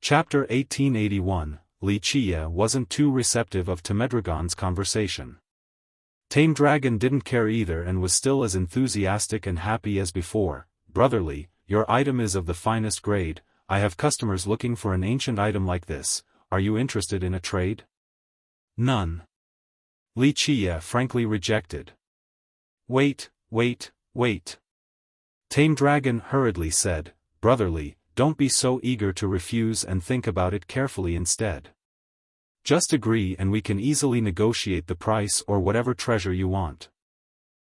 Chapter 1881, Wuxia wasn't too receptive of Temedragon's conversation. Tame Dragon didn't care either and was still as enthusiastic and happy as before. Brotherly, your item is of the finest grade. I have customers looking for an ancient item like this. Are you interested in a trade? None. Wuxia frankly rejected. Wait. Tame Dragon hurriedly said, Brotherly, don't be so eager to refuse and think about it carefully instead. Just agree and we can easily negotiate the price or whatever treasure you want.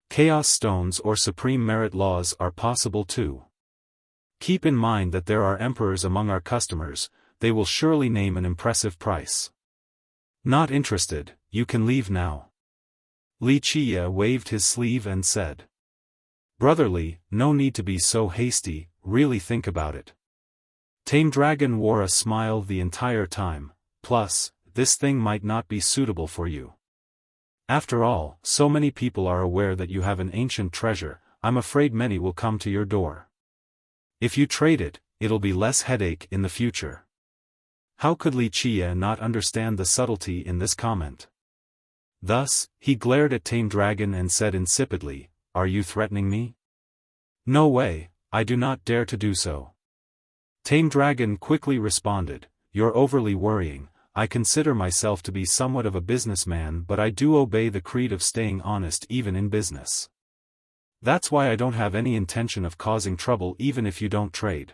Chaos stones or supreme merit laws are possible too. Keep in mind that there are emperors among our customers, they will surely name an impressive price. Not interested, you can leave now. Wuxia waved his sleeve and said. Brotherly, no need to be so hasty, really think about it. Tame Dragon wore a smile the entire time, plus, this thing might not be suitable for you. After all, so many people are aware that you have an ancient treasure, I'm afraid many will come to your door. If you trade it, it'll be less headache in the future. How could Wuxia not understand the subtlety in this comment? Thus, he glared at Tame Dragon and said insipidly, Are you threatening me? No way, I do not dare to do so. Tame Dragon quickly responded, You're overly worrying. I consider myself to be somewhat of a businessman, but I do obey the creed of staying honest even in business. That's why I don't have any intention of causing trouble even if you don't trade.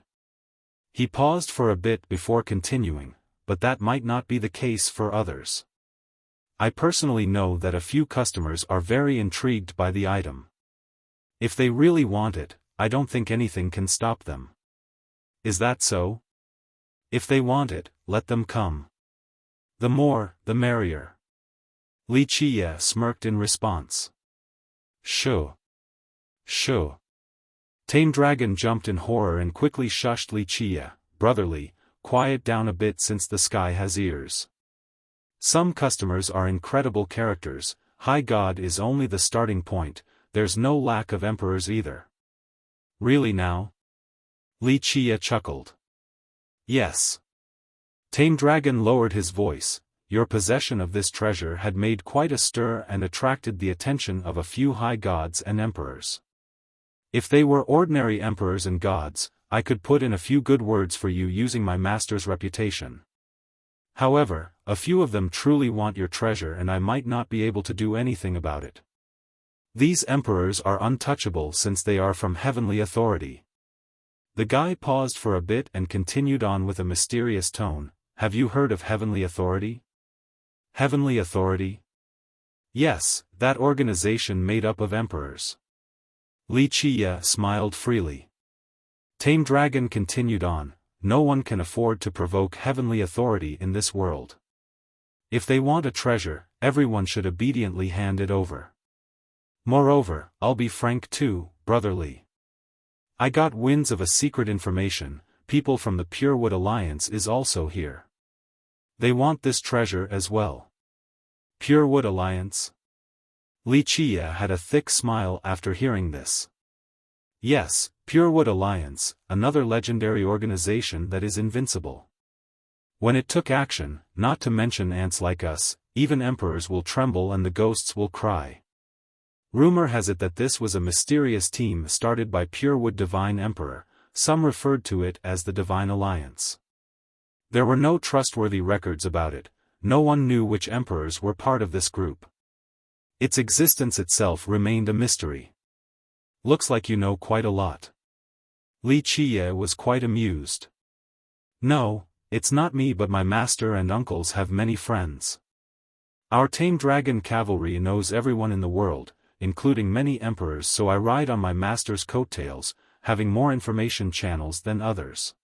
He paused for a bit before continuing, but that might not be the case for others. I personally know that a few customers are very intrigued by the item. If they really want it, I don't think anything can stop them. Is that so? If they want it, let them come. The more, the merrier. Wuxia smirked in response. Shoo. Tame Dragon jumped in horror and quickly shushed Wuxia. Brotherly, quiet down a bit since the sky has ears. Some customers are incredible characters, High God is only the starting point, there's no lack of emperors either. Really now? Wuxia chuckled. Yes. Tame Dragon lowered his voice. Your possession of this treasure had made quite a stir and attracted the attention of a few high gods and emperors. If they were ordinary emperors and gods, I could put in a few good words for you using my master's reputation. However, a few of them truly want your treasure and I might not be able to do anything about it. These emperors are untouchable since they are from heavenly authority. The guy paused for a bit and continued on with a mysterious tone. Have you heard of heavenly authority? Heavenly authority? Yes, that organization made up of emperors. Wuxia smiled freely. Tame Dragon continued on. No one can afford to provoke heavenly authority in this world. If they want a treasure, everyone should obediently hand it over. Moreover, I'll be frank too, brotherly. I got winds of a secret information, people from the Purewood Alliance is also here. They want this treasure as well. Purewood Alliance? Wuxia had a thick smile after hearing this. Yes, Purewood Alliance, another legendary organization that is invincible. When it took action, not to mention ants like us, even emperors will tremble and the ghosts will cry. Rumor has it that this was a mysterious team started by Purewood Divine Emperor, some referred to it as the Divine Alliance. There were no trustworthy records about it, no one knew which emperors were part of this group. Its existence itself remained a mystery. Looks like you know quite a lot. Wuxia was quite amused. No, it's not me but my master and uncles have many friends. Our Tame Dragon cavalry knows everyone in the world, including many emperors, so I ride on my master's coattails, having more information channels than others.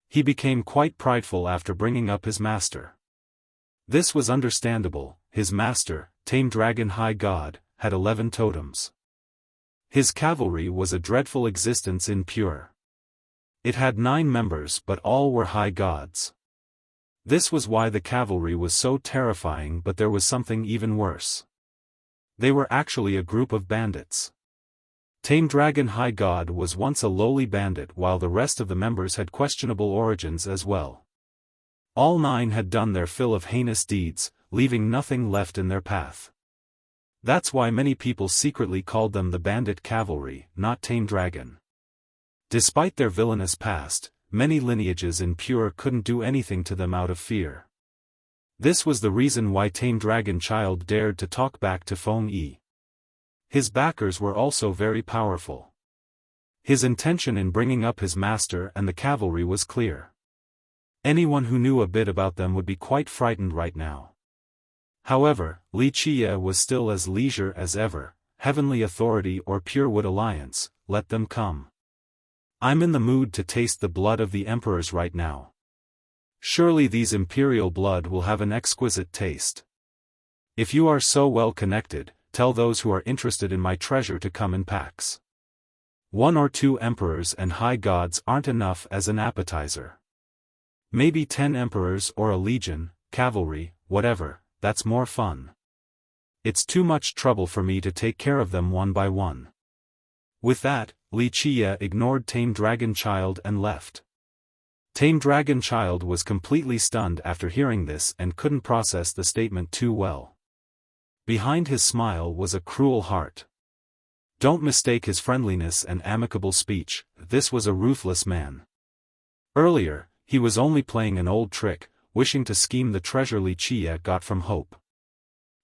He became quite prideful after bringing up his master. This was understandable, his master, Tame Dragon High God, had 11 totems. His cavalry was a dreadful existence in Pure. It had 9 members but all were high gods. This was why the cavalry was so terrifying, but there was something even worse. They were actually a group of bandits. Tame Dragon High God was once a lowly bandit while the rest of the members had questionable origins as well. All 9 had done their fill of heinous deeds, leaving nothing left in their path. That's why many people secretly called them the bandit cavalry, not tame dragon. Despite their villainous past, many lineages in Pure couldn't do anything to them out of fear. This was the reason why Tame Dragon Child dared to talk back to Feng Yi. His backers were also very powerful. His intention in bringing up his master and the cavalry was clear. Anyone who knew a bit about them would be quite frightened right now. However, Wuxia was still as leisure as ever. Heavenly Authority or Purewood Alliance, let them come. I'm in the mood to taste the blood of the emperors right now. Surely these imperial blood will have an exquisite taste. If you are so well connected, tell those who are interested in my treasure to come in packs. 1 or 2 emperors and high gods aren't enough as an appetizer. Maybe 10 emperors or a legion, cavalry, whatever, that's more fun. It's too much trouble for me to take care of them one by one. With that, Wuxia ignored Tame Dragon Child and left. Tame Dragon Child was completely stunned after hearing this and couldn't process the statement too well. Behind his smile was a cruel heart. Don't mistake his friendliness and amicable speech, this was a ruthless man. Earlier, he was only playing an old trick, wishing to scheme the treasure Wuxia got from Hope.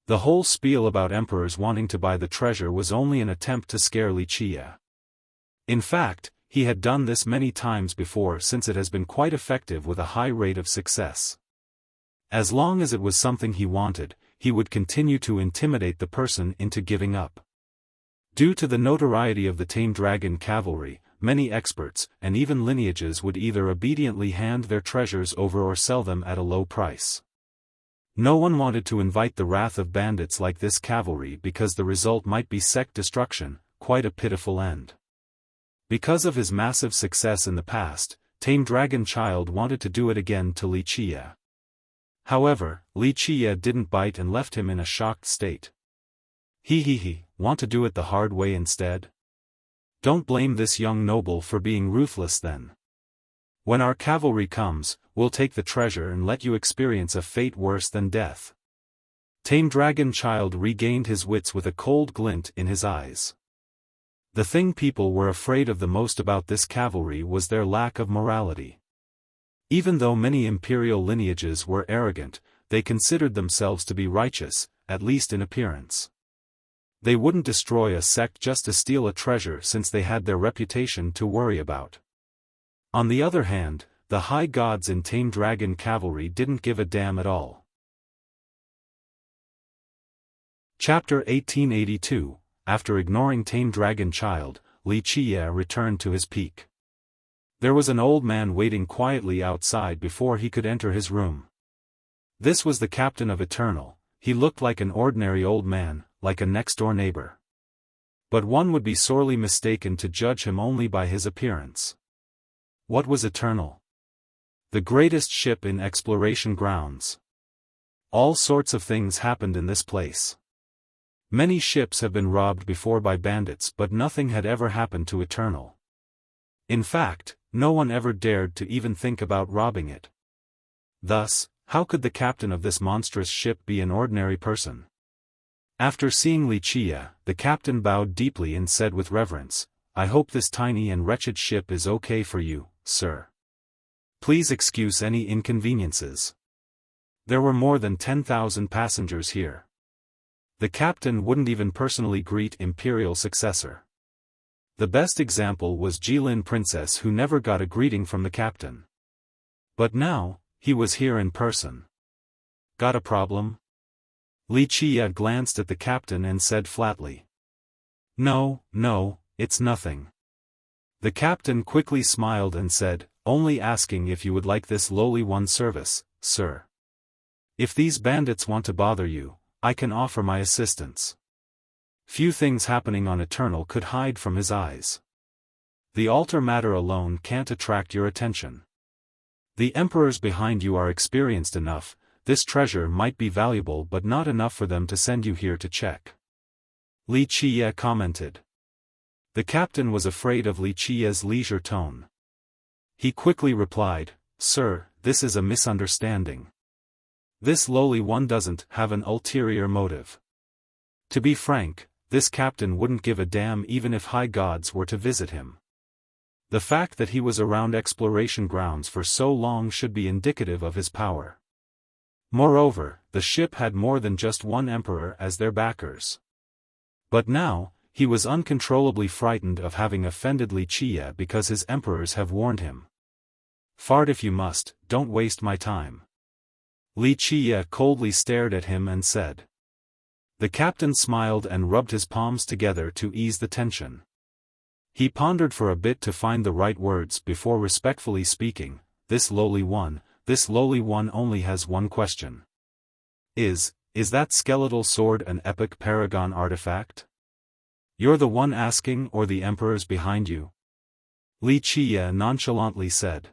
The whole spiel about emperors wanting to buy the treasure was only an attempt to scare Wuxia. In fact, he had done this many times before since it has been quite effective with a high rate of success. As long as it was something he wanted, he would continue to intimidate the person into giving up. Due to the notoriety of the Tame Dragon Cavalry, many experts, and even lineages would either obediently hand their treasures over or sell them at a low price. No one wanted to invite the wrath of bandits like this cavalry because the result might be sect destruction, quite a pitiful end. Because of his massive success in the past, Tame Dragon Child wanted to do it again to Wuxia. However, Wuxia didn't bite and left him in a shocked state. Want to do it the hard way instead? Don't blame this young noble for being ruthless then. When our cavalry comes, we'll take the treasure and let you experience a fate worse than death. Tame Dragon Child regained his wits with a cold glint in his eyes. The thing people were afraid of the most about this cavalry was their lack of morality. Even though many imperial lineages were arrogant, they considered themselves to be righteous, at least in appearance. They wouldn't destroy a sect just to steal a treasure since they had their reputation to worry about. On the other hand, the high gods in Tame Dragon Cavalry didn't give a damn at all. Chapter 1882. After ignoring Tame Dragon Child, Wuxia returned to his peak. There was an old man waiting quietly outside before he could enter his room. This was the captain of Eternal. He looked like an ordinary old man, like a next-door neighbor. But one would be sorely mistaken to judge him only by his appearance. What was Eternal? The greatest ship in exploration grounds. All sorts of things happened in this place. Many ships have been robbed before by bandits, but nothing had ever happened to Eternal. In fact, no one ever dared to even think about robbing it. Thus, how could the captain of this monstrous ship be an ordinary person? After seeing Wuxia, the captain bowed deeply and said with reverence, "I hope this tiny and wretched ship is okay for you, sir. Please excuse any inconveniences. There were more than 10,000 passengers here." The captain wouldn't even personally greet imperial successor. The best example was Jilin Princess, who never got a greeting from the captain. But now, he was here in person. Got a problem? Wuxia glanced at the captain and said flatly. No, it's nothing. The captain quickly smiled and said, "Only asking if you would like this lowly one service, sir. If these bandits want to bother you, I can offer my assistance." Few things happening on Eternal could hide from his eyes. The altar matter alone can't attract your attention. The emperors behind you are experienced enough. This treasure might be valuable but not enough for them to send you here to check. Wuxia commented. The captain was afraid of Wuxia's leisure tone. He quickly replied, "Sir, this is a misunderstanding. This lowly one doesn't have an ulterior motive. To be frank, this captain wouldn't give a damn even if high gods were to visit him. The fact that he was around exploration grounds for so long should be indicative of his power. Moreover, the ship had more than just one emperor as their backers. But now, he was uncontrollably frightened of having offended Wuxia because his emperors have warned him. Fart if you must, don't waste my time. Wuxia coldly stared at him and said. The captain smiled and rubbed his palms together to ease the tension. He pondered for a bit to find the right words before respectfully speaking. This lowly one only has one question. Is that skeletal sword an epic paragon artifact? You're the one asking, or the emperors behind you? Wuxia nonchalantly said.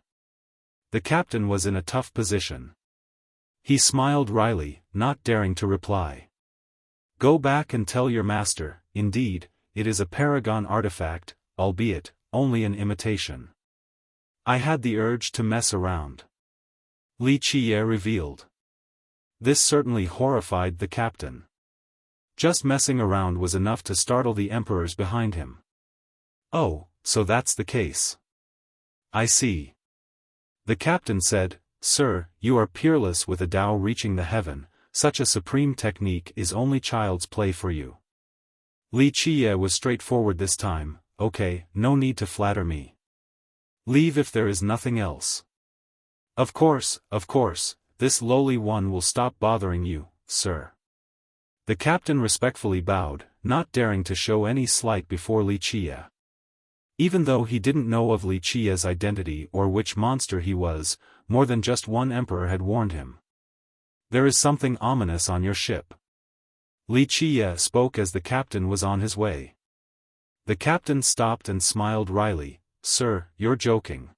The captain was in a tough position. He smiled wryly, not daring to reply. Go back and tell your master, indeed, it is a paragon artifact, albeit only an imitation. I had the urge to mess around. Wuxia revealed. This certainly horrified the captain. Just messing around was enough to startle the emperors behind him. Oh, so that's the case. I see. The captain said, Sir, you are peerless with a Tao reaching the heaven, such a supreme technique is only child's play for you. Wuxia was straightforward this time. Okay, no need to flatter me. Leave if there is nothing else. Of course, this lowly one will stop bothering you, sir. The captain respectfully bowed, not daring to show any slight before Wuxia. Even though he didn't know of Wuxia's identity or which monster he was, more than just one emperor had warned him. There is something ominous on your ship. Wuxia spoke as the captain was on his way. The captain stopped and smiled wryly. Sir, you're joking.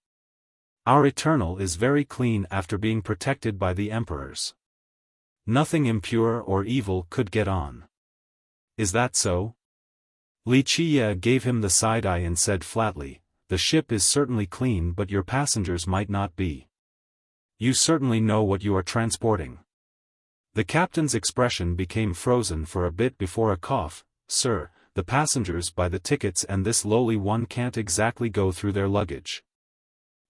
Our Eternal is very clean after being protected by the emperors. Nothing impure or evil could get on. Is that so? Wuxia gave him the side eye and said flatly, the ship is certainly clean, but your passengers might not be. You certainly know what you are transporting. The captain's expression became frozen for a bit before a cough. Sir, the passengers buy the tickets and this lowly one can't exactly go through their luggage.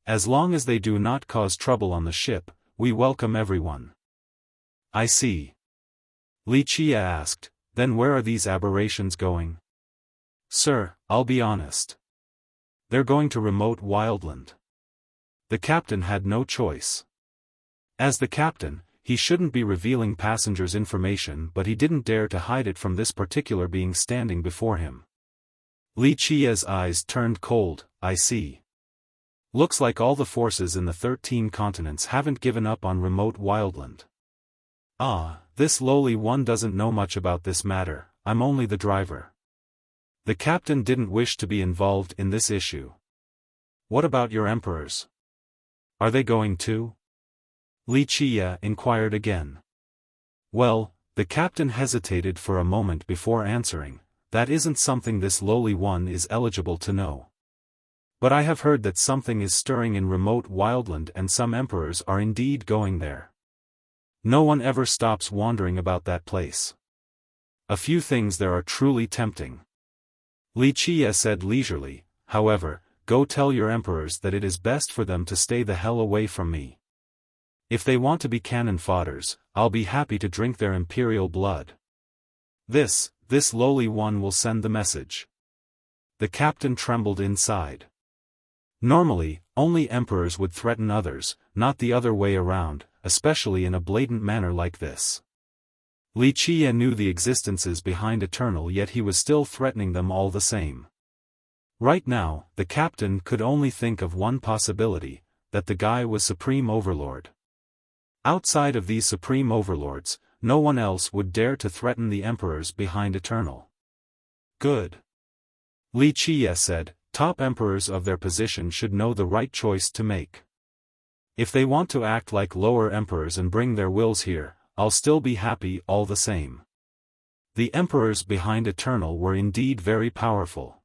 As long as they do not cause trouble on the ship, we welcome everyone. I see. Wuxia asked, then where are these aberrations going? Sir, I'll be honest. They're going to remote wildland. The captain had no choice. As the captain, he shouldn't be revealing passengers' information, but he didn't dare to hide it from this particular being standing before him. Wuxia's eyes turned cold. I see. Looks like all the forces in the 13 continents haven't given up on remote wildland. Ah, this lowly one doesn't know much about this matter, I'm only the driver. The captain didn't wish to be involved in this issue. What about your emperors? Are they going too? Wuxia inquired again. Well, the captain hesitated for a moment before answering, that isn't something this lowly one is eligible to know. But I have heard that something is stirring in remote wildland and some emperors are indeed going there. No one ever stops wandering about that place. A few things there are truly tempting. Wuxia said leisurely, however, go tell your emperors that it is best for them to stay the hell away from me. If they want to be cannon fodders, I'll be happy to drink their imperial blood. This lowly one will send the message. The captain trembled inside. Normally, only emperors would threaten others, not the other way around, especially in a blatant manner like this. Wuxia knew the existences behind Eternal, yet he was still threatening them all the same. Right now, the captain could only think of one possibility, that the guy was Supreme Overlord. Outside of these Supreme Overlords, no one else would dare to threaten the emperors behind Eternal. Good. Wuxia said, top emperors of their position should know the right choice to make. If they want to act like lower emperors and bring their wills here, I'll still be happy all the same. The emperors behind Eternal were indeed very powerful.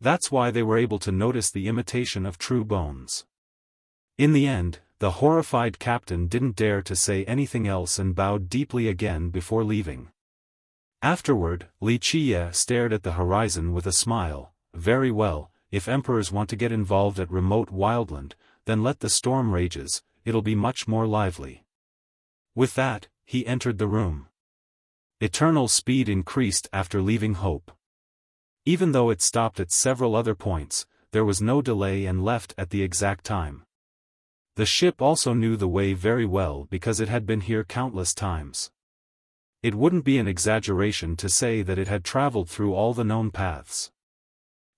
That's why they were able to notice the imitation of true bones. In the end, the horrified captain didn't dare to say anything else and bowed deeply again before leaving. Afterward, Wuxia stared at the horizon with a smile. Very well, if emperors want to get involved at remote wildland, then let the storm rages, it'll be much more lively. With that, he entered the room. Eternal speed increased after leaving Hope. Even though it stopped at several other points, there was no delay and left at the exact time. The ship also knew the way very well because it had been here countless times. It wouldn't be an exaggeration to say that it had traveled through all the known paths.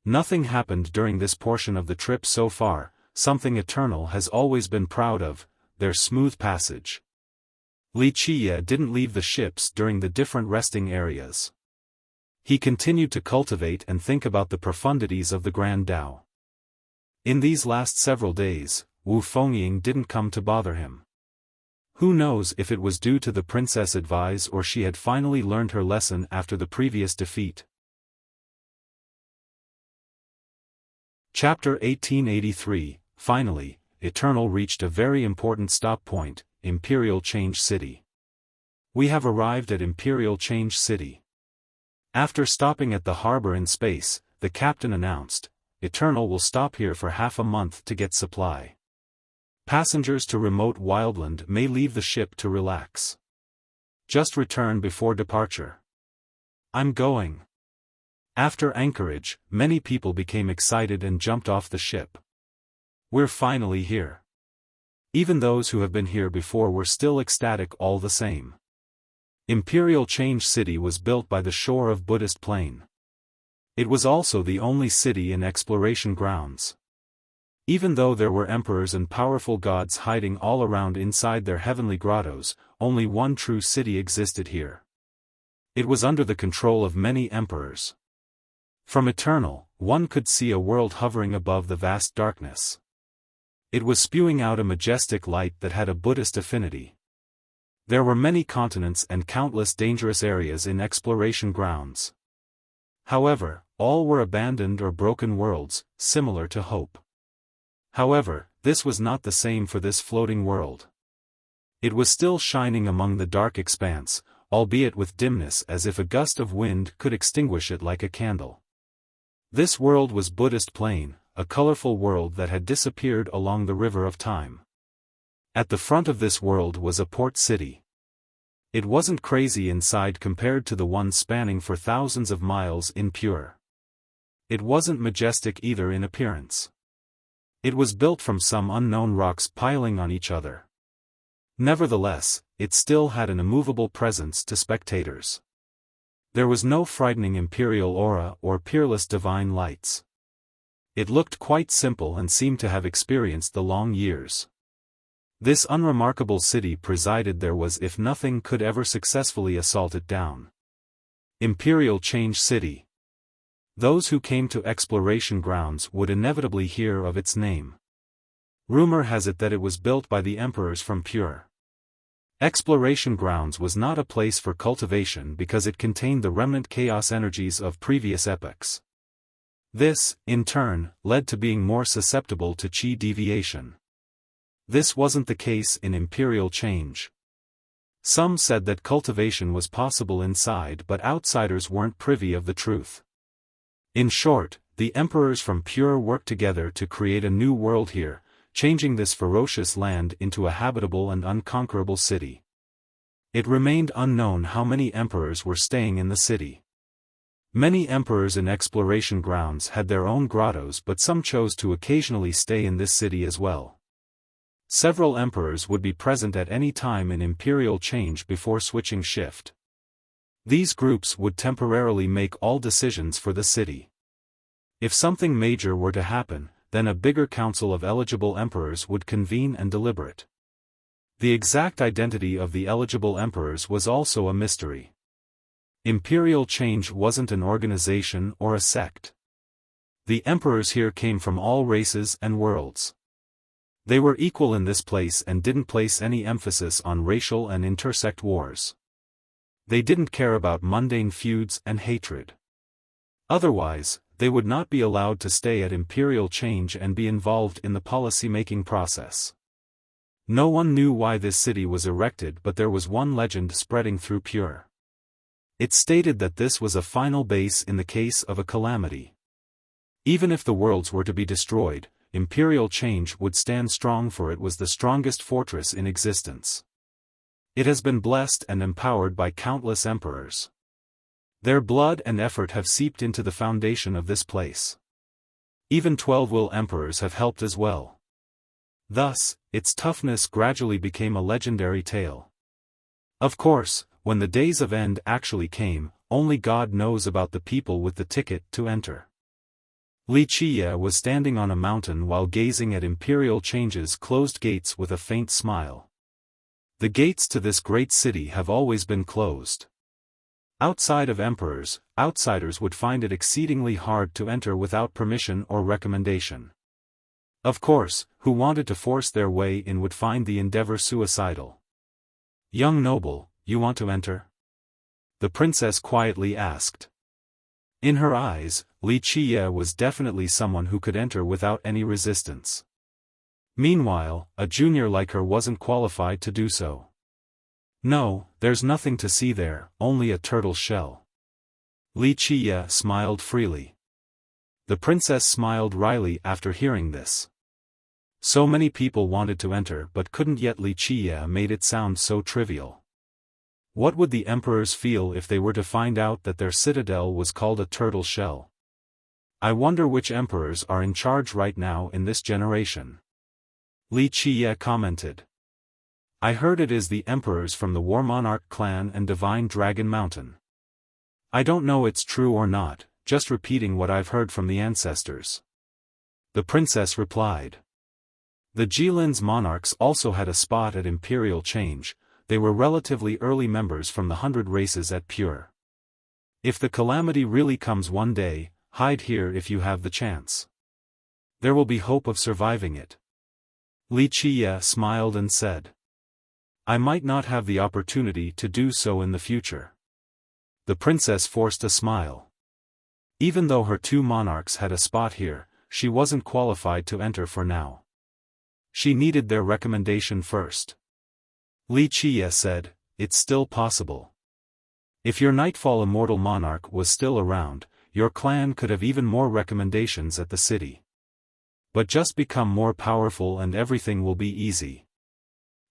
Nothing happened during this portion of the trip so far, something Eternal has always been proud of, their smooth passage. Wuxia didn't leave the ships during the different resting areas. He continued to cultivate and think about the profundities of the Grand Tao. In these last several days, Wu Fengying didn't come to bother him. Who knows if it was due to the princess advice or she had finally learned her lesson after the previous defeat. Chapter 1883. Finally, Eternal reached a very important stop point, Imperial Change City. We have arrived at Imperial Change City. After stopping at the harbor in space, the captain announced, Eternal will stop here for half a month to get supply. Passengers to remote wildland may leave the ship to relax. Just return before departure. I'm going. After anchorage, many people became excited and jumped off the ship. We're finally here. Even those who have been here before were still ecstatic all the same. Imperial Change City was built by the shore of Buddhist Plain. It was also the only city in exploration grounds. Even though there were emperors and powerful gods hiding all around inside their heavenly grottos, only one true city existed here. It was under the control of many emperors. From Eternal, one could see a world hovering above the vast darkness. It was spewing out a majestic light that had a Buddhist affinity. There were many continents and countless dangerous areas in exploration grounds. However, all were abandoned or broken worlds, similar to Hope. However, this was not the same for this floating world. It was still shining among the dark expanse, albeit with dimness as if a gust of wind could extinguish it like a candle. This world was Buddhist Plain, a colorful world that had disappeared along the river of time. At the front of this world was a port city. It wasn't crazy inside compared to the one spanning for thousands of miles in Pure. It wasn't majestic either in appearance. It was built from some unknown rocks piling on each other. Nevertheless, it still had an immovable presence to spectators. There was no frightening imperial aura or peerless divine lights. It looked quite simple and seemed to have experienced the long years. This unremarkable city presided there was if nothing could ever successfully assault it down. Imperial Change City. Those who came to exploration grounds would inevitably hear of its name. Rumor has it that it was built by the emperors from Pure. Exploration grounds was not a place for cultivation because it contained the remnant chaos energies of previous epochs. This, in turn, led to being more susceptible to chi deviation. This wasn't the case in Imperial Change. Some said that cultivation was possible inside but outsiders weren't privy of the truth. In short, the emperors from Pure worked together to create a new world here, changing this ferocious land into a habitable and unconquerable city. It remained unknown how many emperors were staying in the city. Many emperors in exploration grounds had their own grottos, but some chose to occasionally stay in this city as well. Several emperors would be present at any time in Imperial Change before switching shift. These groups would temporarily make all decisions for the city. If something major were to happen, then a bigger council of eligible emperors would convene and deliberate. The exact identity of the eligible emperors was also a mystery. Imperial Change wasn't an organization or a sect. The emperors here came from all races and worlds. They were equal in this place and didn't place any emphasis on racial and intersect wars. They didn't care about mundane feuds and hatred. Otherwise, they would not be allowed to stay at Imperial Change and be involved in the policy-making process. No one knew why this city was erected, but there was one legend spreading through Pure. It stated that this was a final base in the case of a calamity. Even if the worlds were to be destroyed, imperial change would stand strong, for it was the strongest fortress in existence. It has been blessed and empowered by countless emperors. Their blood and effort have seeped into the foundation of this place. Even 12 will emperors have helped as well. Thus, its toughness gradually became a legendary tale. Of course, when the days of end actually came, only God knows about the people with the ticket to enter. Wuxia was standing on a mountain while gazing at Imperial Change's closed gates with a faint smile. The gates to this great city have always been closed. Outside of emperors, outsiders would find it exceedingly hard to enter without permission or recommendation. Of course, who wanted to force their way in would find the endeavor suicidal. "Young noble, you want to enter?" the princess quietly asked. In her eyes, Wuxia was definitely someone who could enter without any resistance. Meanwhile, a junior like her wasn't qualified to do so. "No, there's nothing to see there, only a turtle shell." Wuxia smiled freely. The princess smiled wryly after hearing this. So many people wanted to enter but couldn't, yet Wuxia made it sound so trivial. What would the emperors feel if they were to find out that their citadel was called a turtle shell? I wonder which emperors are in charge right now in this generation. Wuxia commented. "I heard it is the emperors from the War Monarch clan and Divine Dragon Mountain. I don't know it's true or not, just repeating what I've heard from the ancestors." The princess replied. The Jilin's monarchs also had a spot at Imperial Change. They were relatively early members from the 100 races at Pure. If the calamity really comes one day, hide here if you have the chance. There will be hope of surviving it. Wuxia smiled and said. "I might not have the opportunity to do so in the future." The princess forced a smile. Even though her two monarchs had a spot here, she wasn't qualified to enter for now. She needed their recommendation first. Wuxia said, "It's still possible. If your Nightfall Immortal Monarch was still around, your clan could have even more recommendations at the city. But just become more powerful and everything will be easy."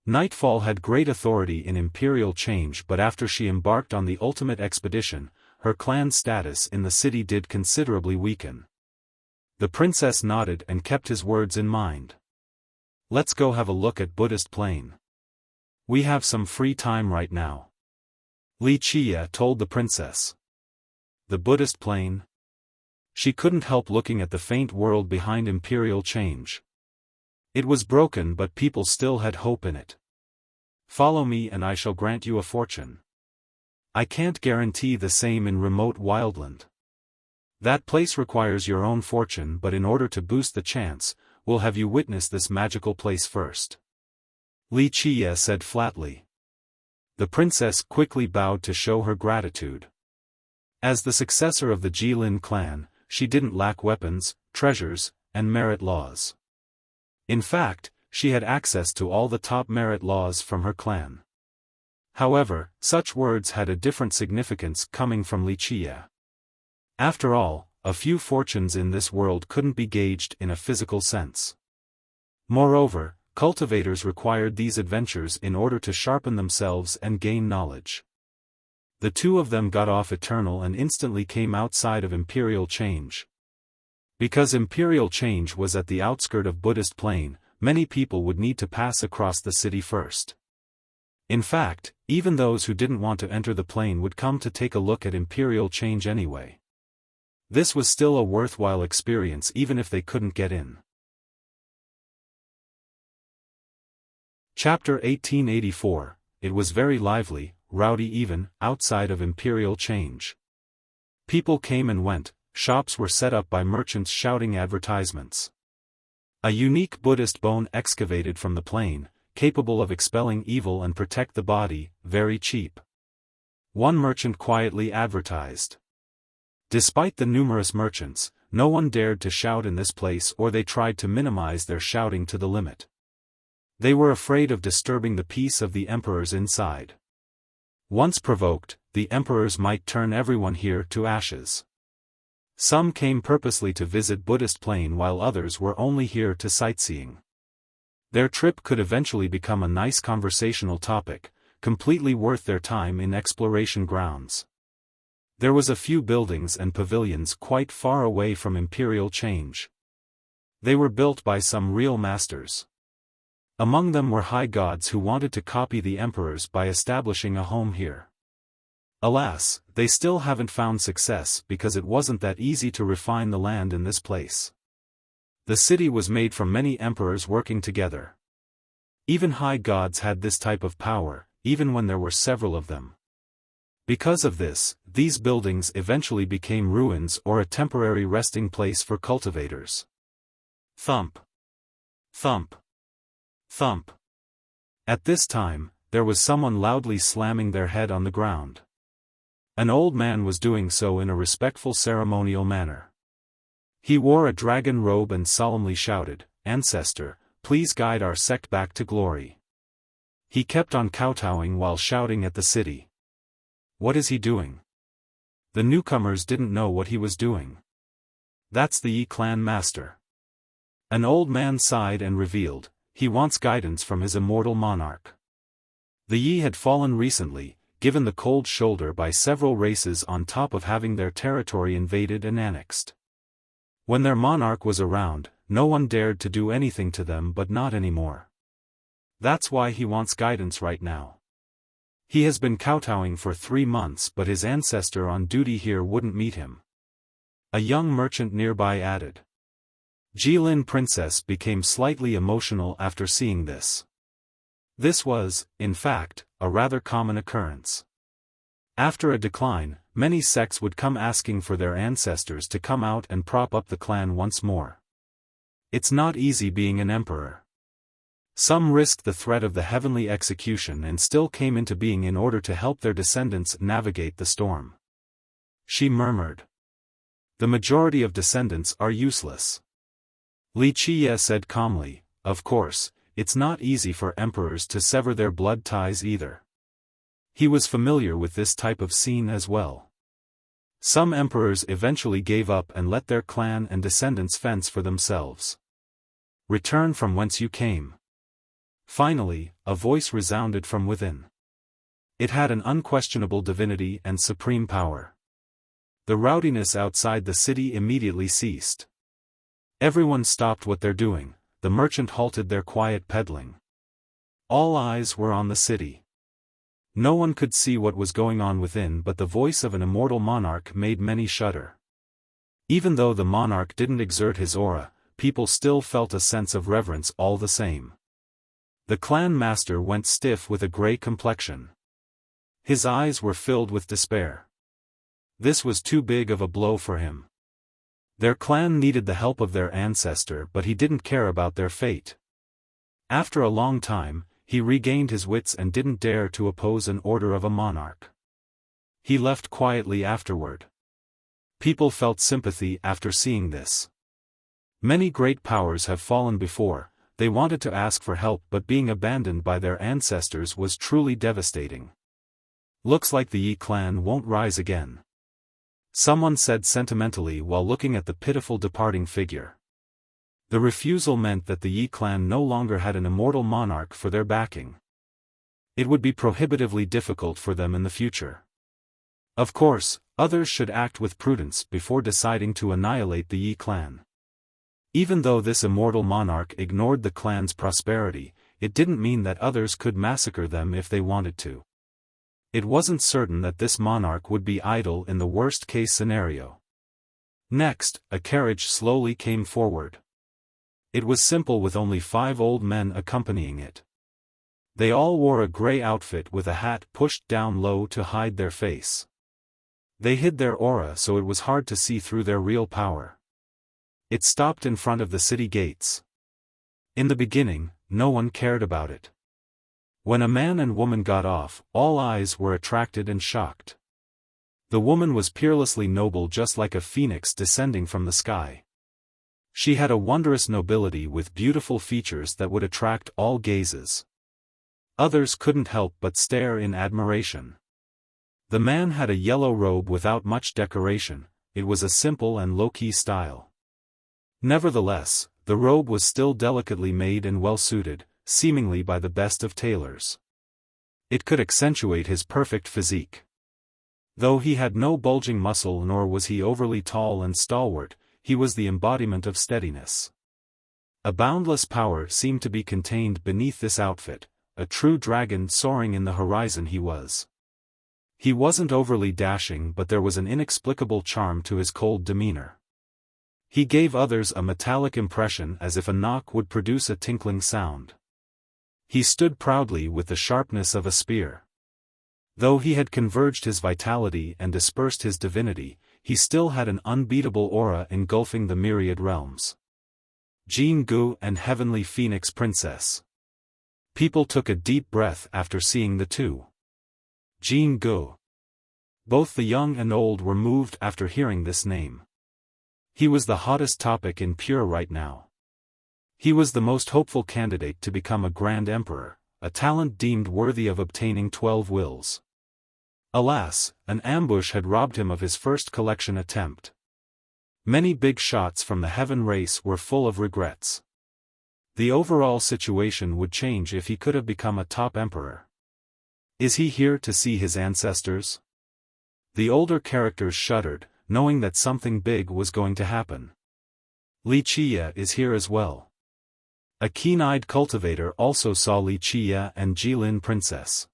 Nightfall had great authority in Imperial Change, but after she embarked on the ultimate expedition, her clan's status in the city did considerably weaken. The princess nodded and kept his words in mind. "Let's go have a look at Buddhist Plain. We have some free time right now," Wuxia told the princess. The Buddhist Plain? She couldn't help looking at the faint world behind Imperial Change. It was broken, but people still had hope in it. "Follow me and I shall grant you a fortune." I can't guarantee the same in remote wildland. That place requires your own fortune, but in order to boost the chance, we'll have you witness this magical place first. Wuxia said flatly. The princess quickly bowed to show her gratitude. As the successor of the Jilin clan, she didn't lack weapons, treasures, and merit laws. In fact, she had access to all the top merit laws from her clan. However, such words had a different significance coming from Wuxia. After all, a few fortunes in this world couldn't be gauged in a physical sense. Moreover, cultivators required these adventures in order to sharpen themselves and gain knowledge. The two of them got off Eternal and instantly came outside of Imperial Change. Because Imperial Change was at the outskirt of Buddhist Plain, many people would need to pass across the city first. In fact, even those who didn't want to enter the plain would come to take a look at Imperial Change anyway. This was still a worthwhile experience even if they couldn't get in. Chapter 1884. It was very lively, rowdy even, outside of Imperial Change. People came and went, shops were set up by merchants shouting advertisements. A unique Buddhist bone excavated from the plain, capable of expelling evil and protect the body, very cheap. One merchant quietly advertised. Despite the numerous merchants, no one dared to shout in this place, or they tried to minimize their shouting to the limit. They were afraid of disturbing the peace of the emperors inside. Once provoked, the emperors might turn everyone here to ashes. Some came purposely to visit Buddhist plain while others were only here to sightseeing. Their trip could eventually become a nice conversational topic, completely worth their time in exploration grounds. There was a few buildings and pavilions quite far away from imperial change. They were built by some real masters. Among them were high gods who wanted to copy the emperors by establishing a home here. Alas, they still haven't found success because it wasn't that easy to refine the land in this place. The city was made from many emperors working together. Even high gods had this type of power, even when there were several of them. Because of this, these buildings eventually became ruins or a temporary resting place for cultivators. Thump. Thump. Thump. At this time, there was someone loudly slamming their head on the ground. An old man was doing so in a respectful ceremonial manner. He wore a dragon robe and solemnly shouted, "Ancestor, please guide our sect back to glory." He kept on kowtowing while shouting at the city. What is he doing? The newcomers didn't know what he was doing. That's the Yi clan master. An old man sighed and revealed, he wants guidance from his immortal monarch. The Yi had fallen recently, given the cold shoulder by several races on top of having their territory invaded and annexed. When their monarch was around, no one dared to do anything to them, but not anymore. That's why he wants guidance right now. He has been kowtowing for 3 months, but his ancestor on duty here wouldn't meet him. A young merchant nearby added. Jilin Princess became slightly emotional after seeing this. This was, in fact, a rather common occurrence. After a decline, many sects would come asking for their ancestors to come out and prop up the clan once more. It's not easy being an emperor. Some risked the threat of the heavenly execution and still came into being in order to help their descendants navigate the storm. She murmured. The majority of descendants are useless. Li Qiye said calmly, of course, it's not easy for emperors to sever their blood ties either. He was familiar with this type of scene as well. Some emperors eventually gave up and let their clan and descendants fence for themselves. Return from whence you came. Finally, a voice resounded from within. It had an unquestionable divinity and supreme power. The rowdiness outside the city immediately ceased. Everyone stopped what they're doing. The merchant halted their quiet peddling. All eyes were on the city. No one could see what was going on within, but the voice of an immortal monarch made many shudder. Even though the monarch didn't exert his aura, people still felt a sense of reverence all the same. The clan master went stiff with a gray complexion. His eyes were filled with despair. This was too big of a blow for him. Their clan needed the help of their ancestor, but he didn't care about their fate. After a long time, he regained his wits and didn't dare to oppose an order of a monarch. He left quietly afterward. People felt sympathy after seeing this. Many great powers have fallen before. They wanted to ask for help, but being abandoned by their ancestors was truly devastating. Looks like the Yi clan won't rise again. Someone said sentimentally while looking at the pitiful departing figure. The refusal meant that the Yi clan no longer had an immortal monarch for their backing. It would be prohibitively difficult for them in the future. Of course, others should act with prudence before deciding to annihilate the Yi clan. Even though this immortal monarch ignored the clan's prosperity, it didn't mean that others could massacre them if they wanted to. It wasn't certain that this monarch would be idle in the worst-case scenario. Next, a carriage slowly came forward. It was simple with only 5 old men accompanying it. They all wore a gray outfit with a hat pushed down low to hide their face. They hid their aura so it was hard to see through their real power. It stopped in front of the city gates. In the beginning, no one cared about it. When a man and woman got off, all eyes were attracted and shocked. The woman was peerlessly noble, just like a phoenix descending from the sky. She had a wondrous nobility with beautiful features that would attract all gazes. Others couldn't help but stare in admiration. The man had a yellow robe without much decoration. It was a simple and low-key style. Nevertheless, the robe was still delicately made and well-suited, seemingly by the best of tailors. It could accentuate his perfect physique. Though he had no bulging muscle nor was he overly tall and stalwart, he was the embodiment of steadiness. A boundless power seemed to be contained beneath this outfit, a true dragon soaring in the horizon he was. He wasn't overly dashing, but there was an inexplicable charm to his cold demeanor. He gave others a metallic impression, as if a knock would produce a tinkling sound. He stood proudly with the sharpness of a spear. Though he had converged his vitality and dispersed his divinity, he still had an unbeatable aura engulfing the myriad realms. Jean Gu and Heavenly Phoenix Princess. People took a deep breath after seeing the two. Jean Gu. Both the young and old were moved after hearing this name. He was the hottest topic in Pure right now. He was the most hopeful candidate to become a Grand Emperor, a talent deemed worthy of obtaining 12 wills. Alas, an ambush had robbed him of his first collection attempt. Many big shots from the Heaven race were full of regrets. The overall situation would change if he could have become a top emperor. Is he here to see his ancestors? The older characters shuddered, knowing that something big was going to happen. Wuxia is here as well. A keen-eyed cultivator also saw Wuxia and Jilin Princess.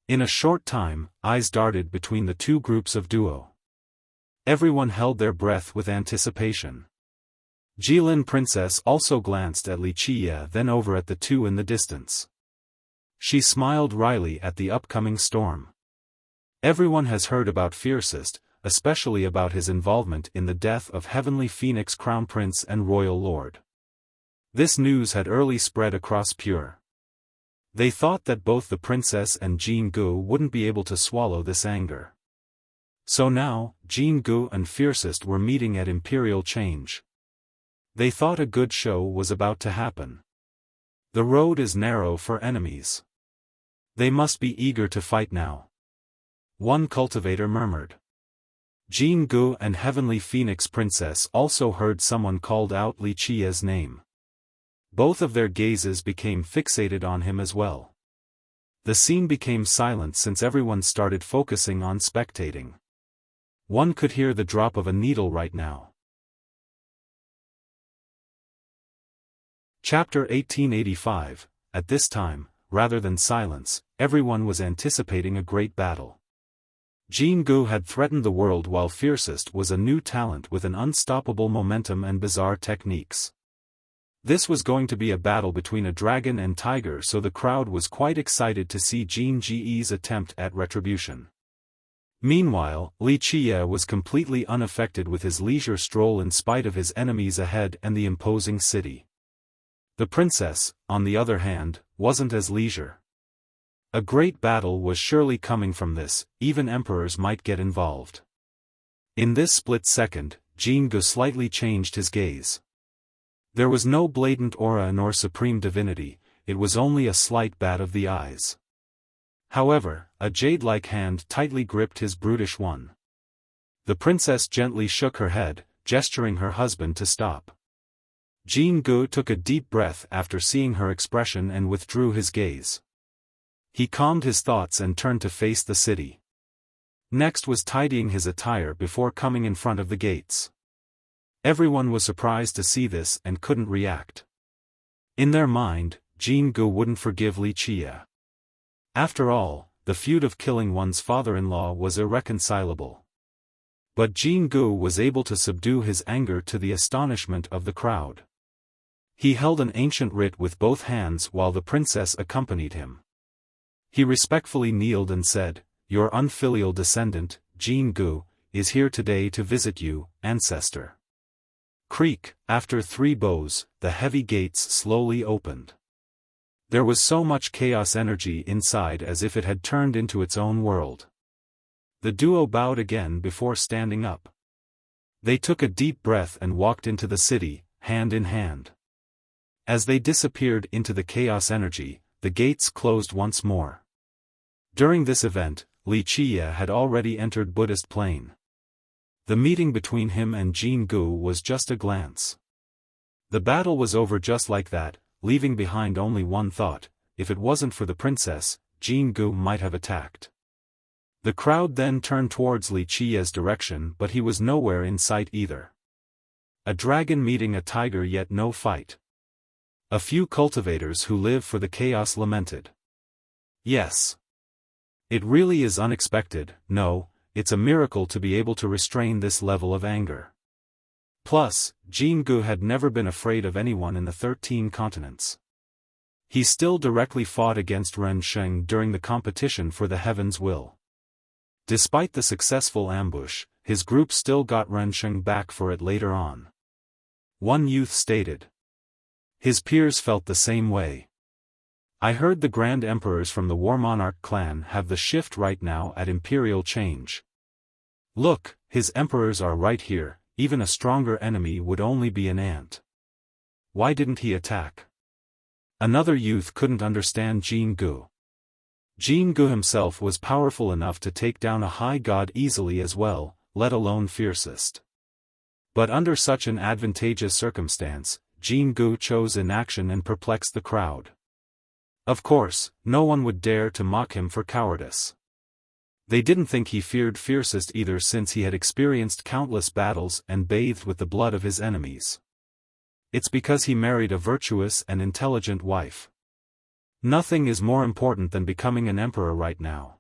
In a short time, eyes darted between the two groups of duo. Everyone held their breath with anticipation. Jilin Princess also glanced at Wuxia, then over at the two in the distance. She smiled wryly at the upcoming storm. Everyone has heard about Fiercest, especially about his involvement in the death of Heavenly Phoenix Crown Prince and Royal Lord. This news had early spread across Pure. They thought that both the princess and Jean Gu wouldn't be able to swallow this anger. So now, Jean Gu and Fiercest were meeting at Imperial Change. They thought a good show was about to happen. The road is narrow for enemies. They must be eager to fight now. One cultivator murmured. Jean Gu and Heavenly Phoenix Princess also heard someone called out Wuxia's name. Both of their gazes became fixated on him as well. The scene became silent since everyone started focusing on spectating. One could hear the drop of a needle right now. Chapter 1885. At this time, rather than silence, everyone was anticipating a great battle. Jean Gu had threatened the world while Fiercest was a new talent with an unstoppable momentum and bizarre techniques. This was going to be a battle between a dragon and tiger, so the crowd was quite excited to see Jean Ge's attempt at retribution. Meanwhile, Wuxia was completely unaffected with his leisure stroll in spite of his enemies ahead and the imposing city. The princess, on the other hand, wasn't as leisure. A great battle was surely coming from this, even emperors might get involved. In this split second, Jean Gu slightly changed his gaze. There was no blatant aura nor supreme divinity, it was only a slight bat of the eyes. However, a jade-like hand tightly gripped his brutish one. The princess gently shook her head, gesturing her husband to stop. Jean Gu took a deep breath after seeing her expression and withdrew his gaze. He calmed his thoughts and turned to face the city. Next was tidying his attire before coming in front of the gates. Everyone was surprised to see this and couldn't react. In their mind, Jean Gu wouldn't forgive Wuxia. After all, the feud of killing one's father-in-law was irreconcilable. But Jean Gu was able to subdue his anger to the astonishment of the crowd. He held an ancient writ with both hands while the princess accompanied him. He respectfully kneeled and said, "Your unfilial descendant, Jean Gu, is here today to visit you, ancestor." Creak, after 3 bows, the heavy gates slowly opened. There was so much chaos energy inside as if it had turned into its own world. The duo bowed again before standing up. They took a deep breath and walked into the city, hand in hand. As they disappeared into the chaos energy, the gates closed once more. During this event, Wuxia had already entered Buddhist plane. The meeting between him and Jingu was just a glance. The battle was over just like that, leaving behind only one thought: if it wasn't for the princess, Jingu might have attacked. The crowd then turned towards Wuxia's direction, but he was nowhere in sight either. A dragon meeting a tiger, yet no fight. A few cultivators who live for the chaos lamented. Yes. It really is unexpected. No, it's a miracle to be able to restrain this level of anger. Plus, Jingu had never been afraid of anyone in the 13 continents. He still directly fought against Ren Sheng during the competition for the Heaven's Will. Despite the successful ambush, his group still got Ren Sheng back for it later on. One youth stated. His peers felt the same way. I heard the Grand Emperors from the War Monarch clan have the shift right now at Imperial Change. Look, his emperors are right here. Even a stronger enemy would only be an ant. Why didn't he attack? Another youth couldn't understand Jingu. Jingu himself was powerful enough to take down a high god easily as well, let alone fiercest. But under such an advantageous circumstance, Jingu chose inaction and perplexed the crowd. Of course, no one would dare to mock him for cowardice. They didn't think he feared fiercest either, since he had experienced countless battles and bathed with the blood of his enemies. It's because he married a virtuous and intelligent wife. Nothing is more important than becoming an emperor right now.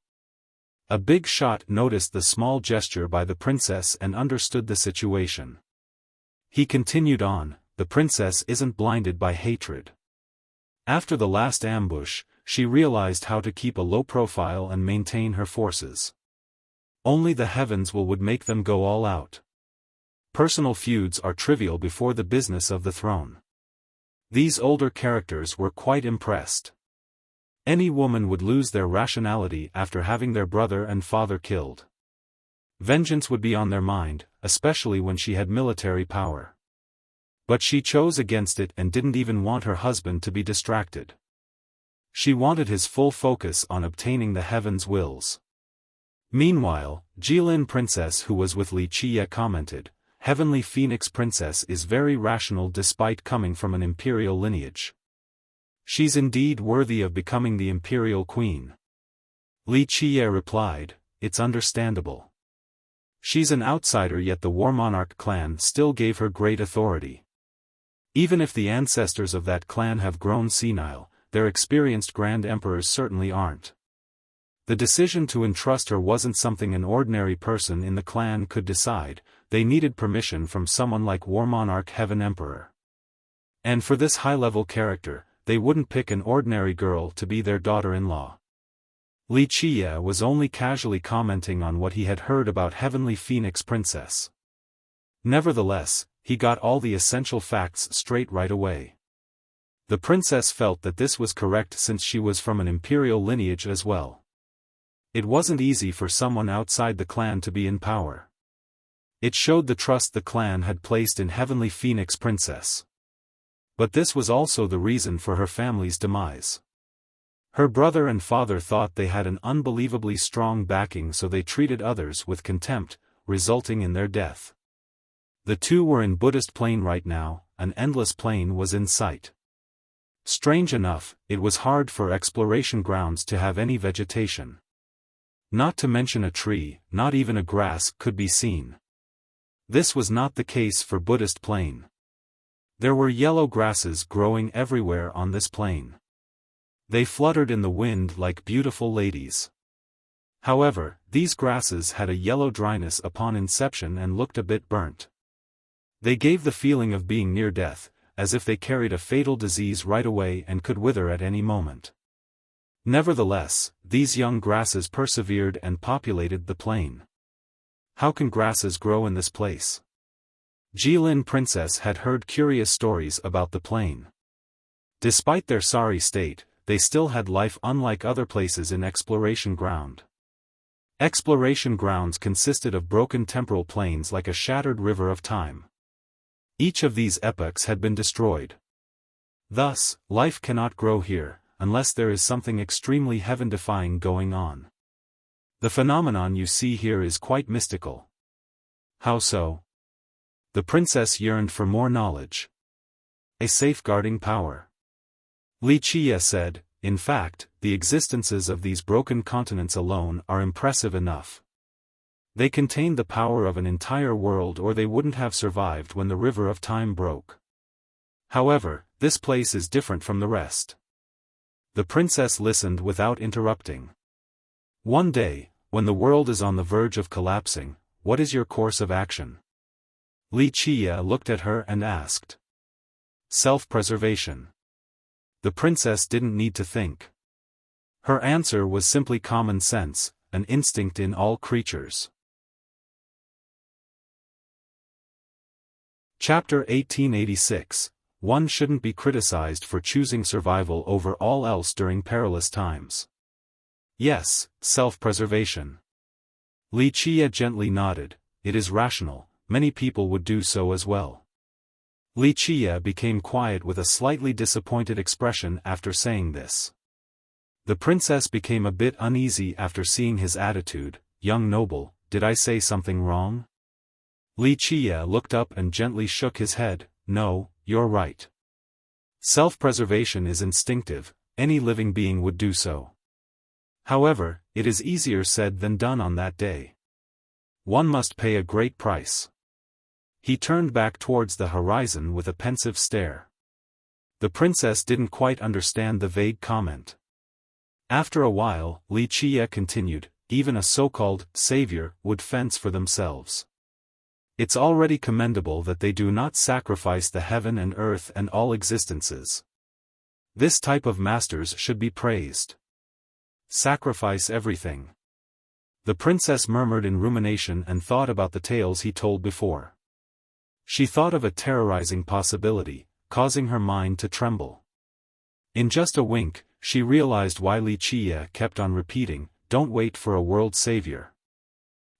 A big shot noticed the small gesture by the princess and understood the situation. He continued on, the princess isn't blinded by hatred. After the last ambush, she realized how to keep a low profile and maintain her forces. Only the Heavens would make them go all out. Personal feuds are trivial before the business of the throne. These older characters were quite impressed. Any woman would lose their rationality after having their brother and father killed. Vengeance would be on their mind, especially when she had military power. But she chose against it and didn't even want her husband to be distracted. She wanted his full focus on obtaining the Heaven's wills. Meanwhile, Jilin Princess, who was with Wuxia, commented, Heavenly Phoenix Princess is very rational despite coming from an imperial lineage. She's indeed worthy of becoming the imperial queen. Wuxia replied, it's understandable. She's an outsider, yet the War Monarch clan still gave her great authority. Even if the ancestors of that clan have grown senile, their experienced Grand Emperors certainly aren't. The decision to entrust her wasn't something an ordinary person in the clan could decide. They needed permission from someone like War Monarch Heaven Emperor. And for this high-level character, they wouldn't pick an ordinary girl to be their daughter-in-law. Wuxia was only casually commenting on what he had heard about Heavenly Phoenix Princess. Nevertheless, he got all the essential facts straight right away. The princess felt that this was correct since she was from an imperial lineage as well. It wasn't easy for someone outside the clan to be in power. It showed the trust the clan had placed in Heavenly Phoenix Princess. But this was also the reason for her family's demise. Her brother and father thought they had an unbelievably strong backing, so they treated others with contempt, resulting in their death. The two were in Buddhist plane right now, an endless plain was in sight. Strange enough, it was hard for exploration grounds to have any vegetation. Not to mention a tree, not even a grass could be seen. This was not the case for Buddhist plain. There were yellow grasses growing everywhere on this plain. They fluttered in the wind like beautiful ladies. However, these grasses had a yellow dryness upon inception and looked a bit burnt. They gave the feeling of being near death, as if they carried a fatal disease right away and could wither at any moment. Nevertheless, these young grasses persevered and populated the plain. How can grasses grow in this place? Jilin Princess had heard curious stories about the plain. Despite their sorry state, they still had life unlike other places in exploration ground. Exploration grounds consisted of broken temporal planes like a shattered river of time. Each of these epochs had been destroyed. Thus, life cannot grow here, unless there is something extremely heaven-defying going on. The phenomenon you see here is quite mystical. How so? The princess yearned for more knowledge. A safeguarding power. Wuxia said, in fact, the existences of these broken continents alone are impressive enough. They contain the power of an entire world, or they wouldn't have survived when the river of time broke. However, this place is different from the rest. The princess listened without interrupting. One day, when the world is on the verge of collapsing, what is your course of action? Wuxia looked at her and asked. Self-preservation. The princess didn't need to think. Her answer was simply common sense, an instinct in all creatures. Chapter 1886. One shouldn't be criticized for choosing survival over all else during perilous times. Yes, self-preservation. Wuxia gently nodded. It is rational, many people would do so as well. Wuxia became quiet with a slightly disappointed expression after saying this. The princess became a bit uneasy after seeing his attitude. Young noble, did I say something wrong? Wuxia looked up and gently shook his head. No, you're right. Self-preservation is instinctive, any living being would do so. However, it is easier said than done on that day. One must pay a great price. He turned back towards the horizon with a pensive stare. The princess didn't quite understand the vague comment. After a while, Wuxia continued, even a so-called savior would fence for themselves. It's already commendable that they do not sacrifice the heaven and earth and all existences. This type of masters should be praised. Sacrifice everything. The princess murmured in rumination and thought about the tales he told before. She thought of a terrorizing possibility, causing her mind to tremble. In just a wink, she realized why Wuxia kept on repeating, "Don't wait for a world savior."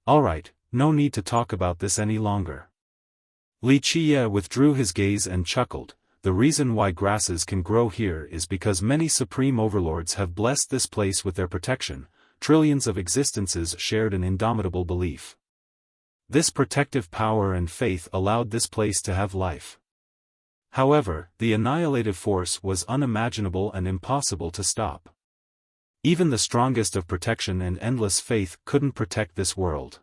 All right. No need to talk about this any longer. Wuxia withdrew his gaze and chuckled. The reason why grasses can grow here is because many supreme overlords have blessed this place with their protection. Trillions of existences shared an indomitable belief. This protective power and faith allowed this place to have life. However, the annihilative force was unimaginable and impossible to stop. Even the strongest of protection and endless faith couldn't protect this world.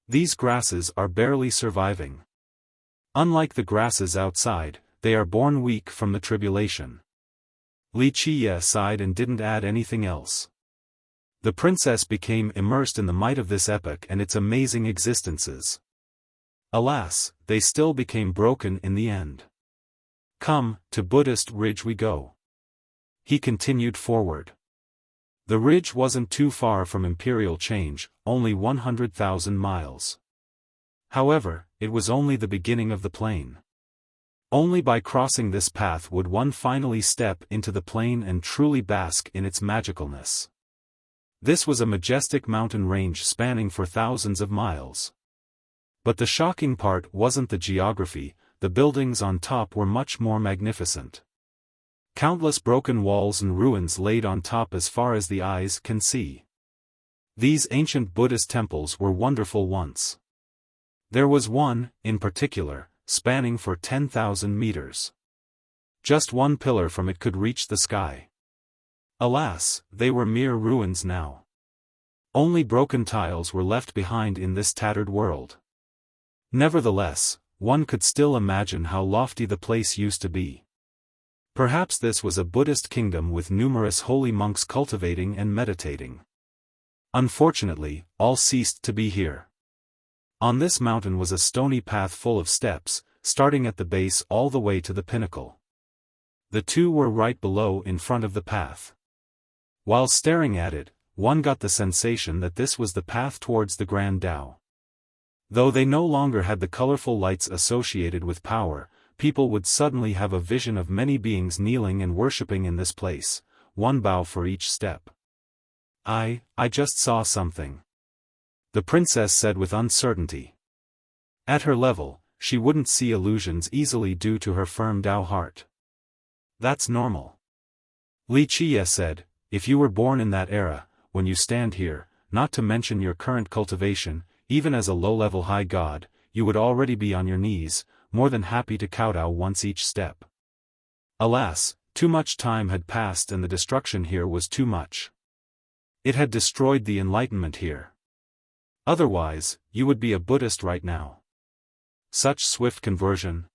These grasses are barely surviving. Unlike the grasses outside, they are born weak from the tribulation. Wuxia sighed and didn't add anything else. The princess became immersed in the might of this epoch and its amazing existences. Alas, they still became broken in the end. Come, to Buddhist Ridge we go. He continued forward. The ridge wasn't too far from imperial change, only 100,000 miles. However, it was only the beginning of the plain. Only by crossing this path would one finally step into the plain and truly bask in its magicalness. This was a majestic mountain range spanning for thousands of miles. But the shocking part wasn't the geography, the buildings on top were much more magnificent. Countless broken walls and ruins laid on top as far as the eyes can see. These ancient Buddhist temples were wonderful once. There was one, in particular, spanning for 10,000 meters. Just one pillar from it could reach the sky. Alas, they were mere ruins now. Only broken tiles were left behind in this tattered world. Nevertheless, one could still imagine how lofty the place used to be. Perhaps this was a Buddhist kingdom with numerous holy monks cultivating and meditating. Unfortunately, all ceased to be here. On this mountain was a stony path full of steps, starting at the base all the way to the pinnacle. The two were right below in front of the path. While staring at it, one got the sensation that this was the path towards the Grand Tao. Though they no longer had the colorful lights associated with power, people would suddenly have a vision of many beings kneeling and worshipping in this place, one bow for each step. I just saw something. The princess said with uncertainty. At her level, she wouldn't see illusions easily due to her firm Tao heart. That's normal. Wuxia said, if you were born in that era, when you stand here, not to mention your current cultivation, even as a low-level high god, you would already be on your knees, more than happy to kowtow once each step. Alas, too much time had passed and the destruction here was too much. It had destroyed the enlightenment here. Otherwise, you would be a Buddhist right now. Such swift conversion.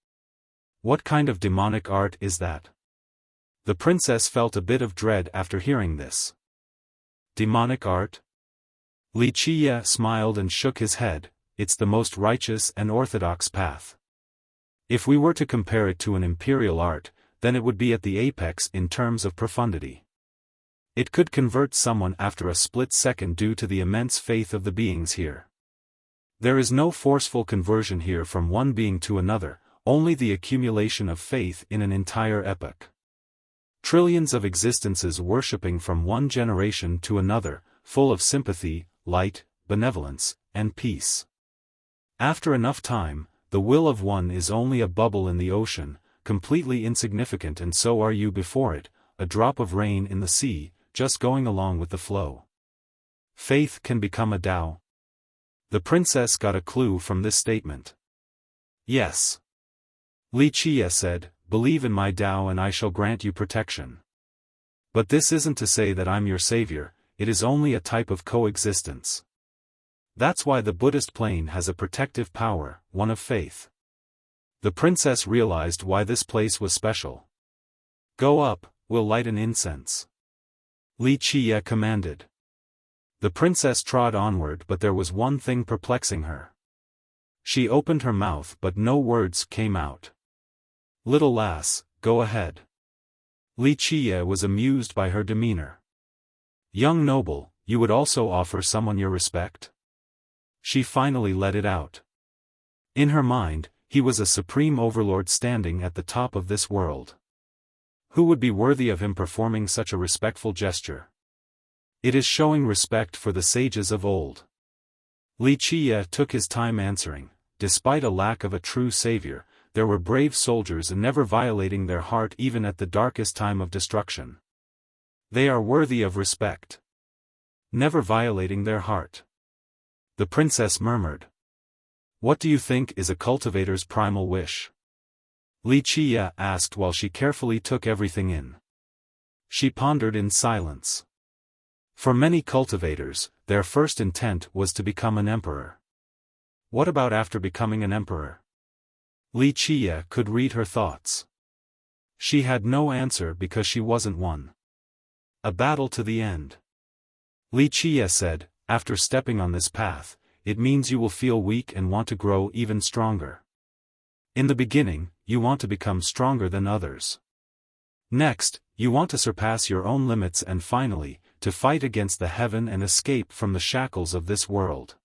What kind of demonic art is that? The princess felt a bit of dread after hearing this. Demonic art? Wuxia smiled and shook his head, it's the most righteous and orthodox path. If we were to compare it to an imperial art, then it would be at the apex in terms of profundity. It could convert someone after a split second due to the immense faith of the beings here. There is no forceful conversion here from one being to another, only the accumulation of faith in an entire epoch. Trillions of existences worshipping from one generation to another, full of sympathy, light, benevolence, and peace. After enough time, the will of one is only a bubble in the ocean, completely insignificant, and so are you before it, a drop of rain in the sea, just going along with the flow. Faith can become a Tao. The princess got a clue from this statement. Yes. Wuxia said, believe in my Tao and I shall grant you protection. But this isn't to say that I'm your savior, it is only a type of coexistence. That's why the Buddhist plane has a protective power, one of faith. The princess realized why this place was special. Go up, we'll light an incense. Wuxia commanded. The princess trod onward, but there was one thing perplexing her. She opened her mouth but no words came out. Little lass, go ahead. Wuxia was amused by her demeanor. Young noble, you would also offer someone your respect? She finally let it out. In her mind, he was a supreme overlord standing at the top of this world. Who would be worthy of him performing such a respectful gesture? It is showing respect for the sages of old. Wuxia took his time answering, despite a lack of a true savior, there were brave soldiers and never violating their heart even at the darkest time of destruction. They are worthy of respect. Never violating their heart. The princess murmured. What do you think is a cultivator's primal wish? Wuxia asked while she carefully took everything in. She pondered in silence. For many cultivators, their first intent was to become an emperor. What about after becoming an emperor? Wuxia could read her thoughts. She had no answer because she wasn't one. A battle to the end. Wuxia said, after stepping on this path, it means you will feel weak and want to grow even stronger. In the beginning, you want to become stronger than others. Next, you want to surpass your own limits and finally, to fight against the heaven and escape from the shackles of this world.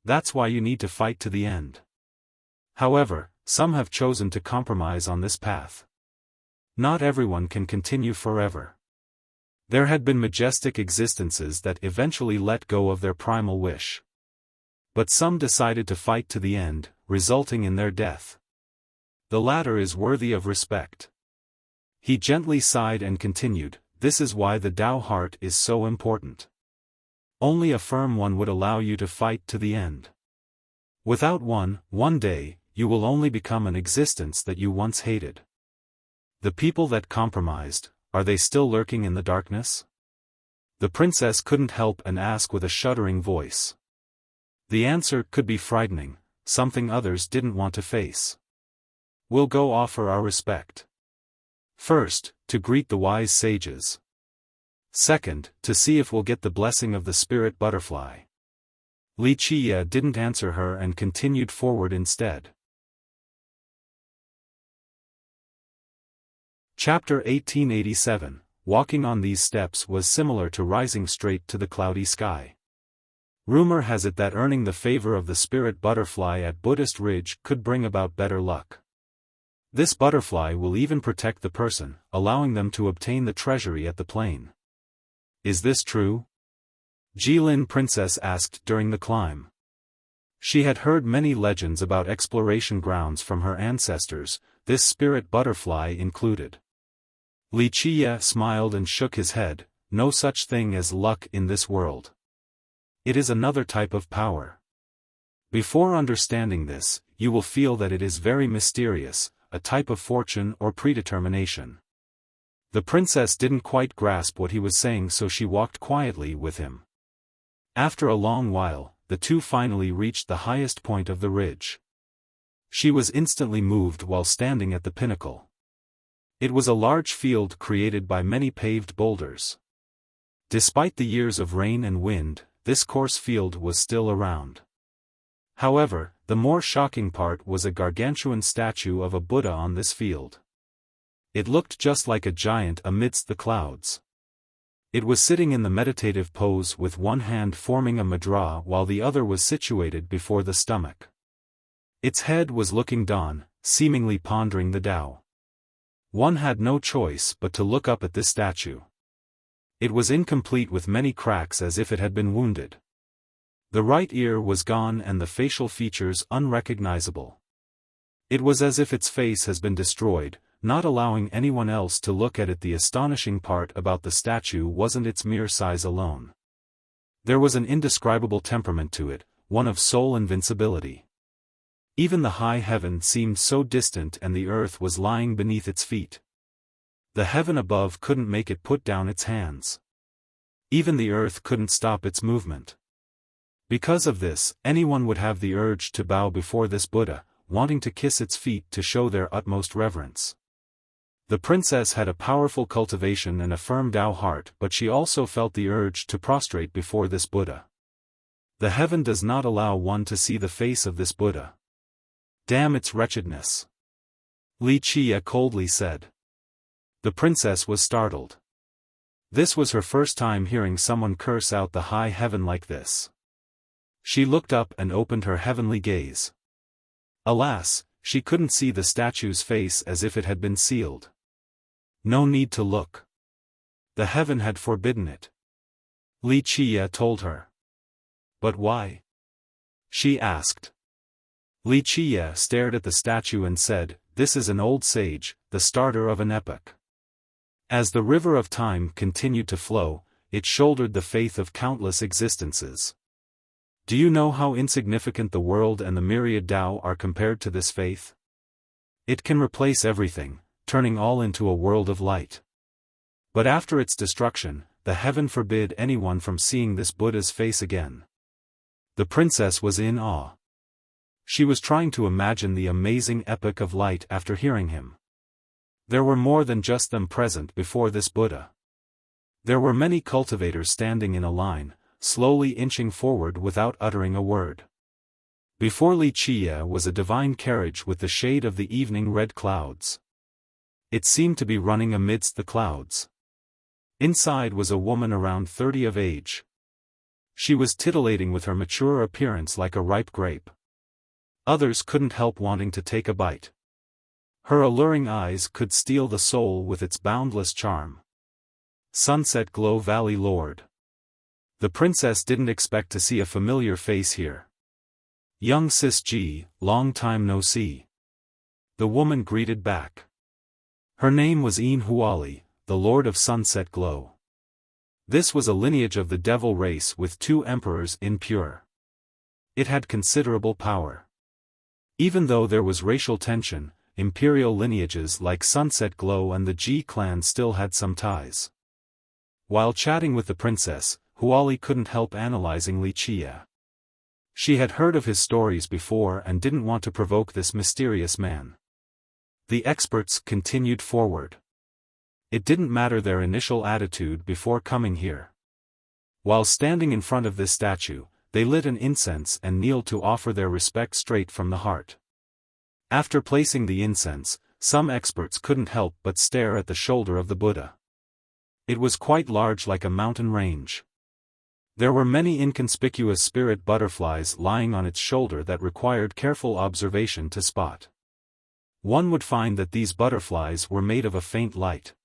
That's why you need to fight to the end. However, some have chosen to compromise on this path. Not everyone can continue forever. There had been majestic existences that eventually let go of their primal wish. But some decided to fight to the end, resulting in their death. The latter is worthy of respect. He gently sighed and continued, this is why the Tao heart is so important. Only a firm one would allow you to fight to the end. Without one day, you will only become an existence that you once hated. The people that compromised, are they still lurking in the darkness? The princess couldn't help and ask with a shuddering voice. The answer could be frightening, something others didn't want to face. We'll go offer our respect. First, to greet the wise sages. Second, to see if we'll get the blessing of the spirit butterfly. Wuxia didn't answer her and continued forward instead. Chapter 1887, Walking on these steps was similar to rising straight to the cloudy sky. Rumor has it that earning the favor of the spirit butterfly at Buddhist Ridge could bring about better luck. This butterfly will even protect the person, allowing them to obtain the treasury at the plane. Is this true? Jilin Princess asked during the climb. She had heard many legends about exploration grounds from her ancestors, this spirit butterfly included. Wuxia smiled and shook his head, no such thing as luck in this world. It is another type of power. Before understanding this, you will feel that it is very mysterious, a type of fortune or predetermination. The princess didn't quite grasp what he was saying, so she walked quietly with him. After a long while, the two finally reached the highest point of the ridge. She was instantly moved while standing at the pinnacle. It was a large field created by many paved boulders. Despite the years of rain and wind, this coarse field was still around. However, the more shocking part was a gargantuan statue of a Buddha on this field. It looked just like a giant amidst the clouds. It was sitting in the meditative pose with one hand forming a mudra while the other was situated before the stomach. Its head was looking down, seemingly pondering the Tao. One had no choice but to look up at this statue. It was incomplete with many cracks as if it had been wounded. The right ear was gone and the facial features unrecognizable. It was as if its face has been destroyed, not allowing anyone else to look at it. The astonishing part about the statue wasn't its mere size alone. There was an indescribable temperament to it, one of soul invincibility. Even the high heaven seemed so distant and the earth was lying beneath its feet. The heaven above couldn't make it put down its hands. Even the earth couldn't stop its movement. Because of this, anyone would have the urge to bow before this Buddha, wanting to kiss its feet to show their utmost reverence. The princess had a powerful cultivation and a firm Tao heart, but she also felt the urge to prostrate before this Buddha. The heaven does not allow one to see the face of this Buddha. Damn its wretchedness! Wuxia coldly said. The princess was startled. This was her first time hearing someone curse out the high heaven like this. She looked up and opened her heavenly gaze. Alas, she couldn't see the statue's face as if it had been sealed. No need to look. The heaven had forbidden it. Wuxia told her. But why? She asked. Wuxia stared at the statue and said, "This is an old sage, the starter of an epoch. As the river of time continued to flow, it shouldered the faith of countless existences. Do you know how insignificant the world and the myriad Tao are compared to this faith? It can replace everything, turning all into a world of light. But after its destruction, the heaven forbid anyone from seeing this Buddha's face again." The princess was in awe. She was trying to imagine the amazing epoch of light after hearing him. There were more than just them present before this Buddha. There were many cultivators standing in a line, slowly inching forward without uttering a word. Before Wuxia was a divine carriage with the shade of the evening red clouds. It seemed to be running amidst the clouds. Inside was a woman around 30 of age. She was titillating with her mature appearance like a ripe grape. Others couldn't help wanting to take a bite. Her alluring eyes could steal the soul with its boundless charm. Sunset Glow Valley Lord. The princess didn't expect to see a familiar face here. Young Sis Ji, long time no see. The woman greeted back. Her name was Een Huali, the Lord of Sunset Glow. This was a lineage of the devil race with 2 emperors impure. It had considerable power. Even though there was racial tension, imperial lineages like Sunset Glow and the Ji clan still had some ties. While chatting with the princess, Huali couldn't help analyzing Wuxia. She had heard of his stories before and didn't want to provoke this mysterious man. The experts continued forward. It didn't matter their initial attitude before coming here. While standing in front of this statue, they lit an incense and kneeled to offer their respect straight from the heart. After placing the incense, some experts couldn't help but stare at the shoulder of the Buddha. It was quite large, like a mountain range. There were many inconspicuous spirit butterflies lying on its shoulder that required careful observation to spot. One would find that these butterflies were made of a faint light.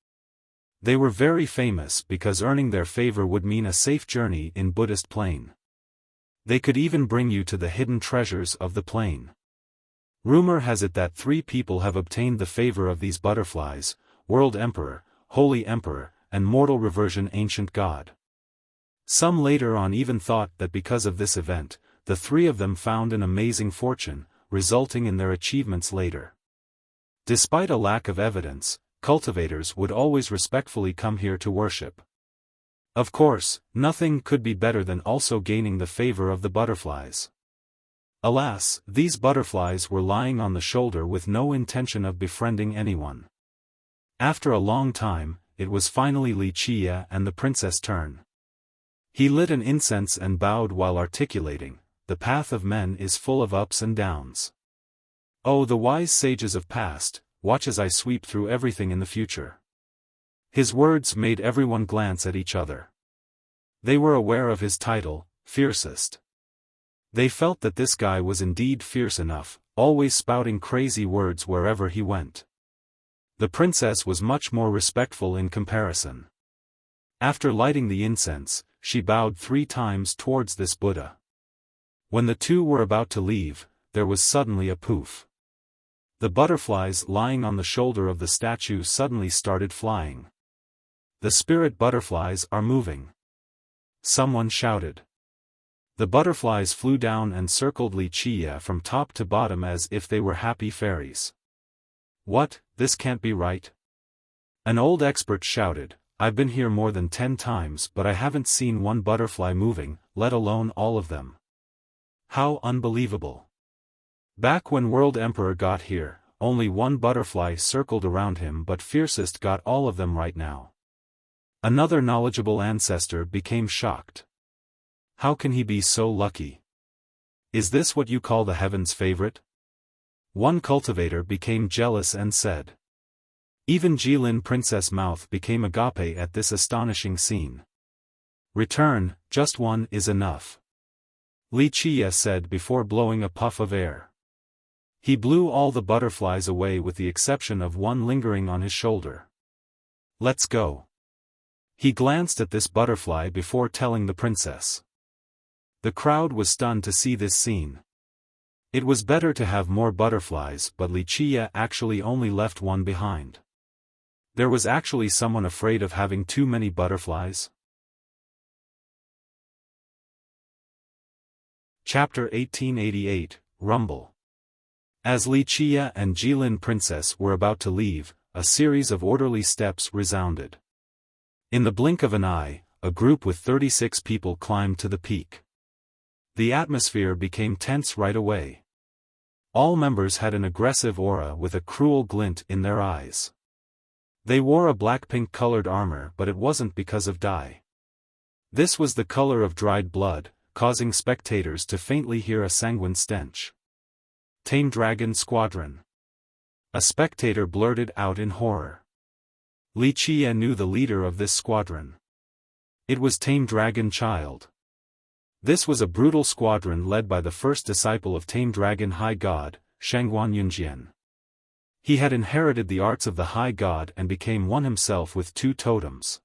They were very famous because earning their favor would mean a safe journey in Buddhist plane. They could even bring you to the hidden treasures of the plain. Rumor has it that 3 people have obtained the favor of these butterflies: World Emperor, Holy Emperor, and Mortal Reversion Ancient God. Some later on even thought that because of this event, the 3 of them found an amazing fortune, resulting in their achievements later. Despite a lack of evidence, cultivators would always respectfully come here to worship. Of course, nothing could be better than also gaining the favor of the butterflies. Alas, these butterflies were lying on the shoulder with no intention of befriending anyone. After a long time, it was finally Wuxia and the princess' turn. He lit an incense and bowed while articulating, "The path of men is full of ups and downs. Oh, the wise sages of past, watch as I sweep through everything in the future." His words made everyone glance at each other. They were aware of his title, Fiercest. They felt that this guy was indeed fierce enough, always spouting crazy words wherever he went. The princess was much more respectful in comparison. After lighting the incense, she bowed 3 times towards this Buddha. When the 2 were about to leave, there was suddenly a poof. The butterflies lying on the shoulder of the statue suddenly started flying. "The spirit butterflies are moving," someone shouted. The butterflies flew down and circled Wuxia from top to bottom as if they were happy fairies. "What, this can't be right?" An old expert shouted, "I've been here more than 10 times but I haven't seen one butterfly moving, let alone all of them. How unbelievable. Back when World Emperor got here, only one butterfly circled around him but Fiercest got all of them right now." Another knowledgeable ancestor became shocked. How can he be so lucky? Is this what you call the heaven's favorite? One cultivator became jealous and said. Even Jilin Princess' mouth became agape at this astonishing scene. "Return, just one is enough," Wuxia said before blowing a puff of air. He blew all the butterflies away with the exception of one lingering on his shoulder. "Let's go." He glanced at this butterfly before telling the princess. The crowd was stunned to see this scene. It was better to have more butterflies, but Wuxia actually only left one behind. There was actually someone afraid of having too many butterflies? Chapter 1888, Rumble. As Wuxia and Jilin Princess were about to leave, a series of orderly steps resounded. In the blink of an eye, a group with 36 people climbed to the peak. The atmosphere became tense right away. All members had an aggressive aura with a cruel glint in their eyes. They wore a black-pink colored armor, but it wasn't because of dye. This was the color of dried blood, causing spectators to faintly hear a sanguine stench. "Tame Dragon Squadron." A spectator blurted out in horror. Wuxia knew the leader of this squadron. It was Tame Dragon Child. This was a brutal squadron led by the first disciple of Tame Dragon High God, Shangguan Yunjian. He had inherited the arts of the High God and became one himself with 2 totems.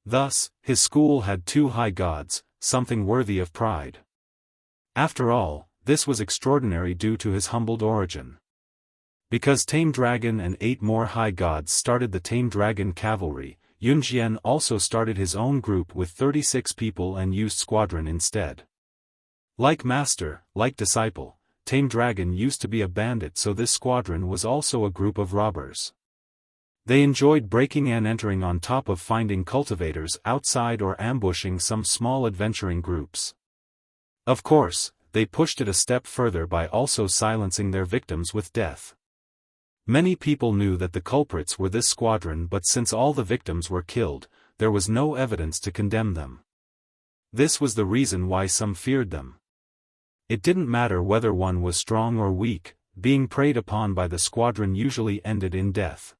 Thus, his school had 2 High Gods, something worthy of pride. After all, this was extraordinary due to his humbled origin. Because Tame Dragon and 8 more High Gods started the Tame Dragon Cavalry, Yunjian also started his own group with 36 people and used squadron instead. Like master, like disciple, Tame Dragon used to be a bandit, so this squadron was also a group of robbers. They enjoyed breaking and entering on top of finding cultivators outside or ambushing some small adventuring groups. Of course, they pushed it a step further by also silencing their victims with death. Many people knew that the culprits were this squadron, but since all the victims were killed, there was no evidence to condemn them. This was the reason why some feared them. It didn't matter whether one was strong or weak, being preyed upon by the squadron usually ended in death.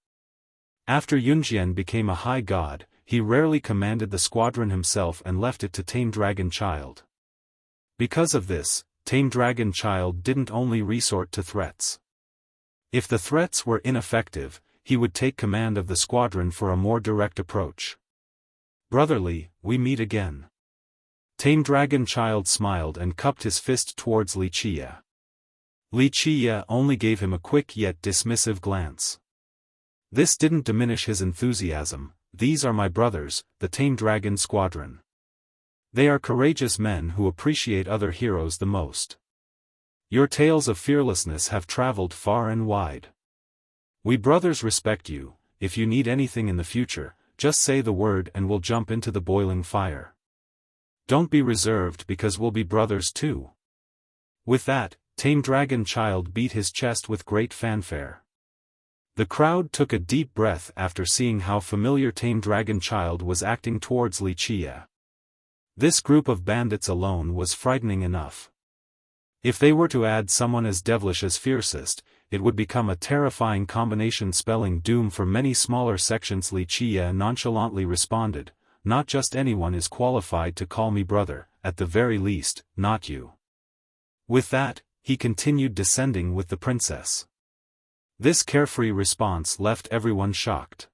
After Yunjian became a high god, he rarely commanded the squadron himself and left it to Tame Dragon Child. Because of this, Tame Dragon Child didn't only resort to threats. If the threats were ineffective, he would take command of the squadron for a more direct approach. "Brotherly, we meet again. Tame Dragon Child smiled and cupped his fist towards Wuxia. Wuxia only gave him a quick yet dismissive glance. This didn't diminish his enthusiasm. These are my brothers, the Tame Dragon Squadron. They are courageous men who appreciate other heroes the most. Your tales of fearlessness have traveled far and wide. We brothers respect you. If you need anything in the future, just say the word and we'll jump into the boiling fire. Don't be reserved because we'll be brothers too. With that, Tame Dragon Child beat his chest with great fanfare. The crowd took a deep breath after seeing how familiar Tame Dragon Child was acting towards Wuxia. This group of bandits alone was frightening enough. If they were to add someone as devilish as Fiercest, it would become a terrifying combination spelling doom for many smaller sections. Wuxia nonchalantly responded, "Not just anyone is qualified to call me brother, at the very least, not you." With that, he continued descending with the princess. This carefree response left everyone shocked.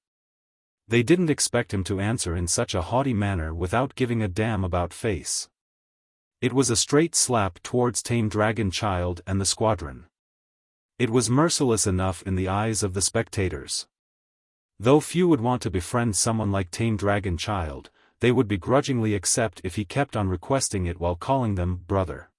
They didn't expect him to answer in such a haughty manner without giving a damn about face. It was a straight slap towards Tame Dragon Child and the squadron. It was merciless enough in the eyes of the spectators. Though few would want to befriend someone like Tame Dragon Child, they would begrudgingly accept if he kept on requesting it while calling them brother.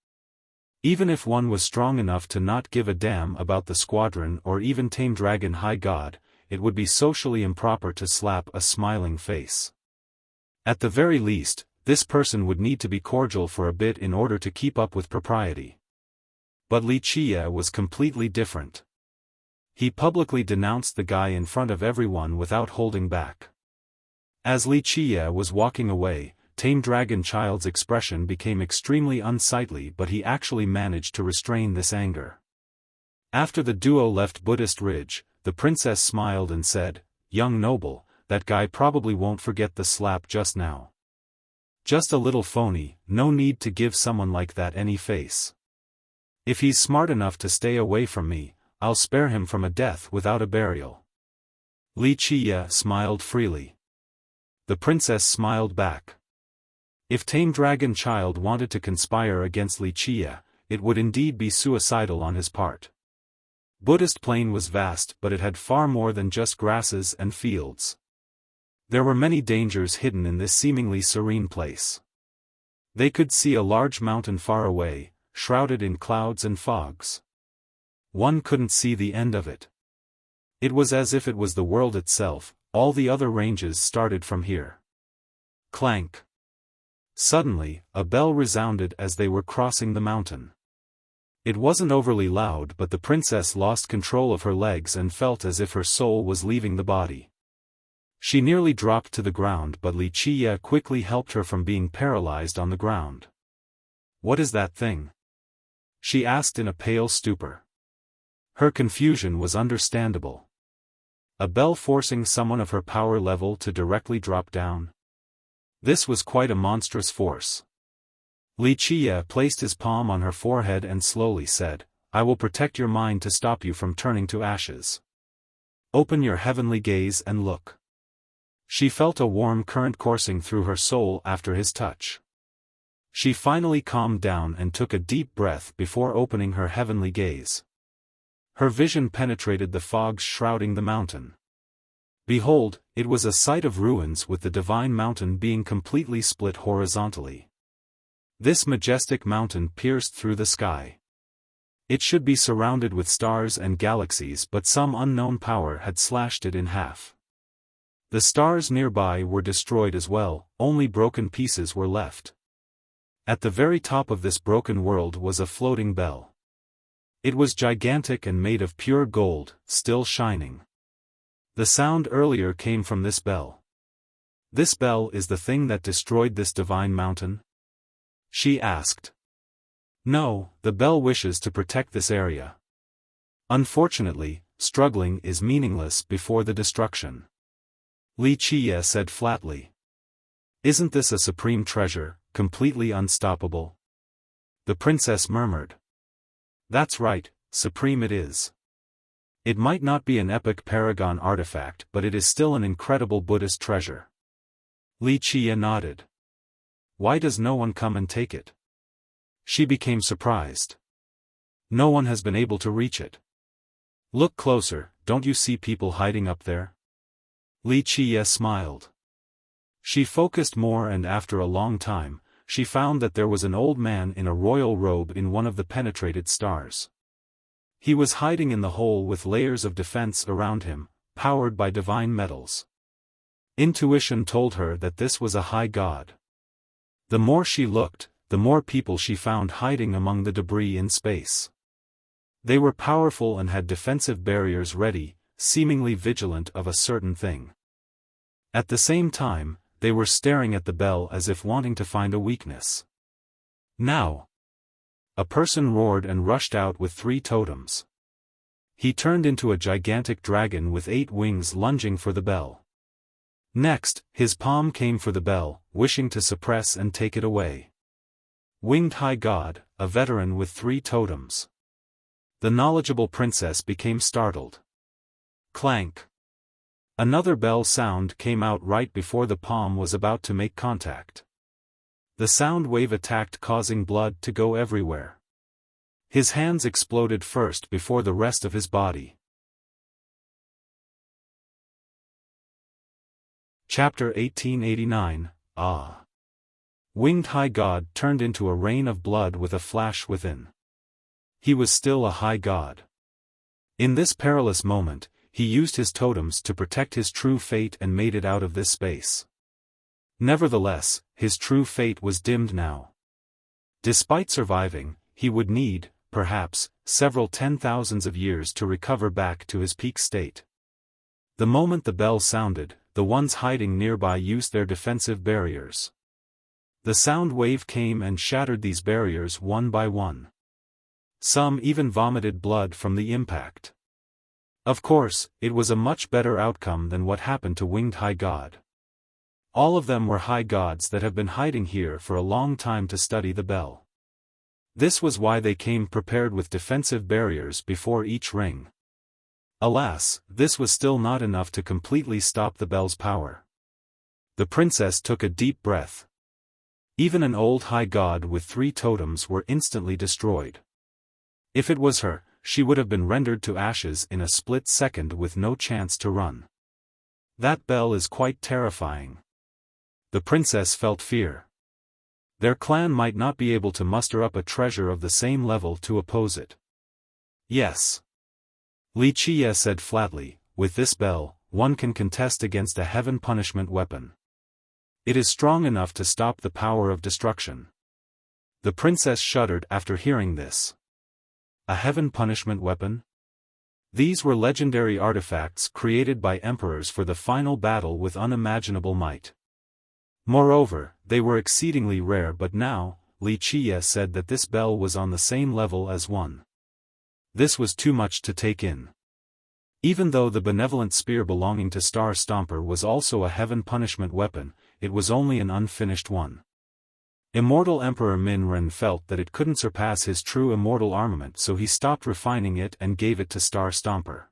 Even if one was strong enough to not give a damn about the squadron or even Tame Dragon High God, it would be socially improper to slap a smiling face. At the very least, this person would need to be cordial for a bit in order to keep up with propriety. But Wuxia was completely different. He publicly denounced the guy in front of everyone without holding back. As Wuxia was walking away, Tame Dragon Child's expression became extremely unsightly, but he actually managed to restrain this anger. After the duo left Buddhist Ridge, the princess smiled and said, "Young noble, that guy probably won't forget the slap just now. Just a little phony, no need to give someone like that any face. If he's smart enough to stay away from me, I'll spare him from a death without a burial." Wuxia smiled freely. The princess smiled back. If Tame Dragon Child wanted to conspire against Wuxia, it would indeed be suicidal on his part. Buddhist Plain was vast, but it had far more than just grasses and fields. There were many dangers hidden in this seemingly serene place. They could see a large mountain far away, shrouded in clouds and fogs. One couldn't see the end of it. It was as if it was the world itself. All the other ranges started from here. Clank. Suddenly, a bell resounded as they were crossing the mountain. It wasn't overly loud, but the princess lost control of her legs and felt as if her soul was leaving the body. She nearly dropped to the ground, but Wuxia quickly helped her from being paralyzed on the ground. "What is that thing?" she asked in a pale stupor. Her confusion was understandable. A bell forcing someone of her power level to directly drop down? This was quite a monstrous force. Wuxia placed his palm on her forehead and slowly said, "I will protect your mind to stop you from turning to ashes. Open your heavenly gaze and look." She felt a warm current coursing through her soul after his touch. She finally calmed down and took a deep breath before opening her heavenly gaze. Her vision penetrated the fogs shrouding the mountain. Behold, it was a sight of ruins, with the divine mountain being completely split horizontally. This majestic mountain pierced through the sky. It should be surrounded with stars and galaxies, but some unknown power had slashed it in half. The stars nearby were destroyed as well, only broken pieces were left. At the very top of this broken world was a floating bell. It was gigantic and made of pure gold, still shining. The sound earlier came from this bell. "This bell is the thing that destroyed this divine mountain?" she asked. "No, the bell wishes to protect this area. Unfortunately, struggling is meaningless before the destruction," Wuxia said flatly. "Isn't this a supreme treasure, completely unstoppable?" the princess murmured. "That's right, supreme it is. It might not be an epic paragon artifact, but it is still an incredible Buddhist treasure." Wuxia nodded. why does no one come and take it? She became surprised. No one has been able to reach it. Look closer, don't you see people hiding up there? Wuxia smiled. She focused more, and after a long time, she found that there was an old man in a royal robe in one of the penetrated stars. He was hiding in the hole with layers of defense around him, powered by divine metals. Intuition told her that this was a high god. The more she looked, the more people she found hiding among the debris in space. They were powerful and had defensive barriers ready, seemingly vigilant of a certain thing. At the same time, they were staring at the bell as if wanting to find a weakness. Now! A person roared and rushed out with 3 totems. He turned into a gigantic dragon with 8 wings lunging for the bell. Next, his palm came for the bell, wishing to suppress and take it away. Winged High God, a veteran with 3 totems. The knowledgeable princess became startled. Clank! Another bell sound came out right before the palm was about to make contact. The sound wave attacked, causing blood to go everywhere. His hands exploded first before the rest of his body. Chapter 1889, Ah! Winged High God turned into a rain of blood with a flash within. He was still a high god. In this perilous moment, he used his totems to protect his true fate and made it out of this space. Nevertheless, his true fate was dimmed now. Despite surviving, he would need, perhaps, several 10,000s of years to recover back to his peak state. The moment the bell sounded, the ones hiding nearby used their defensive barriers. The sound wave came and shattered these barriers one by one. Some even vomited blood from the impact. Of course, it was a much better outcome than what happened to Winged High God. All of them were high gods that have been hiding here for a long time to study the bell. This was why they came prepared with defensive barriers before each ring. Alas, this was still not enough to completely stop the bell's power. The princess took a deep breath. Even an old high god with 3 totems were instantly destroyed. If it was her, she would have been rendered to ashes in a split second with no chance to run. That bell is quite terrifying. The princess felt fear. Their clan might not be able to muster up a treasure of the same level to oppose it. Yes. Wuxia said flatly, with this bell, one can contest against a heaven punishment weapon. It is strong enough to stop the power of destruction. The princess shuddered after hearing this. A heaven punishment weapon? These were legendary artifacts created by emperors for the final battle with unimaginable might. Moreover, they were exceedingly rare, but now, Wuxia said that this bell was on the same level as one. This was too much to take in. Even though the benevolent spear belonging to Star Stomper was also a heaven punishment weapon, it was only an unfinished one. Immortal Emperor Minren felt that it couldn't surpass his true immortal armament, so he stopped refining it and gave it to Star Stomper.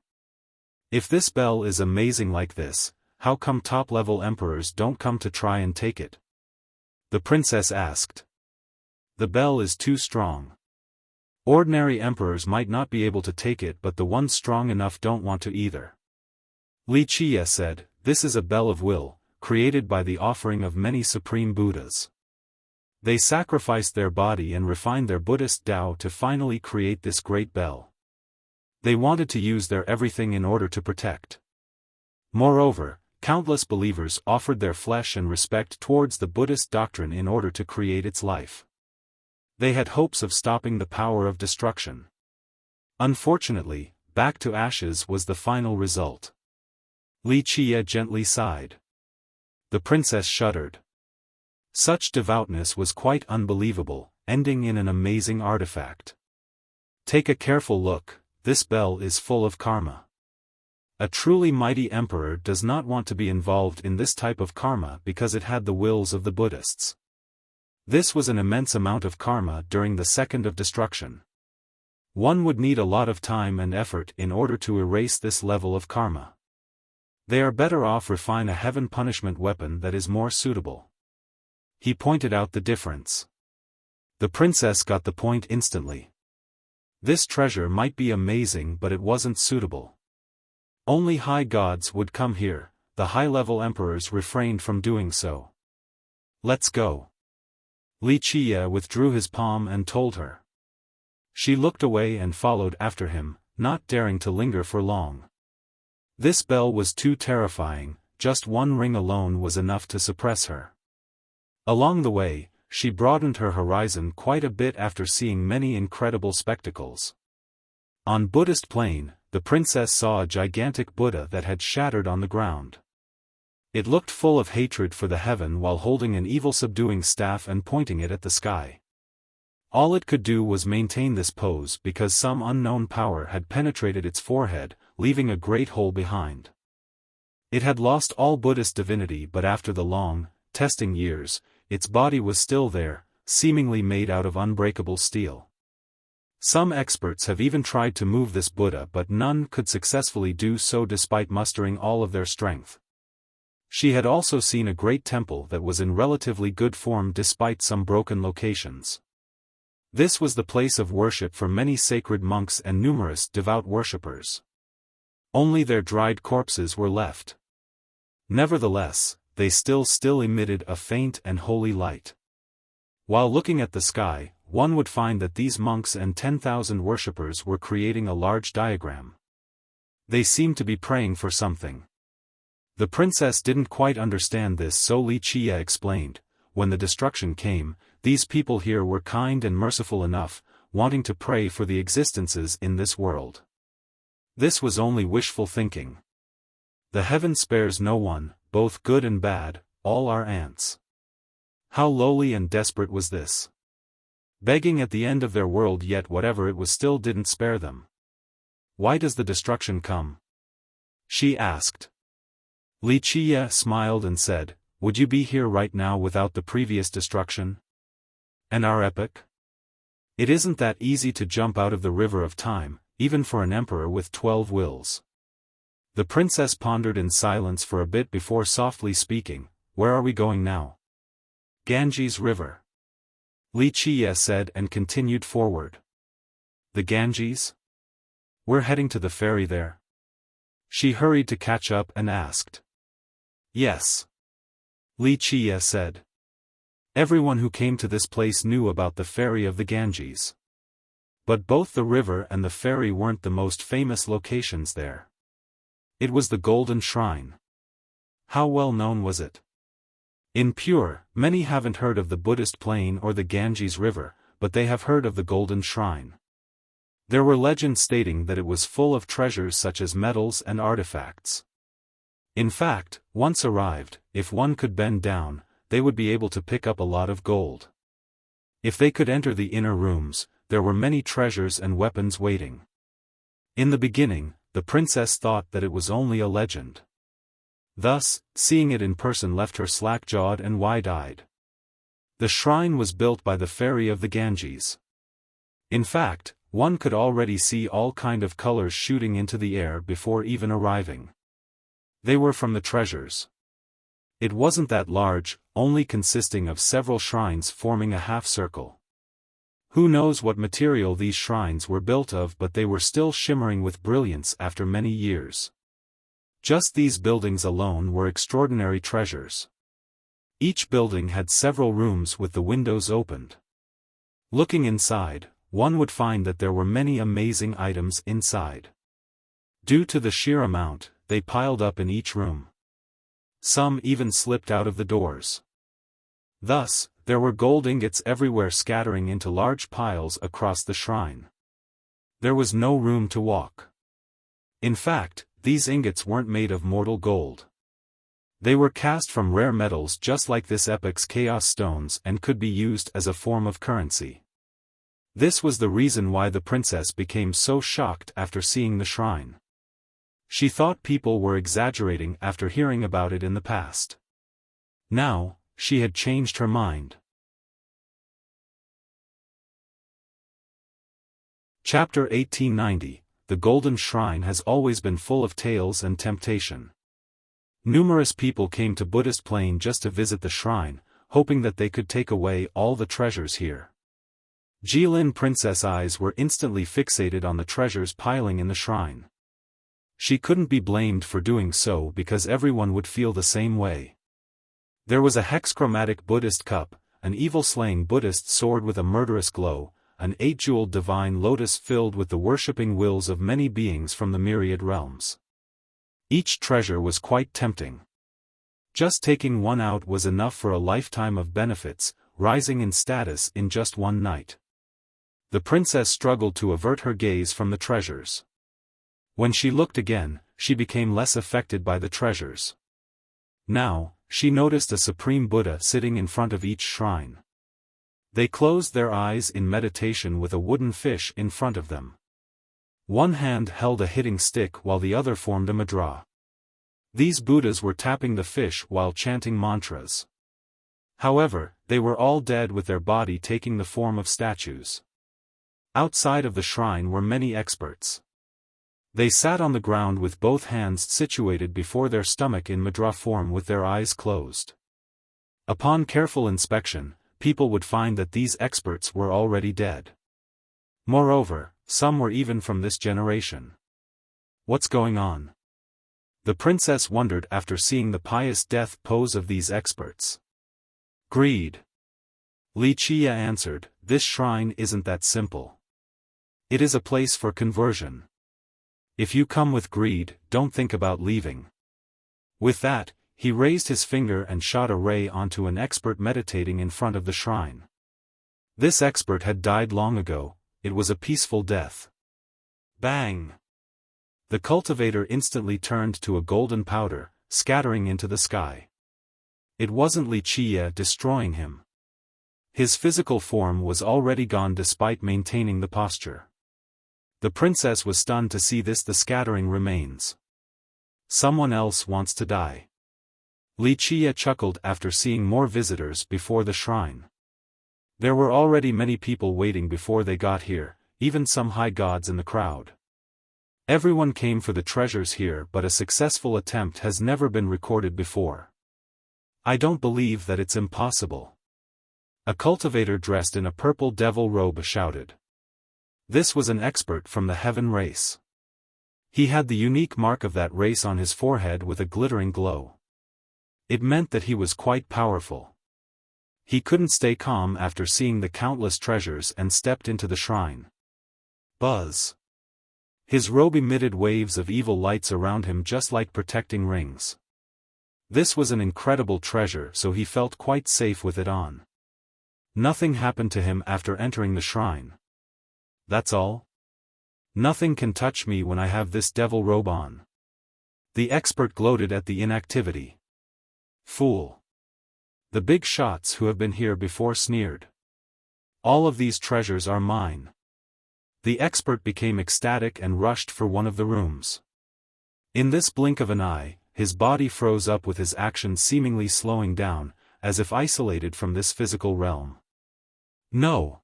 If this bell is amazing like this, how come top-level emperors don't come to try and take it? The princess asked. The bell is too strong. Ordinary emperors might not be able to take it, but the ones strong enough don't want to either. Wuxia said, this is a bell of will, created by the offering of many supreme Buddhas. They sacrificed their body and refined their Buddhist Tao to finally create this great bell. They wanted to use their everything in order to protect. Moreover, countless believers offered their flesh and respect towards the Buddhist doctrine in order to create its life. They had hopes of stopping the power of destruction. Unfortunately, back to ashes was the final result. Wuxia gently sighed. The princess shuddered. Such devoutness was quite unbelievable, ending in an amazing artifact. Take a careful look, this bell is full of karma. A truly mighty emperor does not want to be involved in this type of karma because it had the wills of the Buddhists. This was an immense amount of karma during the second of destruction. One would need a lot of time and effort in order to erase this level of karma. They are better off refine a heaven punishment weapon that is more suitable. He pointed out the difference. The princess got the point instantly. This treasure might be amazing, but it wasn't suitable. Only high gods would come here, the high-level emperors refrained from doing so. Let's go. Wuxia withdrew his palm and told her. She looked away and followed after him, not daring to linger for long. This bell was too terrifying, just one ring alone was enough to suppress her. Along the way, she broadened her horizon quite a bit after seeing many incredible spectacles. On Buddhist Plain, the princess saw a gigantic Buddha that had shattered on the ground. It looked full of hatred for the heaven while holding an evil subduing staff and pointing it at the sky. All it could do was maintain this pose because some unknown power had penetrated its forehead, leaving a great hole behind. It had lost all Buddhist divinity, but after the long, testing years, its body was still there, seemingly made out of unbreakable steel. Some experts have even tried to move this Buddha, but none could successfully do so despite mustering all of their strength. She had also seen a great temple that was in relatively good form despite some broken locations. This was the place of worship for many sacred monks and numerous devout worshippers. Only their dried corpses were left. Nevertheless, they still emitted a faint and holy light. While looking at the sky, one would find that these monks and 10,000 worshippers were creating a large diagram. They seemed to be praying for something. The princess didn't quite understand this, so Wuxia explained, when the destruction came, these people here were kind and merciful enough, wanting to pray for the existences in this world. This was only wishful thinking. The heaven spares no one, both good and bad, all are ants. How lowly and desperate was this? Begging at the end of their world, yet whatever it was still didn't spare them. Why does the destruction come? She asked. Wuxia smiled and said, would you be here right now without the previous destruction? And our epoch? It isn't that easy to jump out of the river of time, even for an emperor with 12 wills. The princess pondered in silence for a bit before softly speaking, where are we going now? Ganges River. Wuxia said and continued forward. The Ganges? We're heading to the ferry there. She hurried to catch up and asked. Yes. Wuxia said. Everyone who came to this place knew about the ferry of the Ganges. But both the river and the ferry weren't the most famous locations there. It was the Golden Shrine. How well known was it? In Pure, many haven't heard of the Buddhist Plain or the Ganges River, but they have heard of the Golden Shrine. There were legends stating that it was full of treasures such as metals and artifacts. In fact, once arrived, if one could bend down, they would be able to pick up a lot of gold. If they could enter the inner rooms, there were many treasures and weapons waiting. In the beginning, the princess thought that it was only a legend. Thus, seeing it in person left her slack-jawed and wide-eyed. The shrine was built by the ferry of the Ganges. In fact, one could already see all kind of colors shooting into the air before even arriving. They were from the treasures. It wasn't that large, only consisting of several shrines forming a half-circle. Who knows what material these shrines were built of, but they were still shimmering with brilliance after many years. Just these buildings alone were extraordinary treasures. Each building had several rooms with the windows opened. Looking inside, one would find that there were many amazing items inside. Due to the sheer amount, they piled up in each room. Some even slipped out of the doors. Thus, there were gold ingots everywhere scattering into large piles across the shrine. There was no room to walk. In fact, these ingots weren't made of mortal gold. They were cast from rare metals just like this epoch's chaos stones and could be used as a form of currency. This was the reason why the princess became so shocked after seeing the shrine. She thought people were exaggerating after hearing about it in the past. Now, she had changed her mind. Chapter 1890. The Golden Shrine has always been full of tales and temptation. Numerous people came to Buddhist Plain just to visit the shrine, hoping that they could take away all the treasures here. Jilin Princess' eyes were instantly fixated on the treasures piling in the shrine. She couldn't be blamed for doing so because everyone would feel the same way. There was a hexchromatic Buddhist cup, an evil-slaying Buddhist sword with a murderous glow, an 8-jeweled divine lotus filled with the worshipping wills of many beings from the myriad realms. Each treasure was quite tempting. Just taking one out was enough for a lifetime of benefits, rising in status in just one night. The princess struggled to avert her gaze from the treasures. When she looked again, she became less affected by the treasures. Now, she noticed a supreme Buddha sitting in front of each shrine. They closed their eyes in meditation with a wooden fish in front of them. One hand held a hitting stick while the other formed a mudra. These Buddhas were tapping the fish while chanting mantras. However, they were all dead with their body taking the form of statues. Outside of the shrine were many experts. They sat on the ground with both hands situated before their stomach in mudra form with their eyes closed. Upon careful inspection, people would find that these experts were already dead. Moreover, some were even from this generation. What's going on? The princess wondered after seeing the pious death pose of these experts. Greed. Wuxia answered, this shrine isn't that simple. It is a place for conversion. If you come with greed, don't think about leaving. With that, he raised his finger and shot a ray onto an expert meditating in front of the shrine. This expert had died long ago, it was a peaceful death. Bang! The cultivator instantly turned to a golden powder, scattering into the sky. It wasn't Wuxia destroying him. His physical form was already gone despite maintaining the posture. The princess was stunned to see the scattering remains. Someone else wants to die. Wuxia chuckled after seeing more visitors before the shrine. There were already many people waiting before they got here, even some high gods in the crowd. Everyone came for the treasures here, but a successful attempt has never been recorded before. I don't believe that it's impossible. A cultivator dressed in a purple devil robe shouted. This was an expert from the heaven race. He had the unique mark of that race on his forehead with a glittering glow. It meant that he was quite powerful. He couldn't stay calm after seeing the countless treasures and stepped into the shrine. Buzz. His robe emitted waves of evil lights around him just like protecting rings. This was an incredible treasure, so he felt quite safe with it on. Nothing happened to him after entering the shrine. That's all? Nothing can touch me when I have this devil robe on. The expert gloated at the inactivity. Fool. The big shots who have been here before sneered. All of these treasures are mine. The expert became ecstatic and rushed for one of the rooms. In this blink of an eye, his body froze up with his actions seemingly slowing down, as if isolated from this physical realm. No!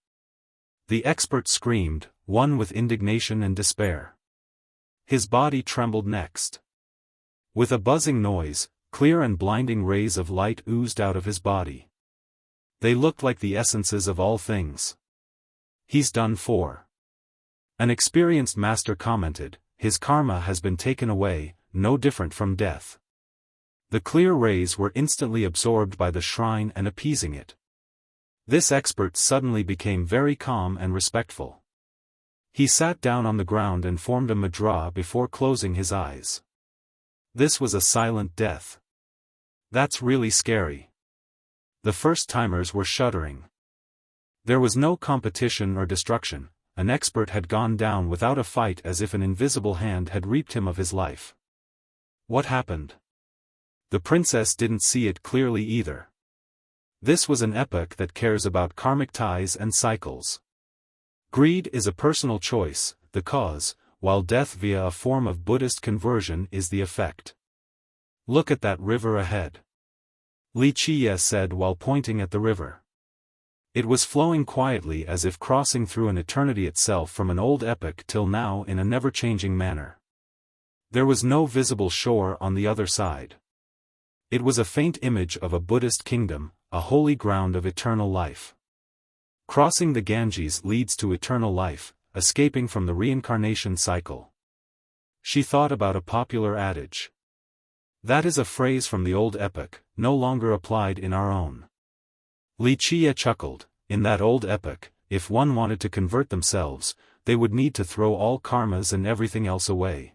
The expert screamed, one with indignation and despair. His body trembled next. With a buzzing noise, clear and blinding rays of light oozed out of his body. They looked like the essences of all things. He's done for. An experienced master commented, his karma has been taken away, no different from death. The clear rays were instantly absorbed by the shrine and appeasing it. This expert suddenly became very calm and respectful. He sat down on the ground and formed a mudra before closing his eyes. This was a silent death. That's really scary. The first-timers were shuddering. There was no competition or destruction, an expert had gone down without a fight as if an invisible hand had reaped him of his life. What happened? The princess didn't see it clearly either. This was an epoch that cares about karmic ties and cycles. Greed is a personal choice, the cause, while death via a form of Buddhist conversion is the effect. Look at that river ahead. Wuxia said while pointing at the river. It was flowing quietly as if crossing through an eternity itself from an old epoch till now in a never-changing manner. There was no visible shore on the other side. It was a faint image of a Buddhist kingdom, a holy ground of eternal life. Crossing the Ganges leads to eternal life, escaping from the reincarnation cycle. She thought about a popular adage. That is a phrase from the old epic, no longer applied in our own. Wuxia chuckled. In that old epic, if one wanted to convert themselves, they would need to throw all karmas and everything else away.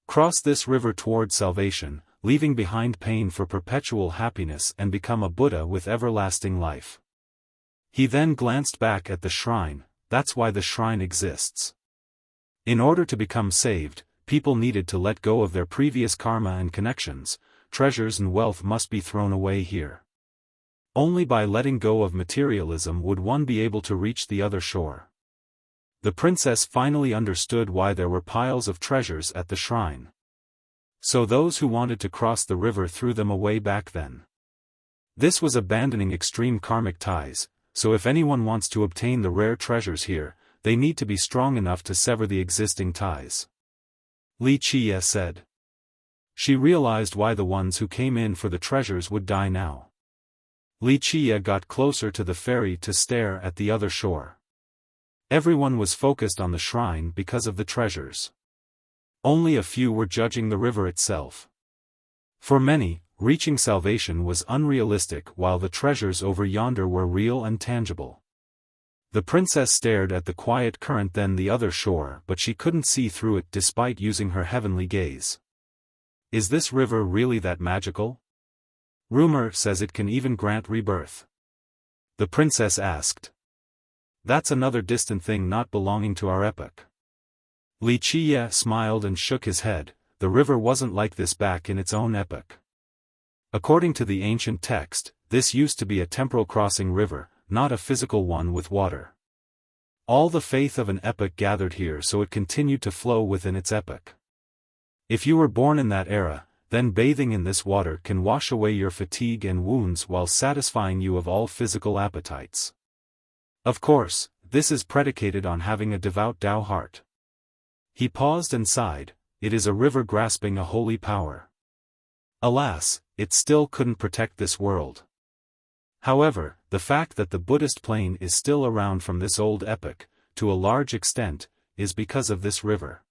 Cross this river toward salvation, leaving behind pain for perpetual happiness and become a Buddha with everlasting life. He then glanced back at the shrine. That's why the shrine exists. In order to become saved, people needed to let go of their previous karma and connections. Treasures and wealth must be thrown away here. Only by letting go of materialism would one be able to reach the other shore. The princess finally understood why there were piles of treasures at the shrine. So those who wanted to cross the river threw them away back then. This was abandoning extreme karmic ties, so if anyone wants to obtain the rare treasures here, they need to be strong enough to sever the existing ties. Wuxia said. She realized why the ones who came in for the treasures would die now. Wuxia got closer to the ferry to stare at the other shore. Everyone was focused on the shrine because of the treasures. Only a few were judging the river itself. For many, reaching salvation was unrealistic while the treasures over yonder were real and tangible. The princess stared at the quiet current then the other shore, but she couldn't see through it despite using her heavenly gaze. Is this river really that magical? Rumor says it can even grant rebirth. The princess asked. That's another distant thing not belonging to our epoch. Wuxia smiled and shook his head. The river wasn't like this back in its own epoch. According to the ancient text, this used to be a temporal crossing river, not a physical one with water. All the faith of an epoch gathered here so it continued to flow within its epoch. If you were born in that era, then bathing in this water can wash away your fatigue and wounds while satisfying you of all physical appetites. Of course, this is predicated on having a devout Tao heart. He paused and sighed. It is a river grasping a holy power. Alas, it still couldn't protect this world. However, the fact that the Buddhist plane is still around from this old epoch, to a large extent, is because of this river.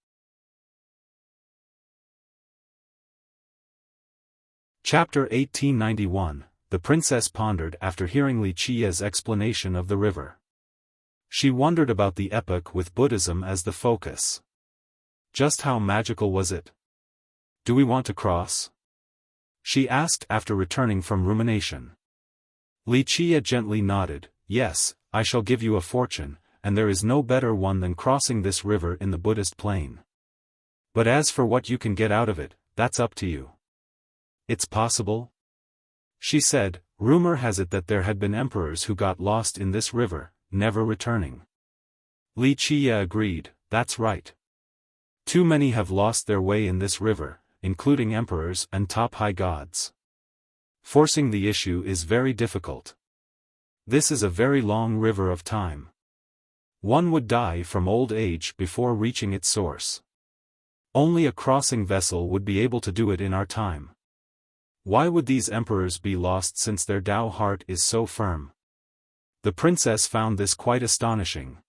Chapter 1891. The princess pondered after hearing Wuxia's explanation of the river. She wondered about the epoch with Buddhism as the focus. Just how magical was it? Do we want to cross? She asked after returning from rumination. Wuxia gently nodded. Yes, I shall give you a fortune, and there is no better one than crossing this river in the Buddhist plane. But as for what you can get out of it, that's up to you. It's possible? She said. Rumor has it that there had been emperors who got lost in this river, never returning. Wuxia agreed. That's right. Too many have lost their way in this river, including emperors and top high gods. Forcing the issue is very difficult. This is a very long river of time. One would die from old age before reaching its source. Only a crossing vessel would be able to do it in our time. Why would these emperors be lost since their Tao heart is so firm? The princess found this quite astonishing.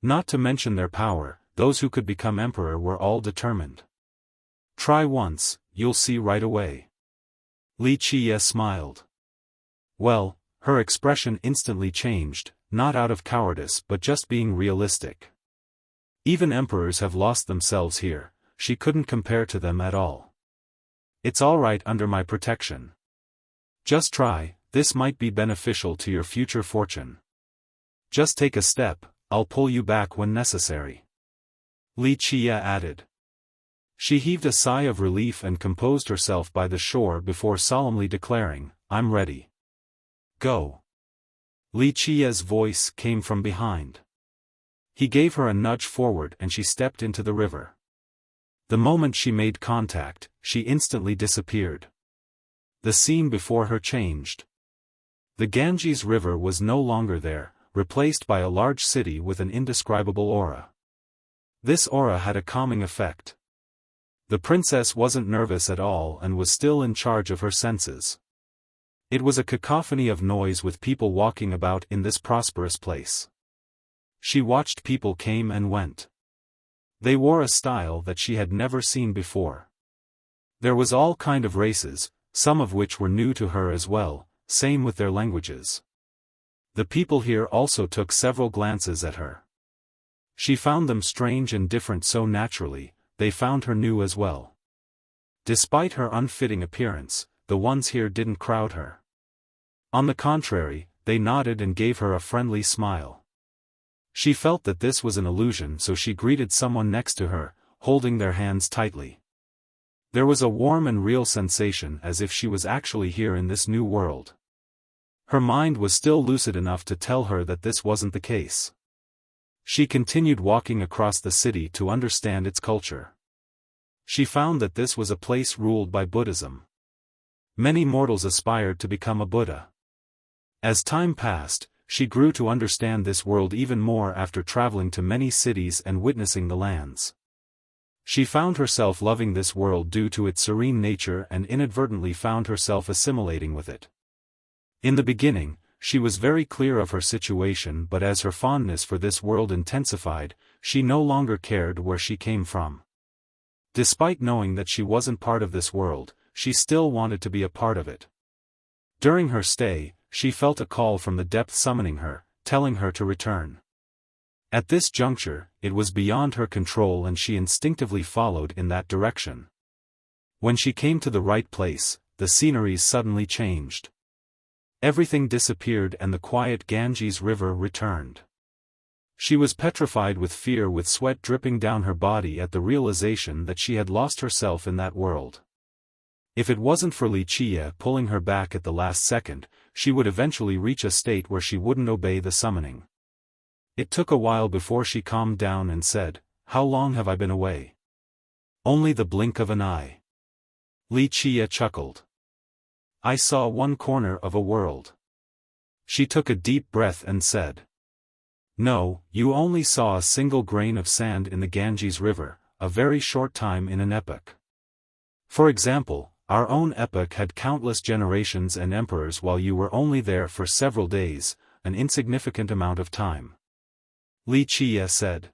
Not to mention their power, those who could become emperor were all determined. Try once, you'll see right away. Wuxia smiled. Well, her expression instantly changed, not out of cowardice but just being realistic. Even emperors have lost themselves here, she couldn't compare to them at all. It's all right under my protection. Just try, this might be beneficial to your future fortune. Just take a step, I'll pull you back when necessary. Wuxia added. She heaved a sigh of relief and composed herself by the shore before solemnly declaring, I'm ready. Go. Wuxia's voice came from behind. He gave her a nudge forward and she stepped into the river. The moment she made contact, she instantly disappeared. The scene before her changed. The Ganges River was no longer there, replaced by a large city with an indescribable aura. This aura had a calming effect. The princess wasn't nervous at all and was still in charge of her senses. It was a cacophony of noise with people walking about in this prosperous place. She watched people came and went. They wore a style that she had never seen before. There was all kind of races, some of which were new to her as well, same with their languages. The people here also took several glances at her. She found them strange and different so naturally, they found her new as well. Despite her unfitting appearance, the ones here didn't crowd her. On the contrary, they nodded and gave her a friendly smile. She felt that this was an illusion, so she greeted someone next to her, holding their hands tightly. There was a warm and real sensation as if she was actually here in this new world. Her mind was still lucid enough to tell her that this wasn't the case. She continued walking across the city to understand its culture. She found that this was a place ruled by Buddhism. Many mortals aspired to become a Buddha. As time passed, she grew to understand this world even more after traveling to many cities and witnessing the lands. She found herself loving this world due to its serene nature and inadvertently found herself assimilating with it. In the beginning, she was very clear of her situation, but as her fondness for this world intensified, she no longer cared where she came from. Despite knowing that she wasn't part of this world, she still wanted to be a part of it. During her stay, she felt a call from the depth summoning her, telling her to return. At this juncture, it was beyond her control and she instinctively followed in that direction. When she came to the right place, the scenery suddenly changed. Everything disappeared and the quiet Ganges River returned. She was petrified with fear, with sweat dripping down her body at the realization that she had lost herself in that world. If it wasn't for Wuxia pulling her back at the last second, she would eventually reach a state where she wouldn't obey the summoning. It took a while before she calmed down and said, "How long have I been away?" "Only the blink of an eye." Wuxia chuckled. "I saw one corner of a world." She took a deep breath and said, "No, you only saw a single grain of sand in the Ganges River, a very short time in an epoch. For example, our own epoch had countless generations and emperors while you were only there for several days, an insignificant amount of time." Wuxia said.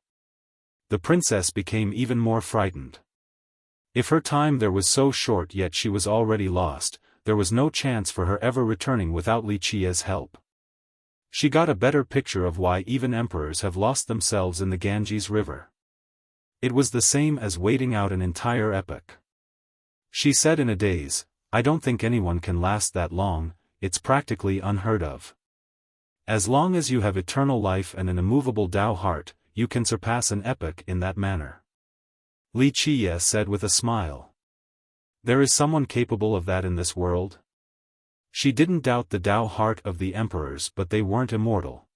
The princess became even more frightened. If her time there was so short yet she was already lost, there was no chance for her ever returning without Wuxia's help. She got a better picture of why even emperors have lost themselves in the Ganges River. It was the same as waiting out an entire epoch. She said in a daze, "I don't think anyone can last that long, it's practically unheard of. As long as you have eternal life and an immovable Tao heart, you can surpass an epoch in that manner." Wuxia said with a smile. "There is someone capable of that in this world?" She didn't doubt the Tao heart of the emperors, but they weren't immortal.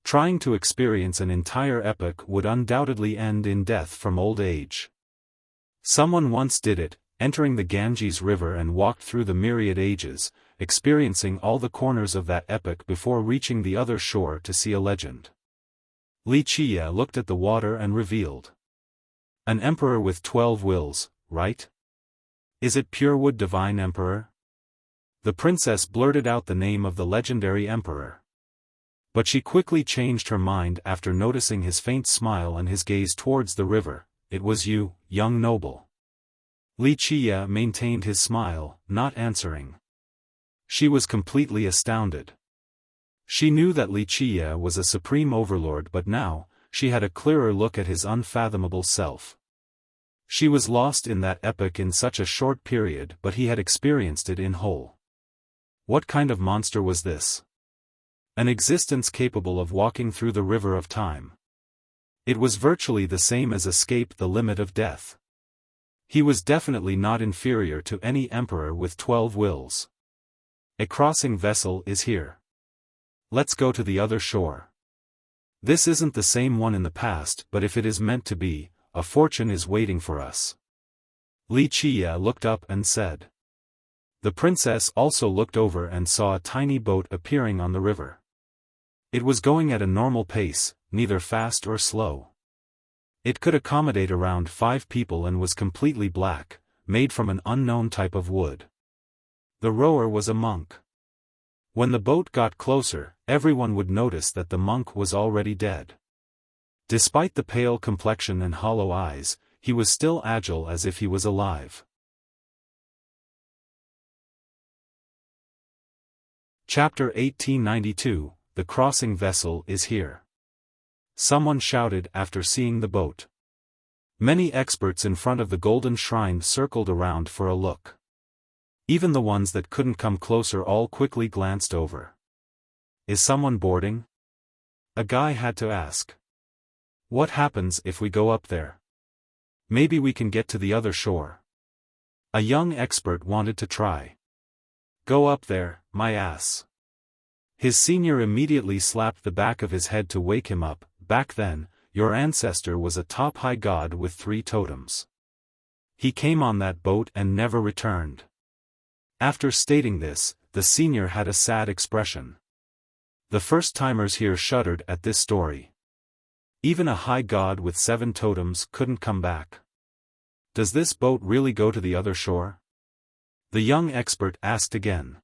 Trying to experience an entire epoch would undoubtedly end in death from old age. Someone once did it, entering the Ganges River and walked through the myriad ages, experiencing all the corners of that epoch before reaching the other shore to see a legend. Wuxia looked at the water and revealed. "An emperor with 12 wills, right? Is it Purewood Divine Emperor?" The princess blurted out the name of the legendary emperor. But she quickly changed her mind after noticing his faint smile and his gaze towards the river. "It was you, young noble." Wuxia maintained his smile, not answering. She was completely astounded. She knew that Wuxia was a supreme overlord, but now, she had a clearer look at his unfathomable self. She was lost in that epoch in such a short period, but he had experienced it in whole. What kind of monster was this? An existence capable of walking through the river of time. It was virtually the same as escape the limit of death. He was definitely not inferior to any emperor with 12 wills. A crossing vessel is here. Let's go to the other shore. This isn't the same one in the past, but if it is meant to be, a fortune is waiting for us. Wuxia looked up and said. The princess also looked over and saw a tiny boat appearing on the river. It was going at a normal pace, neither fast or slow. It could accommodate around 5 people and was completely black, made from an unknown type of wood. The rower was a monk. When the boat got closer, everyone would notice that the monk was already dead. Despite the pale complexion and hollow eyes, he was still agile as if he was alive. Chapter 1892, The crossing vessel is here. Someone shouted after seeing the boat. Many experts in front of the golden shrine circled around for a look. Even the ones that couldn't come closer all quickly glanced over. Is someone boarding? A guy had to ask. What happens if we go up there? Maybe we can get to the other shore. A young expert wanted to try. Go up there, my ass. His senior immediately slapped the back of his head to wake him up. Back then, your ancestor was a top high god with 3 totems. He came on that boat and never returned. After stating this, the senior had a sad expression. The first-timers here shuddered at this story. Even a high god with 7 totems couldn't come back. Does this boat really go to the other shore? The young expert asked again.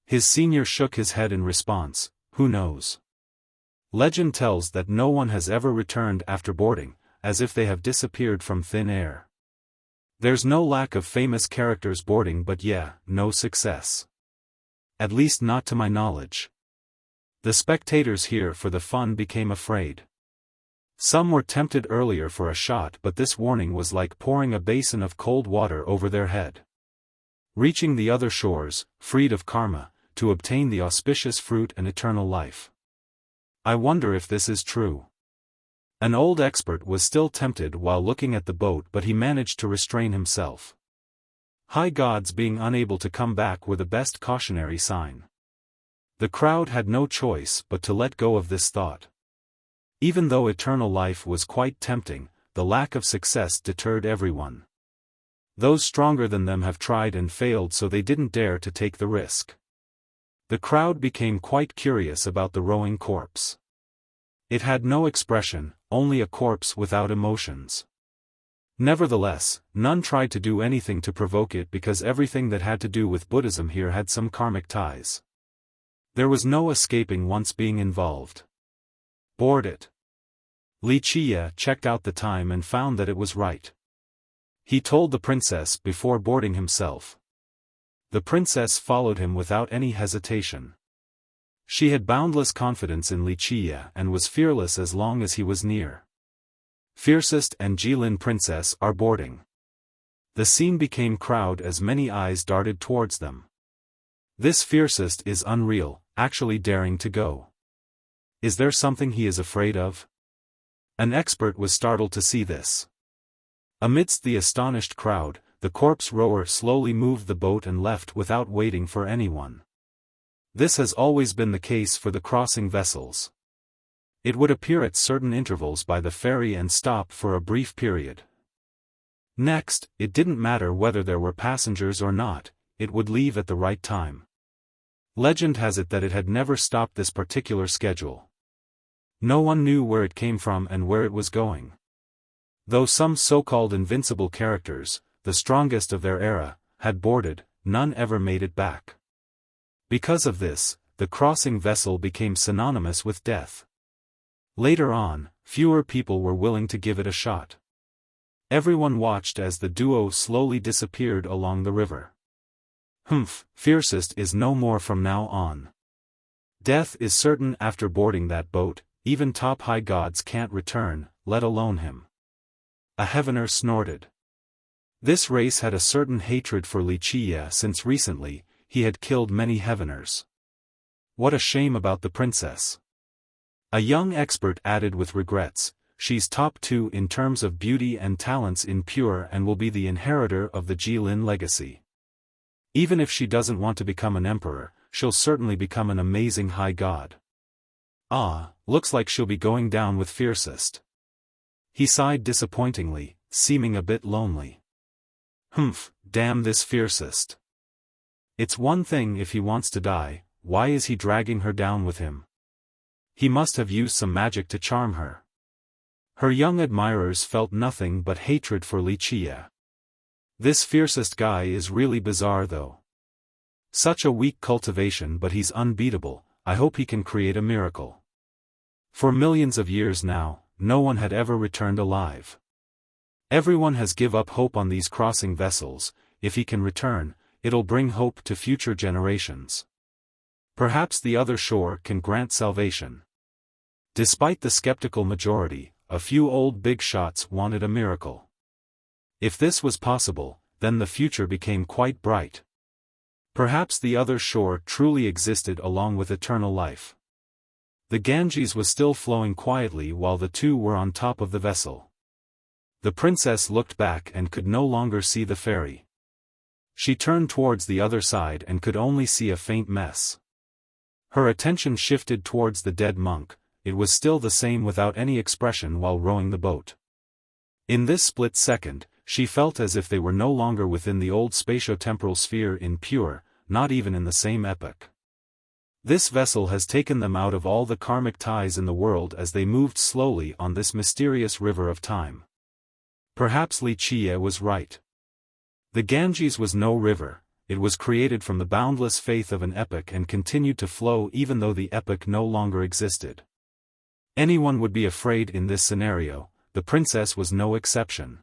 His senior shook his head in response, who knows? Legend tells that no one has ever returned after boarding, as if they have disappeared from thin air. There's no lack of famous characters boarding, but yeah, no success. At least not to my knowledge. The spectators here for the fun became afraid. Some were tempted earlier for a shot, but this warning was like pouring a basin of cold water over their head. Reaching the other shores, freed of karma, to obtain the auspicious fruit and eternal life. I wonder if this is true. An old expert was still tempted while looking at the boat, but he managed to restrain himself. High gods being unable to come back were the best cautionary sign. The crowd had no choice but to let go of this thought. Even though eternal life was quite tempting, the lack of success deterred everyone. Those stronger than them have tried and failed, so they didn't dare to take the risk. The crowd became quite curious about the rowing corpse. It had no expression, only a corpse without emotions. Nevertheless, none tried to do anything to provoke it because everything that had to do with Buddhism here had some karmic ties. There was no escaping once being involved. Board it. Wuxia checked out the time and found that it was right. He told the princess before boarding himself. The princess followed him without any hesitation. She had boundless confidence in Wuxia and was fearless as long as he was near. Fiercest and Jilin princess are boarding. The scene became crowd as many eyes darted towards them. This fiercest is unreal, actually daring to go. Is there something he is afraid of? An expert was startled to see this. Amidst the astonished crowd, the corpse rower slowly moved the boat and left without waiting for anyone. This has always been the case for the crossing vessels. It would appear at certain intervals by the ferry and stop for a brief period. Next, it didn't matter whether there were passengers or not, it would leave at the right time. Legend has it that it had never stopped this particular schedule. No one knew where it came from and where it was going. Though some so-called invincible characters, the strongest of their era, had boarded, none ever made it back. Because of this, the crossing vessel became synonymous with death. Later on, fewer people were willing to give it a shot. Everyone watched as the duo slowly disappeared along the river. Fiercest is no more from now on. Death is certain after boarding that boat, even top high gods can't return, let alone him. A heavener snorted. This race had a certain hatred for Wuxia since recently, he had killed many heaveners. What a shame about the princess. A young expert added with regrets, she's top 2 in terms of beauty and talents in Pure and will be the inheritor of the Jilin legacy. Even if she doesn't want to become an emperor, she'll certainly become an amazing high god. Looks like she'll be going down with fiercest. He sighed disappointingly, seeming a bit lonely. Damn this fiercest. It's one thing if he wants to die, why is he dragging her down with him? He must have used some magic to charm her. Her young admirers felt nothing but hatred for Wuxia. This fiercest guy is really bizarre though. Such a weak cultivation, but he's unbeatable. I hope he can create a miracle. For millions of years now, no one had ever returned alive. Everyone has give up hope on these crossing vessels. If he can return, it'll bring hope to future generations. Perhaps the other shore can grant salvation. Despite the skeptical majority, a few old big shots wanted a miracle. If this was possible, then the future became quite bright. Perhaps the other shore truly existed along with eternal life. The Ganges was still flowing quietly while the two were on top of the vessel. The princess looked back and could no longer see the ferry. She turned towards the other side and could only see a faint mess. Her attention shifted towards the dead monk. It was still the same without any expression while rowing the boat. In this split second, she felt as if they were no longer within the old spatio-temporal sphere in pure, not even in the same epoch. This vessel has taken them out of all the karmic ties in the world as they moved slowly on this mysterious river of time. Perhaps Wuxia was right. The Ganges was no river, it was created from the boundless faith of an epoch and continued to flow even though the epoch no longer existed. Anyone would be afraid in this scenario, the princess was no exception.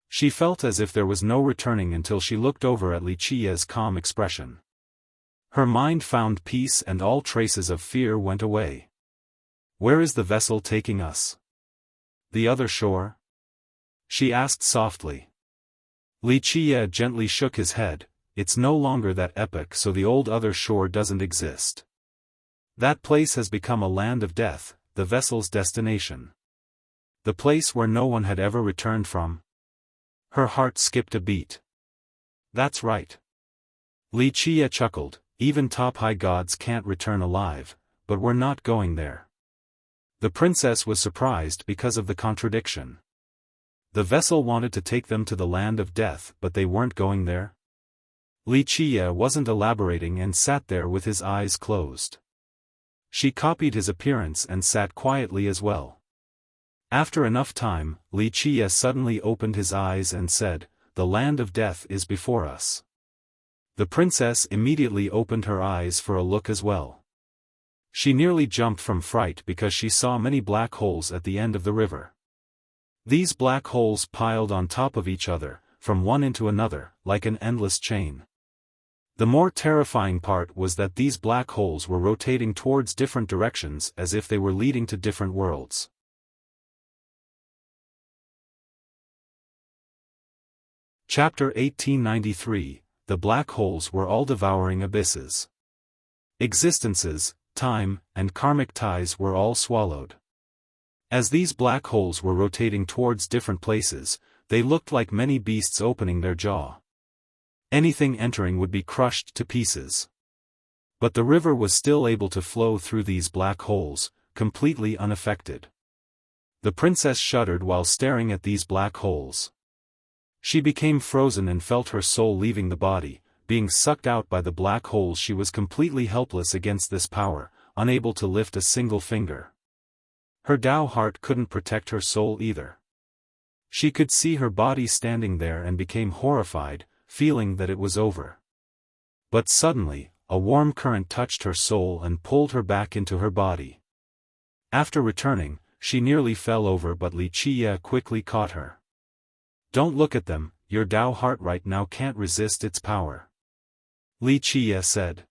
She felt as if there was no returning until she looked over at Wuxia's calm expression. Her mind found peace and all traces of fear went away. Where is the vessel taking us? The other shore? She asked softly. Wuxia gently shook his head. It's no longer that epoch, so the old other shore doesn't exist. That place has become a land of death, the vessel's destination. The place where no one had ever returned from. Her heart skipped a beat. That's right. Wuxia chuckled, even top high gods can't return alive, but we're not going there. The princess was surprised because of the contradiction. The vessel wanted to take them to the land of death, but they weren't going there. Wuxia wasn't elaborating and sat there with his eyes closed. She copied his appearance and sat quietly as well. After enough time, Wuxia suddenly opened his eyes and said, "The land of death is before us." The princess immediately opened her eyes for a look as well. She nearly jumped from fright because she saw many black holes at the end of the river. These black holes piled on top of each other, from one into another, like an endless chain. The more terrifying part was that these black holes were rotating towards different directions as if they were leading to different worlds. Chapter 1893, The Black Holes Were All Devouring Abysses. Existences, time, and karmic ties were all swallowed. As these black holes were rotating towards different places, they looked like many beasts opening their jaw. Anything entering would be crushed to pieces. But the river was still able to flow through these black holes, completely unaffected. The princess shuddered while staring at these black holes. She became frozen and felt her soul leaving the body, being sucked out by the black holes. She was completely helpless against this power, unable to lift a single finger. Her Tao heart couldn't protect her soul either. She could see her body standing there and became horrified, feeling that it was over. But suddenly, a warm current touched her soul and pulled her back into her body. After returning, she nearly fell over, but Wuxia quickly caught her. "Don't look at them, your Tao heart right now can't resist its power," Wuxia said.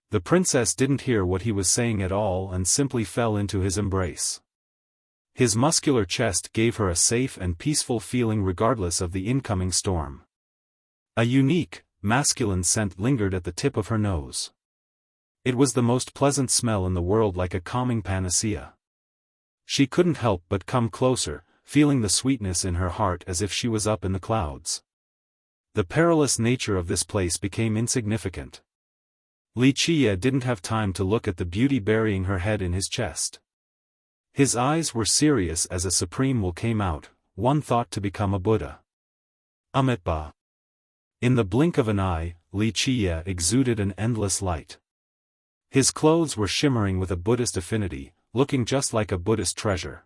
The princess didn't hear what he was saying at all and simply fell into his embrace. His muscular chest gave her a safe and peaceful feeling regardless of the incoming storm. A unique, masculine scent lingered at the tip of her nose. It was the most pleasant smell in the world, like a calming panacea. She couldn't help but come closer, feeling the sweetness in her heart as if she was up in the clouds. The perilous nature of this place became insignificant. Wuxia didn't have time to look at the beauty burying her head in his chest. His eyes were serious as a supreme will came out, one thought to become a Buddha. Amitabha. In the blink of an eye, Wuxia exuded an endless light. His clothes were shimmering with a Buddhist affinity, looking just like a Buddhist treasure.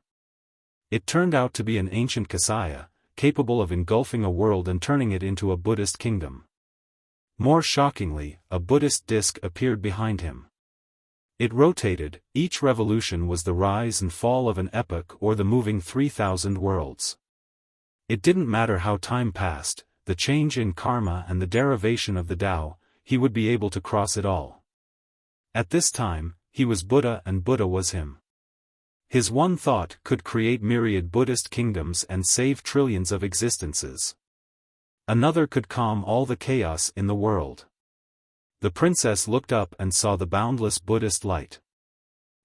It turned out to be an ancient kasaya, capable of engulfing a world and turning it into a Buddhist kingdom. More shockingly, a Buddhist disc appeared behind him. It rotated, each revolution was the rise and fall of an epoch or the moving 3,000 worlds. It didn't matter how time passed, the change in karma and the derivation of the Tao, he would be able to cross it all. At this time, he was Buddha and Buddha was him. His one thought could create myriad Buddhist kingdoms and save trillions of existences. Another could calm all the chaos in the world. The princess looked up and saw the boundless Buddhist light.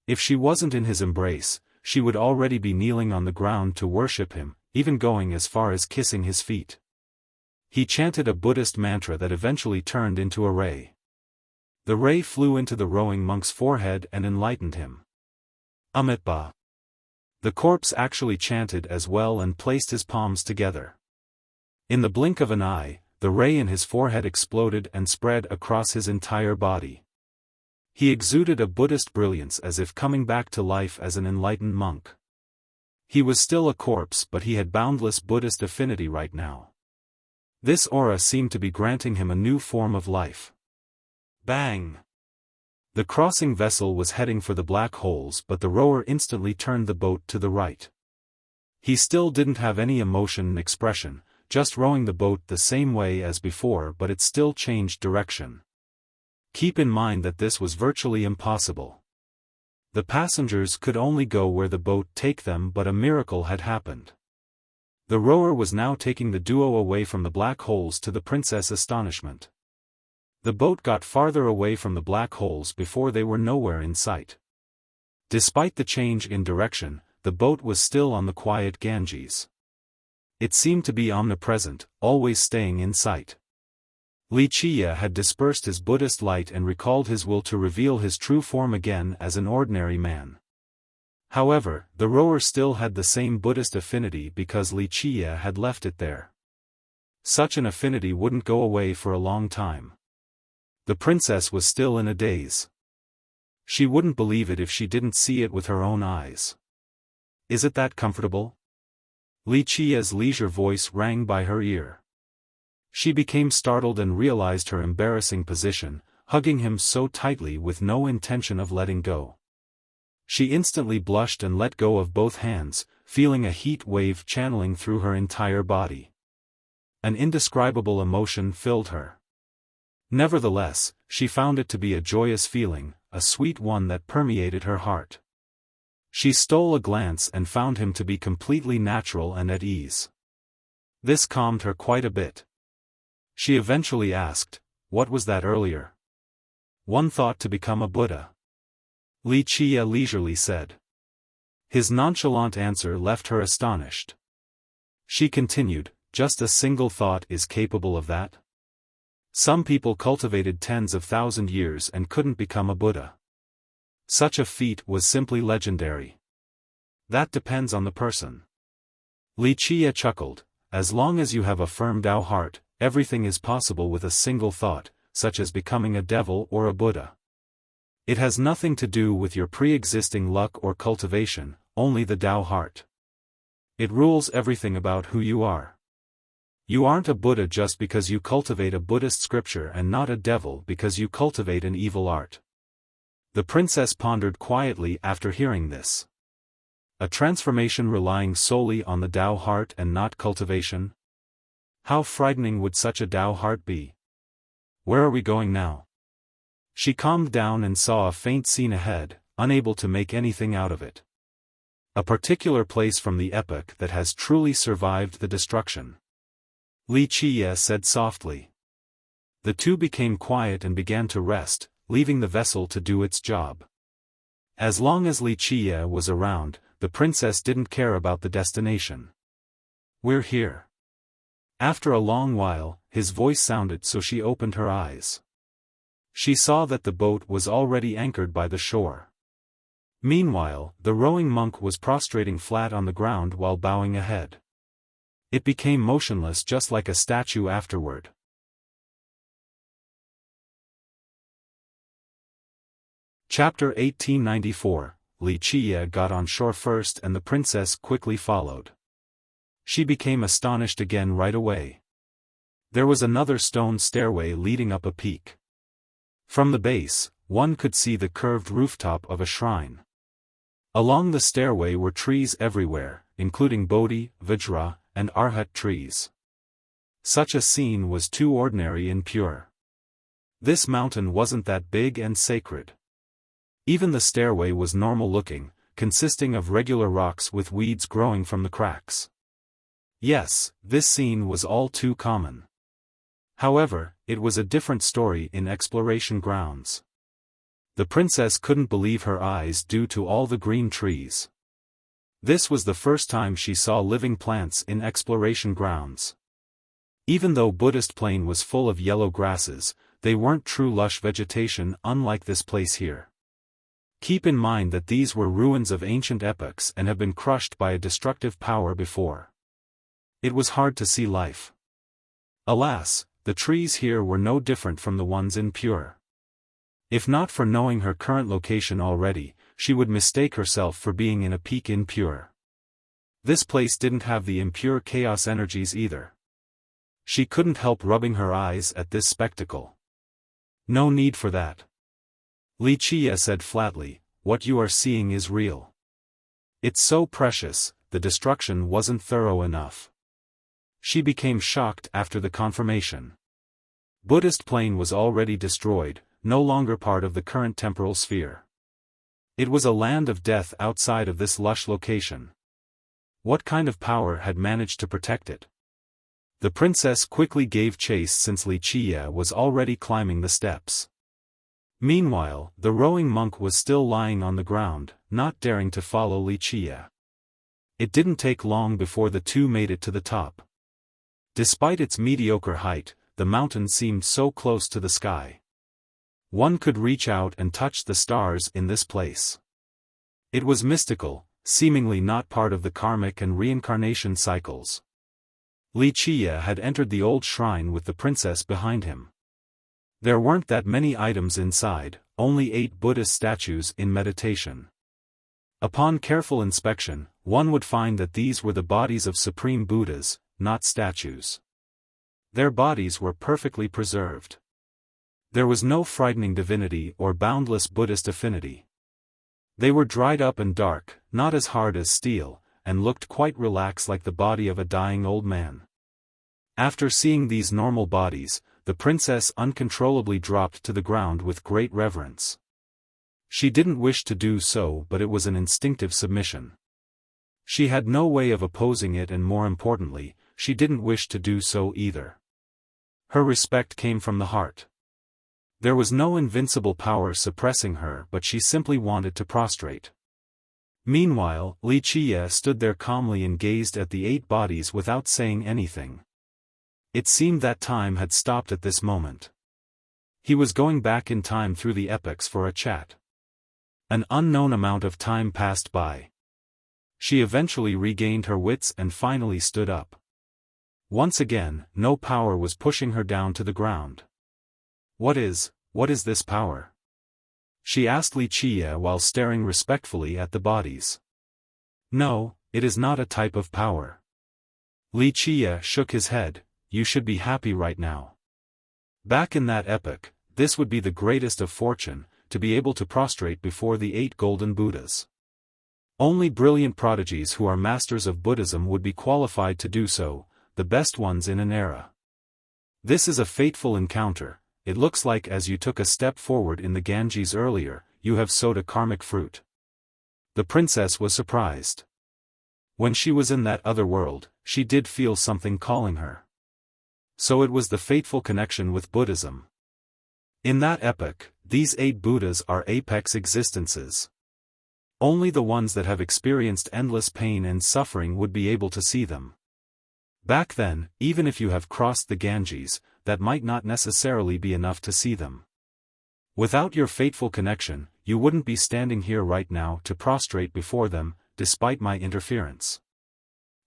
If she wasn't in his embrace, she would already be kneeling on the ground to worship him, even going as far as kissing his feet. He chanted a Buddhist mantra that eventually turned into a ray. The ray flew into the rowing monk's forehead and enlightened him. Amitba. The corpse actually chanted as well and placed his palms together. In the blink of an eye, the ray in his forehead exploded and spread across his entire body. He exuded a Buddhist brilliance as if coming back to life as an enlightened monk. He was still a corpse but he had boundless Buddhist affinity right now. This aura seemed to be granting him a new form of life. Bang! The crossing vessel was heading for the black holes but the rower instantly turned the boat to the right. He still didn't have any emotion and expression, just rowing the boat the same way as before but it still changed direction. Keep in mind that this was virtually impossible. The passengers could only go where the boat take them but a miracle had happened. The rower was now taking the duo away from the black holes to the princess' astonishment. The boat got farther away from the black holes before they were nowhere in sight. Despite the change in direction, the boat was still on the quiet Ganges. It seemed to be omnipresent, always staying in sight. Wuxia had dispersed his Buddhist light and recalled his will to reveal his true form again as an ordinary man. However, the rower still had the same Buddhist affinity because Wuxia had left it there. Such an affinity wouldn't go away for a long time. The princess was still in a daze. She wouldn't believe it if she didn't see it with her own eyes. Is it that comfortable? Wuxia's leisure voice rang by her ear. She became startled and realized her embarrassing position, hugging him so tightly with no intention of letting go. She instantly blushed and let go of both hands, feeling a heat wave channeling through her entire body. An indescribable emotion filled her. Nevertheless, she found it to be a joyous feeling, a sweet one that permeated her heart. She stole a glance and found him to be completely natural and at ease. This calmed her quite a bit. She eventually asked, "What was that earlier?" "One thought to become a Buddha," Wuxia leisurely said. His nonchalant answer left her astonished. She continued, "Just a single thought is capable of that? Some people cultivated tens of thousand years and couldn't become a Buddha. Such a feat was simply legendary. That depends on the person." Wuxia chuckled, "As long as you have a firm Tao heart, everything is possible with a single thought, such as becoming a devil or a Buddha. It has nothing to do with your pre-existing luck or cultivation, only the Tao heart. It rules everything about who you are. You aren't a Buddha just because you cultivate a Buddhist scripture and not a devil because you cultivate an evil art." The princess pondered quietly after hearing this. A transformation relying solely on the Tao heart and not cultivation? How frightening would such a Tao heart be? Where are we going now? She calmed down and saw a faint scene ahead, unable to make anything out of it. A particular place from the epoch that has truly survived the destruction. Wuxia said softly. The two became quiet and began to rest, leaving the vessel to do its job. As long as Wuxia was around, the princess didn't care about the destination. "We're here." After a long while, his voice sounded so she opened her eyes. She saw that the boat was already anchored by the shore. Meanwhile, the rowing monk was prostrating flat on the ground while bowing ahead. It became motionless just like a statue afterward. Chapter 1894, Wuxia got on shore first and the princess quickly followed. She became astonished again right away. There was another stone stairway leading up a peak. From the base, one could see the curved rooftop of a shrine. Along the stairway were trees everywhere, including Bodhi, Vajra, and Arhat trees. Such a scene was too ordinary and pure. This mountain wasn't that big and sacred. Even the stairway was normal-looking, consisting of regular rocks with weeds growing from the cracks. Yes, this scene was all too common. However, it was a different story in exploration grounds. The princess couldn't believe her eyes due to all the green trees. This was the first time she saw living plants in exploration grounds. Even though Buddhist Plain was full of yellow grasses, they weren't true lush vegetation unlike this place here. Keep in mind that these were ruins of ancient epochs and have been crushed by a destructive power before. It was hard to see life. Alas, the trees here were no different from the ones in Pure. If not for knowing her current location already, she would mistake herself for being in a peak in Pure. This place didn't have the impure chaos energies either. She couldn't help rubbing her eyes at this spectacle. No need for that. Wuxia said flatly, what you are seeing is real. It's so precious, the destruction wasn't thorough enough. She became shocked after the confirmation. Buddhist Plain was already destroyed, no longer part of the current temporal sphere. It was a land of death outside of this lush location. What kind of power had managed to protect it? The princess quickly gave chase since Wuxia was already climbing the steps. Meanwhile, the rowing monk was still lying on the ground, not daring to follow Wuxia. It didn't take long before the two made it to the top. Despite its mediocre height, the mountain seemed so close to the sky. One could reach out and touch the stars in this place. It was mystical, seemingly not part of the karmic and reincarnation cycles. Wuxia had entered the old shrine with the princess behind him. There weren't that many items inside, only 8 Buddhist statues in meditation. Upon careful inspection, one would find that these were the bodies of supreme Buddhas, not statues. Their bodies were perfectly preserved. There was no frightening divinity or boundless Buddhist affinity. They were dried up and dark, not as hard as steel, and looked quite relaxed like the body of a dying old man. After seeing these normal bodies, the princess uncontrollably dropped to the ground with great reverence. She didn't wish to do so, but it was an instinctive submission. She had no way of opposing it, and more importantly, she didn't wish to do so either. Her respect came from the heart. There was no invincible power suppressing her, but she simply wanted to prostrate. Meanwhile, Wuxia stood there calmly and gazed at the 8 bodies without saying anything. It seemed that time had stopped at this moment. He was going back in time through the epochs for a chat. An unknown amount of time passed by. She eventually regained her wits and finally stood up. Once again, no power was pushing her down to the ground. What is this power? She asked Wuxia while staring respectfully at the bodies. No, it is not a type of power. Wuxia shook his head. You should be happy right now. Back in that epoch, this would be the greatest of fortune, to be able to prostrate before the 8 golden Buddhas. Only brilliant prodigies who are masters of Buddhism would be qualified to do so, the best ones in an era. This is a fateful encounter. It looks like as you took a step forward in the Ganges earlier, you have sowed a karmic fruit. The princess was surprised. When she was in that other world, she did feel something calling her. So it was the fateful connection with Buddhism. In that epoch, these 8 Buddhas are apex existences. Only the ones that have experienced endless pain and suffering would be able to see them. Back then, even if you have crossed the Ganges, that might not necessarily be enough to see them. Without your fateful connection, you wouldn't be standing here right now to prostrate before them, despite my interference.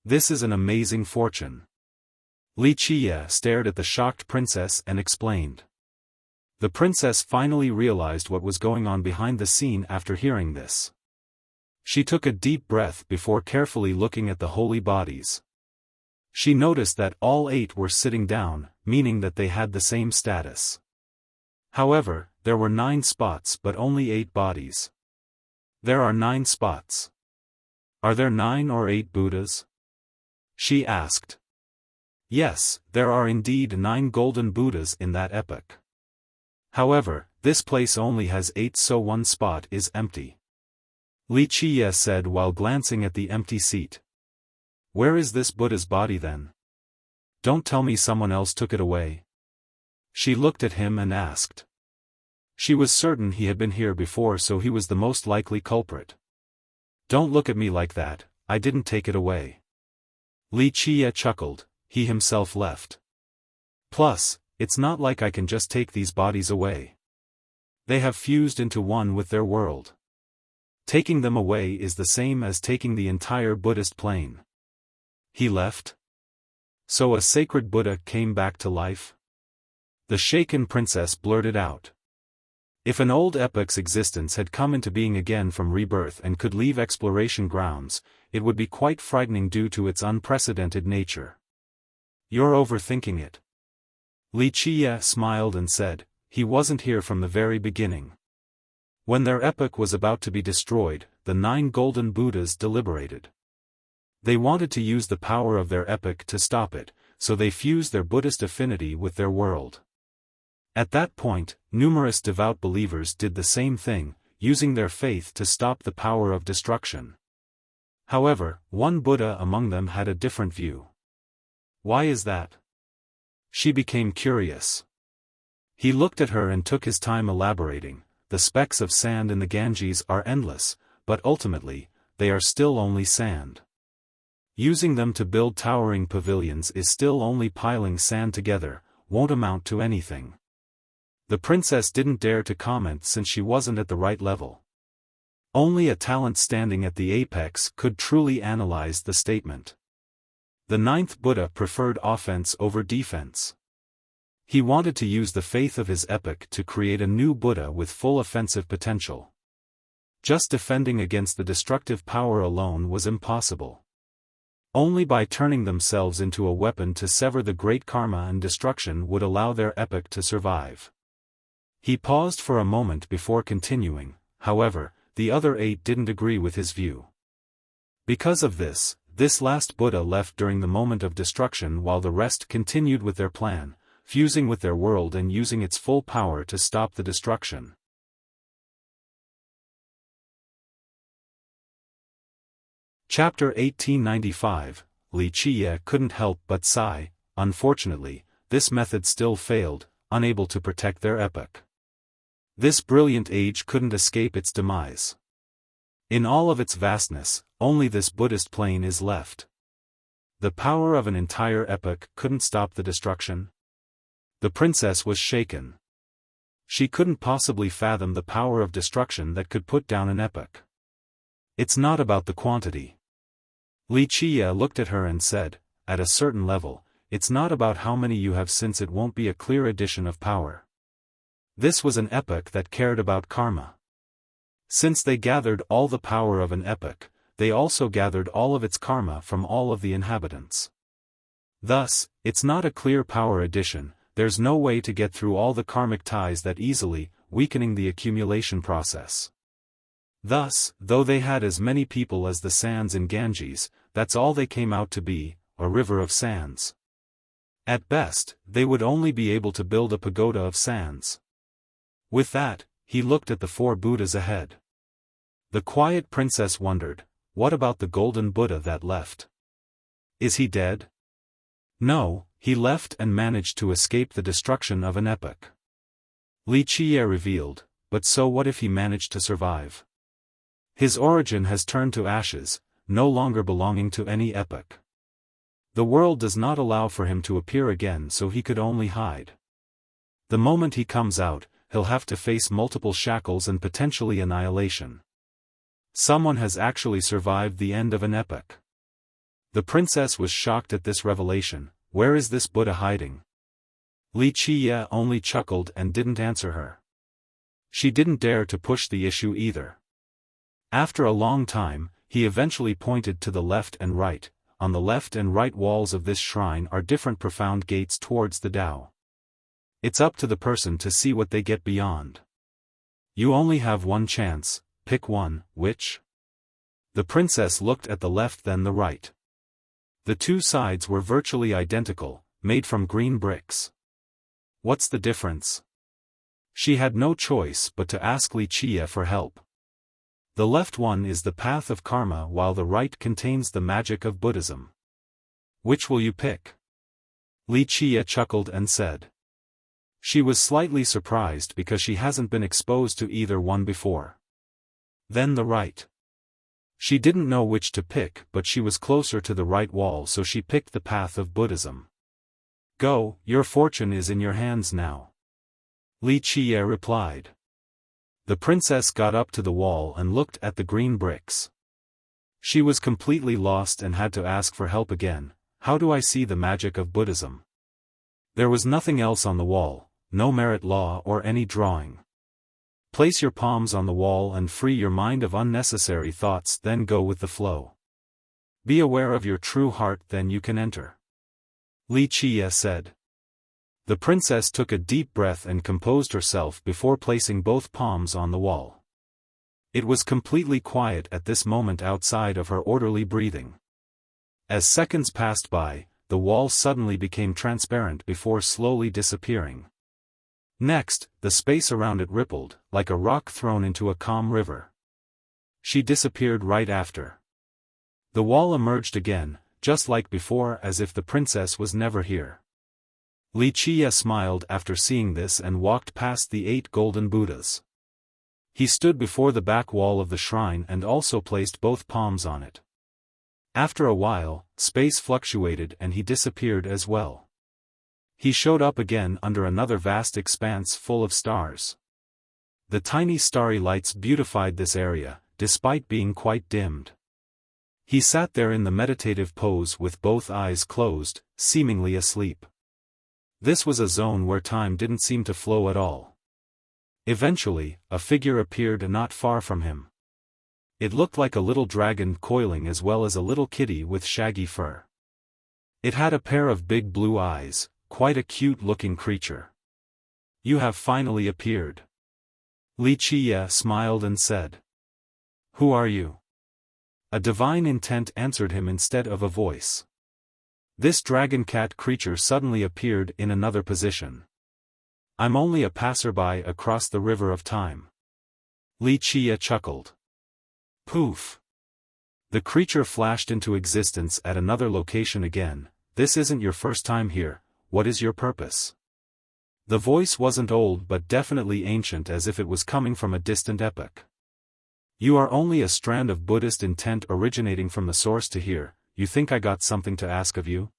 This is an amazing fortune. Wuxia stared at the shocked princess and explained. The princess finally realized what was going on behind the scene after hearing this. She took a deep breath before carefully looking at the holy bodies. She noticed that all 8 were sitting down, meaning that they had the same status. However, there were 9 spots but only 8 bodies. There are 9 spots. Are there 9 or 8 Buddhas? She asked. Yes, there are indeed 9 golden Buddhas in that epoch. However, this place only has 8, so one spot is empty. Wuxia said while glancing at the empty seat. Where is this Buddha's body then? Don't tell me someone else took it away. She looked at him and asked. She was certain he had been here before, so he was the most likely culprit. Don't look at me like that, I didn't take it away. Wuxia chuckled, he himself left. Plus, it's not like I can just take these bodies away. They have fused into one with their world. Taking them away is the same as taking the entire Buddhist plane. He left? So a sacred Buddha came back to life? The shaken princess blurted out. If an old epoch's existence had come into being again from rebirth and could leave exploration grounds, it would be quite frightening due to its unprecedented nature. You're overthinking it. Wuxia smiled and said, he wasn't here from the very beginning. When their epoch was about to be destroyed, the 9 golden Buddhas deliberated. They wanted to use the power of their epoch to stop it, so they fused their Buddhist affinity with their world. At that point, numerous devout believers did the same thing, using their faith to stop the power of destruction. However, one Buddha among them had a different view. Why is that? She became curious. He looked at her and took his time elaborating. The specks of sand in the Ganges are endless, but ultimately, they are still only sand. Using them to build towering pavilions is still only piling sand together, won't amount to anything. The princess didn't dare to comment since she wasn't at the right level. Only a talent standing at the apex could truly analyze the statement. The 9th Buddha preferred offense over defense. He wanted to use the faith of his epoch to create a new Buddha with full offensive potential. Just defending against the destructive power alone was impossible. Only by turning themselves into a weapon to sever the great karma and destruction would allow their epoch to survive. He paused for a moment before continuing, however, the other 8 didn't agree with his view. Because of this last Buddha left during the moment of destruction while the rest continued with their plan, fusing with their world and using its full power to stop the destruction. Chapter 1895, Wuxia couldn't help but sigh. Unfortunately, this method still failed, unable to protect their epoch. This brilliant age couldn't escape its demise. In all of its vastness, only this Buddhist plane is left. The power of an entire epoch couldn't stop the destruction. The princess was shaken. She couldn't possibly fathom the power of destruction that could put down an epoch. It's not about the quantity. Wuxia looked at her and said, at a certain level, it's not about how many you have since it won't be a clear addition of power. This was an epoch that cared about karma. Since they gathered all the power of an epoch, they also gathered all of its karma from all of the inhabitants. Thus, it's not a clear power addition, there's no way to get through all the karmic ties that easily, weakening the accumulation process. Thus, though they had as many people as the sands in Ganges, that's all they came out to be, a river of sands. At best, they would only be able to build a pagoda of sands. With that, he looked at the 4 Buddhas ahead. The quiet princess wondered, what about the golden Buddha that left? Is he dead? No, he left and managed to escape the destruction of an epoch. Wuxia revealed, but so what if he managed to survive? His origin has turned to ashes, no longer belonging to any epoch. The world does not allow for him to appear again, so he could only hide. The moment he comes out, he'll have to face multiple shackles and potentially annihilation. Someone has actually survived the end of an epoch. The princess was shocked at this revelation. Where is this Buddha hiding? Wuxia only chuckled and didn't answer her. She didn't dare to push the issue either. After a long time, he eventually pointed to the left and right. on the left and right walls of this shrine are different profound gates towards the Tao. It's up to the person to see what they get beyond. You only have one chance, pick one, which? The princess looked at the left then the right. The two sides were virtually identical, made from green bricks. What's the difference? She had no choice but to ask Wuxia for help. The left one is the path of karma while the right contains the magic of Buddhism. Which will you pick? Wuxia chuckled and said. She was slightly surprised because she hasn't been exposed to either one before. Then the right. She didn't know which to pick but she was closer to the right wall so she picked the path of Buddhism. Go, your fortune is in your hands now. Wuxia replied. The princess got up to the wall and looked at the green bricks. She was completely lost and had to ask for help again. How do I see the magic of Buddhism? There was nothing else on the wall, no merit law or any drawing. Place your palms on the wall and free your mind of unnecessary thoughts, then go with the flow. Be aware of your true heart, then you can enter. Wuxia said. The princess took a deep breath and composed herself before placing both palms on the wall. It was completely quiet at this moment outside of her orderly breathing. As seconds passed by, the wall suddenly became transparent before slowly disappearing. Next, the space around it rippled, like a rock thrown into a calm river. She disappeared right after. The wall emerged again, just like before, as if the princess was never here. Wuxia smiled after seeing this and walked past the 8 golden Buddhas. He stood before the back wall of the shrine and also placed both palms on it. After a while, space fluctuated and he disappeared as well. He showed up again under another vast expanse full of stars. The tiny starry lights beautified this area, despite being quite dimmed. He sat there in the meditative pose with both eyes closed, seemingly asleep. This was a zone where time didn't seem to flow at all. Eventually, a figure appeared not far from him. It looked like a little dragon coiling as well as a little kitty with shaggy fur. It had a pair of big blue eyes, quite a cute-looking creature. You have finally appeared. Wuxia smiled and said. Who are you? A divine intent answered him instead of a voice. This dragon cat creature suddenly appeared in another position. I'm only a passerby across the river of time. Wuxia chuckled. Poof! The creature flashed into existence at another location again. This isn't your first time here, what is your purpose? The voice wasn't old but definitely ancient, as if it was coming from a distant epoch. You are only a strand of Buddhist intent originating from the source to here. You think I got something to ask of you?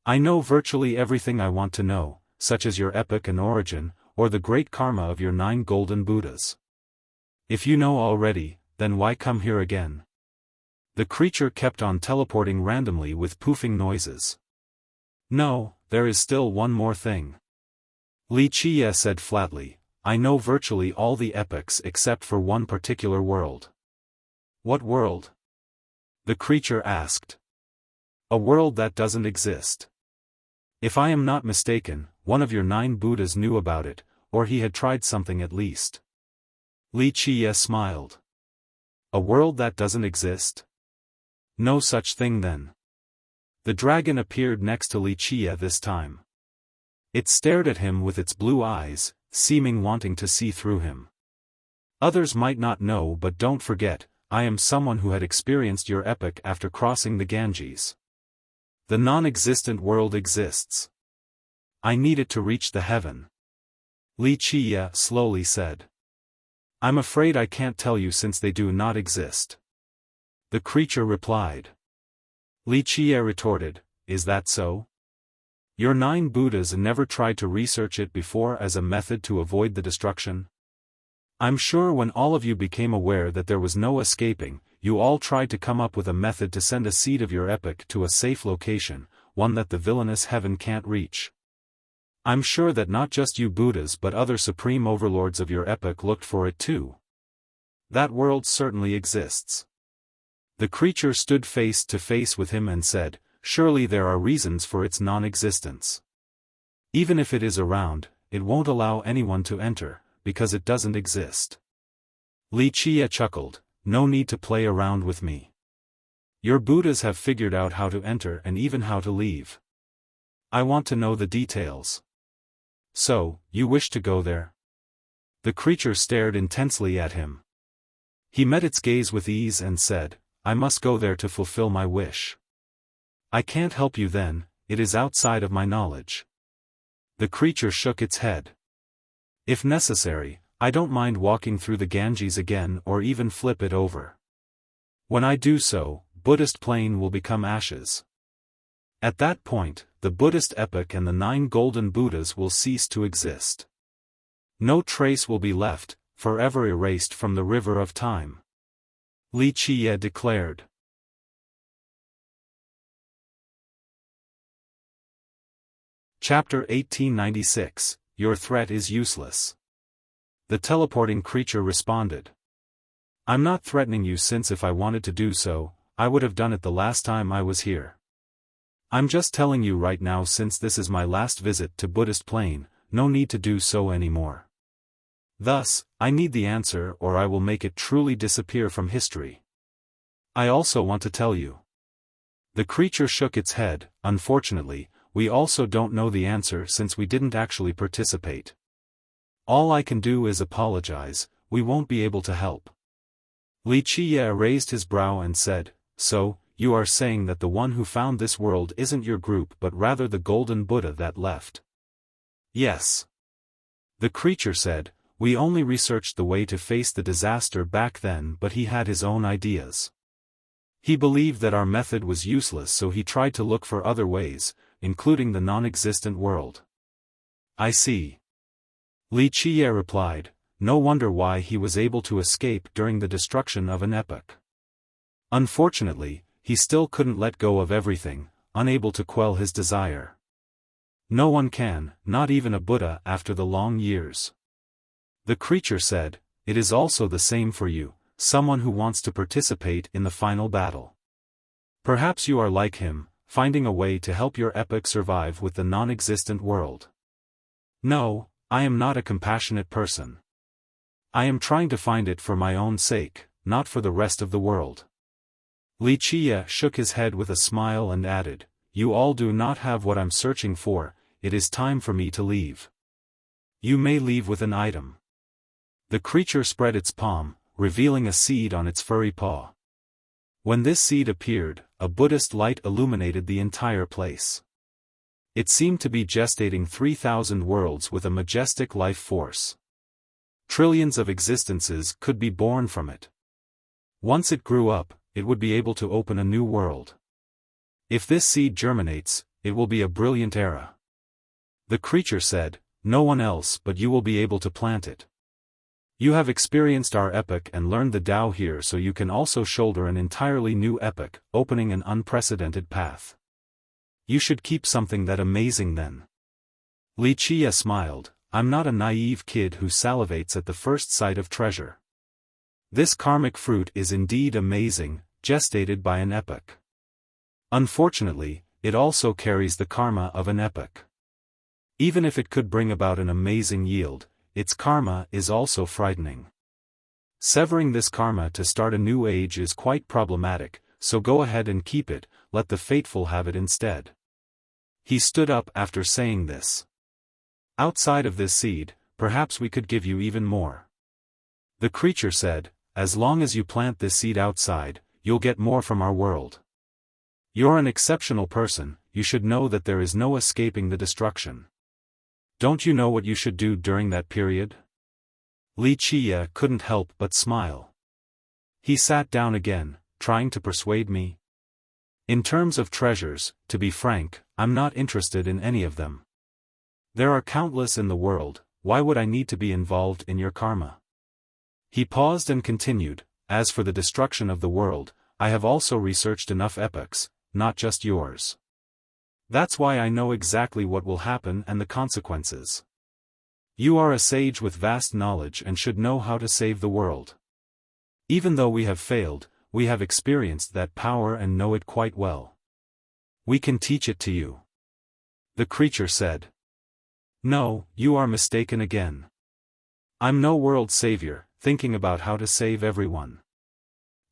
I know virtually everything I want to know, such as your epoch and origin, or the great karma of your 9 golden Buddhas. If you know already, then why come here again? The creature kept on teleporting randomly with poofing noises. No, there is still one more thing. Wuxia said flatly, I know virtually all the epochs except for one particular world. What world? The creature asked. A world that doesn't exist. If I am not mistaken, one of your 9 Buddhas knew about it, or he had tried something at least. Wuxia smiled. A world that doesn't exist? No such thing then. The dragon appeared next to Wuxia this time. It stared at him with its blue eyes, seeming wanting to see through him. Others might not know, but don't forget, I am someone who had experienced your epoch after crossing the Ganges. The non-existent world exists. I need it to reach the heaven. Wuxia slowly said. I'm afraid I can't tell you since they do not exist. The creature replied. Wuxia retorted, is that so? Your 9 Buddhas never tried to research it before as a method to avoid the destruction? I'm sure when all of you became aware that there was no escaping, you all tried to come up with a method to send a seed of your epoch to a safe location, one that the villainous heaven can't reach. I'm sure that not just you Buddhas but other supreme overlords of your epoch looked for it too. That world certainly exists. The creature stood face to face with him and said, "Surely there are reasons for its non-existence. Even if it is around, it won't allow anyone to enter, because it doesn't exist." Li Qie chuckled, "No need to play around with me. Your Buddhas have figured out how to enter and even how to leave. I want to know the details." "So, you wish to go there?" The creature stared intensely at him. He met its gaze with ease and said, "I must go there to fulfill my wish. I can't help you then, it is outside of my knowledge." The creature shook its head. "If necessary, I don't mind walking through the Ganges again or even flip it over. When I do so, Buddhist plain will become ashes. At that point, the Buddhist epoch and the 9 golden Buddhas will cease to exist. No trace will be left, forever erased from the river of time," Li Qie declared. Chapter 1896, Your threat is useless. The teleporting creature responded. "I'm not threatening you, since if I wanted to do so, I would have done it the last time I was here. I'm just telling you right now, since this is my last visit to Buddhist plain, no need to do so anymore. Thus, I need the answer or I will make it truly disappear from history. I also want to tell you." The creature shook its head, "Unfortunately, we also don't know the answer since we didn't actually participate. All I can do is apologize, we won't be able to help." Li Qie raised his brow and said, "So, you are saying that the one who found this world isn't your group but rather the golden Buddha that left?" "Yes." The creature said, "We only researched the way to face the disaster back then, but he had his own ideas. He believed that our method was useless, so he tried to look for other ways, including the non-existent world." "I see." Li Qie replied, "No wonder why he was able to escape during the destruction of an epoch. Unfortunately, he still couldn't let go of everything, unable to quell his desire. No one can, not even a Buddha after the long years." The creature said, "It is also the same for you, someone who wants to participate in the final battle. Perhaps you are like him, finding a way to help your epoch survive with the non-existent world." "No, I am not a compassionate person. I am trying to find it for my own sake, not for the rest of the world." Li Qie shook his head with a smile and added, "You all do not have what I'm searching for, it is time for me to leave. You may leave with an item." The creature spread its palm, revealing a seed on its furry paw. When this seed appeared, a Buddhist light illuminated the entire place. It seemed to be gestating 3,000 worlds with a majestic life force. Trillions of existences could be born from it. Once it grew up, it would be able to open a new world. If this seed germinates, it will be a brilliant era. The creature said, "No one else but you will be able to plant it. You have experienced our epoch and learned the Tao here, so you can also shoulder an entirely new epoch, opening an unprecedented path. You should keep something that amazing then." Li Qie smiled, "I'm not a naive kid who salivates at the first sight of treasure. This karmic fruit is indeed amazing, gestated by an epoch. Unfortunately, it also carries the karma of an epoch. Even if it could bring about an amazing yield, its karma is also frightening. Severing this karma to start a new age is quite problematic, so go ahead and keep it, let the faithful have it instead." He stood up after saying this. "Outside of this seed, perhaps we could give you even more." The creature said, "As long as you plant this seed outside, you'll get more from our world. You're an exceptional person, you should know that there is no escaping the destruction. Don't you know what you should do during that period?" Li Qie couldn't help but smile. He sat down again, trying to persuade me. "In terms of treasures, to be frank, I'm not interested in any of them. There are countless in the world, why would I need to be involved in your karma?" He paused and continued, "As for the destruction of the world, I have also researched enough epochs, not just yours. That's why I know exactly what will happen and the consequences. You are a sage with vast knowledge and should know how to save the world. Even though we have failed, we have experienced that power and know it quite well. We can teach it to you. The creature said. No, you are mistaken again. I'm no world savior, thinking about how to save everyone.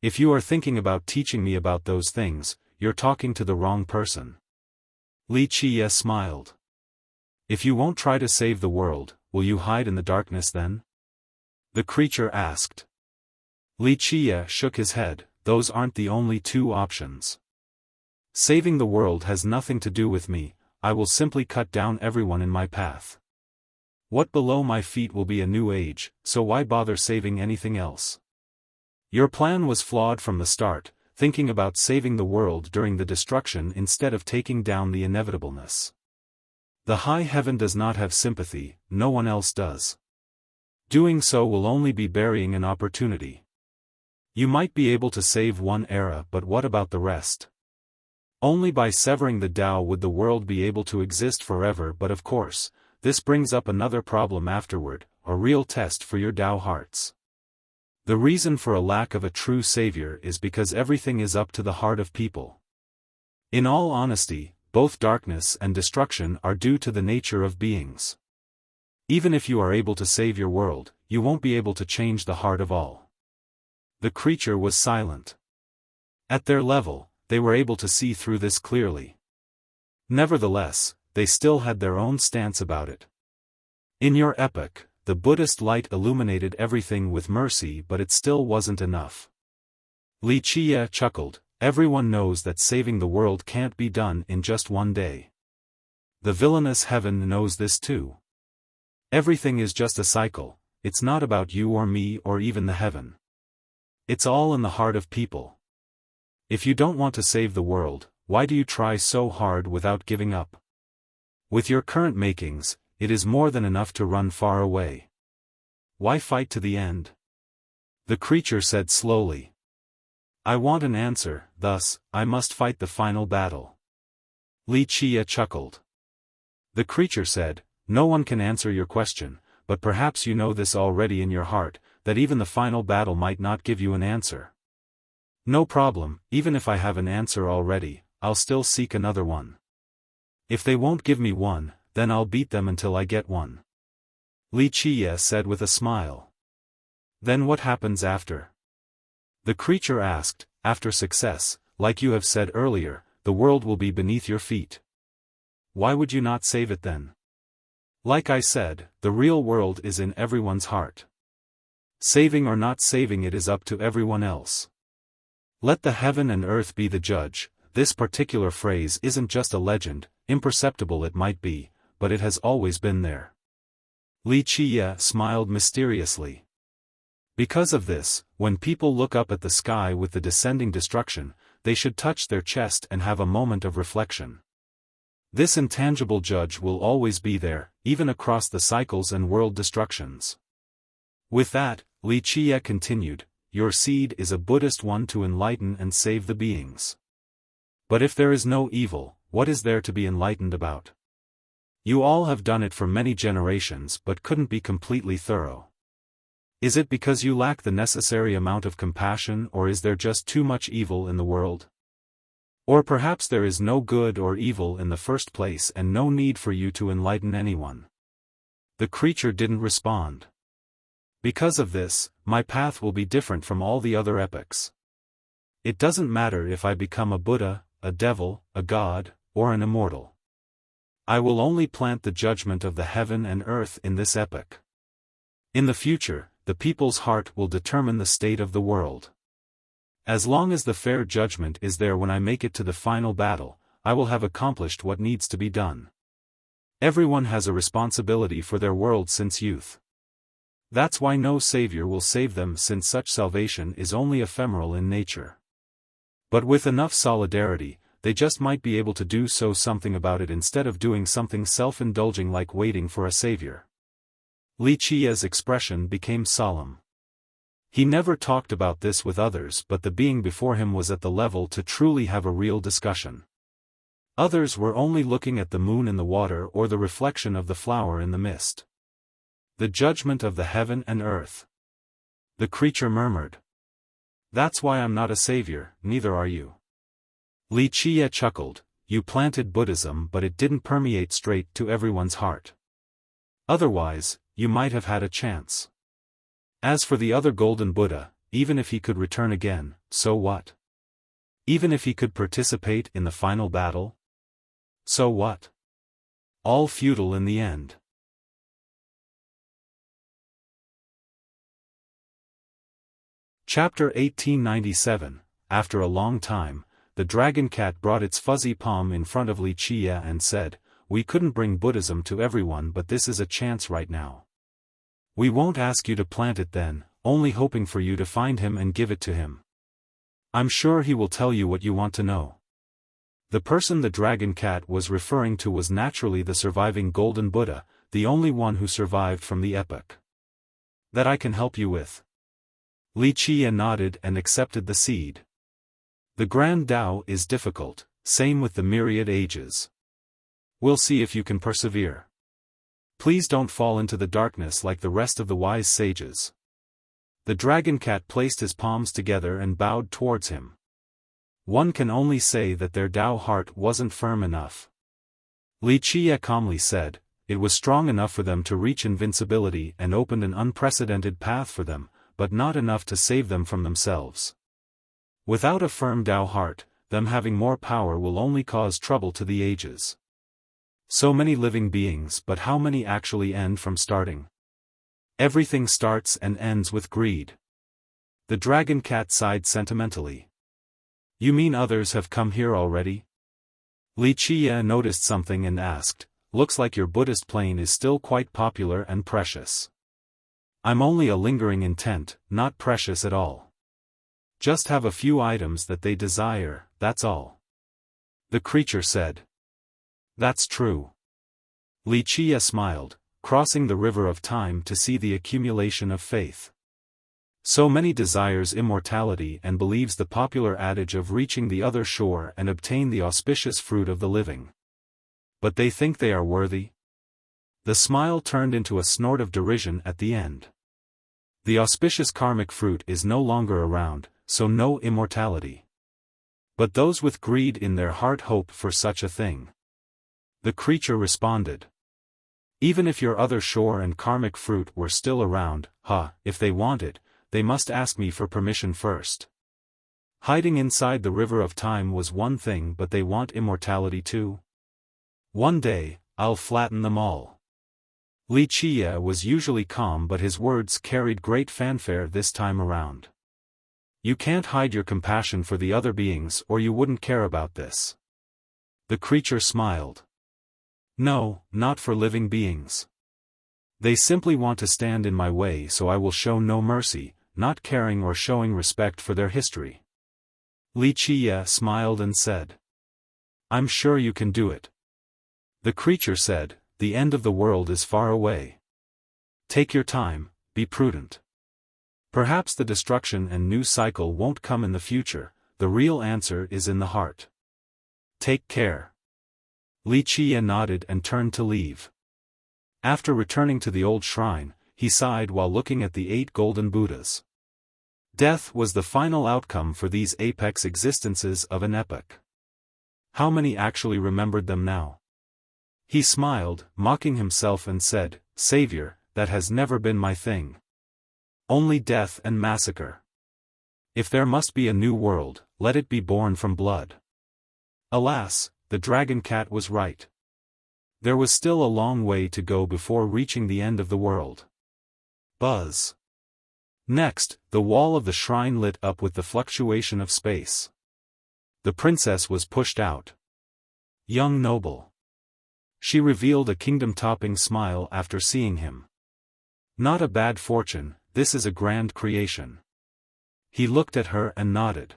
If you are thinking about teaching me about those things, you're talking to the wrong person. Wuxia smiled. If you won't try to save the world, will you hide in the darkness then? The creature asked. Wuxia shook his head. Those aren't the only two options. Saving the world has nothing to do with me, I will simply cut down everyone in my path. What below my feet will be a new age, so why bother saving anything else? Your plan was flawed from the start, thinking about saving the world during the destruction instead of taking down the inevitableness. The high heaven does not have sympathy, no one else does. Doing so will only be burying an opportunity. You might be able to save one era, but what about the rest? Only by severing the Tao would the world be able to exist forever, but of course, this brings up another problem afterward, a real test for your Tao hearts. The reason for a lack of a true savior is because everything is up to the heart of people. In all honesty, both darkness and destruction are due to the nature of beings. Even if you are able to save your world, you won't be able to change the heart of all. The creature was silent. At their level, they were able to see through this clearly. Nevertheless, they still had their own stance about it. In your epoch, the Buddhist light illuminated everything with mercy, but it still wasn't enough. Wuxia chuckled. Everyone knows that saving the world can't be done in just one day. The villainous heaven knows this too. Everything is just a cycle, it's not about you or me or even the heaven. It's all in the heart of people. If you don't want to save the world, why do you try so hard without giving up? With your current makings, it is more than enough to run far away. Why fight to the end? The creature said slowly. I want an answer, thus, I must fight the final battle. Wuxia chuckled. The creature said, no one can answer your question, but perhaps you know this already in your heart, that even the final battle might not give you an answer. No problem, even if I have an answer already, I'll still seek another one. If they won't give me one, then I'll beat them until I get one. Wuxia said with a smile. Then what happens after? The creature asked. After success, like you have said earlier, the world will be beneath your feet. Why would you not save it then? Like I said, the real world is in everyone's heart. Saving or not saving it is up to everyone else. Let the heaven and earth be the judge. This particular phrase isn't just a legend, imperceptible it might be, but it has always been there. Wuxia smiled mysteriously. Because of this, when people look up at the sky with the descending destruction, they should touch their chest and have a moment of reflection. This intangible judge will always be there, even across the cycles and world destructions. With that, Wuxia continued, your seed is a Buddhist one to enlighten and save the beings. But if there is no evil, what is there to be enlightened about? You all have done it for many generations but couldn't be completely thorough. Is it because you lack the necessary amount of compassion, or is there just too much evil in the world? Or perhaps there is no good or evil in the first place and no need for you to enlighten anyone. The creature didn't respond. Because of this, my path will be different from all the other epochs. It doesn't matter if I become a Buddha, a devil, a god, or an immortal. I will only plant the judgment of the heaven and earth in this epoch. In the future, the people's heart will determine the state of the world. As long as the fair judgment is there when I make it to the final battle, I will have accomplished what needs to be done. Everyone has a responsibility for their world since youth. That's why no savior will save them, since such salvation is only ephemeral in nature. But with enough solidarity, they just might be able to do something about it instead of doing something self-indulging like waiting for a savior. Wuxia's expression became solemn. He never talked about this with others, but the being before him was at the level to truly have a real discussion. Others were only looking at the moon in the water or the reflection of the flower in the mist. The judgment of the heaven and earth. The creature murmured. That's why I'm not a savior, neither are you. Li Qie chuckled, you planted Buddhism but it didn't permeate straight to everyone's heart. Otherwise, you might have had a chance. As for the other golden Buddha, even if he could return again, so what? Even if he could participate in the final battle? So what? All futile in the end. Chapter 1897. After a long time, the dragon cat brought its fuzzy palm in front of Li Qie and said, we couldn't bring Buddhism to everyone but this is a chance right now. We won't ask you to plant it then, only hoping for you to find him and give it to him. I'm sure he will tell you what you want to know. The person the dragon cat was referring to was naturally the surviving golden Buddha, the only one who survived from the epoch. That I can help you with. Li Qie nodded and accepted the seed. The Grand Tao is difficult, same with the myriad ages. We'll see if you can persevere. Please don't fall into the darkness like the rest of the wise sages. The dragon cat placed his palms together and bowed towards him. One can only say that their Tao heart wasn't firm enough. Li Qie calmly said, it was strong enough for them to reach invincibility and opened an unprecedented path for them, but not enough to save them from themselves. Without a firm Tao heart, them having more power will only cause trouble to the ages. So many living beings, but how many actually end from starting? Everything starts and ends with greed. The dragon cat sighed sentimentally. You mean others have come here already? Li Qie noticed something and asked, looks like your Buddhist plane is still quite popular and precious. I'm only a lingering intent, not precious at all. Just have a few items that they desire, that's all. The creature said. That's true. Li Qie smiled, crossing the river of time to see the accumulation of faith. So many desires immortality and believes the popular adage of reaching the other shore and obtain the auspicious fruit of the living. But they think they are worthy? The smile turned into a snort of derision at the end. The auspicious karmic fruit is no longer around, so no immortality. But those with greed in their heart hope for such a thing. The creature responded. Even if your other shore and karmic fruit were still around, if they want it, they must ask me for permission first. Hiding inside the river of time was one thing, but they want immortality too. One day, I'll flatten them all. Li Qie was usually calm, but his words carried great fanfare this time around. You can't hide your compassion for the other beings or you wouldn't care about this. The creature smiled. No, not for living beings. They simply want to stand in my way, so I will show no mercy, not caring or showing respect for their history. Li Qie smiled and said. I'm sure you can do it. The creature said, the end of the world is far away. Take your time, be prudent. Perhaps the destruction and new cycle won't come in the future, the real answer is in the heart. Take care. Li Qie nodded and turned to leave. After returning to the old shrine, he sighed while looking at the 8 golden Buddhas. Death was the final outcome for these apex existences of an epoch. How many actually remembered them now? He smiled, mocking himself and said, Savior, that has never been my thing. Only death and massacre. If there must be a new world, let it be born from blood. Alas, the dragon cat was right. There was still a long way to go before reaching the end of the world. Buzz. Next, the wall of the shrine lit up with the fluctuation of space. The princess was pushed out. Young noble. She revealed a kingdom-topping smile after seeing him. Not a bad fortune, this is a grand creation. He looked at her and nodded.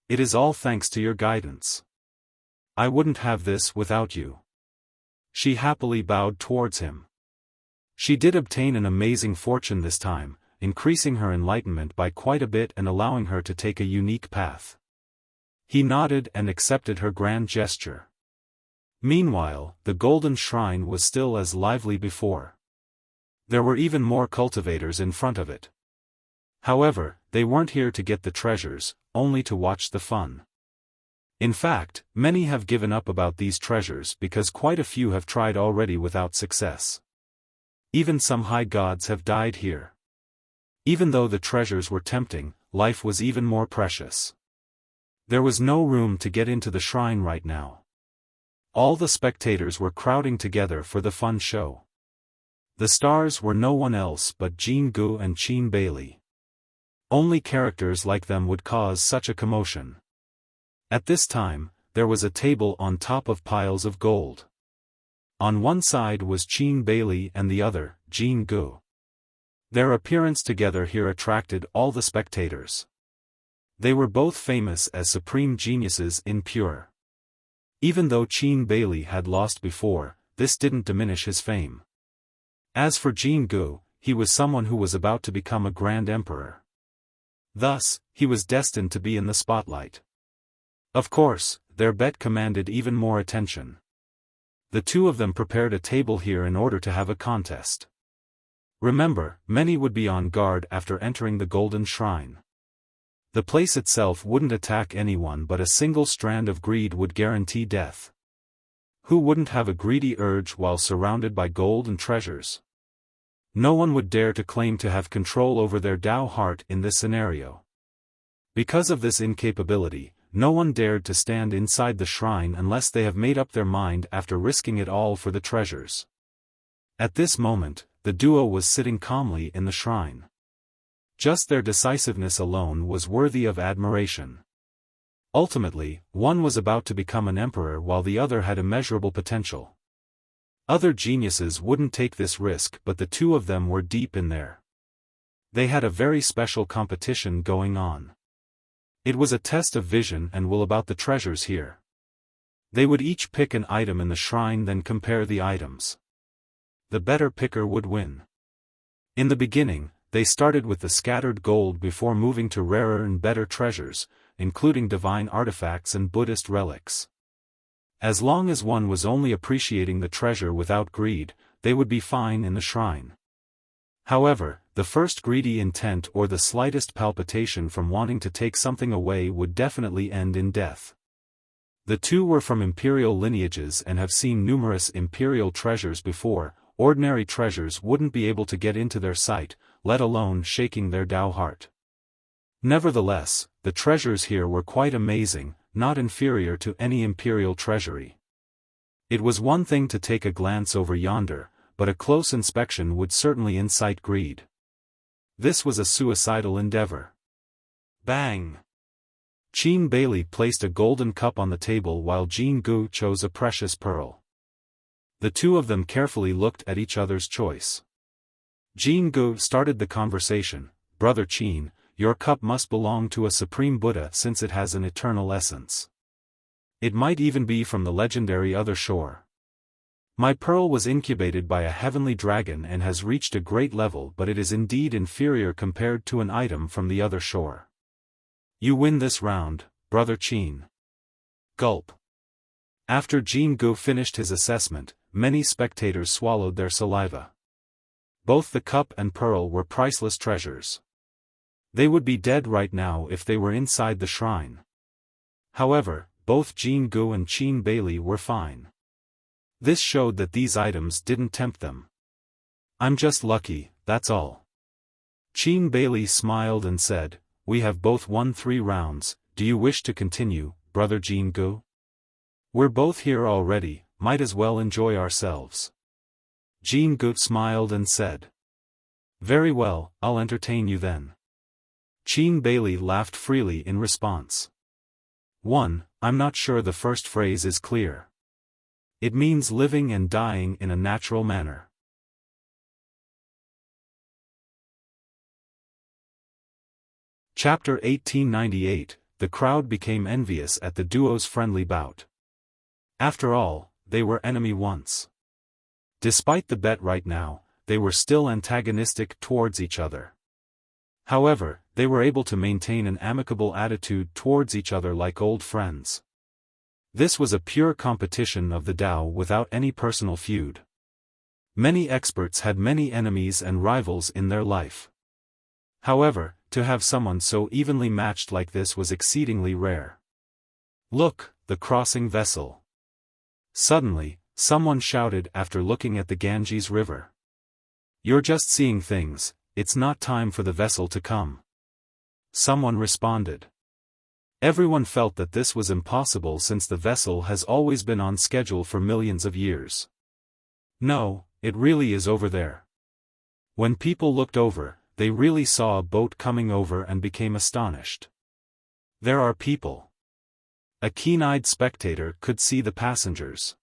It is all thanks to your guidance. I wouldn't have this without you. She happily bowed towards him. She did obtain an amazing fortune this time, increasing her enlightenment by quite a bit and allowing her to take a unique path. He nodded and accepted her grand gesture. Meanwhile, the golden shrine was still as lively before. There were even more cultivators in front of it. However, they weren't here to get the treasures, only to watch the fun. In fact, many have given up about these treasures because quite a few have tried already without success. Even some high gods have died here. Even though the treasures were tempting, life was even more precious. There was no room to get into the shrine right now. All the spectators were crowding together for the fun show. The stars were no one else but Jingu and Qin Bailey. Only characters like them would cause such a commotion. At this time, there was a table on top of piles of gold. On one side was Qin Bailey and the other, Jingu. Their appearance together here attracted all the spectators. They were both famous as supreme geniuses in pure. Even though Qin Bailey had lost before, this didn't diminish his fame. As for Jingu, he was someone who was about to become a grand emperor. Thus, he was destined to be in the spotlight. Of course, their bet commanded even more attention. The two of them prepared a table here in order to have a contest. Remember, many would be on guard after entering the Golden Shrine. The place itself wouldn't attack anyone, but a single strand of greed would guarantee death. Who wouldn't have a greedy urge while surrounded by gold and treasures? No one would dare to claim to have control over their Tao heart in this scenario. Because of this incapability, no one dared to stand inside the shrine unless they have made up their mind after risking it all for the treasures. At this moment, the duo was sitting calmly in the shrine. Just their decisiveness alone was worthy of admiration. Ultimately, one was about to become an emperor while the other had immeasurable potential. Other geniuses wouldn't take this risk, but the two of them were deep in there. They had a very special competition going on. It was a test of vision and will about the treasures here. They would each pick an item in the shrine, then compare the items. The better picker would win. In the beginning, they started with the scattered gold before moving to rarer and better treasures, including divine artifacts and Buddhist relics. As long as one was only appreciating the treasure without greed, they would be fine in the shrine. However, the first greedy intent or the slightest palpitation from wanting to take something away would definitely end in death. The two were from imperial lineages and have seen numerous imperial treasures before. Ordinary treasures wouldn't be able to get into their sight, let alone shaking their Tao heart. Nevertheless, the treasures here were quite amazing, not inferior to any imperial treasury. It was one thing to take a glance over yonder, but a close inspection would certainly incite greed. This was a suicidal endeavor. Bang! Qin Bailey placed a golden cup on the table while Jingu chose a precious pearl. The two of them carefully looked at each other's choice. Jingu started the conversation. "Brother Qin, your cup must belong to a supreme Buddha since it has an eternal essence. It might even be from the legendary other shore. My pearl was incubated by a heavenly dragon and has reached a great level, but it is indeed inferior compared to an item from the other shore. You win this round, Brother Qin." Gulp. After Jingu finished his assessment, many spectators swallowed their saliva. Both the cup and pearl were priceless treasures. They would be dead right now if they were inside the shrine. However, both Jingu and Qin Bailey were fine. This showed that these items didn't tempt them. "I'm just lucky, that's all." Qin Bailey smiled and said, "We have both won 3 rounds, do you wish to continue, Brother Jingu? We're both here already, might as well enjoy ourselves." Jingu smiled and said, "Very well, I'll entertain you then." Qin Bailey laughed freely in response. I'm not sure the first phrase is clear. It means living and dying in a natural manner. Chapter 1898, The crowd became envious at the duo's friendly bout. After all, they were enemy once. Despite the bet right now, they were still antagonistic towards each other. However, they were able to maintain an amicable attitude towards each other like old friends. This was a pure competition of the Tao without any personal feud. Many experts had many enemies and rivals in their life. However, To have someone so evenly matched like this was exceedingly rare. Look, the crossing vessel. Suddenly, someone shouted after looking at the Ganges River. You're just seeing things, it's not time for the vessel to come. Someone responded. Everyone felt that this was impossible since the vessel has always been on schedule for millions of years. No, it really is over there. When people looked over, they really saw a boat coming over and became astonished. There are people. A keen-eyed spectator could see the passengers.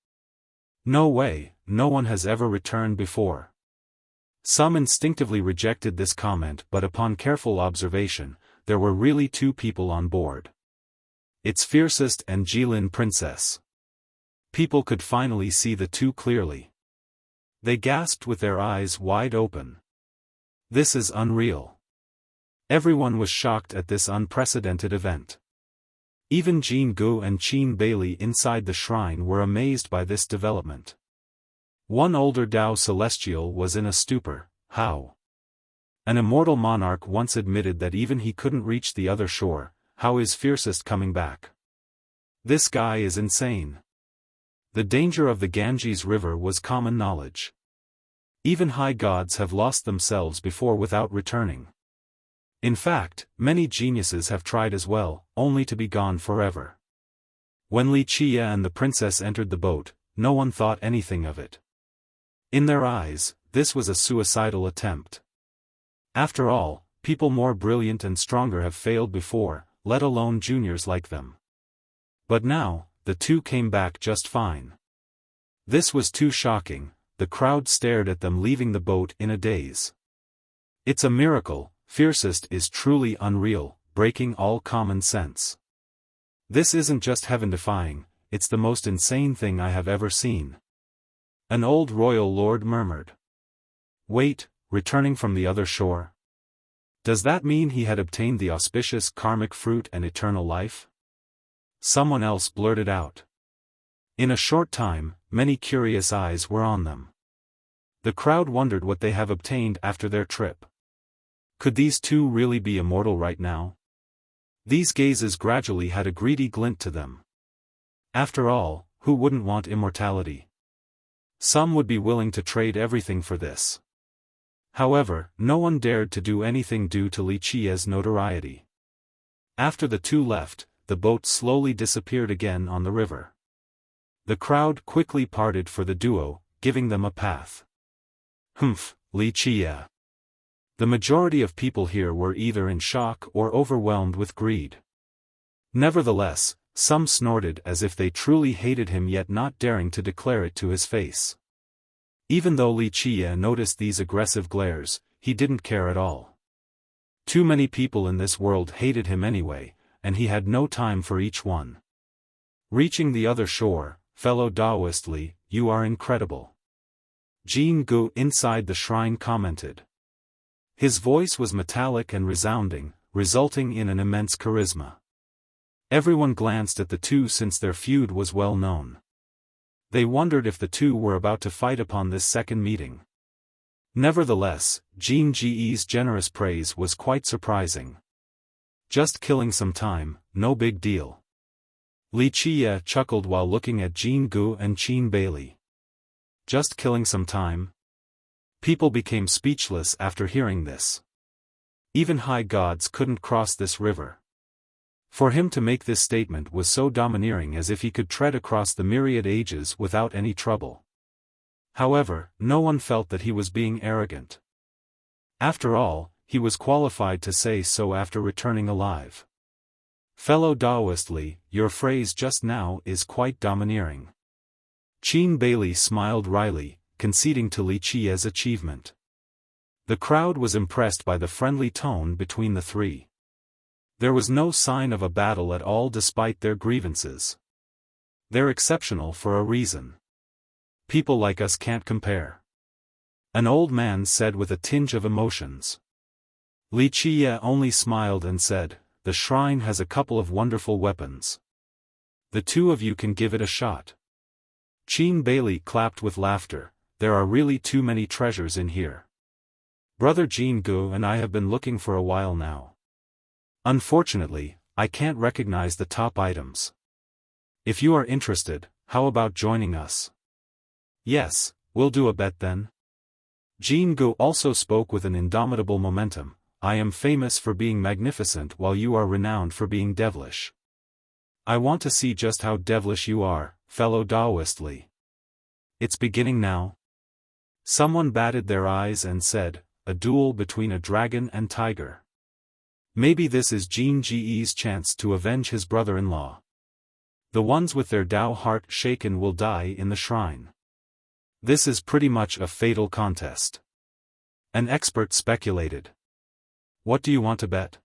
No way, no one has ever returned before. Some instinctively rejected this comment, but upon careful observation, there were really 2 people on board. Its fiercest and Jilin princess. People could finally see the 2 clearly. They gasped with their eyes wide open. This is unreal. Everyone was shocked at this unprecedented event. Even Jin Gu and Qin Bailey inside the shrine were amazed by this development. One older Dao Celestial was in a stupor. How? An immortal monarch once admitted that even he couldn't reach the other shore. How is fiercest coming back? This guy is insane. The danger of the Ganges River was common knowledge. Even high gods have lost themselves before without returning. In fact, many geniuses have tried as well, only to be gone forever. When Wuxia and the princess entered the boat, no one thought anything of it. In their eyes, this was a suicidal attempt. After all, people more brilliant and stronger have failed before, let alone juniors like them. But now, the 2 came back just fine. This was too shocking. The crowd stared at them leaving the boat in a daze. It's a miracle, fiercest is truly unreal, breaking all common sense. This isn't just heaven-defying, it's the most insane thing I have ever seen. An old royal lord murmured. Wait, returning from the other shore? Does that mean he had obtained the auspicious karmic fruit and eternal life? Someone else blurted out. In a short time, many curious eyes were on them. The crowd wondered what they have obtained after their trip. Could these 2 really be immortal right now? These gazes gradually had a greedy glint to them. After all, who wouldn't want immortality? Some would be willing to trade everything for this. However, no one dared to do anything due to Wuxia's notoriety. After the 2 left, the boat slowly disappeared again on the river. The crowd quickly parted for the duo, giving them a path. Humph, Wuxia. The majority of people here were either in shock or overwhelmed with greed. Nevertheless, some snorted as if they truly hated him yet not daring to declare it to his face. Even though Wuxia noticed these aggressive glares, he didn't care at all. Too many people in this world hated him anyway, and he had no time for each one. Reaching the other shore, fellow Taoist Li, you are incredible. Jin Gu inside the shrine commented. His voice was metallic and resounding, resulting in an immense charisma. Everyone glanced at the 2 since their feud was well known. They wondered if the 2 were about to fight upon this second meeting. Nevertheless, Jin Ji's generous praise was quite surprising. Just killing some time, no big deal. Wuxia chuckled while looking at Jin Gu and Qin Bailey. Just killing some time? People became speechless after hearing this. Even high gods couldn't cross this river. For him to make this statement was so domineering as if he could tread across the myriad ages without any trouble. However, no one felt that he was being arrogant. After all, he was qualified to say so after returning alive. Fellow Taoist Li, your phrase just now is quite domineering. Qin Bailey smiled wryly, conceding to Wuxia's achievement. The crowd was impressed by the friendly tone between the 3. There was no sign of a battle at all despite their grievances. They're exceptional for a reason. People like us can't compare. An old man said with a tinge of emotions. Wuxia only smiled and said, the shrine has a couple of wonderful weapons. The 2 of you can give it a shot. Qin Bailey clapped with laughter. There are really too many treasures in here. Brother Jin Gu and I have been looking for a while now. Unfortunately, I can't recognize the top items. If you are interested, how about joining us? Yes, we'll do a bet then. Jin Gu also spoke with an indomitable momentum. I am famous for being magnificent while you are renowned for being devilish. I want to see just how devilish you are, fellow Taoist Li. It's beginning now. Someone batted their eyes and said, a duel between a dragon and tiger. Maybe this is Jin Ji's chance to avenge his brother-in-law. The ones with their Tao heart shaken will die in the shrine. This is pretty much a fatal contest. An expert speculated. What do you want to bet?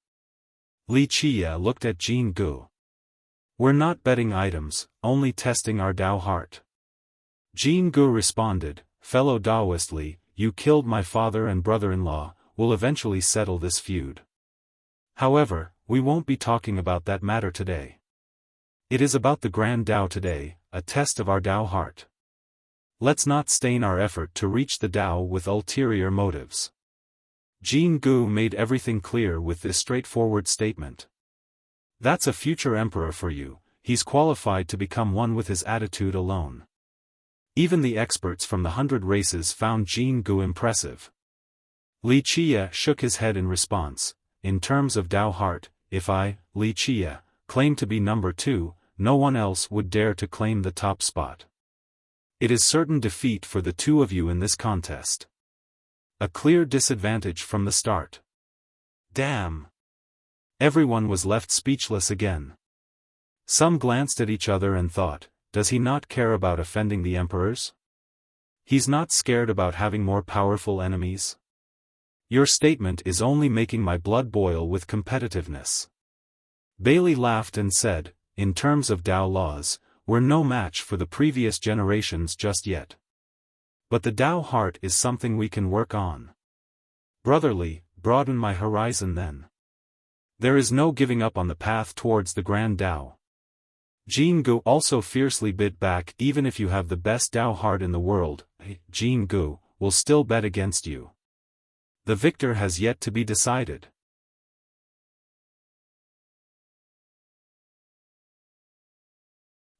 Li Qia looked at Jin Gu. We're not betting items, only testing our Tao heart. Jin Gu responded, fellow Taoist Li, you killed my father and brother-in-law, we'll eventually settle this feud. However, we won't be talking about that matter today. It is about the Grand Tao today, a test of our Tao heart. Let's not stain our effort to reach the Tao with ulterior motives. Jin Gu made everything clear with this straightforward statement. That's a future emperor for you, he's qualified to become one with his attitude alone. Even the experts from the 100 races found Jin Gu impressive. Li Qia shook his head in response. In terms of Tao heart, if I, Li Qia, claim to be number 2, no one else would dare to claim the top spot. It is certain defeat for the two of you in this contest. A clear disadvantage from the start. Damn! Everyone was left speechless again. Some glanced at each other and thought, does he not care about offending the emperors? He's not scared about having more powerful enemies? Your statement is only making my blood boil with competitiveness. Bailey laughed and said, in terms of Tao laws, we're no match for the previous generations just yet. But the Tao heart is something we can work on. Brotherly, broaden my horizon then. There is no giving up on the path towards the Grand Tao. Jin Gu also fiercely bit back. Even if you have the best Tao heart in the world, Jin Gu will still bet against you. The victor has yet to be decided.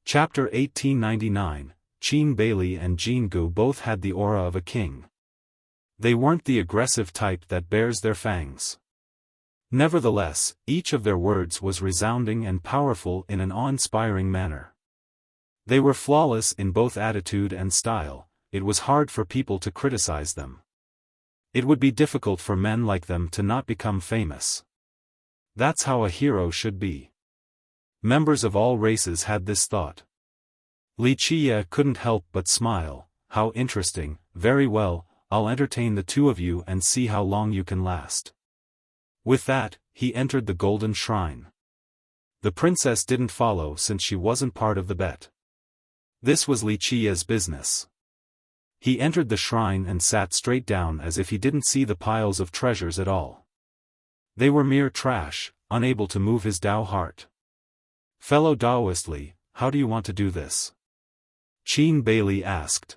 Chapter 1899, Qin Bailey and Jin Gu both had the aura of a king. They weren't the aggressive type that bares their fangs. Nevertheless, each of their words was resounding and powerful in an awe-inspiring manner. They were flawless in both attitude and style. It was hard for people to criticize them. It would be difficult for men like them to not become famous. That's how a hero should be. Members of all races had this thought. Li Qia couldn't help but smile. How interesting, very well, I'll entertain the two of you and see how long you can last. With that, he entered the golden shrine. The princess didn't follow since she wasn't part of the bet. This was Li Qia's business. He entered the shrine and sat straight down as if he didn't see the piles of treasures at all. They were mere trash, unable to move his Tao heart. Fellow Taoist Li, how do you want to do this? Qin Bailey asked.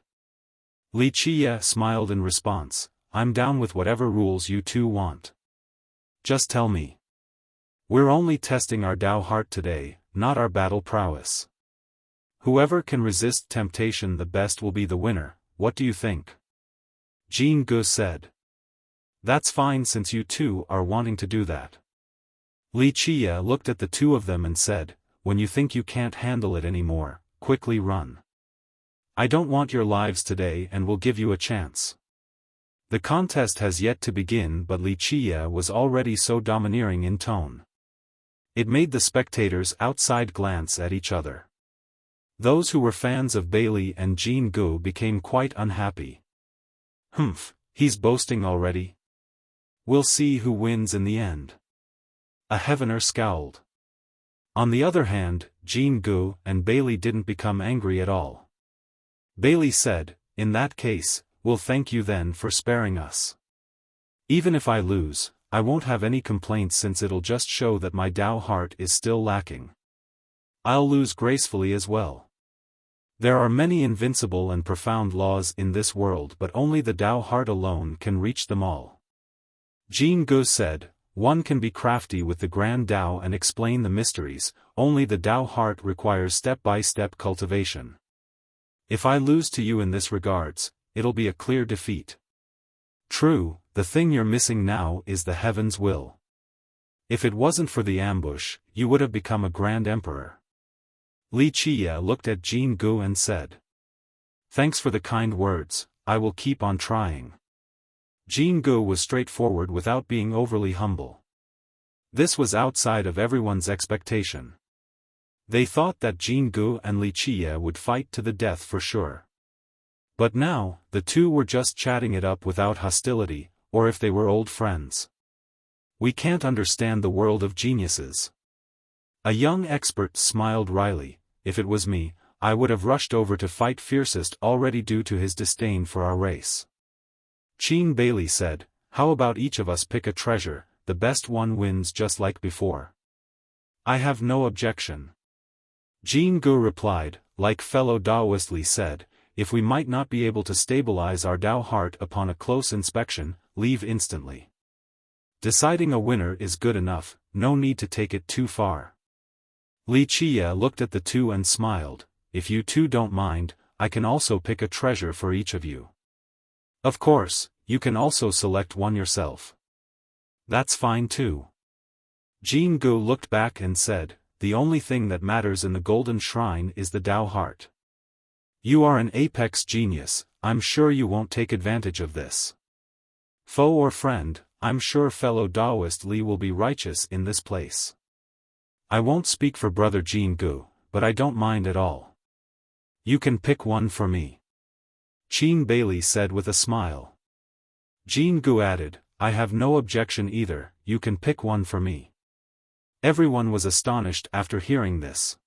Li Qia smiled in response, I'm down with whatever rules you two want. Just tell me. We're only testing our Tao heart today, not our battle prowess. Whoever can resist temptation the best will be the winner. What do you think? Jin Gu said. That's fine since you two are wanting to do that. Li Qia looked at the two of them and said, when you think you can't handle it anymore, quickly run. I don't want your lives today and will give you a chance. The contest has yet to begin, but Li Qia was already so domineering in tone. It made the spectators outside glance at each other. Those who were fans of Bailey and Jin Gu became quite unhappy. Humph, he's boasting already. We'll see who wins in the end. A heavener scowled. On the other hand, Jin Gu and Bailey didn't become angry at all. Bailey said, in that case, we'll thank you then for sparing us. Even if I lose, I won't have any complaints since it'll just show that my Tao heart is still lacking. I'll lose gracefully as well. There are many invincible and profound laws in this world, but only the Tao heart alone can reach them all. Jin Gu said, one can be crafty with the Grand Tao and explain the mysteries, only the Tao heart requires step-by-step cultivation. If I lose to you in this regards, it'll be a clear defeat. True, the thing you're missing now is the heaven's will. If it wasn't for the ambush, you would have become a grand emperor. Li Qie looked at Jin Gu and said, "Thanks for the kind words, I will keep on trying." Jin Gu was straightforward without being overly humble. This was outside of everyone's expectation. They thought that Jin Gu and Li Qie would fight to the death for sure. But now, the two were just chatting it up without hostility, or if they were old friends. We can't understand the world of geniuses. A young expert smiled wryly. If it was me, I would have rushed over to fight fiercest already due to his disdain for our race. Qin Bailey said, "How about each of us pick a treasure, the best one wins just like before." "I have no objection." Jin Gu replied, like fellow Taoist Li said, "If we might not be able to stabilize our Tao heart upon a close inspection, leave instantly. Deciding a winner is good enough, no need to take it too far." Li Qie looked at the two and smiled, "If you two don't mind, I can also pick a treasure for each of you. Of course, you can also select one yourself." "That's fine too." Jin Gu looked back and said, "The only thing that matters in the Golden Shrine is the Tao heart. You are an apex genius, I'm sure you won't take advantage of this. Foe or friend, I'm sure fellow Taoist Li will be righteous in this place. I won't speak for brother Jin Gu, but I don't mind at all. You can pick one for me." Qin Bailey said with a smile. Jin Gu added, "I have no objection either, you can pick one for me." Everyone was astonished after hearing this.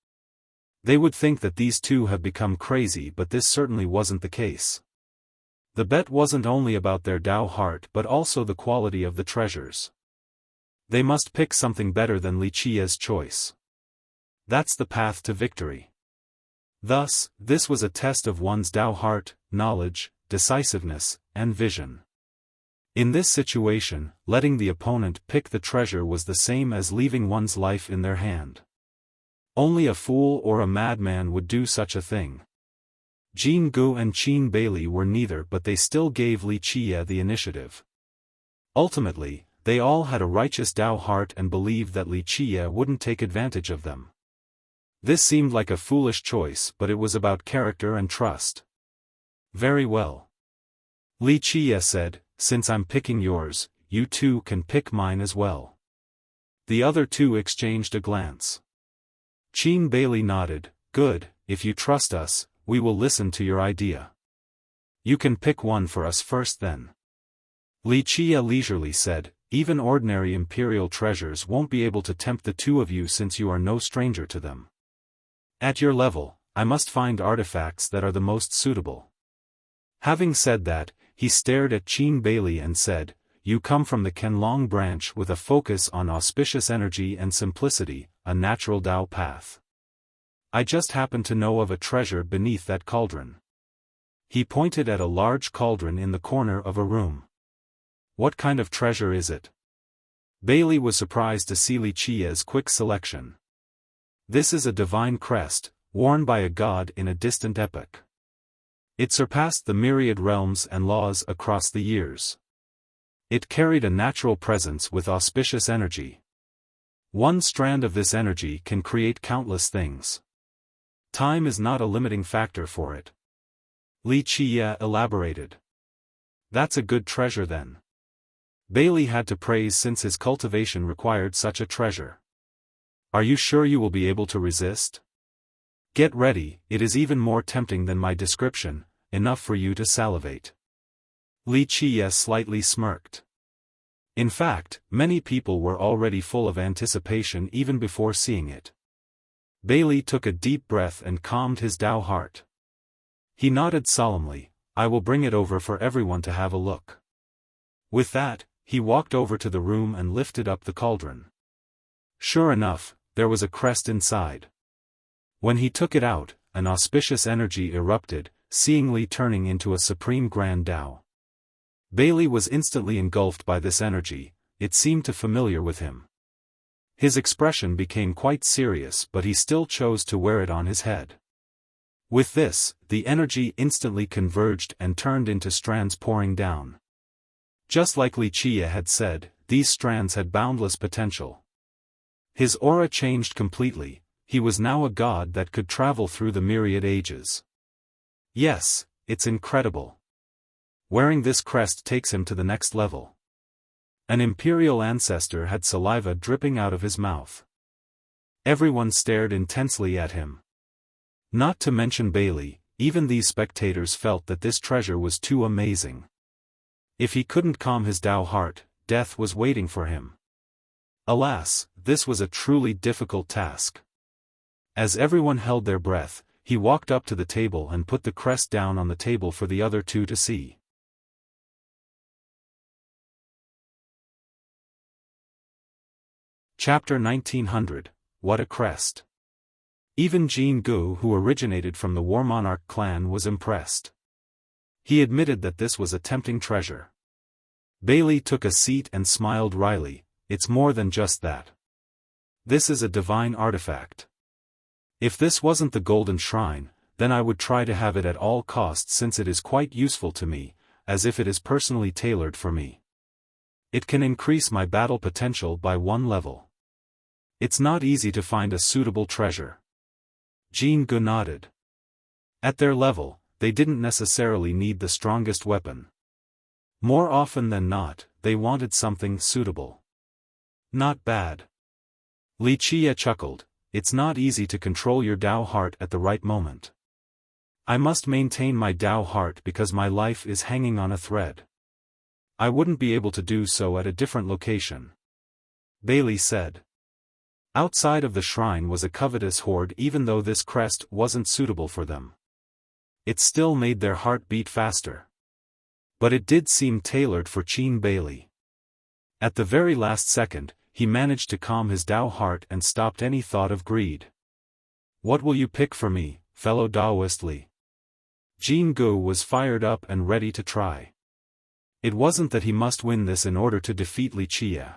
They would think that these two have become crazy, but this certainly wasn't the case. The bet wasn't only about their Tao heart but also the quality of the treasures. They must pick something better than Li Qie's choice. That's the path to victory. Thus, this was a test of one's Tao heart, knowledge, decisiveness, and vision. In this situation, letting the opponent pick the treasure was the same as leaving one's life in their hand. Only a fool or a madman would do such a thing. Jin Gu and Qin Bailey were neither, but they still gave Li Qie the initiative. Ultimately, they all had a righteous Tao heart and believed that Li Qie wouldn't take advantage of them. This seemed like a foolish choice, but it was about character and trust. "Very well," Li Qie said, "since I'm picking yours, you two can pick mine as well." The other two exchanged a glance. Qin Bailey nodded, "Good, if you trust us, we will listen to your idea. You can pick one for us first then." Li Qie leisurely said, "Even ordinary imperial treasures won't be able to tempt the two of you since you are no stranger to them. At your level, I must find artifacts that are the most suitable." Having said that, he stared at Qin Bailey and said, "You come from the Qianlong branch with a focus on auspicious energy and simplicity, a natural Tao path. I just happen to know of a treasure beneath that cauldron." He pointed at a large cauldron in the corner of a room. "What kind of treasure is it?" Bailey was surprised to see Li Qie's quick selection. "This is a divine crest, worn by a god in a distant epoch. It surpassed the myriad realms and laws across the years. It carried a natural presence with auspicious energy. One strand of this energy can create countless things. Time is not a limiting factor for it." Li Qie elaborated. "That's a good treasure then." Bailey had to praise since his cultivation required such a treasure. "Are you sure you will be able to resist? Get ready, it is even more tempting than my description, enough for you to salivate." Li Qie slightly smirked. In fact, many people were already full of anticipation even before seeing it. Bailey took a deep breath and calmed his Tao heart. He nodded solemnly, "I will bring it over for everyone to have a look." With that, he walked over to the room and lifted up the cauldron. Sure enough, there was a crest inside. When he took it out, an auspicious energy erupted, seemingly turning into a supreme grand Tao. Bailey was instantly engulfed by this energy. it seemed too familiar with him. His expression became quite serious, but he still chose to wear it on his head. With this, the energy instantly converged and turned into strands pouring down. Just like Wuxia had said, these strands had boundless potential. His aura changed completely, he was now a god that could travel through the myriad ages. Yes, it's incredible. Wearing this crest takes him to the next level. An imperial ancestor had saliva dripping out of his mouth. Everyone stared intensely at him. Not to mention Bailey, even these spectators felt that this treasure was too amazing. If he couldn't calm his Tao heart, death was waiting for him. Alas, this was a truly difficult task. As everyone held their breath, he walked up to the table and put the crest down on the table for the other two to see. Chapter 1900, What a Crest! Even Jin Gu, who originated from the War Monarch clan, was impressed. He admitted that this was a tempting treasure. Bailey took a seat and smiled wryly. It's more than just that. This is a divine artifact. If this wasn't the Golden Shrine, then I would try to have it at all costs, since it is quite useful to me, as if it is personally tailored for me. It can increase my battle potential by 1 level. It's not easy to find a suitable treasure. Jin Gu nodded. At their level, they didn't necessarily need the strongest weapon. More often than not, they wanted something suitable. Not bad. Wuxia chuckled. It's not easy to control your Tao heart at the right moment. I must maintain my Tao heart because my life is hanging on a thread. I wouldn't be able to do so at a different location. Bailey said. Outside of the shrine was a covetous horde, even though this crest wasn't suitable for them. It still made their heart beat faster. But it did seem tailored for Qin Bailey. At the very last second, he managed to calm his Tao heart and stopped any thought of greed. What will you pick for me, fellow Taoist Li? Jin Gu was fired up and ready to try. It wasn't that he must win this in order to defeat Wuxia.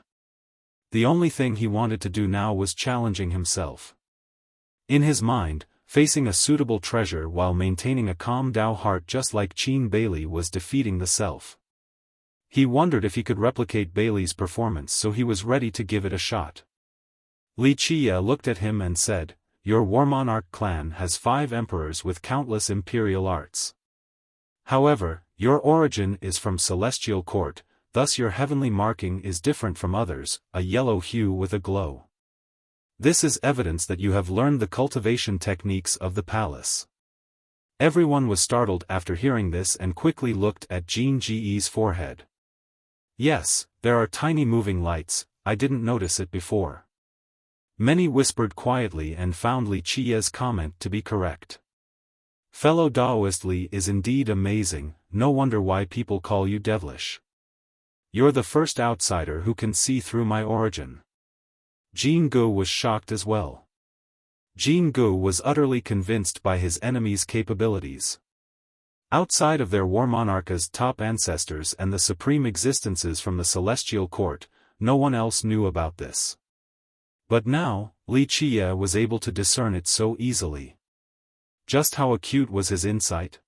The only thing he wanted to do now was challenging himself. In his mind, facing a suitable treasure while maintaining a calm Tao heart just like Qin Bailey was defeating the self. He wondered if he could replicate Bailey's performance, so he was ready to give it a shot. Wuxia looked at him and said, Your War Monarch clan has 5 emperors with countless imperial arts. However, your origin is from celestial court, thus your heavenly marking is different from others, a yellow hue with a glow. This is evidence that you have learned the cultivation techniques of the palace. Everyone was startled after hearing this and quickly looked at Jin Ji's forehead. Yes, there are tiny moving lights, I didn't notice it before. Many whispered quietly and found Wuxia's comment to be correct. Fellow Taoist Li is indeed amazing, no wonder why people call you devilish. You're the first outsider who can see through my origin. Jin Gu was shocked as well. Jin Gu was utterly convinced by his enemy's capabilities. Outside of their War Monarch's top ancestors and the supreme existences from the celestial court, no one else knew about this. But now, Wuxia was able to discern it so easily. Just how acute was his insight?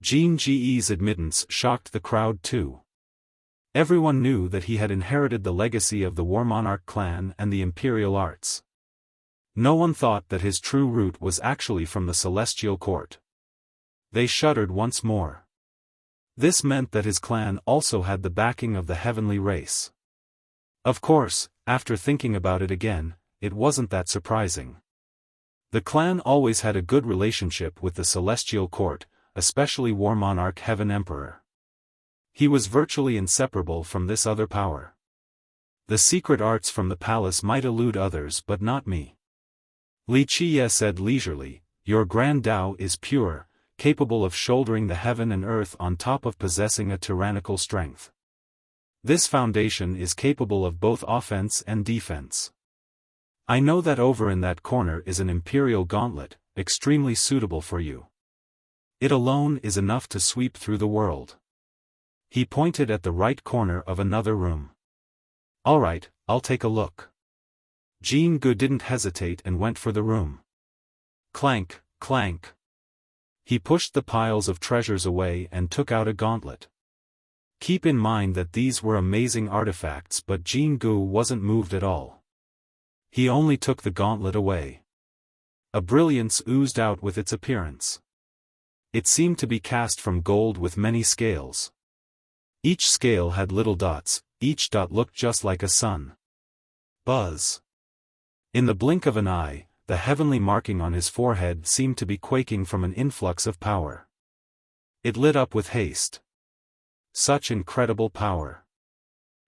Jin Ji's admittance shocked the crowd too. Everyone knew that he had inherited the legacy of the War Monarch clan and the imperial arts. No one thought that his true root was actually from the celestial court. They shuddered once more. This meant that his clan also had the backing of the heavenly race. Of course, after thinking about it again, it wasn't that surprising. The clan always had a good relationship with the celestial court, especially War Monarch Heaven Emperor. He was virtually inseparable from this other power. The secret arts from the palace might elude others but not me. Wuxia said leisurely, Your grand Tao is pure, capable of shouldering the heaven and earth on top of possessing a tyrannical strength. This foundation is capable of both offense and defense. I know that over in that corner is an imperial gauntlet, extremely suitable for you. It alone is enough to sweep through the world. He pointed at the right corner of another room. Alright, I'll take a look. Jean Gu didn't hesitate and went for the room. Clank, clank. He pushed the piles of treasures away and took out a gauntlet. Keep in mind that these were amazing artifacts, but Jean Gu wasn't moved at all. He only took the gauntlet away. A brilliance oozed out with its appearance. It seemed to be cast from gold with many scales. Each scale had little dots, each dot looked just like a sun. Buzz. In the blink of an eye, the heavenly marking on his forehead seemed to be quaking from an influx of power. It lit up with haste. Such incredible power.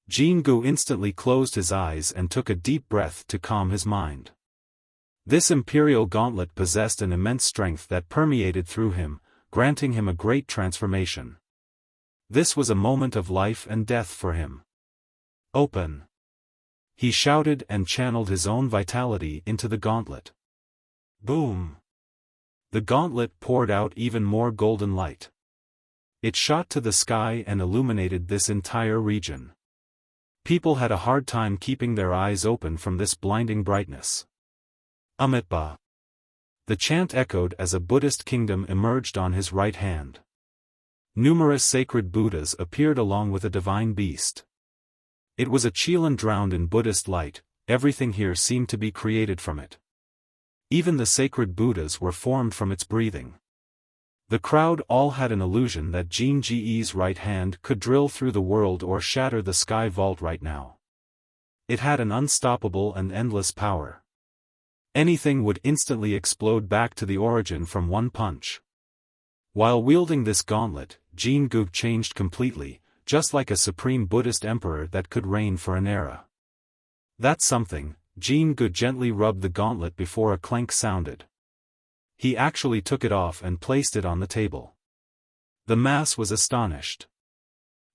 Jean Gu instantly closed his eyes and took a deep breath to calm his mind. This imperial gauntlet possessed an immense strength that permeated through him, granting him a great transformation. This was a moment of life and death for him. Open. He shouted and channeled his own vitality into the gauntlet. Boom. The gauntlet poured out even more golden light. It shot to the sky and illuminated this entire region. People had a hard time keeping their eyes open from this blinding brightness. Amitba. The chant echoed as a Buddhist kingdom emerged on his right hand. Numerous sacred Buddhas appeared along with a divine beast. It was a Chilan drowned in Buddhist light, everything here seemed to be created from it. Even the sacred Buddhas were formed from its breathing. The crowd all had an illusion that Jean Ge's right hand could drill through the world or shatter the sky vault right now. It had an unstoppable and endless power. Anything would instantly explode back to the origin from one punch. While wielding this gauntlet, Jean Gu changed completely, just like a supreme Buddhist emperor that could reign for an era. That's something. Jean Gu gently rubbed the gauntlet before a clank sounded. He actually took it off and placed it on the table. The mass was astonished.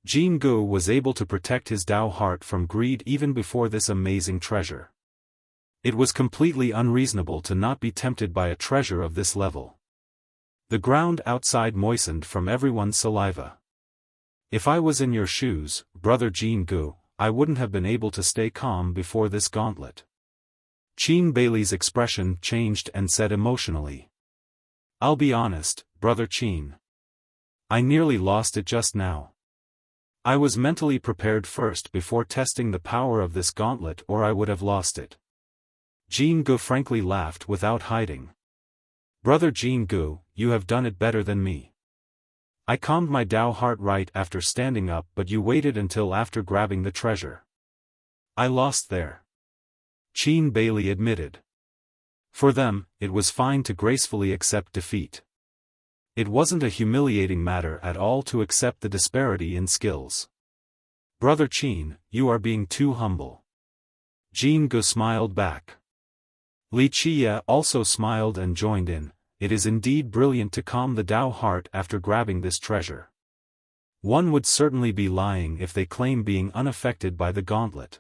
Jean Gu was able to protect his Dao heart from greed even before this amazing treasure. It was completely unreasonable to not be tempted by a treasure of this level. The ground outside moistened from everyone's saliva. If I was in your shoes, brother Jean Gu, I wouldn't have been able to stay calm before this gauntlet. Qin Bailey's expression changed and said emotionally. I'll be honest, brother Qin. I nearly lost it just now. I was mentally prepared first before testing the power of this gauntlet, or I would have lost it. Jean Gu frankly laughed without hiding. Brother Jean Gu, you have done it better than me. I calmed my Dao heart right after standing up, but you waited until after grabbing the treasure. I lost there. Qin Bailey admitted. For them, it was fine to gracefully accept defeat. It wasn't a humiliating matter at all to accept the disparity in skills. Brother Qin, you are being too humble. Jean Gu smiled back. Li Qia also smiled and joined in. It is indeed brilliant to calm the Dao heart after grabbing this treasure. One would certainly be lying if they claim being unaffected by the gauntlet.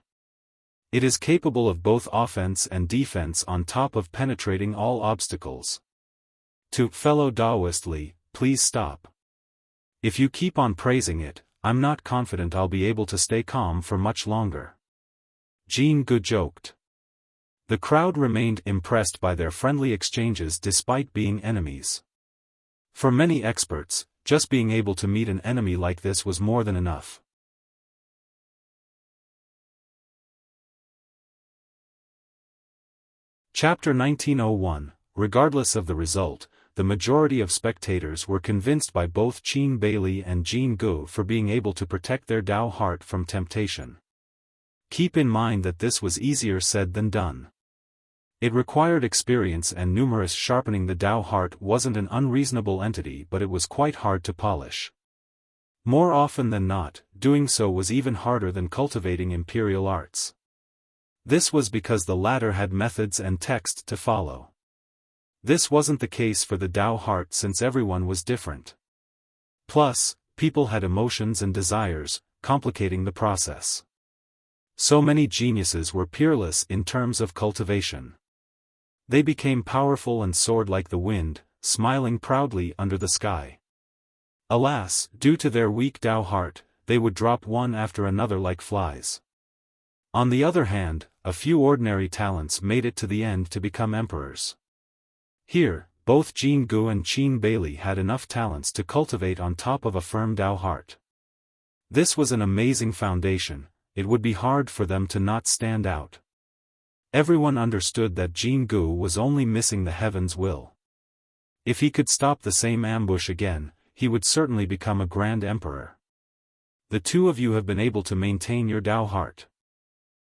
It is capable of both offense and defense on top of penetrating all obstacles. To fellow Daoist Li, please stop. If you keep on praising it, I'm not confident I'll be able to stay calm for much longer. Jean Gu joked. The crowd remained impressed by their friendly exchanges despite being enemies. For many experts, just being able to meet an enemy like this was more than enough. Chapter 1901. Regardless of the result, the majority of spectators were convinced by both Qin Bailey and Jean Gu for being able to protect their Dao heart from temptation. Keep in mind that this was easier said than done. It required experience, and numerous sharpening the Dao heart wasn't an unreasonable entity, but it was quite hard to polish. More often than not, doing so was even harder than cultivating imperial arts. This was because the latter had methods and text to follow. This wasn't the case for the Dao heart since everyone was different. Plus, people had emotions and desires, complicating the process. So many geniuses were peerless in terms of cultivation. They became powerful and soared like the wind, smiling proudly under the sky. Alas, due to their weak Dao heart, they would drop one after another like flies. On the other hand, a few ordinary talents made it to the end to become emperors. Here, both Jin Gu and Qin Bailey had enough talents to cultivate on top of a firm Dao heart. This was an amazing foundation. It would be hard for them to not stand out. Everyone understood that Jin Gu was only missing the heaven's will. If he could stop the same ambush again, he would certainly become a grand emperor. The two of you have been able to maintain your Dao heart.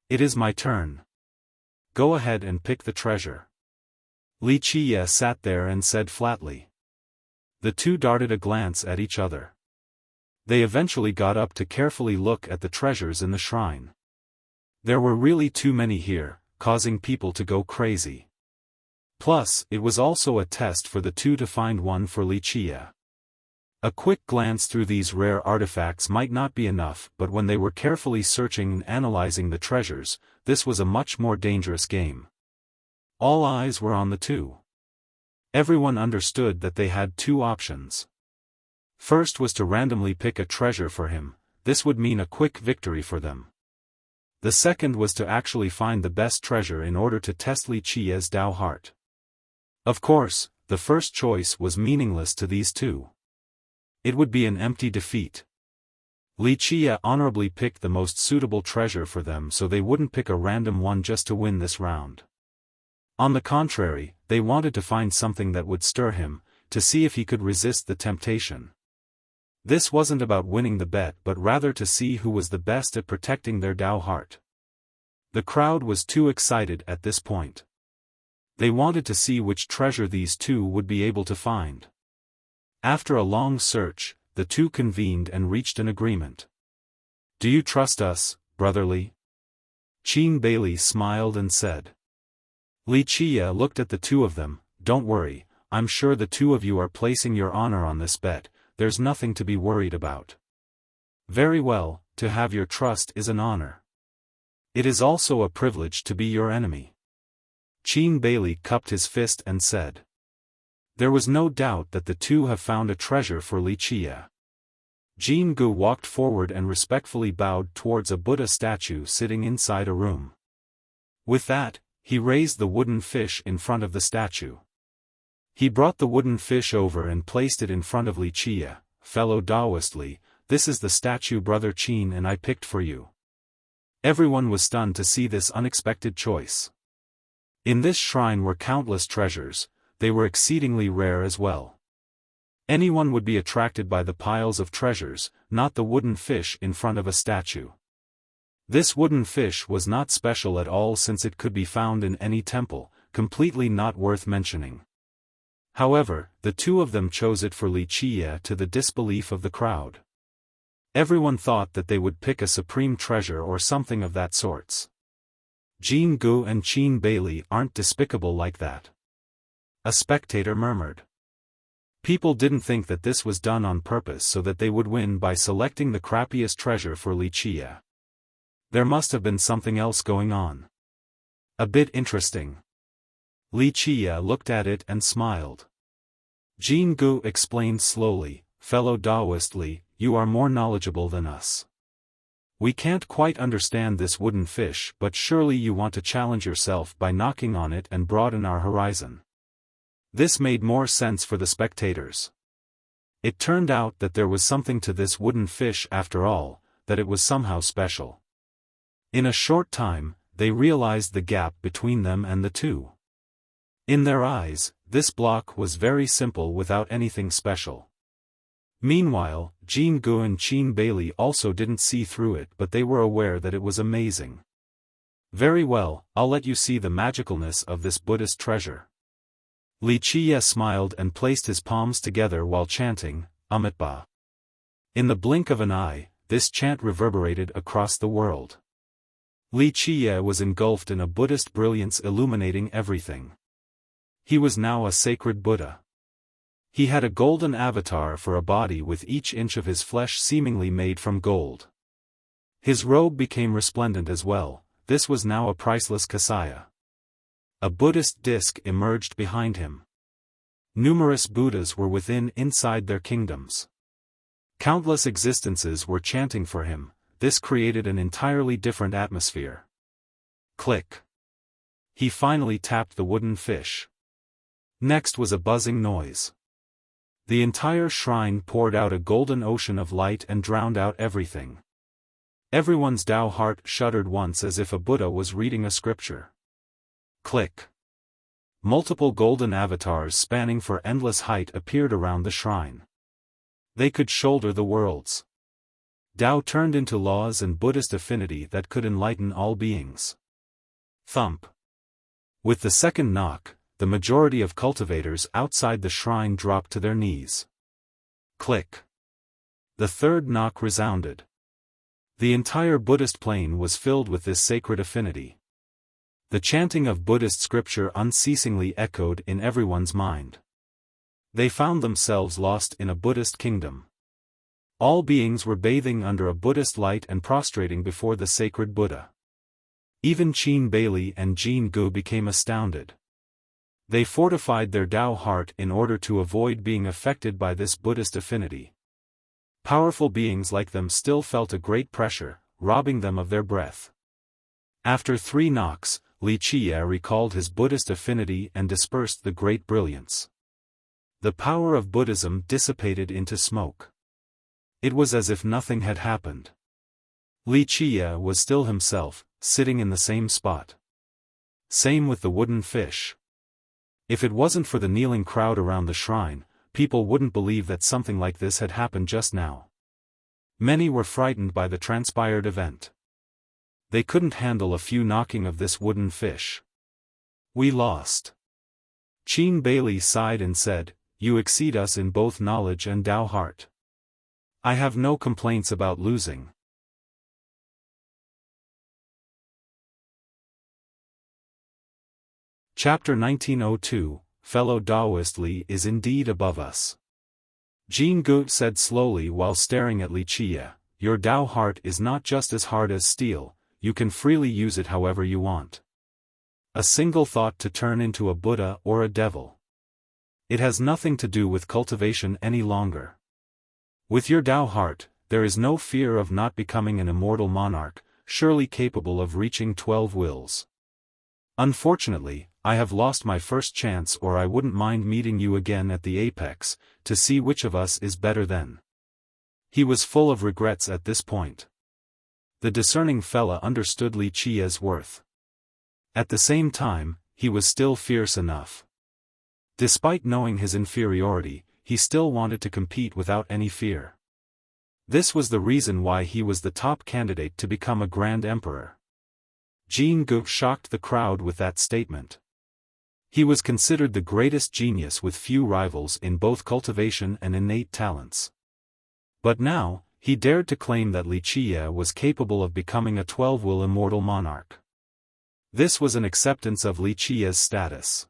It is my turn. Go ahead and pick the treasure. Li Qiye sat there and said flatly. The two darted a glance at each other. They eventually got up to carefully look at the treasures in the shrine. There were really too many here, causing people to go crazy. Plus, it was also a test for the two to find one for Li Qiye. A quick glance through these rare artifacts might not be enough, but when they were carefully searching and analyzing the treasures, this was a much more dangerous game. All eyes were on the two. Everyone understood that they had two options. First was to randomly pick a treasure for him. This would mean a quick victory for them. The second was to actually find the best treasure in order to test Li Qiye's Dao heart. Of course, the first choice was meaningless to these two. It would be an empty defeat. Li Qiye honorably picked the most suitable treasure for them, so they wouldn't pick a random one just to win this round. On the contrary, they wanted to find something that would stir him, to see if he could resist the temptation. This wasn't about winning the bet but rather to see who was the best at protecting their Dao heart. The crowd was too excited at this point. They wanted to see which treasure these two would be able to find. After a long search, the two convened and reached an agreement. Do you trust us, brotherly? Qin Bailey smiled and said. Li Qiye looked at the two of them. Don't worry, I'm sure the two of you are placing your honor on this bet, there's nothing to be worried about. Very well, to have your trust is an honor. It is also a privilege to be your enemy. Qin Bailey cupped his fist and said. There was no doubt that the two have found a treasure for Li Qiye. Jin Gu walked forward and respectfully bowed towards a Buddha statue sitting inside a room. With that, he raised the wooden fish in front of the statue. He brought the wooden fish over and placed it in front of Li Qiye. Fellow Taoist Li, this is the statue Brother Qin and I picked for you. Everyone was stunned to see this unexpected choice. In this shrine were countless treasures. They were exceedingly rare as well. Anyone would be attracted by the piles of treasures, not the wooden fish in front of a statue. This wooden fish was not special at all since it could be found in any temple, completely not worth mentioning. However, the two of them chose it for Li Qiye to the disbelief of the crowd. Everyone thought that they would pick a supreme treasure or something of that sorts. Jin Gu and Qin Bailey aren't despicable like that. A spectator murmured. People didn't think that this was done on purpose so that they would win by selecting the crappiest treasure for Li Qiye. There must have been something else going on. A bit interesting. Li Qiye looked at it and smiled. Jin Gu explained slowly, fellow Taoist Li, you are more knowledgeable than us. We can't quite understand this wooden fish, but surely you want to challenge yourself by knocking on it and broaden our horizon. This made more sense for the spectators. It turned out that there was something to this wooden fish after all, that it was somehow special. In a short time, they realized the gap between them and the two. In their eyes, this block was very simple without anything special. Meanwhile, Jin Gu and Qin Bailey also didn't see through it, but they were aware that it was amazing. Very well, I'll let you see the magicalness of this Buddhist treasure. Li Qiye smiled and placed his palms together while chanting, Amitabha. In the blink of an eye, this chant reverberated across the world. Li Qiye was engulfed in a Buddhist brilliance illuminating everything. He was now a sacred Buddha. He had a golden avatar for a body with each inch of his flesh seemingly made from gold. His robe became resplendent as well. This was now a priceless kasaya. A Buddhist disc emerged behind him. Numerous Buddhas were inside their kingdoms. Countless existences were chanting for him. This created an entirely different atmosphere. Click. He finally tapped the wooden fish. Next was a buzzing noise. The entire shrine poured out a golden ocean of light and drowned out everything. Everyone's Tao heart shuddered once as if a Buddha was reading a scripture. Click. Multiple golden avatars spanning for endless height appeared around the shrine. They could shoulder the worlds. Tao turned into laws and Buddhist affinity that could enlighten all beings. Thump. With the second knock, the majority of cultivators outside the shrine dropped to their knees. Click. The third knock resounded. The entire Buddhist plain was filled with this sacred affinity. The chanting of Buddhist scripture unceasingly echoed in everyone's mind. They found themselves lost in a Buddhist kingdom. All beings were bathing under a Buddhist light and prostrating before the sacred Buddha. Even Qin Bailey and Jin Gu became astounded. They fortified their Tao heart in order to avoid being affected by this Buddhist affinity. Powerful beings like them still felt a great pressure, robbing them of their breath. After 3 knocks, Wuxia recalled his Buddhist affinity and dispersed the great brilliance. The power of Buddhism dissipated into smoke. It was as if nothing had happened. Wuxia was still himself, sitting in the same spot. Same with the wooden fish. If it wasn't for the kneeling crowd around the shrine, people wouldn't believe that something like this had happened just now. Many were frightened by the transpired event. They couldn't handle a few knocking of this wooden fish. We lost. Qin Bailey sighed and said, "You exceed us in both knowledge and Tao heart. I have no complaints about losing." Chapter 1902, Fellow Taoist Li is indeed above us. Jin Gu said slowly while staring at Wuxia, "Your Tao heart is not just as hard as steel, you can freely use it however you want. A single thought to turn into a Buddha or a devil. It has nothing to do with cultivation any longer. With your Tao heart, there is no fear of not becoming an immortal monarch, surely capable of reaching 12 wills. Unfortunately, I have lost my first chance, or I wouldn't mind meeting you again at the apex, to see which of us is better then." He was full of regrets at this point. The discerning fella understood Wuxia's worth. At the same time, he was still fierce enough. Despite knowing his inferiority, he still wanted to compete without any fear. This was the reason why he was the top candidate to become a Grand Emperor. Jin Gu shocked the crowd with that statement. He was considered the greatest genius with few rivals in both cultivation and innate talents. But now, he dared to claim that Wuxia was capable of becoming a 12-will immortal monarch. This was an acceptance of Wuxia's status.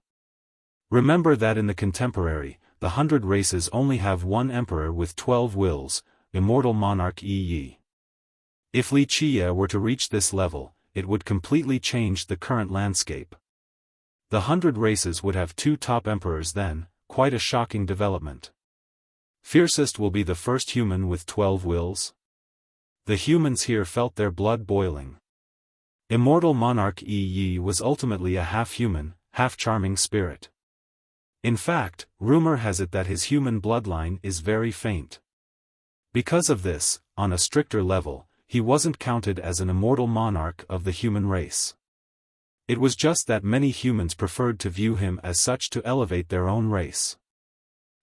Remember that in the contemporary, the 100 races only have one emperor with 12 wills, immortal monarch Yi. If Wuxia were to reach this level, it would completely change the current landscape. The 100 races would have 2 top emperors then, quite a shocking development. Fiercest will be the first human with 12 wills. The humans here felt their blood boiling. Immortal monarch Yi was ultimately a half-human, half-charming spirit. In fact, rumor has it that his human bloodline is very faint. Because of this, on a stricter level, he wasn't counted as an immortal monarch of the human race. It was just that many humans preferred to view him as such to elevate their own race.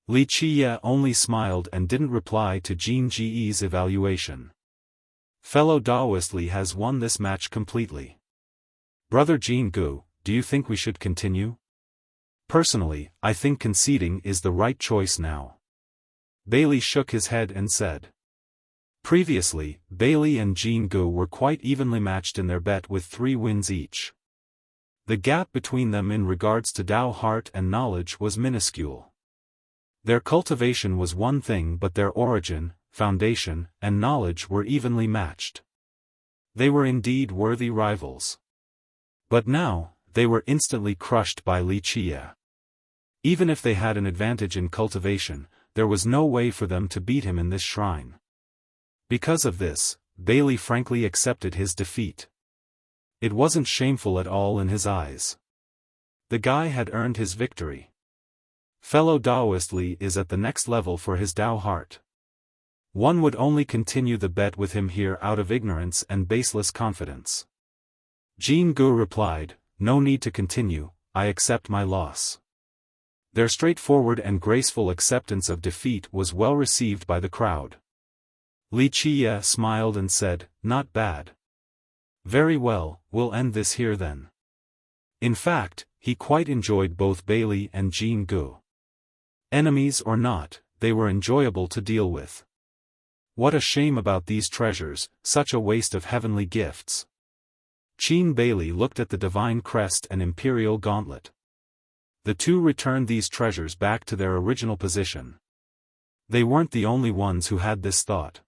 Wuxia only smiled and didn't reply to Jin Ji's evaluation. Fellow Taoist Li has won this match completely. Brother Jin Gu, do you think we should continue? Personally, I think conceding is the right choice now. Bailey shook his head and said. Previously, Bailey and Jin Gu were quite evenly matched in their bet with 3 wins each. The gap between them in regards to Tao heart and knowledge was minuscule. Their cultivation was one thing, but their origin, foundation, and knowledge were evenly matched. They were indeed worthy rivals. But now, they were instantly crushed by Wuxia. Even if they had an advantage in cultivation, there was no way for them to beat him in this shrine. Because of this, Bailey frankly accepted his defeat. It wasn't shameful at all in his eyes. The guy had earned his victory. Fellow Taoist Li is at the next level for his Tao heart. One would only continue the bet with him here out of ignorance and baseless confidence. Jin Gu replied, "No need to continue, I accept my loss." Their straightforward and graceful acceptance of defeat was well received by the crowd. Li Qie smiled and said, "Not bad. Very well, we'll end this here then." In fact, he quite enjoyed both Bailey and Jin Gu. Enemies or not, they were enjoyable to deal with. What a shame about these treasures, such a waste of heavenly gifts. Qin Bailey looked at the divine crest and imperial gauntlet. The two returned these treasures back to their original position. They weren't the only ones who had this thought.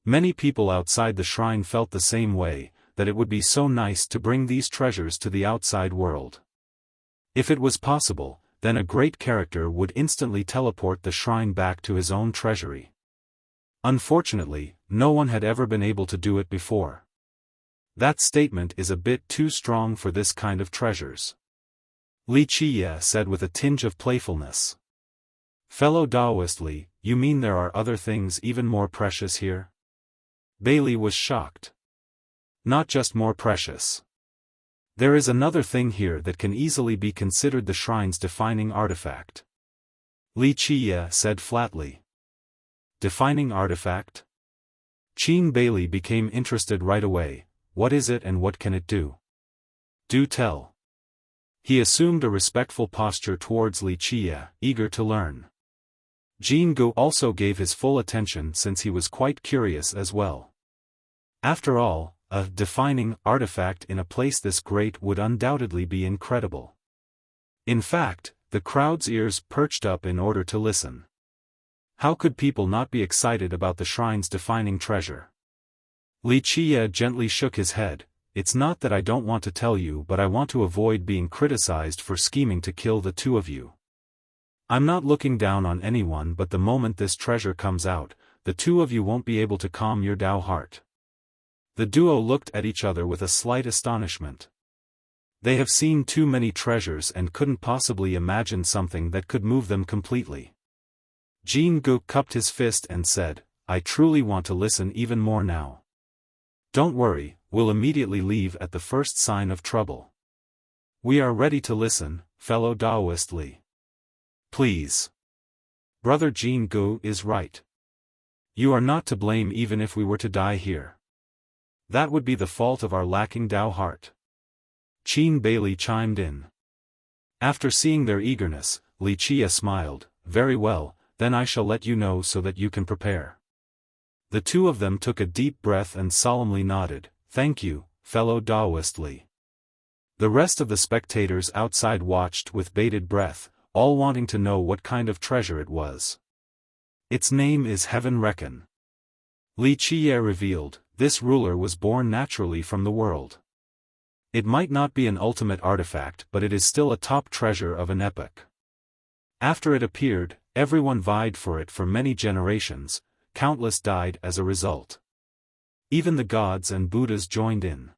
Many people outside the shrine felt the same way, that it would be so nice to bring these treasures to the outside world. If it was possible, then a great character would instantly teleport the shrine back to his own treasury. Unfortunately, no one had ever been able to do it before. That statement is a bit too strong for this kind of treasures. Li Qie said with a tinge of playfulness. Fellow Taoist Li, you mean there are other things even more precious here? Bailey was shocked. Not just more precious. There is another thing here that can easily be considered the shrine's defining artifact. Li Qie said flatly. Defining artifact? Qin Bailey became interested right away. What is it and what can it do? Do tell. He assumed a respectful posture towards Li Qie, eager to learn. Jin Gu also gave his full attention since he was quite curious as well. After all, a defining artifact in a place this great would undoubtedly be incredible. In fact, the crowd's ears perched up in order to listen. How could people not be excited about the shrine's defining treasure? Li Qie gently shook his head. It's not that I don't want to tell you, but I want to avoid being criticized for scheming to kill the two of you. I'm not looking down on anyone, but the moment this treasure comes out, the two of you won't be able to calm your Tao heart. The duo looked at each other with a slight astonishment. They have seen too many treasures and couldn't possibly imagine something that could move them completely. Jin Gu cupped his fist and said, I truly want to listen even more now. Don't worry, we'll immediately leave at the first sign of trouble. We are ready to listen, fellow Taoist Li. Please. Brother Jin Gu is right. You are not to blame even if we were to die here. That would be the fault of our lacking Tao heart. Qin Bailey chimed in. After seeing their eagerness, Li Qie smiled, very well, then I shall let you know so that you can prepare. The two of them took a deep breath and solemnly nodded, thank you, fellow Taoist Li. The rest of the spectators outside watched with bated breath, all wanting to know what kind of treasure it was. Its name is Heaven Reckon. Li Qie revealed, this ruler was born naturally from the world. It might not be an ultimate artifact, but it is still a top treasure of an epoch. After it appeared, everyone vied for it for many generations, countless died as a result. Even the gods and Buddhas joined in.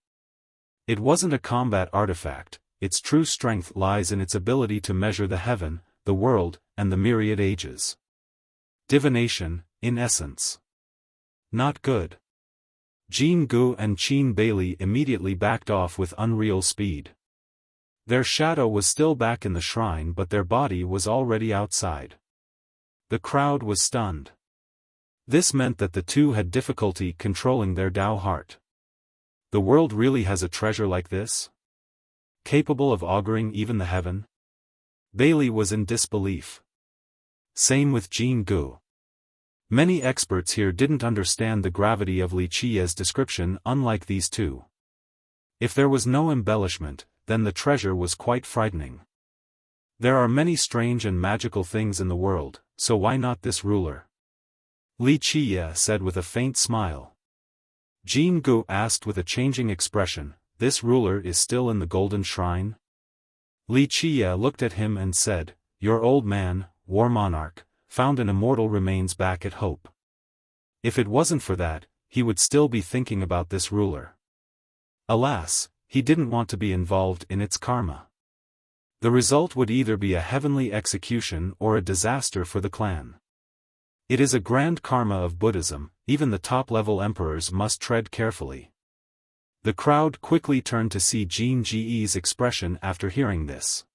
It wasn't a combat artifact, its true strength lies in its ability to measure the heaven, the world, and the myriad ages. Divination, in essence. Not good. Jin Gu and Qin Bailey immediately backed off with unreal speed. Their shadow was still back in the shrine, but their body was already outside. The crowd was stunned. This meant that the two had difficulty controlling their Tao heart. The world really has a treasure like this? Capable of auguring even the heaven? Bailey was in disbelief. Same with Jin Gu. Many experts here didn't understand the gravity of Li Qie's description, unlike these two. If there was no embellishment, then the treasure was quite frightening. There are many strange and magical things in the world, so why not this ruler? Li Qie said with a faint smile. Jin Gu asked with a changing expression, this ruler is still in the golden shrine? Li Qie looked at him and said, your old man, war monarch, found an immortal remains back at Hope. If it wasn't for that, he would still be thinking about this ruler. Alas, he didn't want to be involved in its karma. The result would either be a heavenly execution or a disaster for the clan. It is a grand karma of Buddhism, even the top-level emperors must tread carefully. The crowd quickly turned to see Jin Ji's expression after hearing this.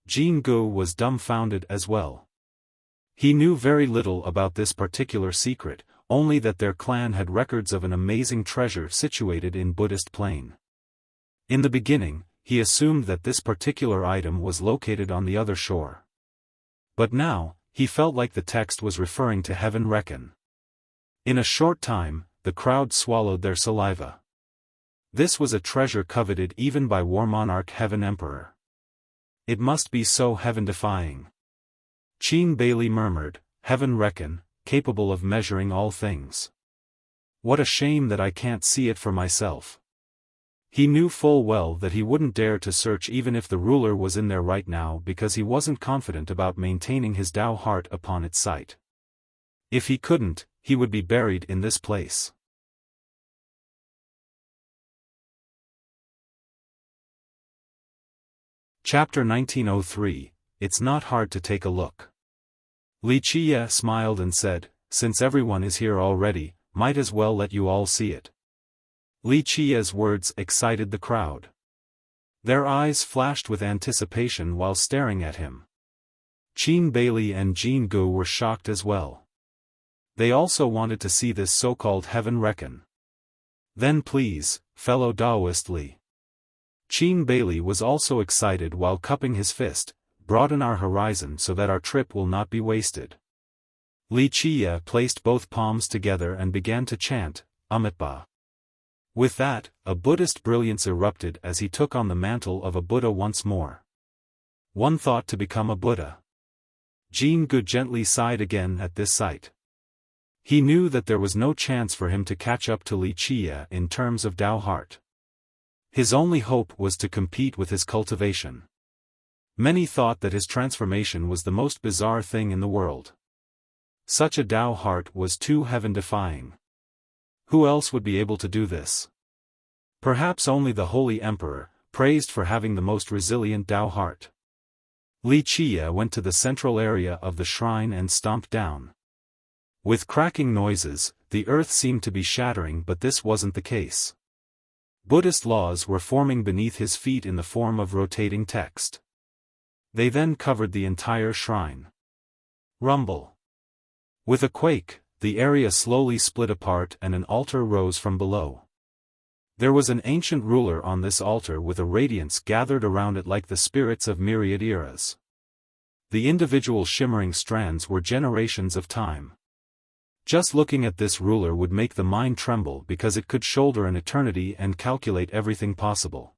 Jin Gu was dumbfounded as well. He knew very little about this particular secret, only that their clan had records of an amazing treasure situated in Buddhist plain. In the beginning, he assumed that this particular item was located on the other shore. But now, he felt like the text was referring to heaven reckon. In a short time, the crowd swallowed their saliva. This was a treasure coveted even by War Monarch Heaven Emperor. It must be so heaven-defying. Qin Bailey murmured, "Heaven reckon, capable of measuring all things. What a shame that I can't see it for myself." He knew full well that he wouldn't dare to search even if the ruler was in there right now because he wasn't confident about maintaining his Tao heart upon its site. If he couldn't, he would be buried in this place. Chapter 1903, It's Not Hard to Take a Look. Li Qiye smiled and said, "Since everyone is here already, might as well let you all see it." Li Qiye's words excited the crowd. Their eyes flashed with anticipation while staring at him. Qin Bailey and Jin Gu were shocked as well. They also wanted to see this so-called heaven reckon. "Then please, fellow Taoist Li." Qin Bailey was also excited while cupping his fist, "Broaden our horizon so that our trip will not be wasted." Li Qiye placed both palms together and began to chant, Amitabha. With that, a Buddhist brilliance erupted as he took on the mantle of a Buddha once more. One thought to become a Buddha. Jin Gu gently sighed again at this sight. He knew that there was no chance for him to catch up to Li Qiye in terms of Tao heart. His only hope was to compete with his cultivation. Many thought that his transformation was the most bizarre thing in the world. Such a Tao heart was too heaven-defying. Who else would be able to do this? Perhaps only the Holy Emperor, praised for having the most resilient Tao heart. Li Qiye went to the central area of the shrine and stomped down. With cracking noises, the earth seemed to be shattering, but this wasn't the case. Buddhist laws were forming beneath his feet in the form of rotating text. They then covered the entire shrine. Rumble. With a quake, the area slowly split apart and an altar rose from below. There was an ancient ruler on this altar with a radiance gathered around it like the spirits of myriad eras. The individual shimmering strands were generations of time. Just looking at this ruler would make the mind tremble because it could shoulder an eternity and calculate everything possible.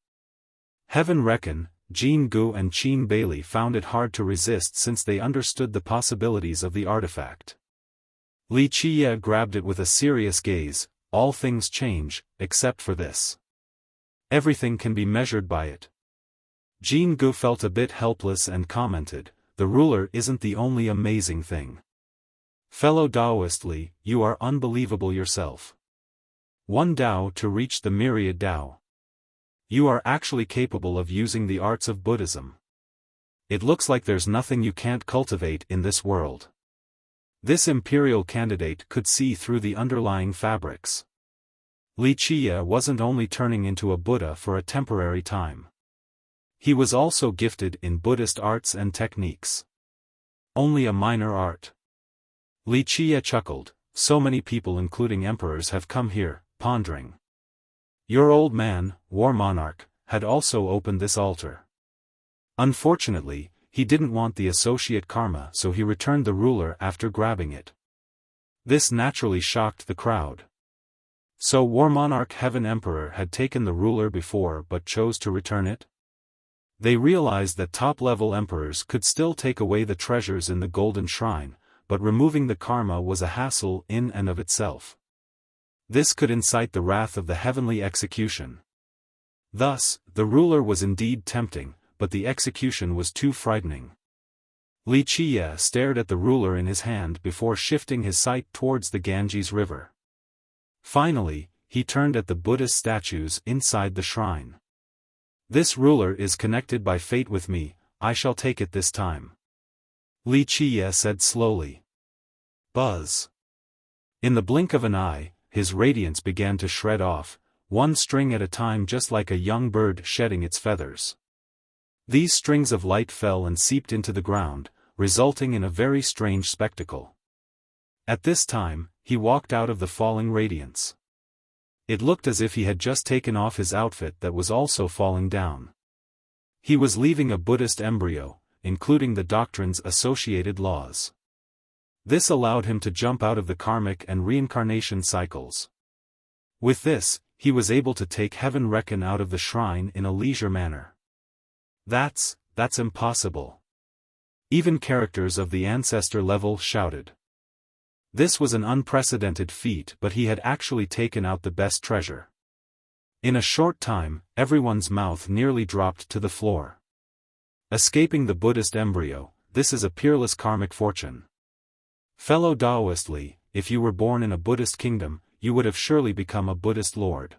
Heaven reckon, Jin Gu and Qin Bailey found it hard to resist since they understood the possibilities of the artifact. Li Qiye grabbed it with a serious gaze. All things change, except for this. Everything can be measured by it. Jin Gu felt a bit helpless and commented, "The ruler isn't the only amazing thing. Fellow Taoist Li, you are unbelievable yourself. One Tao to reach the myriad Tao. You are actually capable of using the arts of Buddhism. It looks like there's nothing you can't cultivate in this world." This imperial candidate could see through the underlying fabrics. Li Qiye wasn't only turning into a Buddha for a temporary time. He was also gifted in Buddhist arts and techniques. Only a minor art. Li Qiye chuckled, "So many people including emperors have come here, pondering. Your old man, War Monarch, had also opened this altar. Unfortunately, he didn't want the associate karma, so he returned the ruler after grabbing it." This naturally shocked the crowd. So War Monarch Heaven Emperor had taken the ruler before but chose to return it? They realized that top-level emperors could still take away the treasures in the Golden Shrine, but removing the karma was a hassle in and of itself. This could incite the wrath of the heavenly execution. Thus, the ruler was indeed tempting, but the execution was too frightening. Li Qiye stared at the ruler in his hand before shifting his sight towards the Ganges River. Finally, he turned at the Buddhist statues inside the shrine. This ruler is connected by fate with me, I shall take it this time. Li Qiye said slowly. Buzz. In the blink of an eye, his radiance began to shred off, one string at a time, just like a young bird shedding its feathers. These strings of light fell and seeped into the ground, resulting in a very strange spectacle. At this time, he walked out of the falling radiance. It looked as if he had just taken off his outfit that was also falling down. He was leaving a Buddhist embryo, including the doctrine's associated laws. This allowed him to jump out of the karmic and reincarnation cycles. With this, he was able to take heaven reckon out of the shrine in a leisure manner. That's impossible. Even characters of the ancestor level shouted. This was an unprecedented feat, but he had actually taken out the best treasure. In a short time, everyone's mouth nearly dropped to the floor. Escaping the Buddhist embryo, this is a peerless karmic fortune. Fellow Taoist Li, if you were born in a Buddhist kingdom, you would have surely become a Buddhist lord.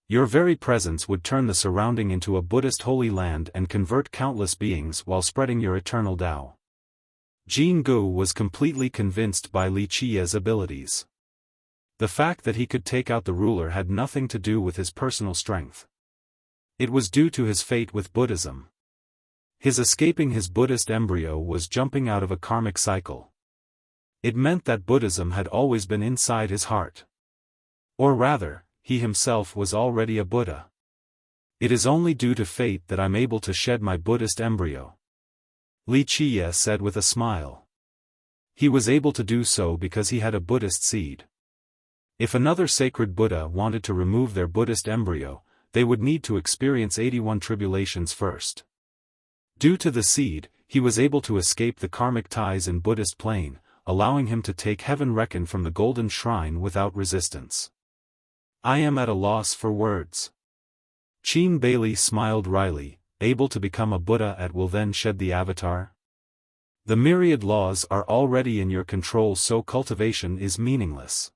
Your very presence would turn the surrounding into a Buddhist holy land and convert countless beings while spreading your eternal Tao. Jin Gu was completely convinced by Li Qiye's abilities. The fact that he could take out the ruler had nothing to do with his personal strength. It was due to his fate with Buddhism. His escaping his Buddhist embryo was jumping out of a karmic cycle. It meant that Buddhism had always been inside his heart. Or rather, he himself was already a Buddha. It is only due to fate that I'm able to shed my Buddhist embryo. Li Qiye said with a smile. He was able to do so because he had a Buddhist seed. If another sacred Buddha wanted to remove their Buddhist embryo, they would need to experience 81 tribulations first. Due to the seed, he was able to escape the karmic ties in Buddhist plane, allowing him to take heaven reckon from the golden shrine without resistance. I am at a loss for words. Qin Bailey smiled wryly. Able to become a Buddha at will then shed the avatar? The myriad laws are already in your control, so cultivation is meaningless.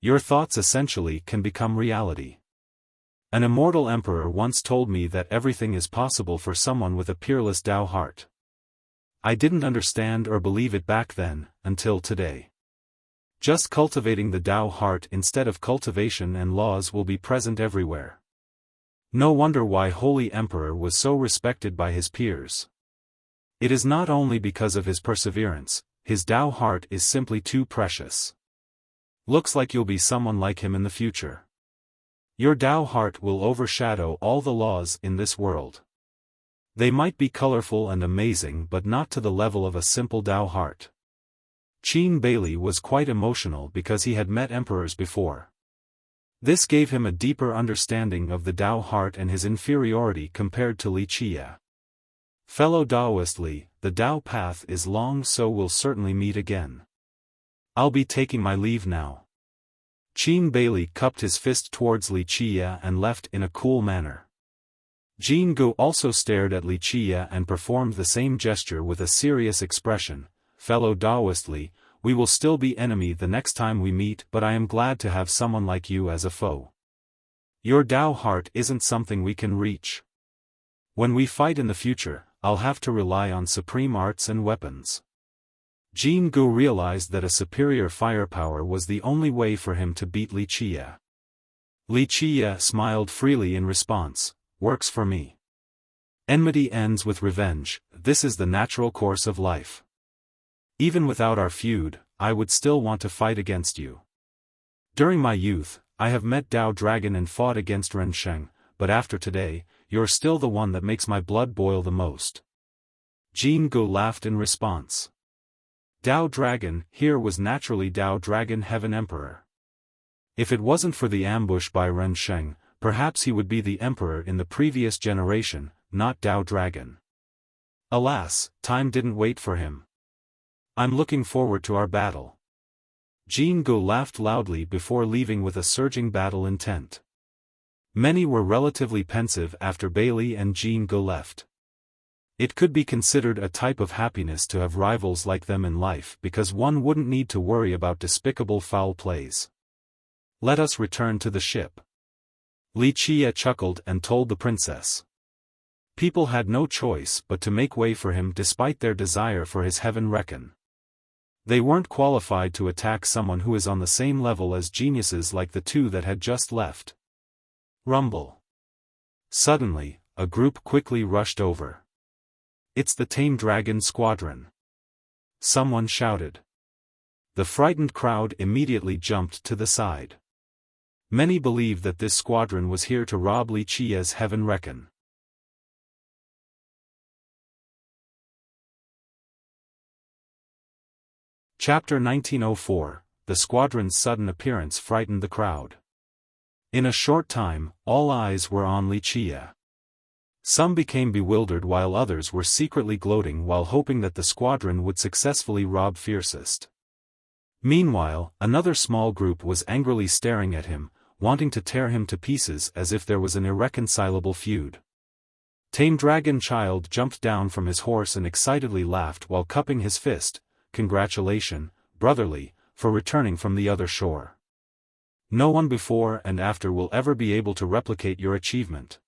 Your thoughts essentially can become reality. An immortal emperor once told me that everything is possible for someone with a peerless Tao heart. I didn't understand or believe it back then, until today. Just cultivating the Tao heart instead of cultivation and laws will be present everywhere. No wonder why Holy Emperor was so respected by his peers. It is not only because of his perseverance, his Tao heart is simply too precious. Looks like you'll be someone like him in the future. Your Tao heart will overshadow all the laws in this world. They might be colorful and amazing, but not to the level of a simple Tao heart. Qin Bailey was quite emotional because he had met emperors before. This gave him a deeper understanding of the Tao heart and his inferiority compared to Li Qiye. Fellow Taoist Li, the Tao path is long, so we'll certainly meet again. I'll be taking my leave now. Qin Bailey cupped his fist towards Li Qiye and left in a cool manner. Jin Gu also stared at Li Qiye and performed the same gesture with a serious expression. Fellow Taoist Li, we will still be enemy the next time we meet, but I am glad to have someone like you as a foe. Your Tao heart isn't something we can reach. When we fight in the future, I'll have to rely on supreme arts and weapons. Jin Gu realized that a superior firepower was the only way for him to beat Li Qiye. Li Qiye smiled freely in response. Works for me. Enmity ends with revenge, this is the natural course of life. Even without our feud, I would still want to fight against you. During my youth, I have met Tao Dragon and fought against Ren Sheng, but after today, you're still the one that makes my blood boil the most. Jin Gu laughed in response. Tao Dragon here was naturally Tao Dragon Heaven Emperor. If it wasn't for the ambush by Ren Sheng, perhaps he would be the emperor in the previous generation, not Tao Dragon. Alas, time didn't wait for him. I'm looking forward to our battle. Jin Gu laughed loudly before leaving with a surging battle intent. Many were relatively pensive after Bailey and Jin Gu left. It could be considered a type of happiness to have rivals like them in life because one wouldn't need to worry about despicable foul plays. Let us return to the ship. Li Qia chuckled and told the princess. People had no choice but to make way for him despite their desire for his heaven reckon. They weren't qualified to attack someone who is on the same level as geniuses like the two that had just left. Rumble. Suddenly, a group quickly rushed over. It's the Tame Dragon Squadron. Someone shouted. The frightened crowd immediately jumped to the side. Many believed that this squadron was here to rob Li Qia's heaven reckon. Chapter 1904, The squadron's sudden appearance frightened the crowd. In a short time, all eyes were on Li Qia. Some became bewildered while others were secretly gloating while hoping that the squadron would successfully rob Fiercest. Meanwhile, another small group was angrily staring at him, wanting to tear him to pieces as if there was an irreconcilable feud. Tame Dragon Child jumped down from his horse and excitedly laughed while cupping his fist. Congratulations, brotherly, for returning from the other shore. No one before and after will ever be able to replicate your achievement.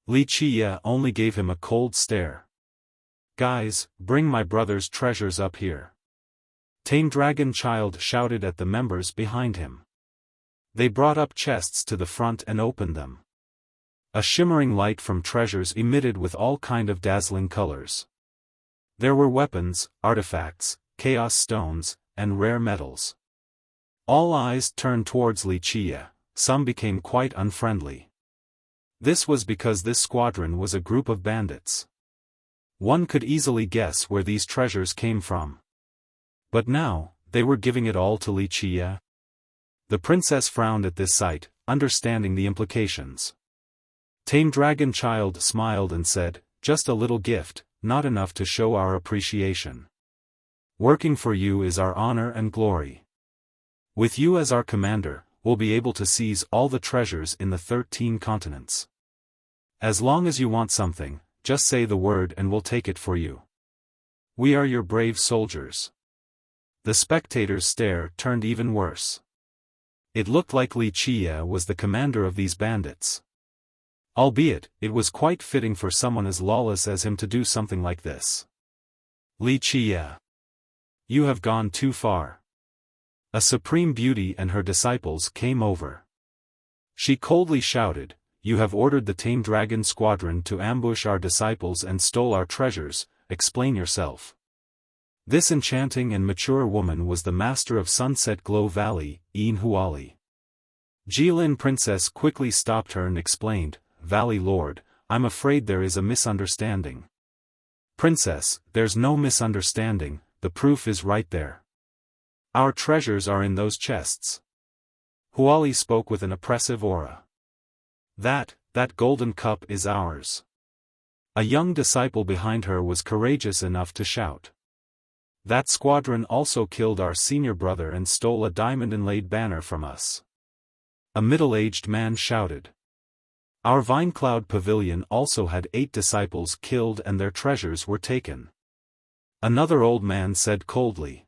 Li Qia only gave him a cold stare. Guys, bring my brother's treasures up here. Tame Dragon Child shouted at the members behind him. They brought up chests to the front and opened them. A shimmering light from treasures emitted with all kind of dazzling colors. There were weapons, artifacts, chaos stones, and rare metals. All eyes turned towards Li Qia, some became quite unfriendly. This was because this squadron was a group of bandits. One could easily guess where these treasures came from. But now, they were giving it all to Li Qia. The princess frowned at this sight, understanding the implications. Tame Dragon Child smiled and said, "Just a little gift, not enough to show our appreciation. Working for you is our honor and glory. With you as our commander, we'll be able to seize all the treasures in the 13 continents. As long as you want something, just say the word and we'll take it for you. We are your brave soldiers." The spectators' stare turned even worse. It looked like Li Qia was the commander of these bandits. Albeit, it was quite fitting for someone as lawless as him to do something like this. Li Qia. You have gone too far. A supreme beauty and her disciples came over. She coldly shouted, "You have ordered the Tame Dragon Squadron to ambush our disciples and stole our treasures, explain yourself." This enchanting and mature woman was the master of Sunset Glow Valley, Huali. Jilin Princess quickly stopped her and explained, "Valley Lord, I'm afraid there is a misunderstanding." "Princess, there's no misunderstanding, the proof is right there. Our treasures are in those chests." Huali spoke with an oppressive aura. That golden cup is ours." A young disciple behind her was courageous enough to shout. "That squadron also killed our senior brother and stole a diamond-inlaid banner from us." A middle-aged man shouted. "Our Vinecloud Pavilion also had 8 disciples killed and their treasures were taken." Another old man said coldly.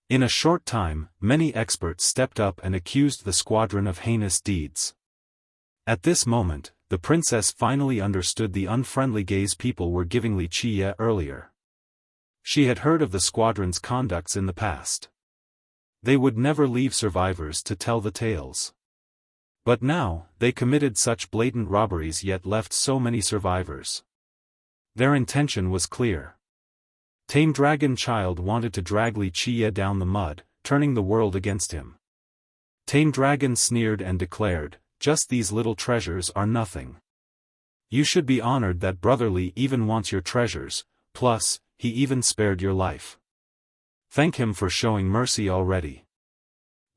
In a short time, many experts stepped up and accused the squadron of heinous deeds. At this moment, the princess finally understood the unfriendly gaze people were giving Li Qia earlier. She had heard of the squadron's conducts in the past. They would never leave survivors to tell the tales. But now, they committed such blatant robberies yet left so many survivors. Their intention was clear. Tame Dragon Child wanted to drag Li Qia down the mud, turning the world against him. Tame Dragon sneered and declared, "Just these little treasures are nothing. You should be honored that Brotherly even wants your treasures, plus, he even spared your life. Thank him for showing mercy already."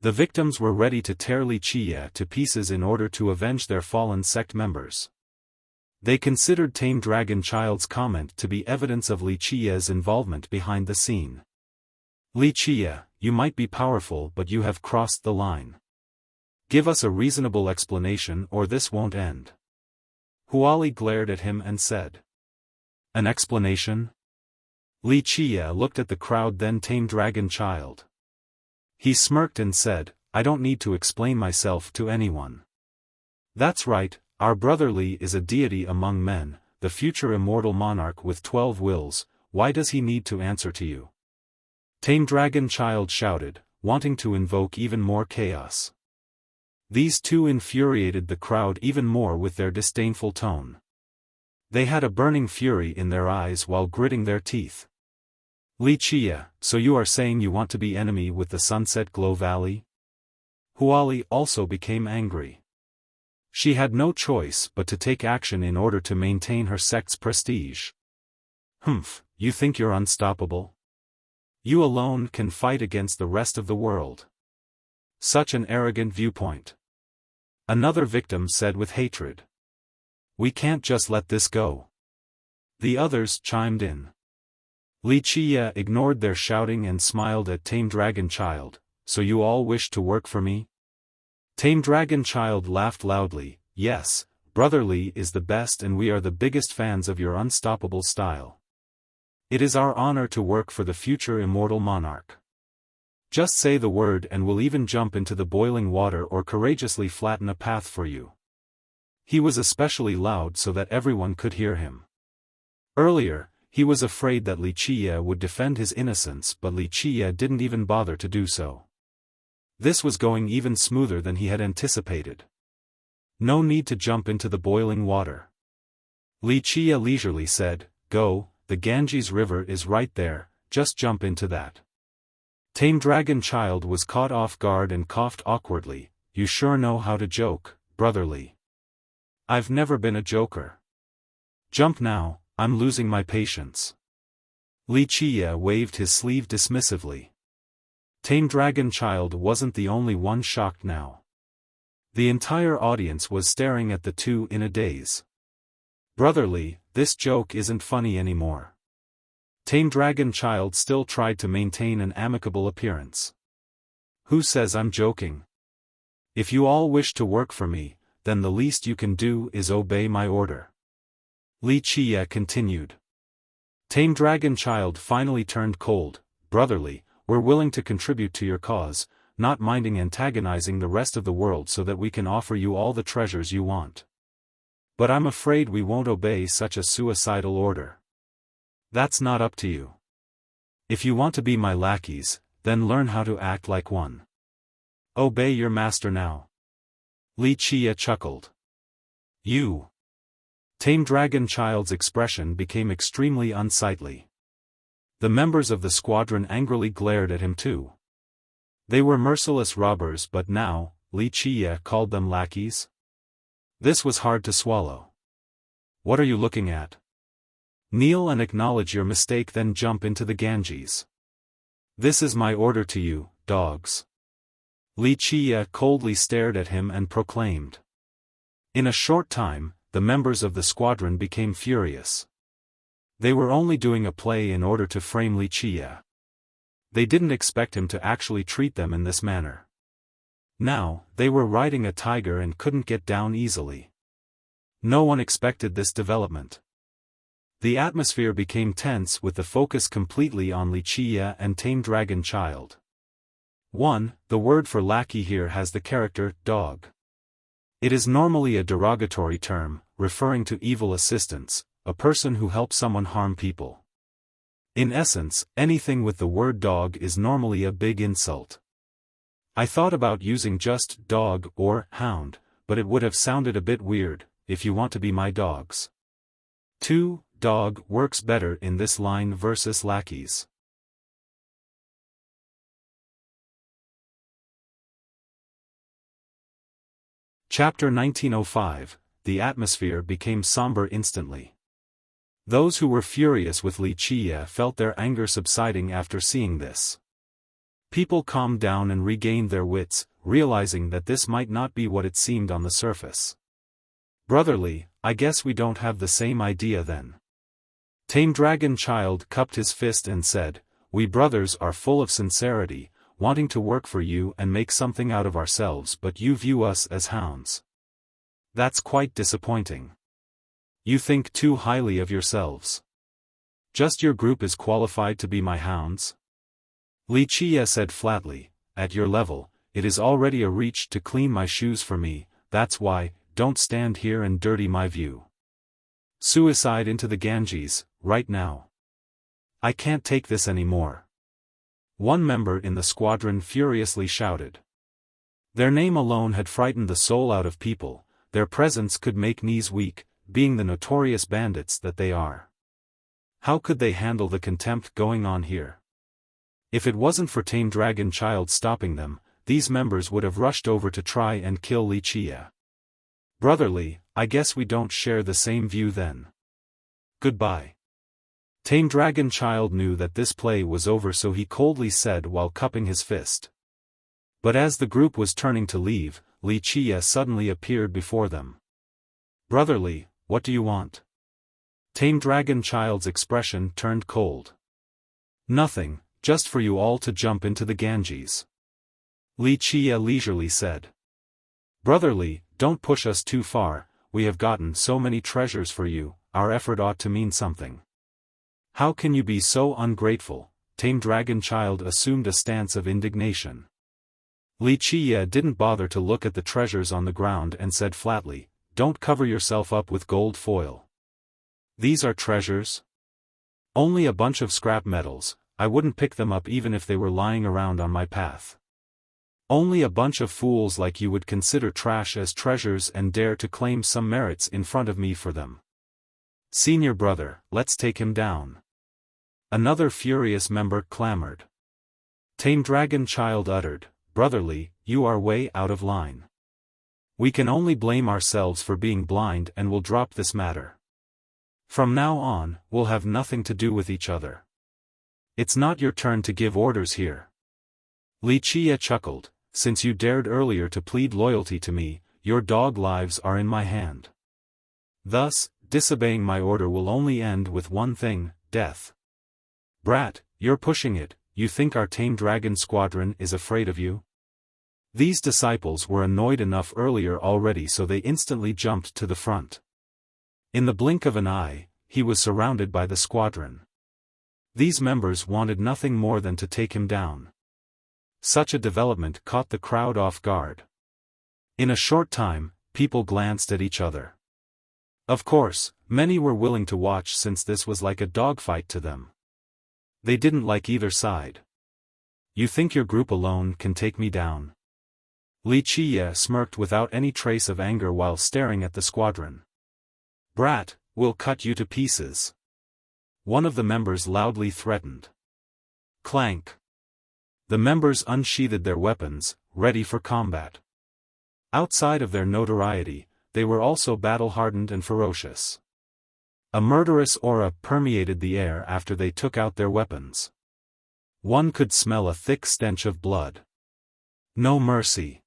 The victims were ready to tear Li Qia to pieces in order to avenge their fallen sect members. They considered Tame Dragon Child's comment to be evidence of Li Qia's involvement behind the scene. "Li Qia, you might be powerful but you have crossed the line. Give us a reasonable explanation or this won't end." Huali glared at him and said. "An explanation?" Li Qia looked at the crowd then Tame Dragon Child. He smirked and said, "I don't need to explain myself to anyone. That's right, our brother Li is a deity among men, the future immortal monarch with 12 wills. Why does he need to answer to you? Tame Dragon Child shouted, wanting to invoke even more chaos. These two infuriated the crowd even more with their disdainful tone. They had a burning fury in their eyes while gritting their teeth. Wuxia, so you are saying you want to be enemy with the Sunset Glow Valley? Huali also became angry. She had no choice but to take action in order to maintain her sect's prestige. Humph, you think you're unstoppable? You alone can fight against the rest of the world. Such an arrogant viewpoint. Another victim said with hatred. We can't just let this go. The others chimed in. Wuxia ignored their shouting and smiled at Tame Dragon Child. So you all wish to work for me? Tame Dragon Child laughed loudly. Yes, Brother Li is the best and we are the biggest fans of your unstoppable style. It is our honor to work for the future immortal monarch. Just say the word and we'll even jump into the boiling water or courageously flatten a path for you. He was especially loud so that everyone could hear him. Earlier, he was afraid that Wuxia would defend his innocence, but Wuxia didn't even bother to do so. This was going even smoother than he had anticipated. No need to jump into the boiling water. Wuxia leisurely said, Go, the Ganges River is right there, just jump into that. Tame Dragon Child was caught off guard and coughed awkwardly. You sure know how to joke, Brother Li. I've never been a joker. Jump now, I'm losing my patience. Wuxia waved his sleeve dismissively. Tame Dragon Child wasn't the only one shocked now. The entire audience was staring at the two in a daze. Brother Li, this joke isn't funny anymore. Tame Dragon Child still tried to maintain an amicable appearance. Who says I'm joking? If you all wish to work for me, then the least you can do is obey my order. Wuxia continued. Tame Dragon Child finally turned cold. Brother Li, we're willing to contribute to your cause, not minding antagonizing the rest of the world so that we can offer you all the treasures you want. But I'm afraid we won't obey such a suicidal order. That's not up to you. If you want to be my lackeys, then learn how to act like one. Obey your master now. Wuxia chuckled. You. Tame Dragon Child's expression became extremely unsightly. The members of the squadron angrily glared at him too. They were merciless robbers, but now, Wuxia called them lackeys? This was hard to swallow. What are you looking at? Kneel and acknowledge your mistake, then jump into the Ganges. This is my order to you, dogs. Wuxia coldly stared at him and proclaimed. In a short time, the members of the squadron became furious. They were only doing a play in order to frame Wuxia. They didn't expect him to actually treat them in this manner. Now, they were riding a tiger and couldn't get down easily. No one expected this development. The atmosphere became tense with the focus completely on Wuxia and Tame Dragon Child. 1. The word for lackey here has the character, dog. It is normally a derogatory term, referring to evil assistants, a person who helps someone harm people. In essence, anything with the word dog is normally a big insult. I thought about using just dog or hound, but it would have sounded a bit weird. If you want to be my dogs. 2. Dog works better in this line versus lackeys. Chapter 1905. The atmosphere became somber instantly. Those who were furious with Wuxia felt their anger subsiding after seeing this. People calmed down and regained their wits, realizing that this might not be what it seemed on the surface. Brother Li, I guess we don't have the same idea then. Tame Dragon Child cupped his fist and said, We brothers are full of sincerity, wanting to work for you and make something out of ourselves, but you view us as hounds. That's quite disappointing. You think too highly of yourselves. Just your group is qualified to be my hounds? Wuxia said flatly, At your level, it is already a reach to clean my shoes for me, that's why, don't stand here and dirty my view. Suicide into the Ganges, right now. I can't take this anymore. One member in the squadron furiously shouted. Their name alone had frightened the soul out of people, their presence could make knees weak, being the notorious bandits that they are. How could they handle the contempt going on here? If it wasn't for Tame Dragon Child stopping them, these members would have rushed over to try and kill Wuxia. Brotherly, I guess we don't share the same view then. Goodbye. Tame Dragon Child knew that this play was over, so he coldly said while cupping his fist. But as the group was turning to leave, Wuxia suddenly appeared before them. Brotherly, what do you want? Tame Dragon Child's expression turned cold. Nothing, just for you all to jump into the Ganges. Wuxia leisurely said. Brotherly, don't push us too far, we have gotten so many treasures for you, our effort ought to mean something. How can you be so ungrateful? Tame Dragon Child assumed a stance of indignation. Wuxia didn't bother to look at the treasures on the ground and said flatly, don't cover yourself up with gold foil. These are treasures? Only a bunch of scrap metals, I wouldn't pick them up even if they were lying around on my path. Only a bunch of fools like you would consider trash as treasures and dare to claim some merits in front of me for them. Senior brother, let's take him down. Another furious member clamored. Tame Dragon Child uttered, brotherly, you are way out of line. We can only blame ourselves for being blind and will drop this matter. From now on, we'll have nothing to do with each other. It's not your turn to give orders here. Wuxia chuckled, since you dared earlier to plead loyalty to me, your dog lives are in my hand. Thus, disobeying my order will only end with one thing, death. Brat, you're pushing it, you think our Tame Dragon Squadron is afraid of you? These disciples were annoyed enough earlier already, so they instantly jumped to the front. In the blink of an eye, he was surrounded by the squadron. These members wanted nothing more than to take him down. Such a development caught the crowd off guard. In a short time, people glanced at each other. Of course, many were willing to watch since this was like a dogfight to them. They didn't like either side. You think your group alone can take me down? Wuxia smirked without any trace of anger while staring at the squadron. Brat, we'll cut you to pieces. One of the members loudly threatened. Clank. The members unsheathed their weapons, ready for combat. Outside of their notoriety, they were also battle-hardened and ferocious. A murderous aura permeated the air after they took out their weapons. One could smell a thick stench of blood. No mercy.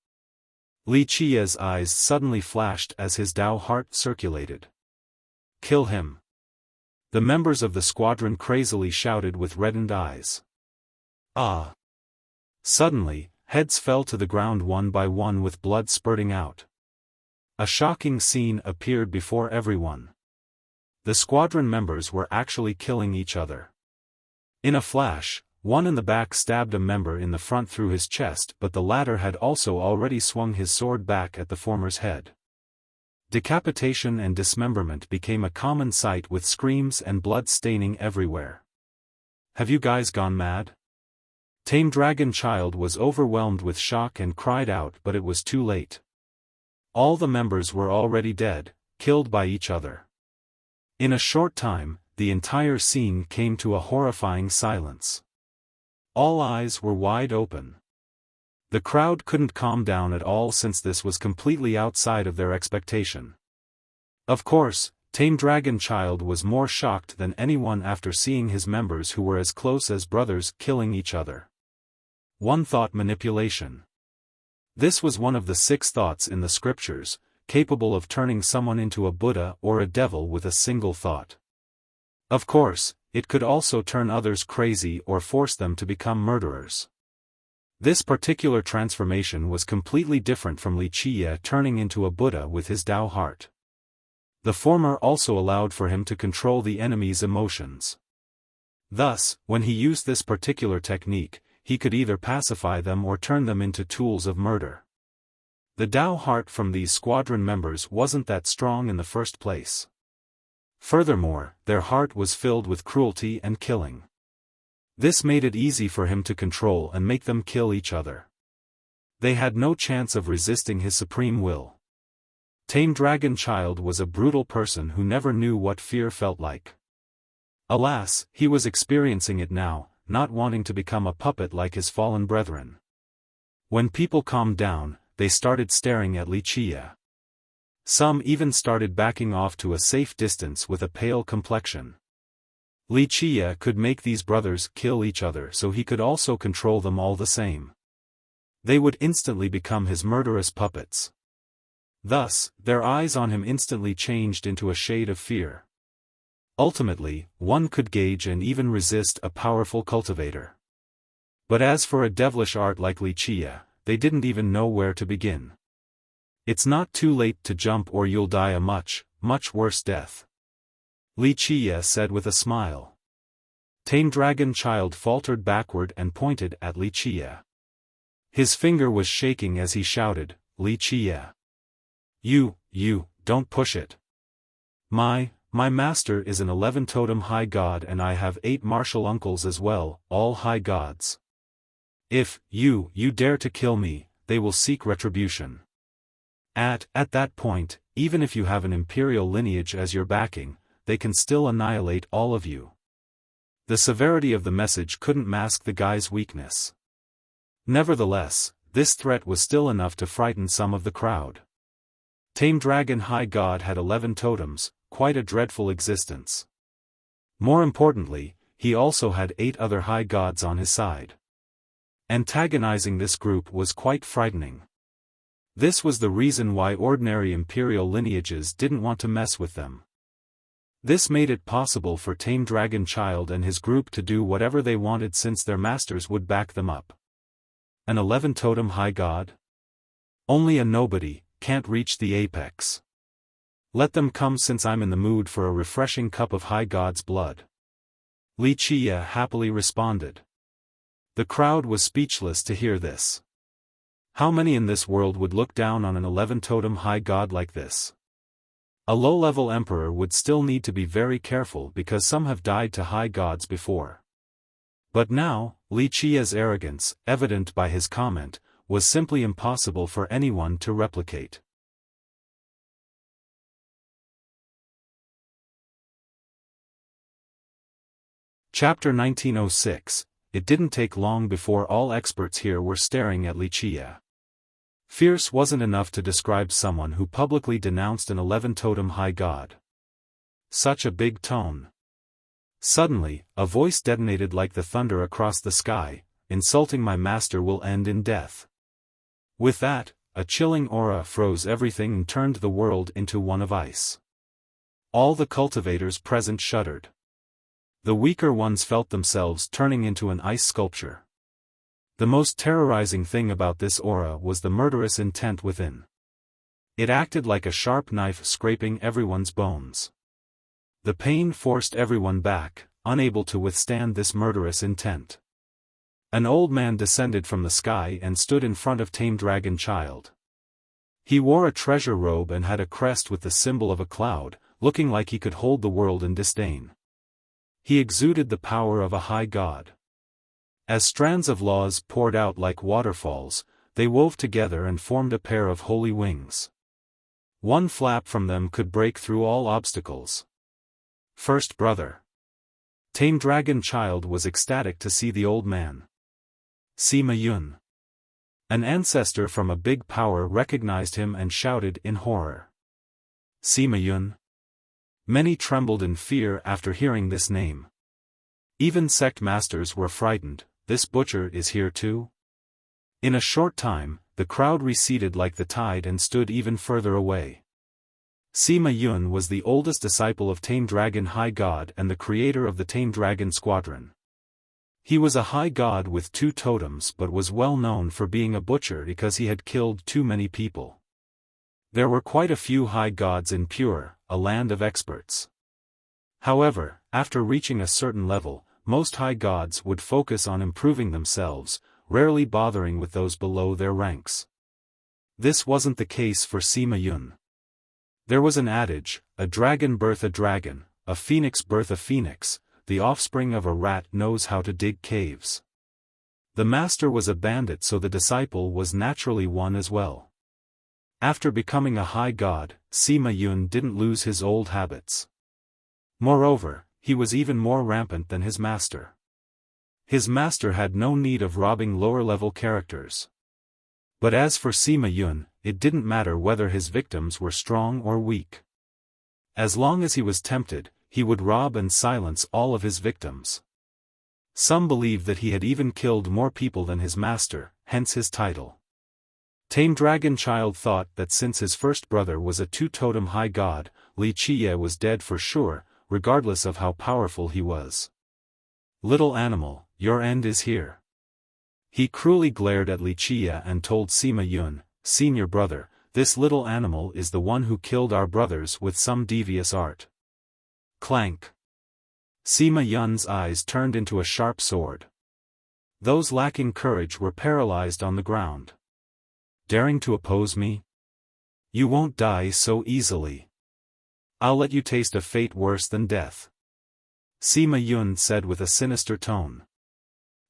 Wuxia's eyes suddenly flashed as his Dao heart circulated. Kill him. The members of the squadron crazily shouted with reddened eyes. Ah! Suddenly, heads fell to the ground one by one with blood spurting out. A shocking scene appeared before everyone. The squadron members were actually killing each other. In a flash, one in the back stabbed a member in the front through his chest, but the latter had also already swung his sword back at the former's head. Decapitation and dismemberment became a common sight with screams and blood staining everywhere. Have you guys gone mad? Tame Dragon Child was overwhelmed with shock and cried out, but it was too late. All the members were already dead, killed by each other. In a short time, the entire scene came to a horrifying silence. All eyes were wide open. The crowd couldn't calm down at all since this was completely outside of their expectation. Of course, Tame Dragon Child was more shocked than anyone after seeing his members who were as close as brothers killing each other. One thought manipulation. This was one of the 6 thoughts in the scriptures, capable of turning someone into a Buddha or a devil with a single thought. Of course, it could also turn others crazy or force them to become murderers. This particular transformation was completely different from Wuxia turning into a Buddha with his Dao heart. The former also allowed for him to control the enemy's emotions. Thus, when he used this particular technique, he could either pacify them or turn them into tools of murder. The Tao heart from these squadron members wasn't that strong in the first place. Furthermore, their heart was filled with cruelty and killing. This made it easy for him to control and make them kill each other. They had no chance of resisting his supreme will. Tame Dragon Child was a brutal person who never knew what fear felt like. Alas, he was experiencing it now, not wanting to become a puppet like his fallen brethren. When people calmed down, they started staring at Wuxia. Some even started backing off to a safe distance with a pale complexion. Wuxia could make these brothers kill each other so he could also control them all the same. They would instantly become his murderous puppets. Thus, their eyes on him instantly changed into a shade of fear. Ultimately, one could gauge and even resist a powerful cultivator. But as for a devilish art like Wuxia, they didn't even know where to begin. It's not too late to jump or you'll die a much, much worse death. Wuxia said with a smile. Tame Dragon Child faltered backward and pointed at Wuxia. His finger was shaking as he shouted, "Wuxia. You, don't push it. My master is an 11-totem high god and I have 8 martial uncles as well, all high gods. If you dare to kill me, they will seek retribution. At that point, even if you have an imperial lineage as your backing, they can still annihilate all of you." The severity of the message couldn't mask the guy's weakness. Nevertheless, this threat was still enough to frighten some of the crowd. Tame Dragon High God had 11 totems, quite a dreadful existence. More importantly, he also had 8 other high gods on his side. Antagonizing this group was quite frightening. This was the reason why ordinary imperial lineages didn't want to mess with them. This made it possible for Tame Dragon Child and his group to do whatever they wanted since their masters would back them up. An 11-totem high god? Only a nobody can't reach the apex. Let them come since I'm in the mood for a refreshing cup of high god's blood. Wuxia happily responded. The crowd was speechless to hear this. How many in this world would look down on an 11-totem high god like this? A low-level emperor would still need to be very careful because some have died to high gods before. But now, Wuxia's arrogance, evident by his comment, was simply impossible for anyone to replicate. Chapter 1906. It didn't take long before all experts here were staring at Wuxia. Fierce wasn't enough to describe someone who publicly denounced an 11-totem high god. Such a big tone. Suddenly, a voice detonated like the thunder across the sky, "Insulting my master will end in death." With that, a chilling aura froze everything and turned the world into one of ice. All the cultivators present shuddered. The weaker ones felt themselves turning into an ice sculpture. The most terrorizing thing about this aura was the murderous intent within. It acted like a sharp knife scraping everyone's bones. The pain forced everyone back, unable to withstand this murderous intent. An old man descended from the sky and stood in front of Tame Dragon Child. He wore a treasure robe and had a crest with the symbol of a cloud, looking like he could hold the world in disdain. He exuded the power of a high god. As strands of laws poured out like waterfalls, they wove together and formed a pair of holy wings. One flap from them could break through all obstacles. First brother. Tame Dragon Child was ecstatic to see the old man. Sima Yun. An ancestor from a big power recognized him and shouted in horror. Sima Yun. Many trembled in fear after hearing this name. Even sect masters were frightened. This butcher is here too? In a short time, the crowd receded like the tide and stood even further away. Sima Yun was the oldest disciple of Tame Dragon High God and the creator of the Tame Dragon Squadron. He was a high god with 2 totems but was well known for being a butcher because he had killed too many people. There were quite a few high gods in Pure, a land of experts. However, after reaching a certain level, most high gods would focus on improving themselves, rarely bothering with those below their ranks. This wasn't the case for Sima Yun. There was an adage, a dragon birth a dragon, a phoenix birth a phoenix, the offspring of a rat knows how to dig caves. The master was a bandit, so the disciple was naturally one as well. After becoming a high god, Sima Yun didn't lose his old habits. Moreover, he was even more rampant than his master. His master had no need of robbing lower-level characters. But as for Sima Yun, it didn't matter whether his victims were strong or weak. As long as he was tempted, he would rob and silence all of his victims. Some believe that he had even killed more people than his master, hence his title. Tame Dragon Child thought that since his first brother was a two-totem high god, Li Qiye was dead for sure, regardless of how powerful he was. Little animal, your end is here. He cruelly glared at Li Qiye and told Sima Yun, senior brother, this little animal is the one who killed our brothers with some devious art. Clank. Sima Yun's eyes turned into a sharp sword. Those lacking courage were paralyzed on the ground. Daring to oppose me? You won't die so easily. I'll let you taste a fate worse than death. Sima Yun said with a sinister tone.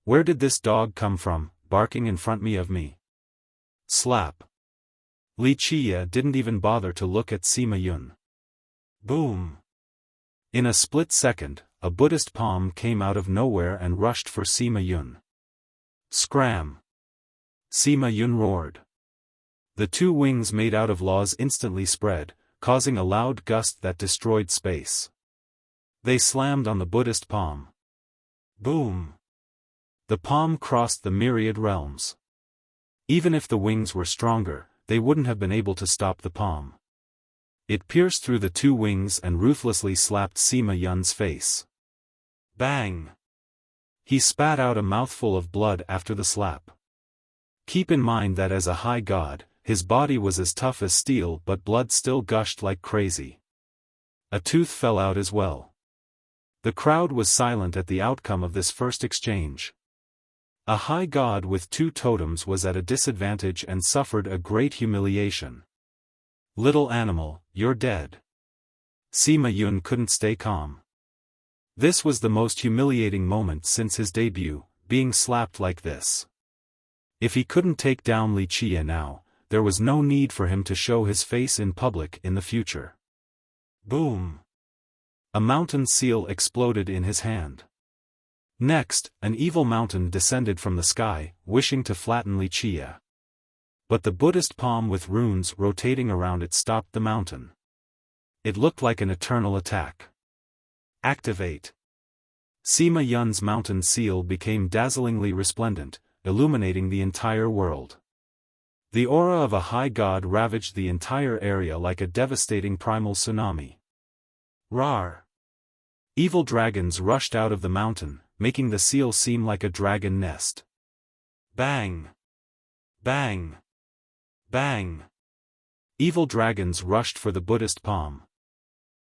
Where did this dog come from, barking in front of me? Slap. Li Qiye didn't even bother to look at Sima Yun. Boom. In a split second, a Buddhist palm came out of nowhere and rushed for Sima Yun. Scram! Sima Yun roared. The two wings made out of laws instantly spread, causing a loud gust that destroyed space. They slammed on the Buddhist palm. Boom! The palm crossed the myriad realms. Even if the wings were stronger, they wouldn't have been able to stop the palm. It pierced through the two wings and ruthlessly slapped Sima Yun's face. Bang! He spat out a mouthful of blood after the slap. Keep in mind that as a high god, his body was as tough as steel, but blood still gushed like crazy. A tooth fell out as well. The crowd was silent at the outcome of this first exchange. A high god with two totems was at a disadvantage and suffered a great humiliation. Little animal, you're dead. Sima Yun couldn't stay calm. This was the most humiliating moment since his debut, being slapped like this. If he couldn't take down Li Qiye now, there was no need for him to show his face in public in the future. Boom! A mountain seal exploded in his hand. Next, an evil mountain descended from the sky, wishing to flatten Li Qiye. But the Buddhist palm with runes rotating around it stopped the mountain. It looked like an eternal attack. Activate. Sima Yun's mountain seal became dazzlingly resplendent, illuminating the entire world. The aura of a high god ravaged the entire area like a devastating primal tsunami. Rawr! Evil dragons rushed out of the mountain, making the seal seem like a dragon nest. Bang! Bang! Bang! Evil dragons rushed for the Buddhist palm.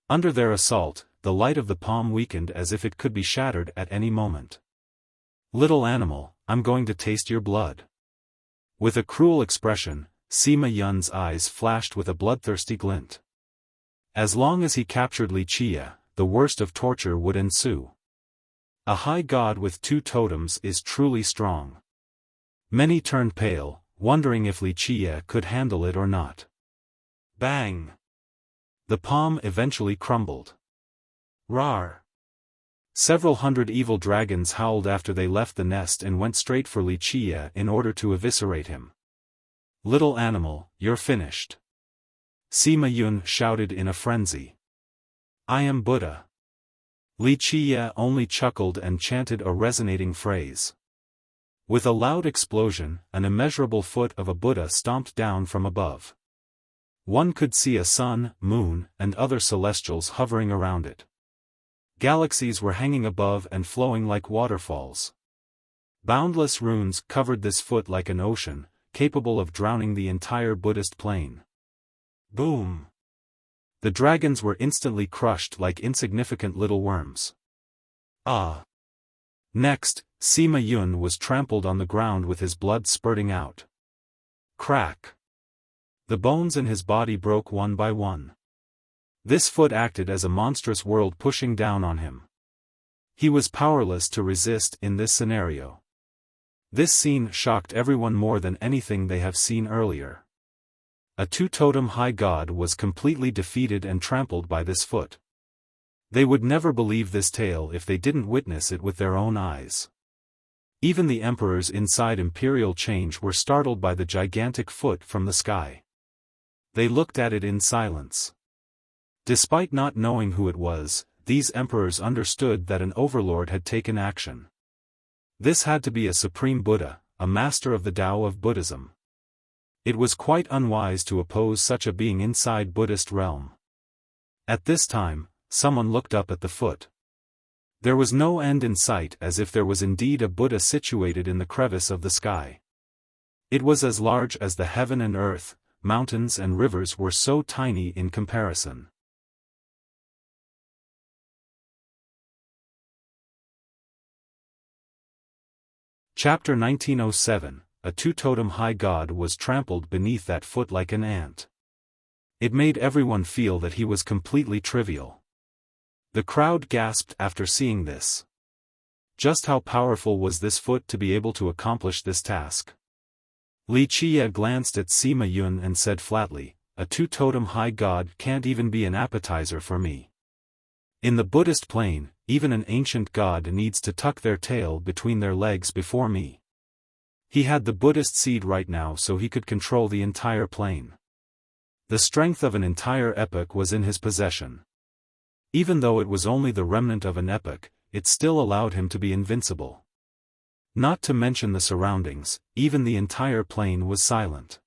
Under their assault, the light of the palm weakened as if it could be shattered at any moment. Little animal, I'm going to taste your blood. With a cruel expression, Sima Yun's eyes flashed with a bloodthirsty glint. As long as he captured Li Qiye, the worst of torture would ensue. A high god with two totems is truly strong. Many turned pale, wondering if Li Qiye could handle it or not. Bang! The palm eventually crumbled. Rawr! Several hundred evil dragons howled after they left the nest and went straight for Li Qiye in order to eviscerate him. Little animal, you're finished. Sima Yun shouted in a frenzy. I am Buddha. Li Qiye only chuckled and chanted a resonating phrase. With a loud explosion, an immeasurable foot of a Buddha stomped down from above. One could see a sun, moon, and other celestials hovering around it. Galaxies were hanging above and flowing like waterfalls. Boundless runes covered this foot like an ocean, capable of drowning the entire Buddhist plain. Boom! The dragons were instantly crushed like insignificant little worms. Ah! Next, Sima Yun was trampled on the ground with his blood spurting out. Crack! The bones in his body broke one by one. This foot acted as a monstrous world pushing down on him. He was powerless to resist in this scenario. This scene shocked everyone more than anything they have seen earlier. A two-totem high god was completely defeated and trampled by this foot. They would never believe this tale if they didn't witness it with their own eyes. Even the emperors inside Imperial Change were startled by the gigantic foot from the sky. They looked at it in silence. Despite not knowing who it was, these emperors understood that an overlord had taken action. This had to be a supreme Buddha, a master of the Tao of Buddhism. It was quite unwise to oppose such a being inside Buddhist realm. At this time, someone looked up at the foot. There was no end in sight, as if there was indeed a Buddha situated in the crevice of the sky. It was as large as the heaven and earth, mountains and rivers were so tiny in comparison. Chapter 1907, A two-totem high god was trampled beneath that foot like an ant. It made everyone feel that he was completely trivial. The crowd gasped after seeing this. Just how powerful was this foot to be able to accomplish this task? Li Qie glanced at Sima Yun and said flatly, "A two-totem high god can't even be an appetizer for me. In the Buddhist plane, even an ancient god needs to tuck their tail between their legs before me." He had the Buddhist seed right now, so he could control the entire plane. The strength of an entire epoch was in his possession. Even though it was only the remnant of an epoch, it still allowed him to be invincible. Not to mention the surroundings, even the entire plane was silent.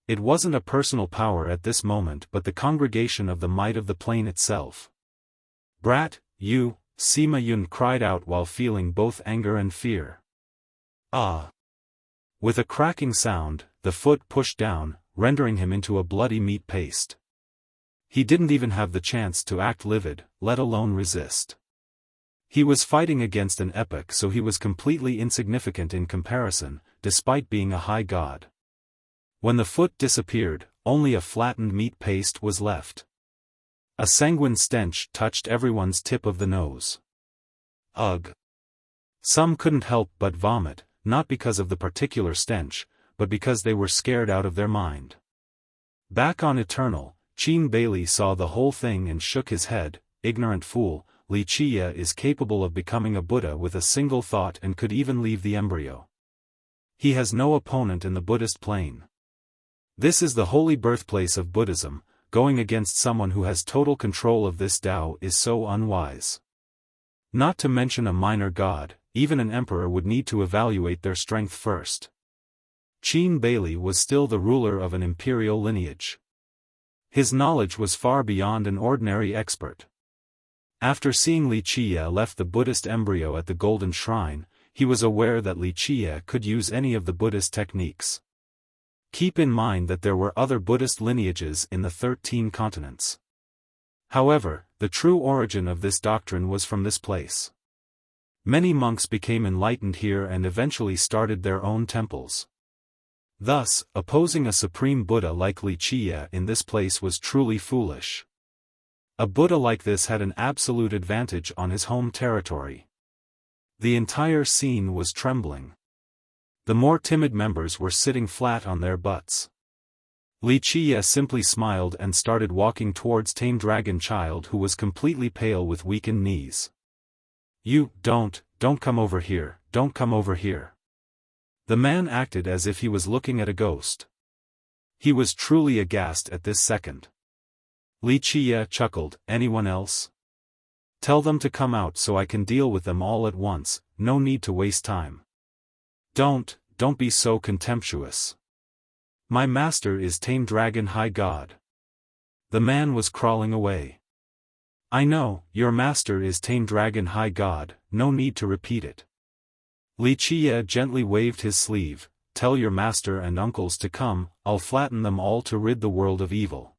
It wasn't a personal power at this moment but the congregation of the might of the plane itself. "Brat, you," Sima Yun cried out while feeling both anger and fear. "Ah!" With a cracking sound, the foot pushed down, rendering him into a bloody meat paste. He didn't even have the chance to act livid, let alone resist. He was fighting against an epoch, so he was completely insignificant in comparison, despite being a high god. When the foot disappeared, only a flattened meat paste was left. A sanguine stench touched everyone's tip of the nose. Ugh! Some couldn't help but vomit, not because of the particular stench, but because they were scared out of their mind. Back on Eternal, Qin Bailey saw the whole thing and shook his head. "Ignorant fool, Li Qie is capable of becoming a Buddha with a single thought and could even leave the embryo. He has no opponent in the Buddhist plane. This is the holy birthplace of Buddhism. Going against someone who has total control of this Tao is so unwise. Not to mention a minor god, even an emperor would need to evaluate their strength first." Qin Bailey was still the ruler of an imperial lineage. His knowledge was far beyond an ordinary expert. After seeing Li Qie left the Buddhist embryo at the Golden Shrine, he was aware that Li Qie could use any of the Buddhist techniques. Keep in mind that there were other Buddhist lineages in the 13 continents. However, the true origin of this doctrine was from this place. Many monks became enlightened here and eventually started their own temples. Thus, opposing a supreme Buddha like Li Qie in this place was truly foolish. A Buddha like this had an absolute advantage on his home territory. The entire scene was trembling. The more timid members were sitting flat on their butts. Li Qie simply smiled and started walking towards Tame Dragon Child, who was completely pale with weakened knees. "You, don't come over here, don't come over here." The man acted as if he was looking at a ghost. He was truly aghast at this second. Li Qie chuckled, "Anyone else? Tell them to come out so I can deal with them all at once, no need to waste time. Don't be so contemptuous. My master is Tame Dragon High God." The man was crawling away. "I know, your master is Tame Dragon High God, no need to repeat it." Li Qie gently waved his sleeve, "Tell your master and uncles to come, I'll flatten them all to rid the world of evil."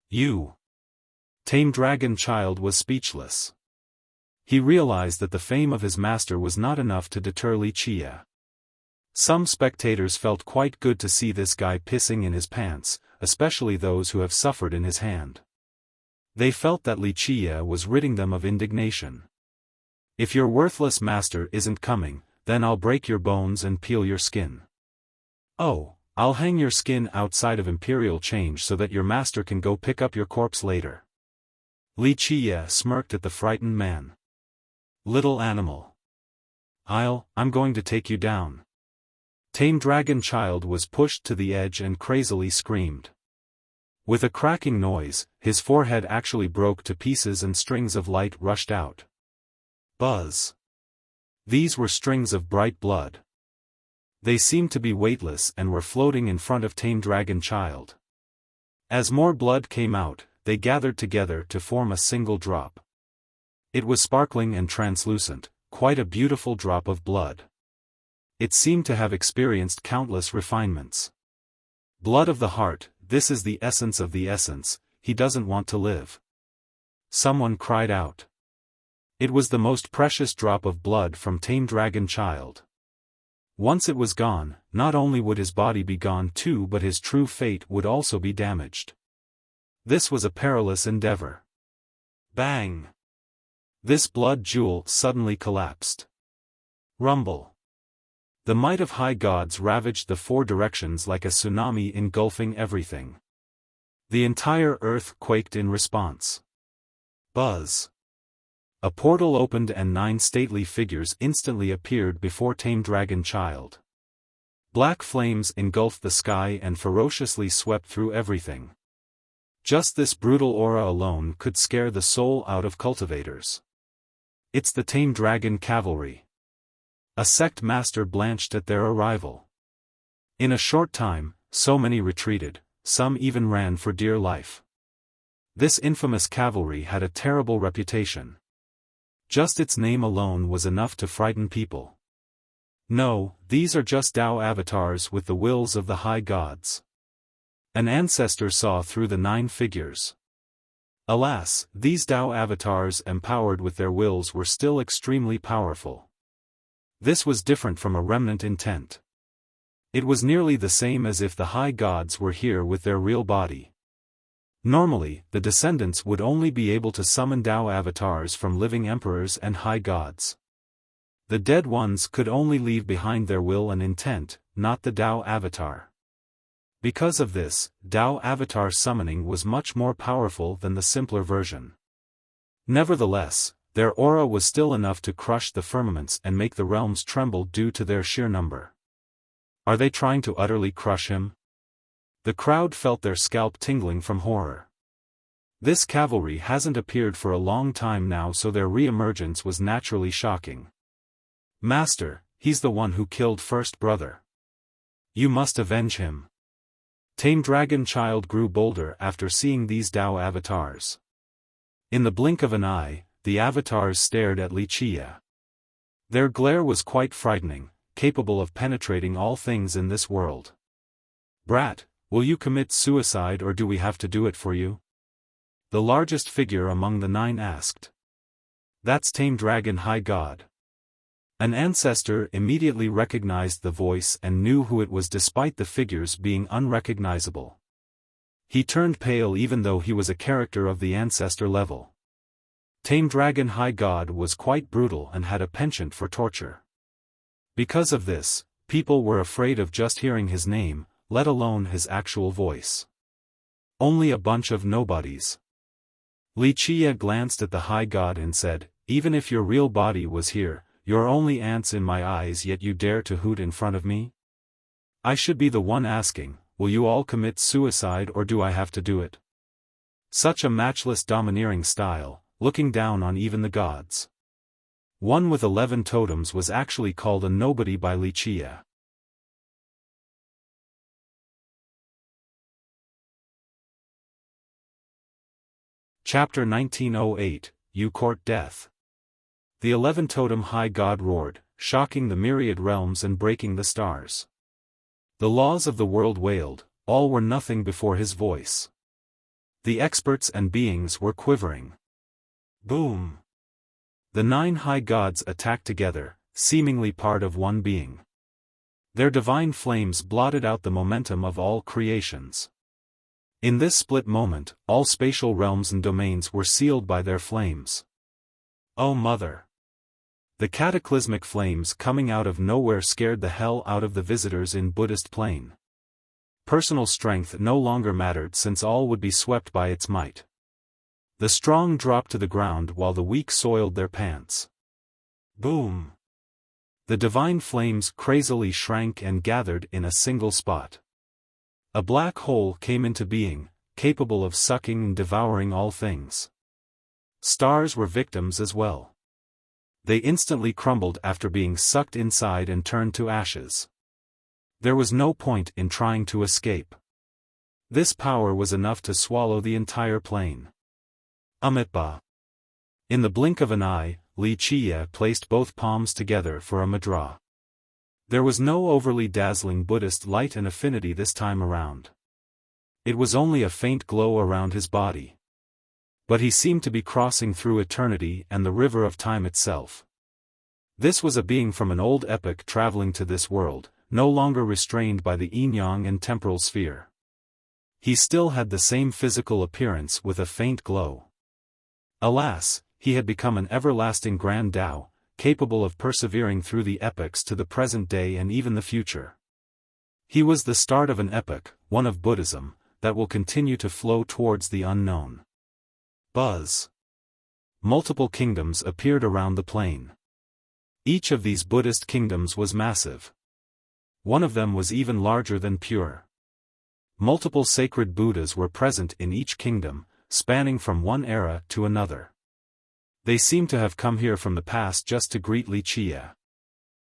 "You." Tame Dragon Child was speechless. He realized that the fame of his master was not enough to deter Li Qie. Some spectators felt quite good to see this guy pissing in his pants, especially those who have suffered in his hand. They felt that Wuxia was ridding them of indignation. If your worthless master isn't coming, then I'll break your bones and peel your skin. Oh, I'll hang your skin outside of Imperial Change so that your master can go pick up your corpse later. Wuxia smirked at the frightened man. Little animal. I'm going to take you down. Tame Dragon Child was pushed to the edge and crazily screamed. With a cracking noise, his forehead actually broke to pieces and strings of light rushed out. Buzz. These were strings of bright blood. They seemed to be weightless and were floating in front of Tame Dragon Child. As more blood came out, they gathered together to form a single drop. It was sparkling and translucent, quite a beautiful drop of blood. It seemed to have experienced countless refinements. Blood of the heart, this is the essence of the essence, he doesn't want to live. Someone cried out. It was the most precious drop of blood from Tame Dragon Child. Once it was gone, not only would his body be gone too but his true fate would also be damaged. This was a perilous endeavor. Bang! This blood jewel suddenly collapsed. Rumble. The might of high gods ravaged the four directions like a tsunami engulfing everything. The entire earth quaked in response. Buzz. A portal opened and 9 stately figures instantly appeared before Tame Dragon Child. Black flames engulfed the sky and ferociously swept through everything. Just this brutal aura alone could scare the soul out of cultivators. It's the Tame Dragon Cavalry. A sect master blanched at their arrival. In a short time, so many retreated, some even ran for dear life. This infamous cavalry had a terrible reputation. Just its name alone was enough to frighten people. No, these are just Tao avatars with the wills of the high gods. An ancestor saw through the 9 figures. Alas, these Tao avatars empowered with their wills were still extremely powerful. This was different from a remnant intent. It was nearly the same as if the high gods were here with their real body. Normally, the descendants would only be able to summon Tao avatars from living emperors and high gods. The dead ones could only leave behind their will and intent, not the Tao avatar. Because of this, Tao avatar summoning was much more powerful than the simpler version. Nevertheless, their aura was still enough to crush the firmaments and make the realms tremble due to their sheer number. Are they trying to utterly crush him? The crowd felt their scalp tingling from horror. This cavalry hasn't appeared for a long time now, so their re-emergence was naturally shocking. Master, he's the one who killed first brother. You must avenge him. Tame Dragon Child grew bolder after seeing these Tao avatars. In the blink of an eye, the avatars stared at Wuxia. Their glare was quite frightening, capable of penetrating all things in this world. Brat, will you commit suicide or do we have to do it for you? The largest figure among the 9 asked. That's Tame Dragon High God. An ancestor immediately recognized the voice and knew who it was despite the figures being unrecognizable. He turned pale even though he was a character of the ancestor level. Tame Dragon High God was quite brutal and had a penchant for torture. Because of this, people were afraid of just hearing his name, let alone his actual voice. Only a bunch of nobodies. Wuxia glanced at the high god and said, even if your real body was here, you're only ants in my eyes yet you dare to hoot in front of me? I should be the one asking, will you all commit suicide or do I have to do it? Such a matchless domineering style, looking down on even the gods. One with 11 totems was actually called a nobody by Wuxia. Chapter 1908, You Court Death. The 11 totem high god roared, shocking the myriad realms and breaking the stars. The laws of the world wailed, all were nothing before his voice. The experts and beings were quivering. Boom! The 9 high gods attacked together, seemingly part of one being. Their divine flames blotted out the momentum of all creations. In this split moment, all spatial realms and domains were sealed by their flames. Oh Mother! The cataclysmic flames coming out of nowhere scared the hell out of the visitors in Buddhist plane. Personal strength no longer mattered since all would be swept by its might. The strong dropped to the ground while the weak soiled their pants. Boom! The divine flames crazily shrank and gathered in a single spot. A black hole came into being, capable of sucking and devouring all things. Stars were victims as well. They instantly crumbled after being sucked inside and turned to ashes. There was no point in trying to escape. This power was enough to swallow the entire plane. Amitabha. In the blink of an eye, Wuxia placed both palms together for a mudra. There was no overly dazzling Buddhist light and affinity this time around. It was only a faint glow around his body. But he seemed to be crossing through eternity and the river of time itself. This was a being from an old epoch traveling to this world, no longer restrained by the yin-yang and temporal sphere. He still had the same physical appearance with a faint glow. Alas, he had become an everlasting grand Tao, capable of persevering through the epochs to the present day and even the future. He was the start of an epoch, one of Buddhism, that will continue to flow towards the unknown. Buzz. Multiple kingdoms appeared around the plane. Each of these Buddhist kingdoms was massive. One of them was even larger than Pure. Multiple sacred Buddhas were present in each kingdom, spanning from one era to another. They seemed to have come here from the past just to greet Wuxia.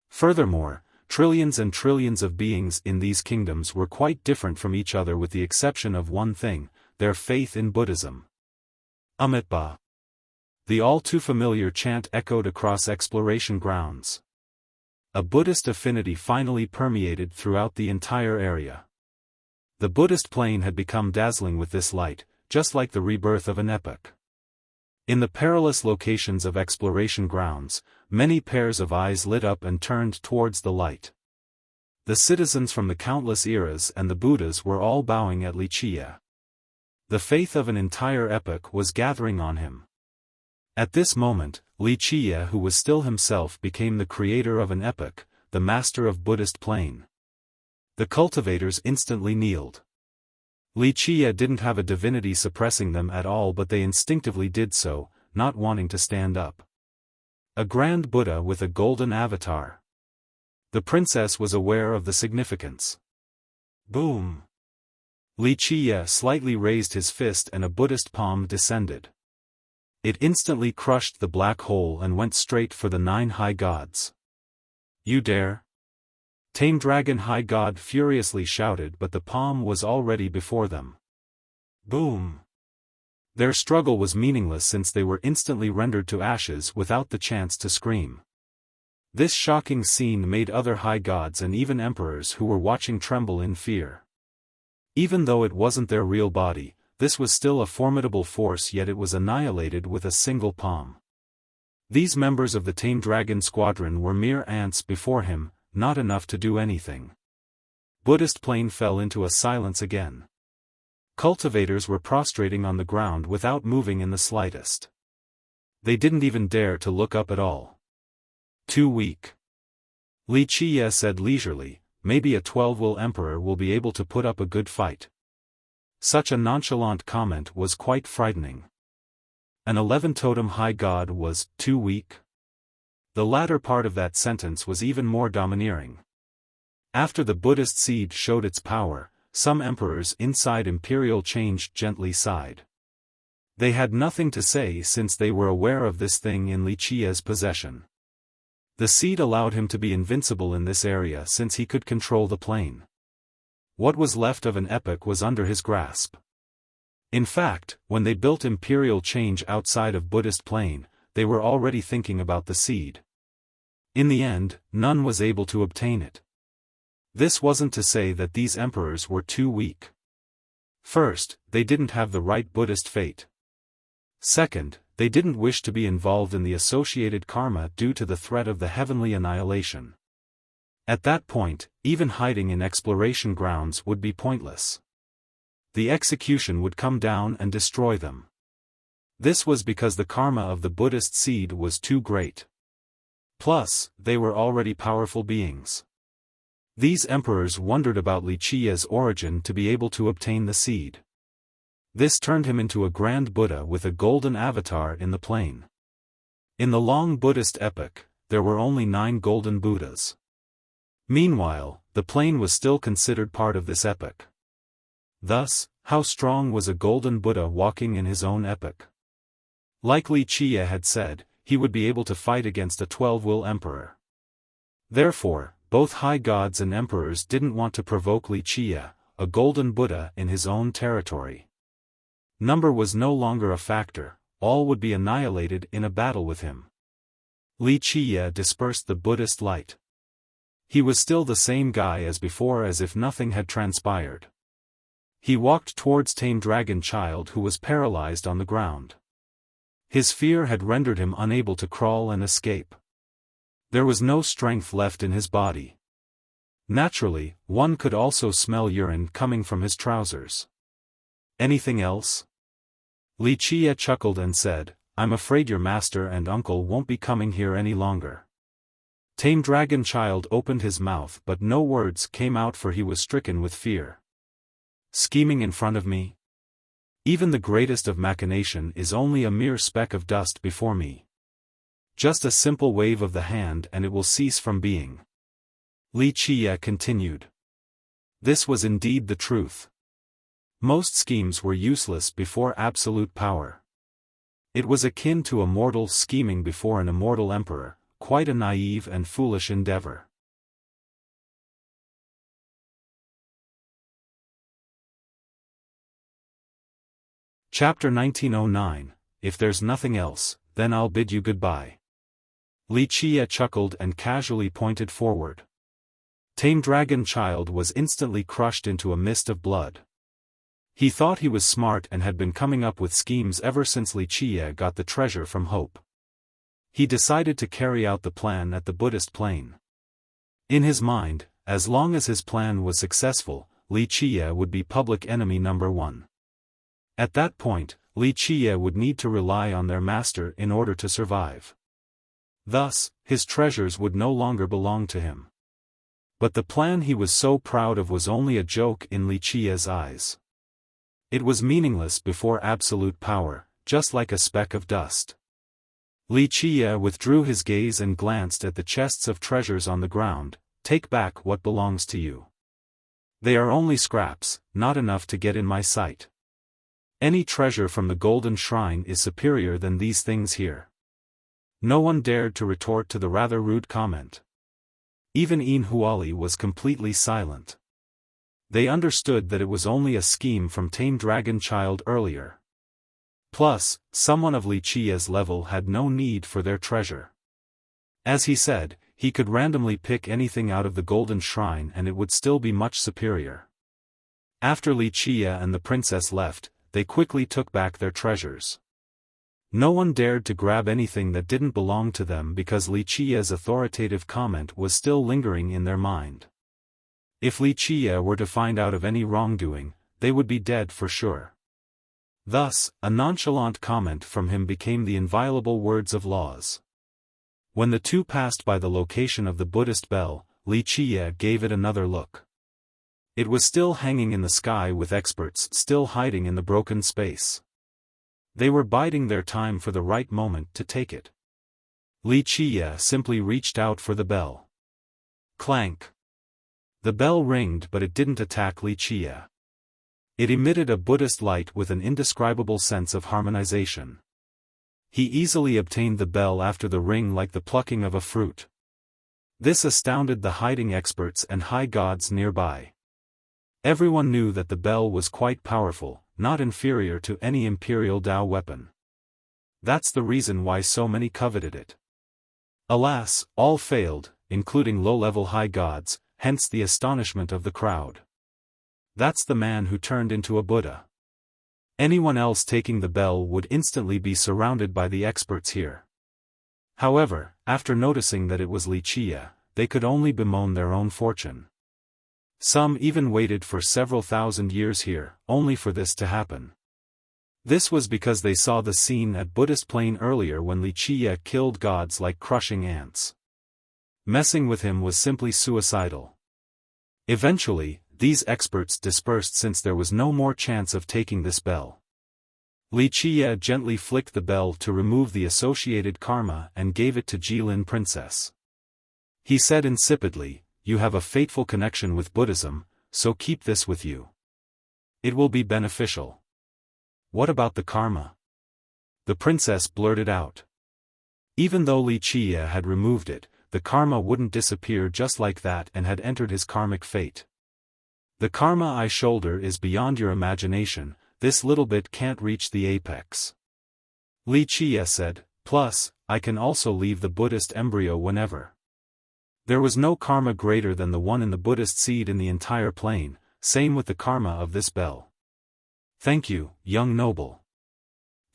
Furthermore, trillions and trillions of beings in these kingdoms were quite different from each other with the exception of one thing, their faith in Buddhism. Amitabha. The all-too-familiar chant echoed across exploration grounds. A Buddhist affinity finally permeated throughout the entire area. The Buddhist plane had become dazzling with this light, just like the rebirth of an epoch. In the perilous locations of exploration grounds, many pairs of eyes lit up and turned towards the light. The citizens from the countless eras and the Buddhas were all bowing at Wuxia. The faith of an entire epoch was gathering on him. At this moment, Wuxia, who was still himself, became the creator of an epoch, the master of Buddhist plane. The cultivators instantly kneeled. Wuxia didn't have a divinity suppressing them at all, but they instinctively did so, not wanting to stand up. A grand Buddha with a golden avatar. The princess was aware of the significance. Boom! Wuxia slightly raised his fist and a Buddhist palm descended. It instantly crushed the black hole and went straight for the 9 high gods. You dare? Tame Dragon High God furiously shouted, but the palm was already before them. Boom! Their struggle was meaningless since they were instantly rendered to ashes without the chance to scream. This shocking scene made other high gods and even emperors who were watching tremble in fear. Even though it wasn't their real body, this was still a formidable force, yet it was annihilated with a single palm. These members of the Tame Dragon Squadron were mere ants before him, not enough to do anything. Buddhist plane fell into a silence again. Cultivators were prostrating on the ground without moving in the slightest. They didn't even dare to look up at all. Too weak. Wuxia said leisurely, maybe a 12-will emperor will be able to put up a good fight. Such a nonchalant comment was quite frightening. An 11-totem high god was too weak? The latter part of that sentence was even more domineering. After the Buddhist seed showed its power, some emperors inside imperial change gently sighed. They had nothing to say since they were aware of this thing in Wuxia's possession. The seed allowed him to be invincible in this area since he could control the plane. What was left of an epoch was under his grasp. In fact, when they built imperial change outside of Buddhist plane, they were already thinking about the seed. In the end, none was able to obtain it. This wasn't to say that these emperors were too weak. First, they didn't have the right Buddhist fate. Second, they didn't wish to be involved in the associated karma due to the threat of the heavenly annihilation. At that point, even hiding in exploration grounds would be pointless. The execution would come down and destroy them. This was because the karma of the Buddhist seed was too great. Plus, they were already powerful beings. These emperors wondered about Wuxia's origin to be able to obtain the seed. This turned him into a grand Buddha with a golden avatar in the plain. In the long Buddhist epoch, there were only 9 golden Buddhas. Meanwhile, the plain was still considered part of this epoch. Thus, how strong was a golden Buddha walking in his own epoch? Like Wuxia had said, he would be able to fight against a 12-will emperor. Therefore, both high gods and emperors didn't want to provoke Wuxia, a golden Buddha in his own territory. Number was no longer a factor, all would be annihilated in a battle with him. Wuxia dispersed the Buddhist light. He was still the same guy as before, as if nothing had transpired. He walked towards Tame Dragon Child, who was paralyzed on the ground. His fear had rendered him unable to crawl and escape. There was no strength left in his body. Naturally, one could also smell urine coming from his trousers. Anything else? Wuxia chuckled and said, "I'm afraid your master and uncle won't be coming here any longer." Tame Dragon Child opened his mouth, but no words came out, for he was stricken with fear. Scheming in front of me? Even the greatest of machination is only a mere speck of dust before me. Just a simple wave of the hand and it will cease from being. Wuxia continued. This was indeed the truth. Most schemes were useless before absolute power. It was akin to a mortal scheming before an immortal emperor, quite a naive and foolish endeavor. Chapter 1909, If there's nothing else, then I'll bid you goodbye. Wuxia chuckled and casually pointed forward. Tame Dragon Child was instantly crushed into a mist of blood. He thought he was smart and had been coming up with schemes ever since Wuxia got the treasure from Hope. He decided to carry out the plan at the Buddhist plain. In his mind, as long as his plan was successful, Wuxia would be public enemy number 1. At that point, Wuxia would need to rely on their master in order to survive. Thus, his treasures would no longer belong to him. But the plan he was so proud of was only a joke in Wuxia's eyes. It was meaningless before absolute power, just like a speck of dust. Wuxia withdrew his gaze and glanced at the chests of treasures on the ground. Take back what belongs to you. They are only scraps, not enough to get in my sight. Any treasure from the Golden Shrine is superior than these things here. No one dared to retort to the rather rude comment. Even Yin Huali was completely silent. They understood that it was only a scheme from Tame Dragon Child earlier. Plus, someone of Wuxia's level had no need for their treasure. As he said, he could randomly pick anything out of the Golden Shrine and it would still be much superior. After Wuxia and the princess left, they quickly took back their treasures. No one dared to grab anything that didn't belong to them because Wuxia's authoritative comment was still lingering in their mind. If Wuxia were to find out of any wrongdoing, they would be dead for sure. Thus, a nonchalant comment from him became the inviolable words of laws. When the two passed by the location of the Buddhist bell, Wuxia gave it another look. It was still hanging in the sky with experts still hiding in the broken space. They were biding their time for the right moment to take it. Wuxia simply reached out for the bell. Clank. The bell ringed, but it didn't attack Wuxia. It emitted a Buddhist light with an indescribable sense of harmonization. He easily obtained the bell after the ring like the plucking of a fruit. This astounded the hiding experts and high gods nearby. Everyone knew that the bell was quite powerful, not inferior to any imperial Dao weapon. That's the reason why so many coveted it. Alas, all failed, including low-level high gods, hence the astonishment of the crowd. That's the man who turned into a Buddha. Anyone else taking the bell would instantly be surrounded by the experts here. However, after noticing that it was Wuxia, they could only bemoan their own fortune. Some even waited for several thousand years here, only for this to happen. This was because they saw the scene at Buddhist Plain earlier when Wuxia killed gods like crushing ants. Messing with him was simply suicidal. Eventually, these experts dispersed since there was no more chance of taking this bell. Wuxia gently flicked the bell to remove the associated karma and gave it to Jilin Princess. He said insipidly, "You have a fateful connection with Buddhism, so keep this with you. It will be beneficial." "What about the karma?" the princess blurted out. Even though Wuxia had removed it, the karma wouldn't disappear just like that and had entered his karmic fate. "The karma I shoulder is beyond your imagination, this little bit can't reach the apex," Wuxia said, "plus, I can also leave the Buddhist embryo whenever." There was no karma greater than the one in the Buddhist seed in the entire plane, same with the karma of this bell. "Thank you, young noble."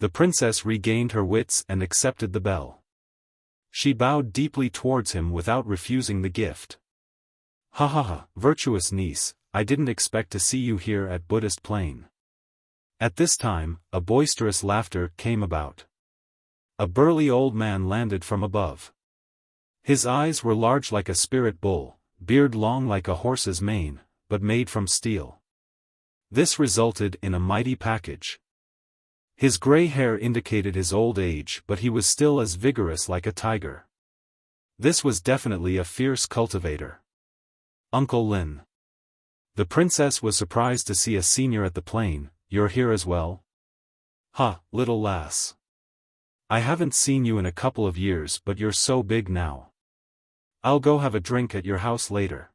The princess regained her wits and accepted the bell. She bowed deeply towards him without refusing the gift. "Ha ha ha, virtuous niece, I didn't expect to see you here at Buddhist Plain." At this time, a boisterous laughter came about. A burly old man landed from above. His eyes were large like a spirit bull, beard long like a horse's mane, but made from steel. This resulted in a mighty package. His gray hair indicated his old age, but he was still as vigorous like a tiger. This was definitely a fierce cultivator. "Uncle Lin." The princess was surprised to see a senior at the plane. "You're here as well?" "Ha, little lass. I haven't seen you in a couple of years, but you're so big now. I'll go have a drink at your house later."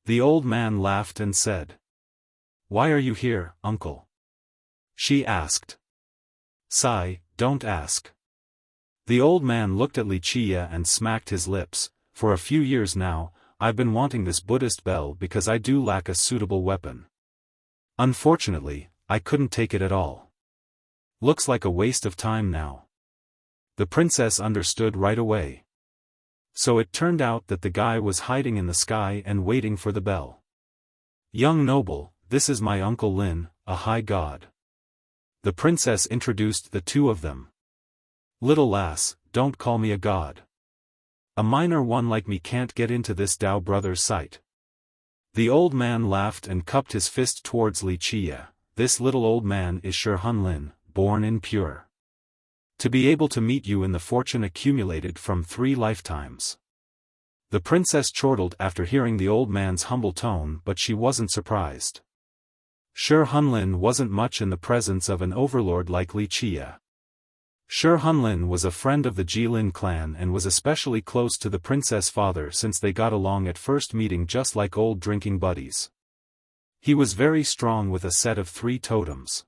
The old man laughed and said. "Why are you here, uncle?" she asked. "Sigh, don't ask." The old man looked at Wuxia and smacked his lips. "For a few years now, I've been wanting this Buddhist bell because I do lack a suitable weapon. Unfortunately, I couldn't take it at all. Looks like a waste of time now." The princess understood right away. So it turned out that the guy was hiding in the sky and waiting for the bell. "Young noble, this is my Uncle Lin, a high god." The princess introduced the two of them. "Little lass, don't call me a god. A minor one like me can't get into this Tao brother's sight." The old man laughed and cupped his fist towards Wuxia. "This little old man is Xiaofan Lin, born impure. To be able to meet you in the fortune accumulated from 3 lifetimes." The princess chortled after hearing the old man's humble tone, but she wasn't surprised. Xiaofan Lin wasn't much in the presence of an overlord like Wuxia. Xiaofan Lin was a friend of the Jilin clan and was especially close to the princess' father since they got along at first meeting just like old drinking buddies. He was very strong with a set of 3 totems.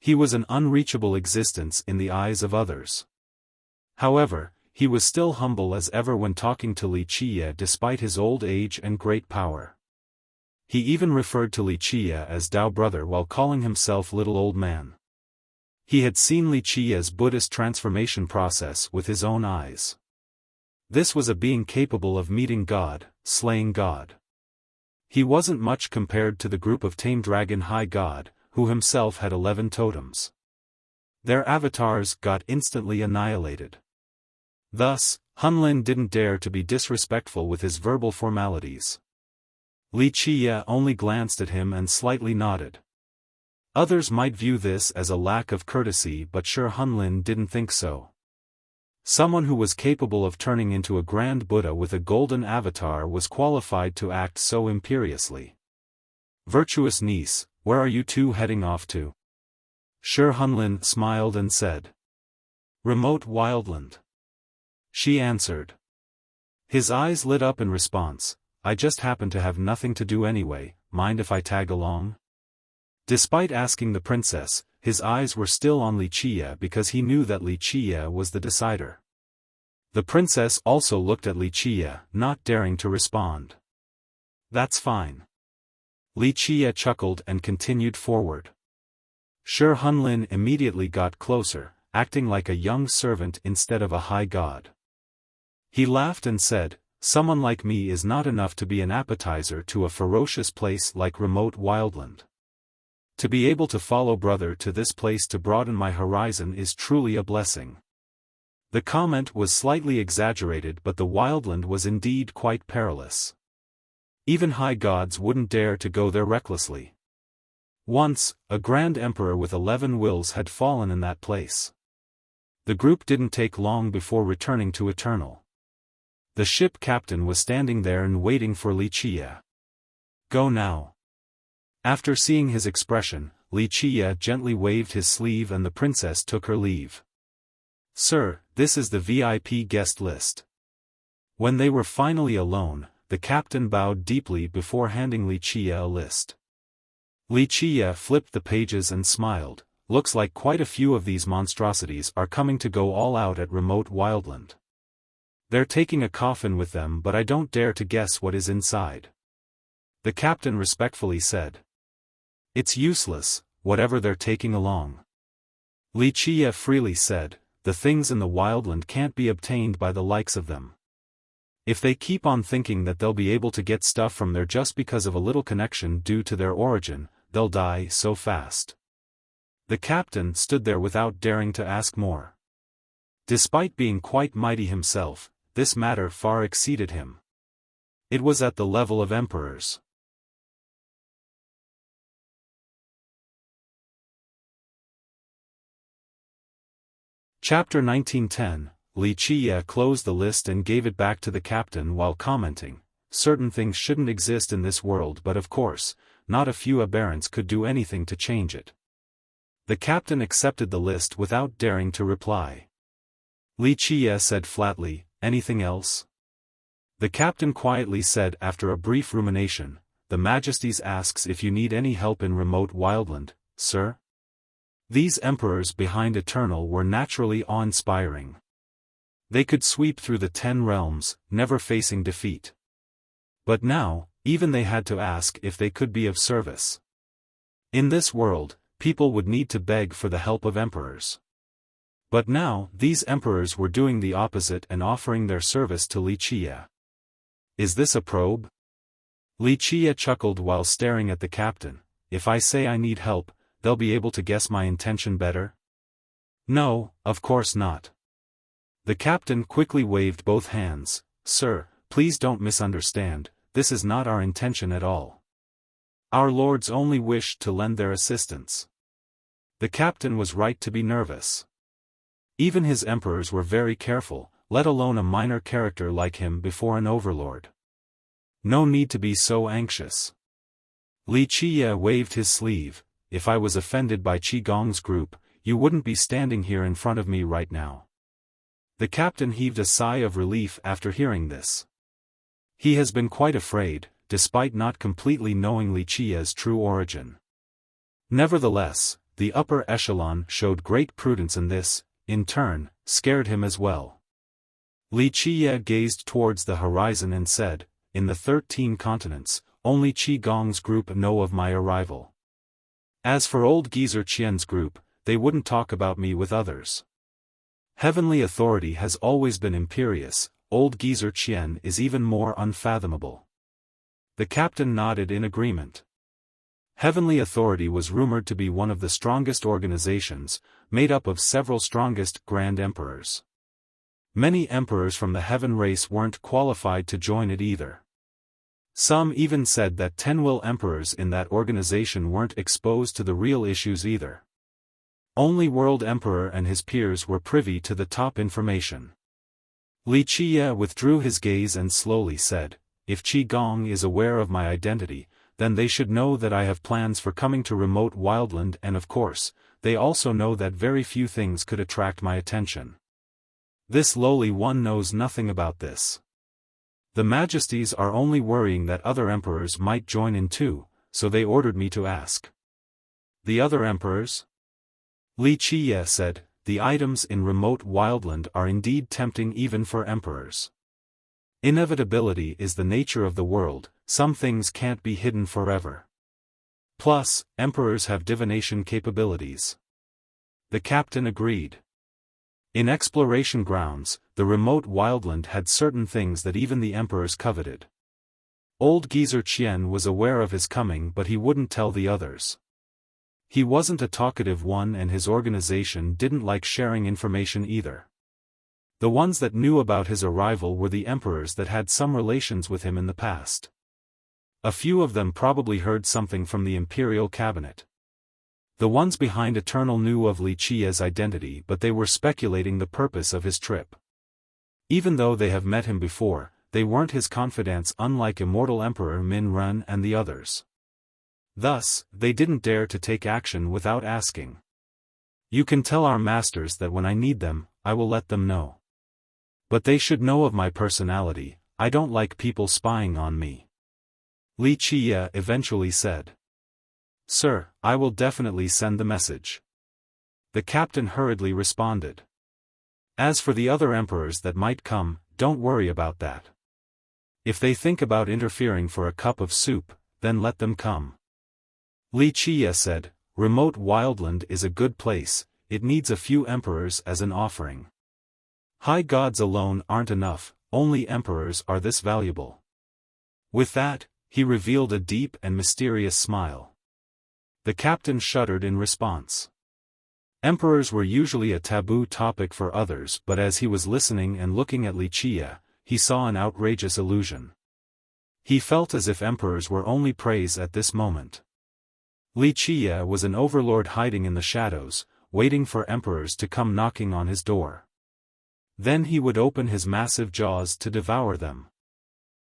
He was an unreachable existence in the eyes of others. However, he was still humble as ever when talking to Wuxia despite his old age and great power. He even referred to Wuxia as Tao brother while calling himself little old man. He had seen Wuxia's Buddhist transformation process with his own eyes. This was a being capable of meeting God, slaying God. He wasn't much compared to the group of tame dragon high god, who himself had 11 totems. Their avatars got instantly annihilated. Thus, Hunlin didn't dare to be disrespectful with his verbal formalities. Wuxia only glanced at him and slightly nodded. Others might view this as a lack of courtesy, but Hunlin didn't think so. Someone who was capable of turning into a grand Buddha with a golden avatar was qualified to act so imperiously. "Virtuous niece, where are you two heading off to?" Hunlin smiled and said. "Remote wildland." She answered. His eyes lit up in response. "I just happen to have nothing to do anyway, mind if I tag along?" Despite asking the princess, his eyes were still on Wuxia because he knew that Wuxia was the decider. The princess also looked at Wuxia, not daring to respond. "That's fine." Wuxia chuckled and continued forward. Hunlin immediately got closer, acting like a young servant instead of a high god. He laughed and said, someone like me is not enough to be an appetizer to a ferocious place like remote wildland. To be able to follow brother to this place to broaden my horizon is truly a blessing. The comment was slightly exaggerated, but the wildland was indeed quite perilous. Even high gods wouldn't dare to go there recklessly. Once, a grand emperor with 11 wills had fallen in that place. The group didn't take long before returning to Eternal. The ship captain was standing there and waiting for Wuxia. Go now. After seeing his expression, Wuxia gently waved his sleeve and the princess took her leave. Sir, this is the VIP guest list. When they were finally alone, the captain bowed deeply before handing Wuxia a list. Wuxia flipped the pages and smiled. Looks like quite a few of these monstrosities are coming to go all out at remote wildland. They're taking a coffin with them, but I don't dare to guess what is inside. The captain respectfully said. It's useless, whatever they're taking along. Wuxia freely said, the things in the wildland can't be obtained by the likes of them. If they keep on thinking that they'll be able to get stuff from there just because of a little connection due to their origin, they'll die so fast. The captain stood there without daring to ask more. Despite being quite mighty himself, this matter far exceeded him. It was at the level of emperors. Chapter 1910, Wuxia closed the list and gave it back to the captain while commenting, certain things shouldn't exist in this world, but of course, not a few aberrants could do anything to change it. The captain accepted the list without daring to reply. Wuxia said flatly, anything else? The captain quietly said after a brief rumination, the Majesties asks if you need any help in remote wildland, sir? These emperors behind Eternal were naturally awe-inspiring. They could sweep through the 10 realms, never facing defeat. But now, even they had to ask if they could be of service. In this world, people would need to beg for the help of emperors. But now, these emperors were doing the opposite and offering their service to Wuxia. Is this a probe? Wuxia chuckled while staring at the captain. If I say I need help, they'll be able to guess my intention better? No, of course not. The captain quickly waved both hands. Sir, please don't misunderstand, this is not our intention at all. Our lords only wished to lend their assistance. The captain was right to be nervous. Even his emperors were very careful, let alone a minor character like him before an overlord. No need to be so anxious. Wuxia waved his sleeve. If I was offended by Qigong's group, you wouldn't be standing here in front of me right now. The captain heaved a sigh of relief after hearing this. He has been quite afraid, despite not completely knowing Wuxia's true origin. Nevertheless, the upper echelon showed great prudence in this, in turn, scared him as well. Wuxia gazed towards the horizon and said, in the 13 continents, only Qigong's group know of my arrival. As for old geezer Qian's group, they wouldn't talk about me with others. Heavenly authority has always been imperious, old geezer Qian is even more unfathomable. The captain nodded in agreement. Heavenly authority was rumored to be one of the strongest organizations, made up of several strongest grand emperors. Many emperors from the heaven race weren't qualified to join it either. Some even said that 10 will emperors in that organization weren't exposed to the real issues either. Only World Emperor and his peers were privy to the top information. Wuxia withdrew his gaze and slowly said, if Qigong is aware of my identity, then they should know that I have plans for coming to remote wildland, and of course, they also know that very few things could attract my attention. This lowly one knows nothing about this. The Majesties are only worrying that other emperors might join in too, so they ordered me to ask. The other emperors? Wuxia said, the items in remote wildland are indeed tempting even for emperors. Inevitability is the nature of the world, some things can't be hidden forever. Plus, emperors have divination capabilities. The captain agreed. In exploration grounds, the remote wildland had certain things that even the emperors coveted. Old geezer Qian was aware of his coming, but he wouldn't tell the others. He wasn't a talkative one, and his organization didn't like sharing information either. The ones that knew about his arrival were the emperors that had some relations with him in the past. A few of them probably heard something from the imperial cabinet. The ones behind Eternal knew of Li Qia's identity, but they were speculating the purpose of his trip. Even though they have met him before, they weren't his confidants, unlike Immortal Emperor Min Ren and the others. Thus, they didn't dare to take action without asking. You can tell our masters that when I need them, I will let them know. But they should know of my personality. I don't like people spying on me. Li Qia eventually said. Sir, I will definitely send the message. The captain hurriedly responded. As for the other emperors that might come, don't worry about that. If they think about interfering for a cup of soup, then let them come. Li Qia said, Remote wildland is a good place, it needs a few emperors as an offering. High gods alone aren't enough, only emperors are this valuable. With that, he revealed a deep and mysterious smile. The captain shuddered in response. Emperors were usually a taboo topic for others, but as he was listening and looking at Li Qia, he saw an outrageous illusion. He felt as if emperors were only praise at this moment. Li Qia was an overlord hiding in the shadows, waiting for emperors to come knocking on his door. Then he would open his massive jaws to devour them.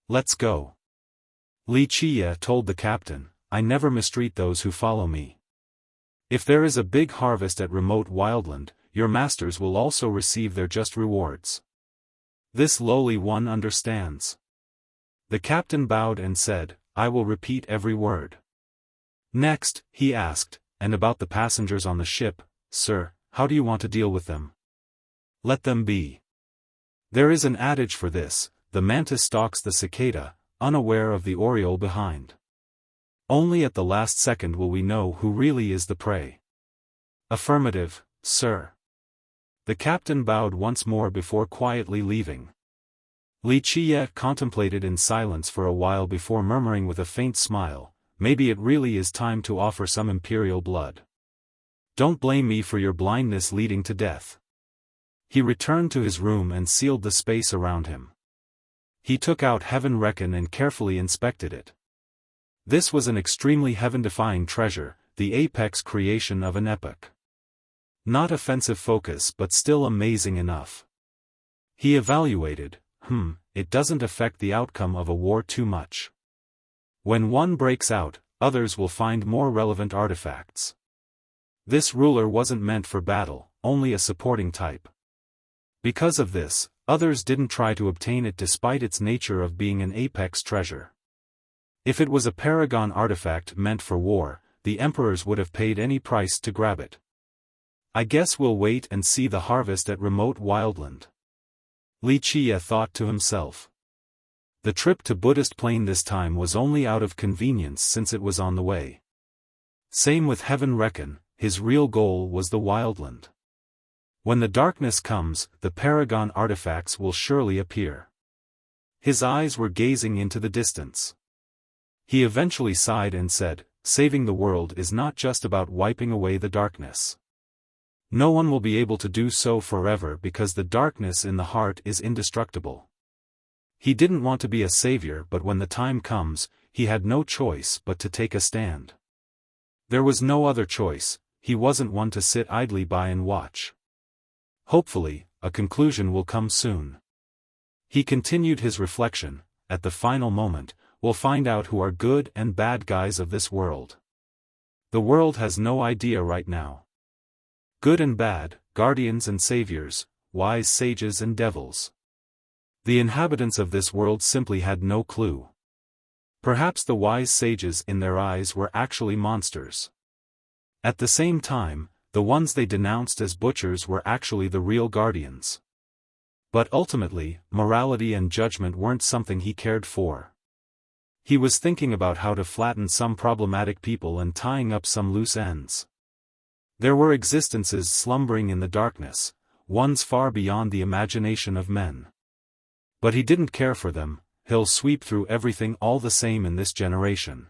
Let's go. Li Qia told the captain, I never mistreat those who follow me. If there is a big harvest at remote wildland, your masters will also receive their just rewards. This lowly one understands. The captain bowed and said, I will repeat every word. Next, he asked, and about the passengers on the ship, Sir, how do you want to deal with them? Let them be. There is an adage for this, the mantis stalks the cicada, unaware of the oriole behind. Only at the last second will we know who really is the prey. Affirmative, sir. The captain bowed once more before quietly leaving. Li Qia contemplated in silence for a while before murmuring with a faint smile, maybe it really is time to offer some imperial blood. Don't blame me for your blindness leading to death. He returned to his room and sealed the space around him. He took out Heaven Reckon and carefully inspected it. This was an extremely heaven-defying treasure, the apex creation of an epoch. Not offensive focus but still amazing enough. He evaluated, it doesn't affect the outcome of a war too much. When one breaks out, others will find more relevant artifacts. This ruler wasn't meant for battle, only a supporting type. Because of this, others didn't try to obtain it despite its nature of being an apex treasure. If it was a paragon artifact meant for war, the emperors would have paid any price to grab it. I guess we'll wait and see the harvest at remote wildland. Li Qia thought to himself. The trip to Buddhist Plain this time was only out of convenience since it was on the way. Same with Heaven Reckon, his real goal was the wildland. When the darkness comes, the paragon artifacts will surely appear. His eyes were gazing into the distance. He eventually sighed and said, saving the world is not just about wiping away the darkness. No one will be able to do so forever because the darkness in the heart is indestructible. He didn't want to be a savior, but when the time comes, he had no choice but to take a stand. There was no other choice, he wasn't one to sit idly by and watch. Hopefully, a conclusion will come soon. He continued his reflection, at the final moment, we'll find out who are good and bad guys of this world. The world has no idea right now. Good and bad, guardians and saviors, wise sages and devils. The inhabitants of this world simply had no clue. Perhaps the wise sages in their eyes were actually monsters. At the same time, the ones they denounced as butchers were actually the real guardians. But ultimately, morality and judgment weren't something he cared for. He was thinking about how to flatten some problematic people and tying up some loose ends. There were existences slumbering in the darkness, ones far beyond the imagination of men. But he didn't care for them, he'll sweep through everything all the same in this generation.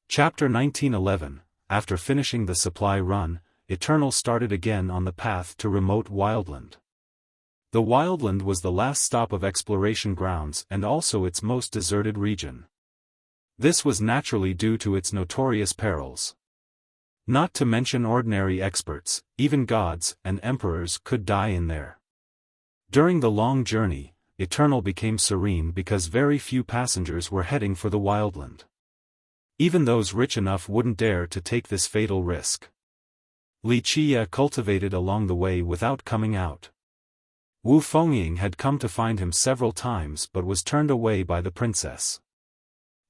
Chapter 1911. After finishing the supply run, Eternal started again on the path to remote Wildland. The Wildland was the last stop of exploration grounds and also its most deserted region. This was naturally due to its notorious perils. Not to mention ordinary experts, even gods and emperors could die in there. During the long journey, Eternal became serene because very few passengers were heading for the Wildland. Even those rich enough wouldn't dare to take this fatal risk. Wuxia cultivated along the way without coming out. Wu Fengying had come to find him several times but was turned away by the princess.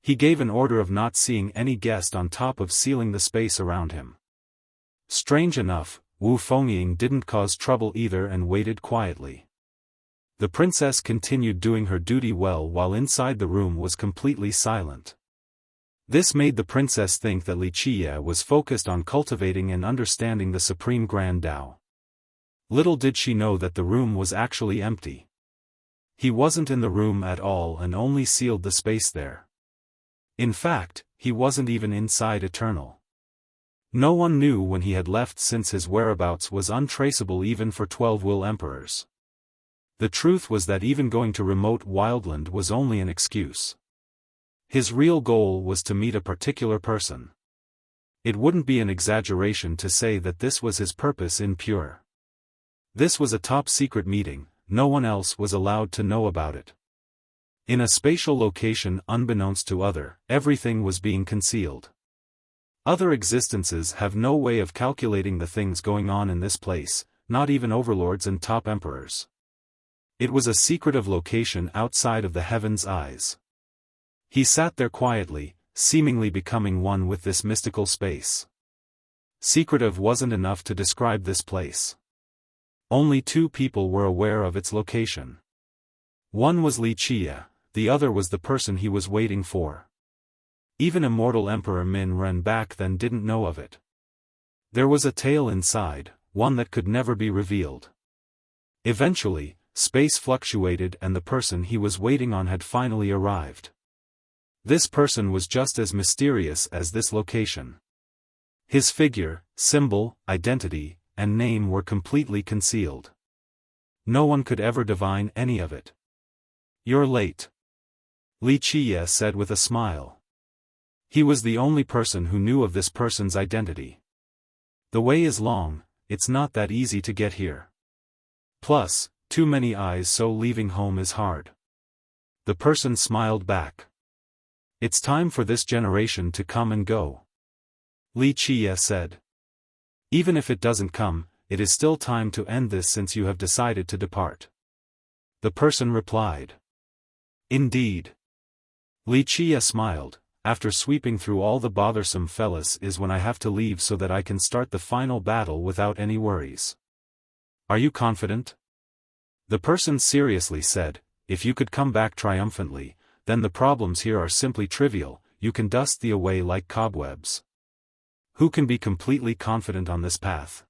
He gave an order of not seeing any guest on top of sealing the space around him. Strange enough, Wu Fengying didn't cause trouble either and waited quietly. The princess continued doing her duty well while inside the room was completely silent. This made the princess think that Wuxia was focused on cultivating and understanding the Supreme Grand Tao. Little did she know that the room was actually empty. He wasn't in the room at all and only sealed the space there. In fact, he wasn't even inside Eternal. No one knew when he had left since his whereabouts was untraceable even for 12 Will Emperors. The truth was that even going to remote Wildland was only an excuse. His real goal was to meet a particular person. It wouldn't be an exaggeration to say that this was his purpose in pure. This was a top-secret meeting, no one else was allowed to know about it. In a spatial location unbeknownst to everything was being concealed. Other existences have no way of calculating the things going on in this place, not even overlords and top emperors. It was a secretive location outside of the heaven's eyes. He sat there quietly, seemingly becoming one with this mystical space. Secretive wasn't enough to describe this place. Only 2 people were aware of its location. One was Wuxia, the other was the person he was waiting for. Even immortal Emperor Min ran back then didn't know of it. There was a tale inside, one that could never be revealed. Eventually, space fluctuated and the person he was waiting on had finally arrived. This person was just as mysterious as this location. His figure, symbol, identity, and name were completely concealed. No one could ever divine any of it. "You're late," Wuxia said with a smile. He was the only person who knew of this person's identity. "The way is long, it's not that easy to get here. Plus, too many eyes, so leaving home is hard." The person smiled back. "It's time for this generation to come and go," Wuxia said. "Even if it doesn't come, it is still time to end this since you have decided to depart." The person replied. "Indeed." Wuxia smiled. "After sweeping through all the bothersome fellas is when I have to leave so that I can start the final battle without any worries." "Are you confident?" The person seriously said. "If you could come back triumphantly, then the problems here are simply trivial, you can dust the away like cobwebs." Who can be completely confident on this path?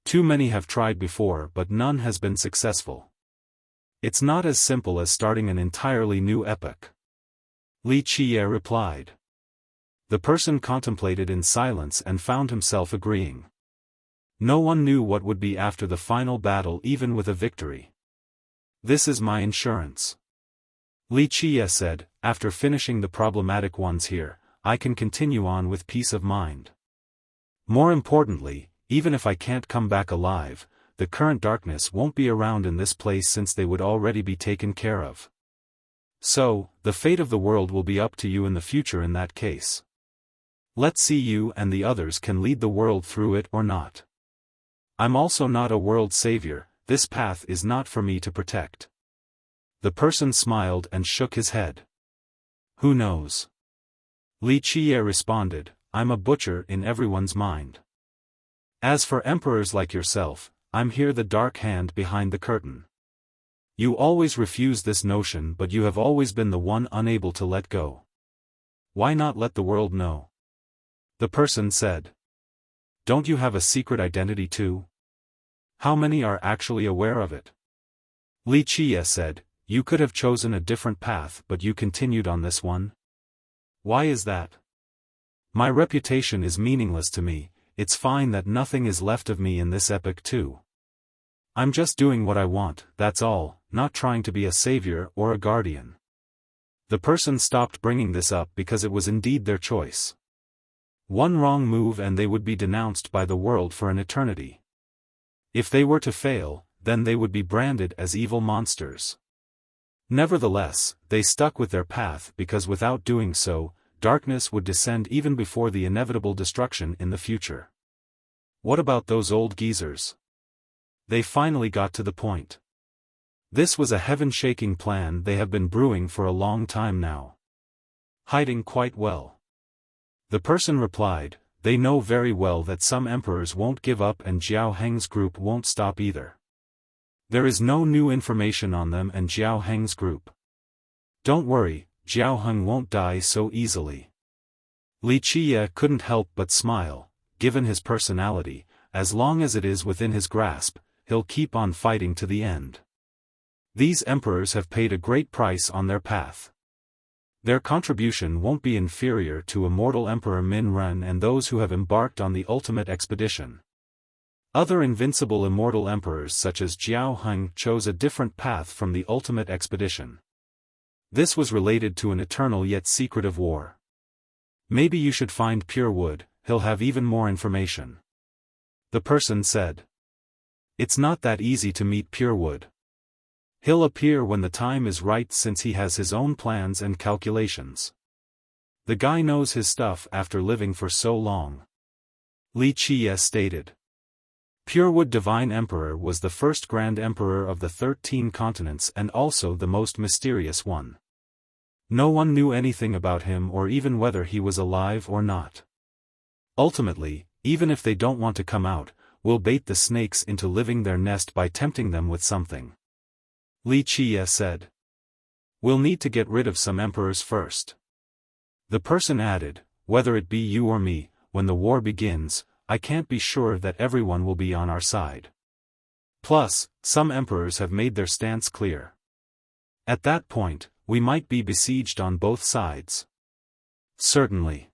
Too many have tried before but none has been successful. It's not as simple as starting an entirely new epoch. Wuxia replied. The person contemplated in silence and found himself agreeing. No one knew what would be after the final battle even with a victory. "This is my insurance," Wuxia said. "After finishing the problematic ones here, I can continue on with peace of mind. More importantly, even if I can't come back alive, the current darkness won't be around in this place since they would already be taken care of. So, the fate of the world will be up to you in the future in that case. Let's see you and the others can lead the world through it or not. I'm also not a world savior, this path is not for me to protect." The person smiled and shook his head. "Who knows?" Wuxia responded, "I'm a butcher in everyone's mind. As for emperors like yourself, I'm here the dark hand behind the curtain. You always refuse this notion but you have always been the one unable to let go. Why not let the world know? The person said. Don't you have a secret identity too? How many are actually aware of it? Wuxia said, you could have chosen a different path but you continued on this one. Why is that? My reputation is meaningless to me, it's fine that nothing is left of me in this epoch too. I'm just doing what I want, that's all, not trying to be a savior or a guardian. The person stopped bringing this up because it was indeed their choice. One wrong move and they would be denounced by the world for an eternity. If they were to fail, then they would be branded as evil monsters. Nevertheless, they stuck with their path because without doing so, darkness would descend even before the inevitable destruction in the future. What about those old geezers? They finally got to the point. This was a heaven-shaking plan they have been brewing for a long time now. Hiding quite well. The person replied, they know very well that some emperors won't give up and Jiao Heng's group won't stop either. There is no new information on them and Jiao Heng's group. Don't worry, Jiao Heng won't die so easily. Wuxia couldn't help but smile, given his personality, as long as it is within his grasp, he'll keep on fighting to the end. These emperors have paid a great price on their path. Their contribution won't be inferior to immortal Emperor Min Ren and those who have embarked on the ultimate expedition. Other invincible immortal emperors such as Jiao Heng chose a different path from the ultimate expedition. This was related to an eternal yet secretive war. Maybe you should find Pure Wood, he'll have even more information. The person said. It's not that easy to meet Pure Wood. He'll appear when the time is right since he has his own plans and calculations. The guy knows his stuff after living for so long. Wuxia stated. Purewood Divine Emperor was the first Grand Emperor of the 13 continents and also the most mysterious one. No one knew anything about him or even whether he was alive or not. Ultimately, even if they don't want to come out, we'll bait the snakes into living their nest by tempting them with something. Wuxia said. We'll need to get rid of some emperors first. The person added, whether it be you or me, when the war begins, I can't be sure that everyone will be on our side. Plus, some emperors have made their stance clear. At that point, we might be besieged on both sides. Certainly.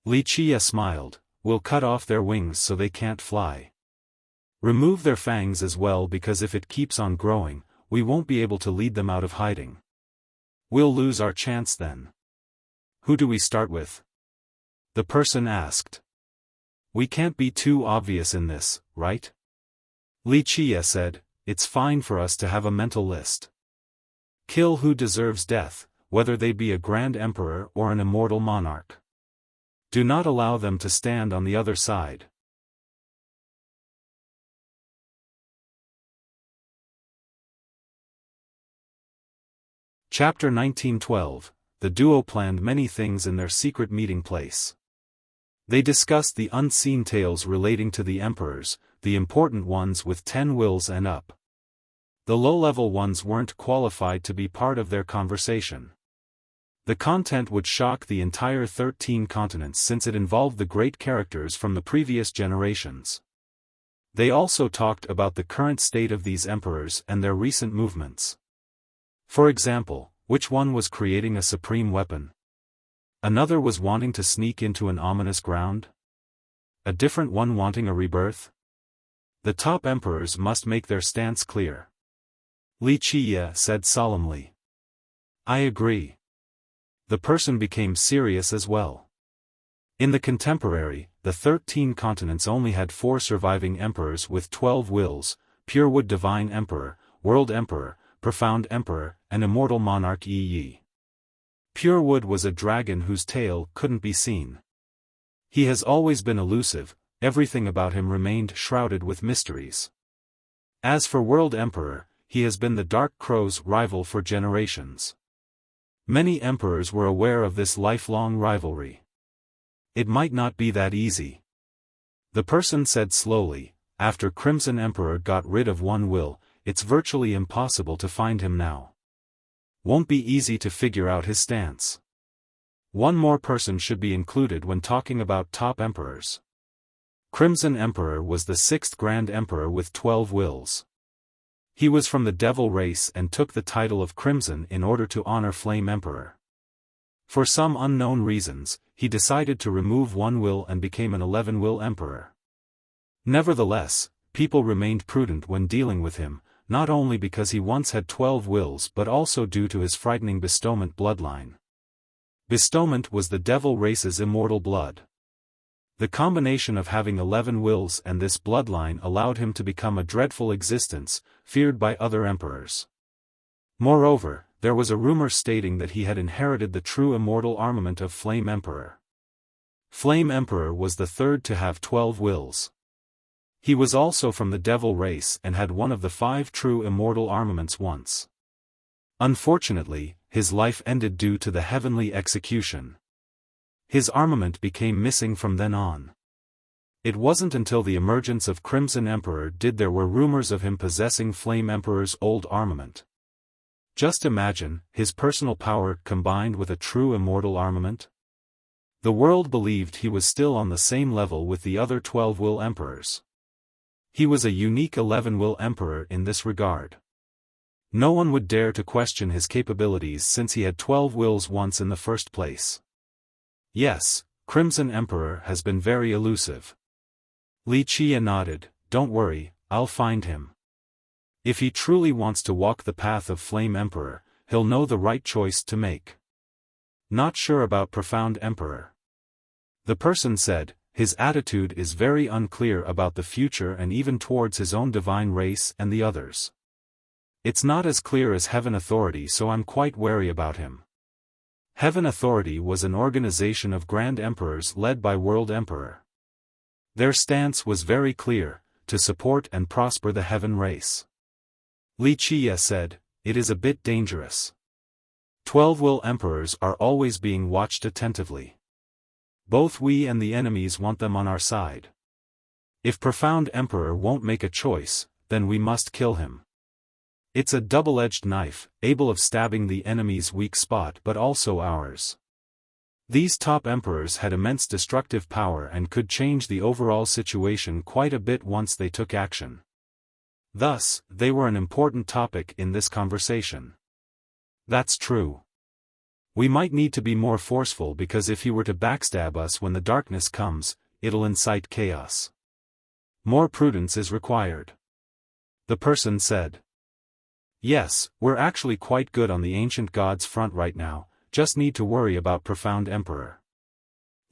Wuxia smiled, we'll cut off their wings so they can't fly. Remove their fangs as well because if it keeps on growing, we won't be able to lead them out of hiding. We'll lose our chance then. Who do we start with? The person asked. We can't be too obvious in this, right? Wuxia said, it's fine for us to have a mental list. Kill who deserves death, whether they be a grand emperor or an immortal monarch. Do not allow them to stand on the other side. Chapter 1912, the duo planned many things in their secret meeting place. They discussed the unseen tales relating to the emperors, the important ones with 10 wills and up. The low-level ones weren't qualified to be part of their conversation. The content would shock the entire 13 continents since it involved the great characters from the previous generations. They also talked about the current state of these emperors and their recent movements. For example, which one was creating a supreme weapon? Another was wanting to sneak into an ominous ground? A different one wanting a rebirth? The top emperors must make their stance clear. Wuxia said solemnly. I agree. The person became serious as well. In the contemporary, the 13 continents only had 4 surviving emperors with 12 wills, Purewood Divine Emperor, World Emperor, Profound Emperor, and Immortal Monarch Yi. Purewood was a dragon whose tail couldn't be seen. He has always been elusive, everything about him remained shrouded with mysteries. As for World Emperor, he has been the Dark Crow's rival for generations. Many emperors were aware of this lifelong rivalry. It might not be that easy. The person said slowly, after Crimson Emperor got rid of one will, it's virtually impossible to find him now. Won't be easy to figure out his stance. One more person should be included when talking about top emperors. Crimson Emperor was the 6th Grand Emperor with 12 wills. He was from the Devil race and took the title of Crimson in order to honor Flame Emperor. For some unknown reasons, he decided to remove one will and became an 11-will emperor. Nevertheless, people remained prudent when dealing with him, not only because he once had 12 wills but also due to his frightening bestowment bloodline. Bestowment was the Devil race's immortal blood. The combination of having 11 wills and this bloodline allowed him to become a dreadful existence, feared by other emperors. Moreover, there was a rumor stating that he had inherited the true immortal armament of Flame Emperor. Flame Emperor was the 3rd to have 12 wills. He was also from the Devil race and had one of the 5 true immortal armaments once. Unfortunately, his life ended due to the heavenly execution. His armament became missing from then on. It wasn't until the emergence of Crimson Emperor there were rumors of him possessing Flame Emperor's old armament. Just imagine, his personal power combined with a true immortal armament. The world believed he was still on the same level with the other 12-will emperors. He was a unique 11-will emperor in this regard. No one would dare to question his capabilities since he had 12 wills once in the first place. Yes, Crimson Emperor has been very elusive. Wuxia nodded, "Don't worry, I'll find him. If he truly wants to walk the path of Flame Emperor, he'll know the right choice to make." Not sure about Profound Emperor. The person said, his attitude is very unclear about the future and even towards his own divine race and the others. It's not as clear as Heaven Authority, so I'm quite wary about him. Heaven Authority was an organization of Grand Emperors led by World Emperor. Their stance was very clear, to support and prosper the Heaven race. Wuxia said, "It is a bit dangerous. 12-will emperors are always being watched attentively. Both we and the enemies want them on our side. If Profound Emperor won't make a choice, then we must kill him. It's a double-edged knife, able of stabbing the enemy's weak spot but also ours." These top emperors had immense destructive power and could change the overall situation quite a bit once they took action. Thus, they were an important topic in this conversation. That's true. We might need to be more forceful because if he were to backstab us when the darkness comes, it'll incite chaos. More prudence is required. The person said. Yes, we're actually quite good on the ancient gods front right now, just need to worry about Profound Emperor.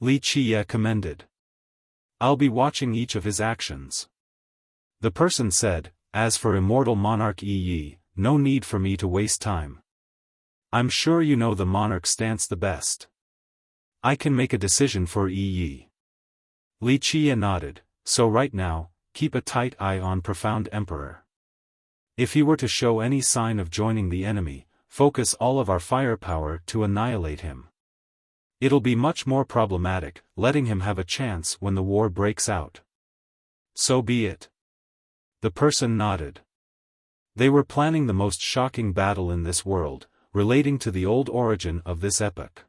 Wuxia commended. I'll be watching each of his actions. The person said, as for Immortal Monarch Yi, no need for me to waste time. I'm sure you know the monarch's stance the best. I can make a decision for Yi. Wuxia nodded, so right now, keep a tight eye on Profound Emperor. If he were to show any sign of joining the enemy, focus all of our firepower to annihilate him. It'll be much more problematic, letting him have a chance when the war breaks out. So be it. The person nodded. They were planning the most shocking battle in this world, relating to the old origin of this epoch.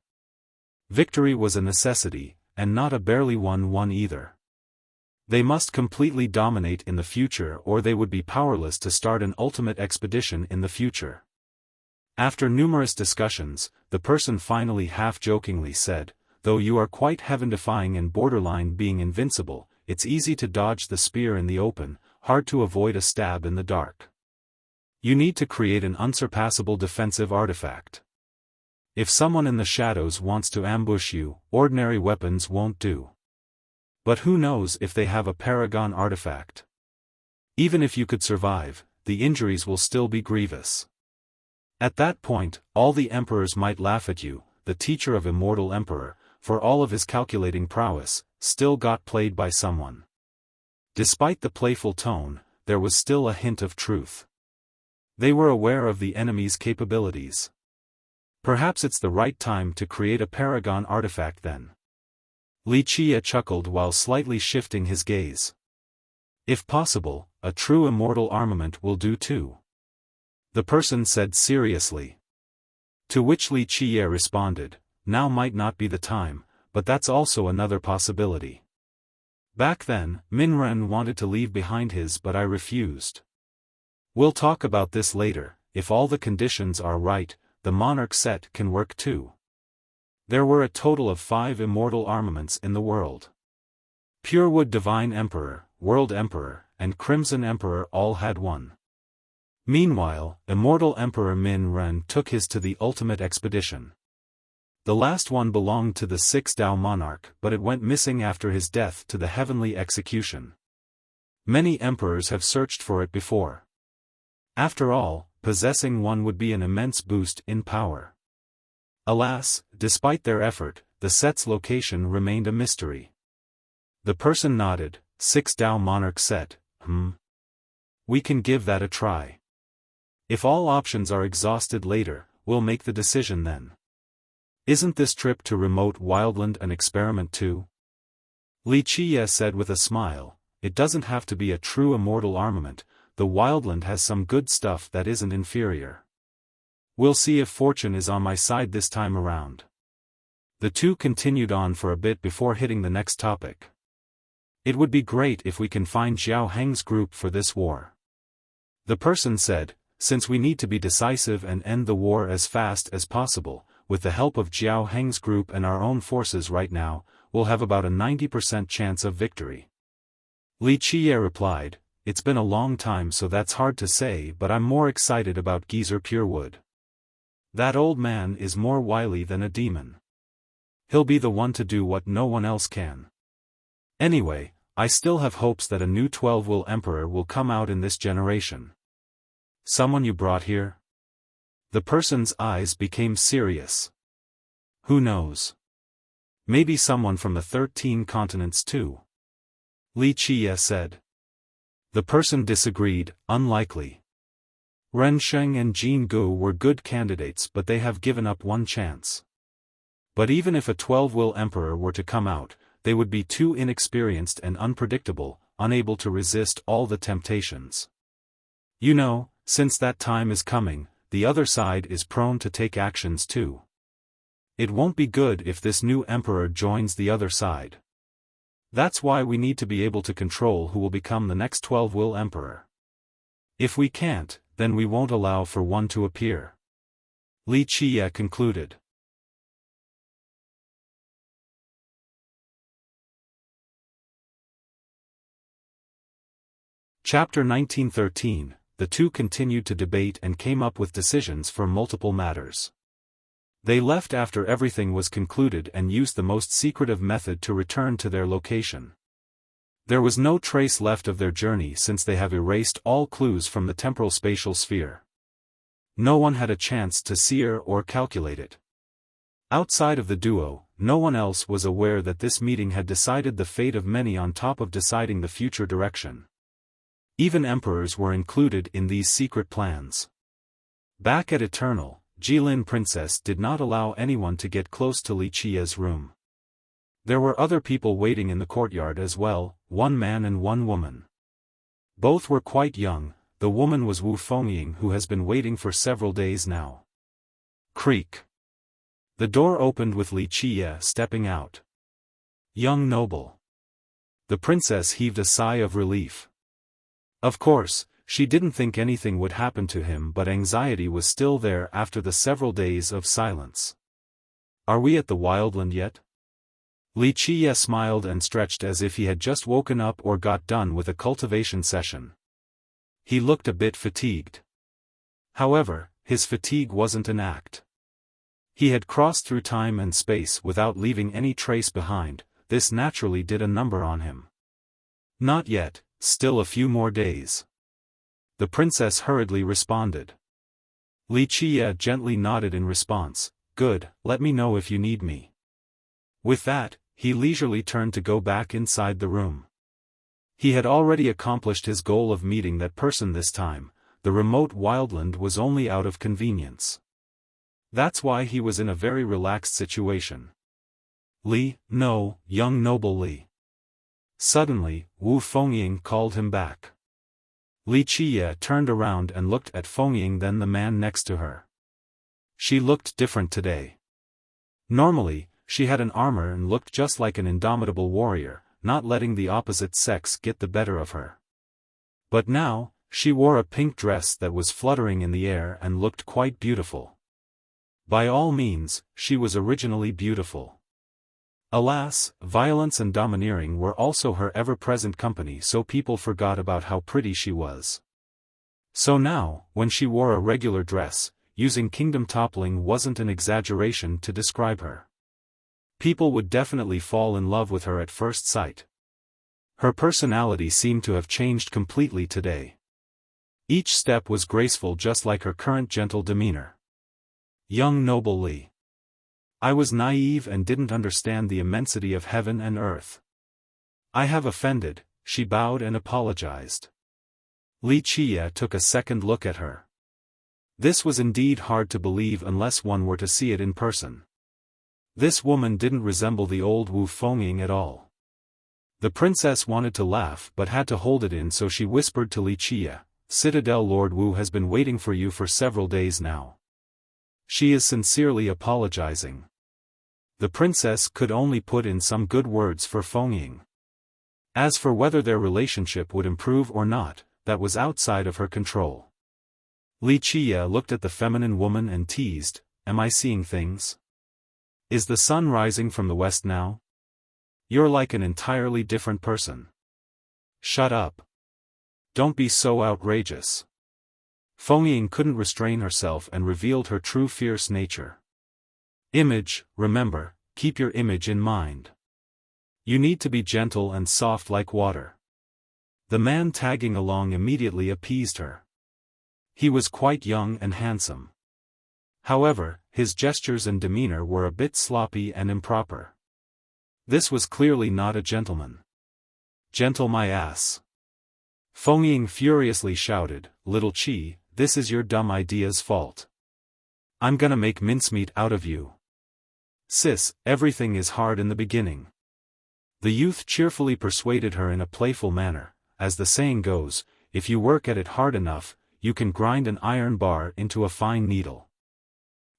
Victory was a necessity, and not a barely won one either. They must completely dominate in the future or they would be powerless to start an ultimate expedition in the future. After numerous discussions, the person finally half-jokingly said, though you are quite heaven-defying and borderline being invincible, it's easy to dodge the spear in the open, hard to avoid a stab in the dark. You need to create an unsurpassable defensive artifact. If someone in the shadows wants to ambush you, ordinary weapons won't do. But who knows if they have a paragon artifact? Even if you could survive, the injuries will still be grievous. At that point, all the emperors might laugh at you, the teacher of Immortal Emperor, for all of his calculating prowess, still got played by someone. Despite the playful tone, there was still a hint of truth. They were aware of the enemy's capabilities. Perhaps it's the right time to create a paragon artifact then. Wuxia chuckled while slightly shifting his gaze. If possible, a true immortal armament will do too. The person said seriously. To which Wuxia responded, now might not be the time, but that's also another possibility. Back then, Min Ren wanted to leave behind his but I refused. We'll talk about this later. If all the conditions are right, the monarch set can work too. There were a total of 5 immortal armaments in the world. Purewood Divine Emperor, World Emperor, and Crimson Emperor all had one. Meanwhile, Immortal Emperor Min Ren took his to the ultimate expedition. The last one belonged to the 6 Dao monarch, but it went missing after his death to the heavenly execution. Many emperors have searched for it before. After all, possessing one would be an immense boost in power. Alas, despite their effort, the set's location remained a mystery. The person nodded. 6 Dao monarch set, We can give that a try. If all options are exhausted later, we'll make the decision then. Isn't this trip to remote wildland an experiment too? Li Qiye said with a smile, it doesn't have to be a true immortal armament, the wildland has some good stuff that isn't inferior. We'll see if fortune is on my side this time around. The two continued on for a bit before hitting the next topic. It would be great if we can find Xiao Heng's group for this war. The person said, since we need to be decisive and end the war as fast as possible, with the help of Xiao Heng's group and our own forces right now, we'll have about a 90% chance of victory. Li Qiye replied, it's been a long time so that's hard to say but I'm more excited about Geezer Purewood. That old man is more wily than a demon. He'll be the one to do what no one else can. Anyway, I still have hopes that a new 12-will emperor will come out in this generation. Someone you brought here? The person's eyes became serious. Who knows? Maybe someone from the 13 continents too. Li Qiye said. The person disagreed, unlikely. Ren Sheng and Jin Gu were good candidates but they have given up one chance. But even if a 12-will emperor were to come out, they would be too inexperienced and unpredictable, unable to resist all the temptations. You know, since that time is coming, the other side is prone to take actions too. It won't be good if this new emperor joins the other side. That's why we need to be able to control who will become the next 12-will emperor. If we can't, then we won't allow for one to appear. Li Qiye concluded. Chapter 1913, the two continued to debate and came up with decisions for multiple matters. They left after everything was concluded and used the most secretive method to return to their location. There was no trace left of their journey since they have erased all clues from the temporal spatial sphere. No one had a chance to sear or calculate it. Outside of the duo, no one else was aware that this meeting had decided the fate of many on top of deciding the future direction. Even emperors were included in these secret plans. Back at Eternal, Jilin Princess did not allow anyone to get close to Li Qiye's room. There were other people waiting in the courtyard as well, one man and one woman. Both were quite young. The woman was Wu Fengying, who has been waiting for several days now. Creak. The door opened with Li Qiye stepping out. Young noble. The princess heaved a sigh of relief. Of course, she didn't think anything would happen to him but anxiety was still there after the several days of silence. Are we at the wildland yet? Li Qiye smiled and stretched as if he had just woken up or got done with a cultivation session. He looked a bit fatigued. However, his fatigue wasn't an act. He had crossed through time and space without leaving any trace behind, this naturally did a number on him. Not yet, still a few more days. The princess hurriedly responded. Li Qiye gently nodded in response, good, let me know if you need me. With that, he leisurely turned to go back inside the room. He had already accomplished his goal of meeting that person this time, the remote wildland was only out of convenience. That's why he was in a very relaxed situation. Li, no, young noble Li. Suddenly, Wu Fengying called him back. Li Qiye turned around and looked at Fengying, then the man next to her. She looked different today. Normally, she had an armor and looked just like an indomitable warrior, not letting the opposite sex get the better of her. But now, she wore a pink dress that was fluttering in the air and looked quite beautiful. By all means, she was originally beautiful. Alas, violence and domineering were also her ever-present company, so people forgot about how pretty she was. So now, when she wore a regular dress, using kingdom-toppling wasn't an exaggeration to describe her. People would definitely fall in love with her at first sight. Her personality seemed to have changed completely today. Each step was graceful, just like her current gentle demeanor. Young noble Li. I was naive and didn't understand the immensity of heaven and earth. I have offended, she bowed and apologized. Li Qia took a second look at her. This was indeed hard to believe unless one were to see it in person. This woman didn't resemble the old Wu Fengying at all. The princess wanted to laugh but had to hold it in, so she whispered to Li Qia, "Citadel Lord Wu has been waiting for you for several days now. She is sincerely apologizing." The princess could only put in some good words for Fengying. As for whether their relationship would improve or not, that was outside of her control. Li Qia looked at the feminine woman and teased, "Am I seeing things? Is the sun rising from the west now? You're like an entirely different person." "Shut up. Don't be so outrageous." Fengying couldn't restrain herself and revealed her true fierce nature. "Image, remember, keep your image in mind. You need to be gentle and soft like water." The man tagging along immediately appeased her. He was quite young and handsome. However, his gestures and demeanor were a bit sloppy and improper. This was clearly not a gentleman. "Gentle my ass." Fengying furiously shouted, "Little Qi, this is your dumb idea's fault. I'm gonna make mincemeat out of you. Sis, everything is hard in the beginning." The youth cheerfully persuaded her in a playful manner. As the saying goes, if you work at it hard enough, you can grind an iron bar into a fine needle.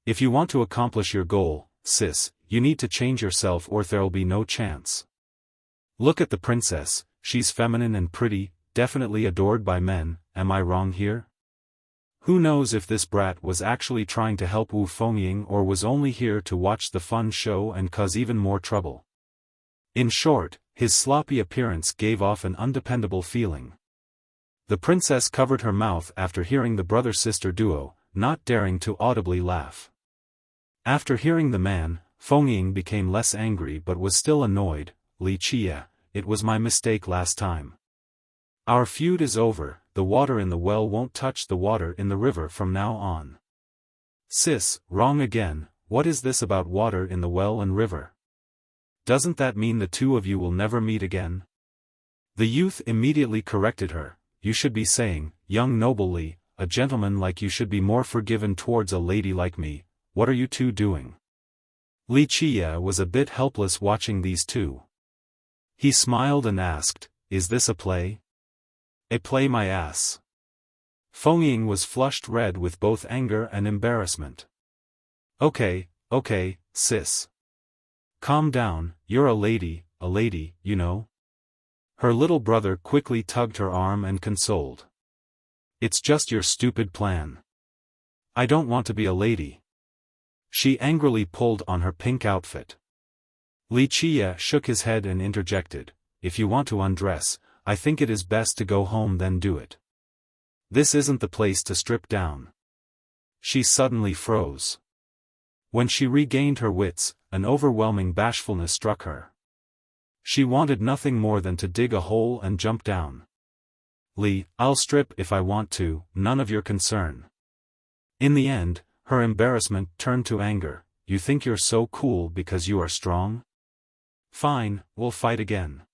If you want to accomplish your goal, sis, you need to change yourself or there'll be no chance. Look at the princess, she's feminine and pretty, definitely adored by men, am I wrong here? Who knows if this brat was actually trying to help Wu Fengying or was only here to watch the fun show and cause even more trouble. In short, his sloppy appearance gave off an undependable feeling. The princess covered her mouth after hearing the brother-sister duo, not daring to audibly laugh. After hearing the man, Fengying became less angry but was still annoyed. "Li Qia, it was my mistake last time. Our feud is over, the water in the well won't touch the water in the river from now on." "Sis, wrong again, what is this about water in the well and river? Doesn't that mean the two of you will never meet again?" The youth immediately corrected her, "You should be saying, young noble Li, a gentleman like you should be more forgiven towards a lady like me. What are you two doing?" Li Qia was a bit helpless watching these two. He smiled and asked, "Is this a play?" "A play my ass." Fengying was flushed red with both anger and embarrassment. Okay, sis. Calm down, you're a lady, you know." Her little brother quickly tugged her arm and consoled. "It's just your stupid plan. I don't want to be a lady." She angrily pulled on her pink outfit. Li Qia shook his head and interjected, "If you want to undress, I think it is best to go home then do it. This isn't the place to strip down." She suddenly froze. When she regained her wits, an overwhelming bashfulness struck her. She wanted nothing more than to dig a hole and jump down. "Li, I'll strip if I want to, none of your concern." In the end, her embarrassment turned to anger. "You think you're so cool because you are strong? Fine, we'll fight again.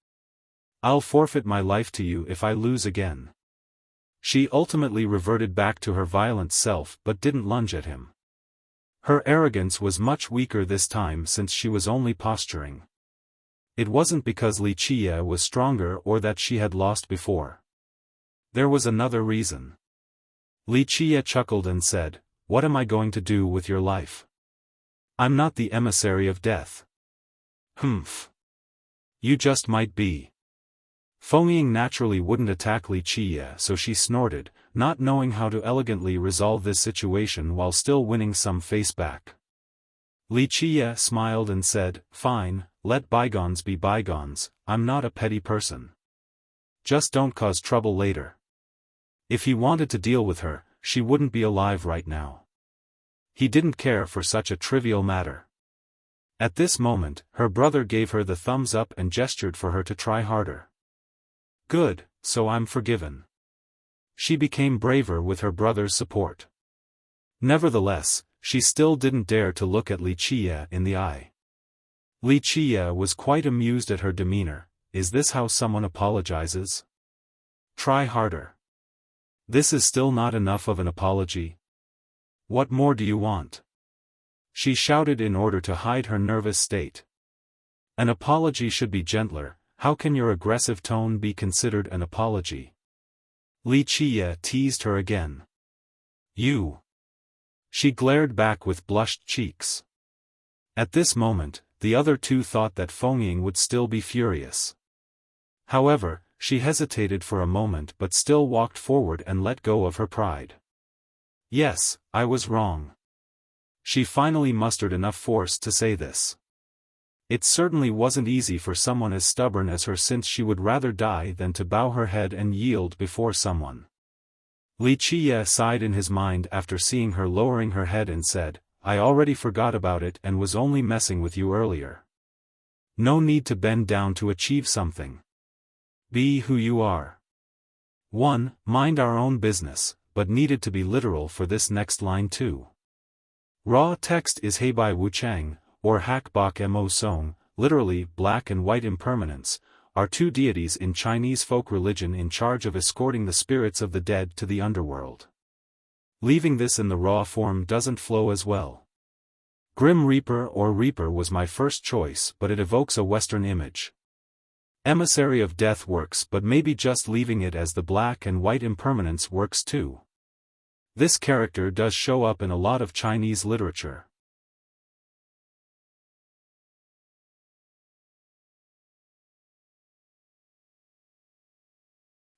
I'll forfeit my life to you if I lose again." She ultimately reverted back to her violent self but didn't lunge at him. Her arrogance was much weaker this time since she was only posturing. It wasn't because Li Qia was stronger or that she had lost before. There was another reason. Li Qia chuckled and said, "What am I going to do with your life? I'm not the emissary of death. Humph. You just might be. Feng naturally wouldn't attack Li Qie, so she snorted, not knowing how to elegantly resolve this situation while still winning some face back. Li Qie smiled and said, "Fine, let bygones be bygones, I'm not a petty person. Just don't cause trouble later." If he wanted to deal with her, she wouldn't be alive right now. He didn't care for such a trivial matter. At this moment, her brother gave her the thumbs up and gestured for her to try harder. Good, so I'm forgiven. She became braver with her brother's support. Nevertheless, she still didn't dare to look at Li Qie in the eye. Li Qie was quite amused at her demeanor. Is this how someone apologizes? Try harder. This is still not enough of an apology. What more do you want? She shouted in order to hide her nervous state. An apology should be gentler. How can your aggressive tone be considered an apology? Li Qie teased her again. You. She glared back with blushed cheeks. At this moment, the other two thought that Feng would still be furious. However, she hesitated for a moment but still walked forward and let go of her pride. Yes, I was wrong. She finally mustered enough force to say this. It certainly wasn't easy for someone as stubborn as her, since she would rather die than to bow her head and yield before someone. Li Qie sighed in his mind after seeing her lowering her head and said, I already forgot about it and was only messing with you earlier. No need to bend down to achieve something. Be who you are. 1. Mind our own business, but needed to be literal for this next line too. Raw text is He Bai Wu Chang, or Hak Bak Mo Song, literally, black and white impermanence, are two deities in Chinese folk religion in charge of escorting the spirits of the dead to the underworld. Leaving this in the raw form doesn't flow as well. Grim Reaper or Reaper was my first choice, but it evokes a Western image. Emissary of Death works, but maybe just leaving it as the black and white impermanence works too. This character does show up in a lot of Chinese literature.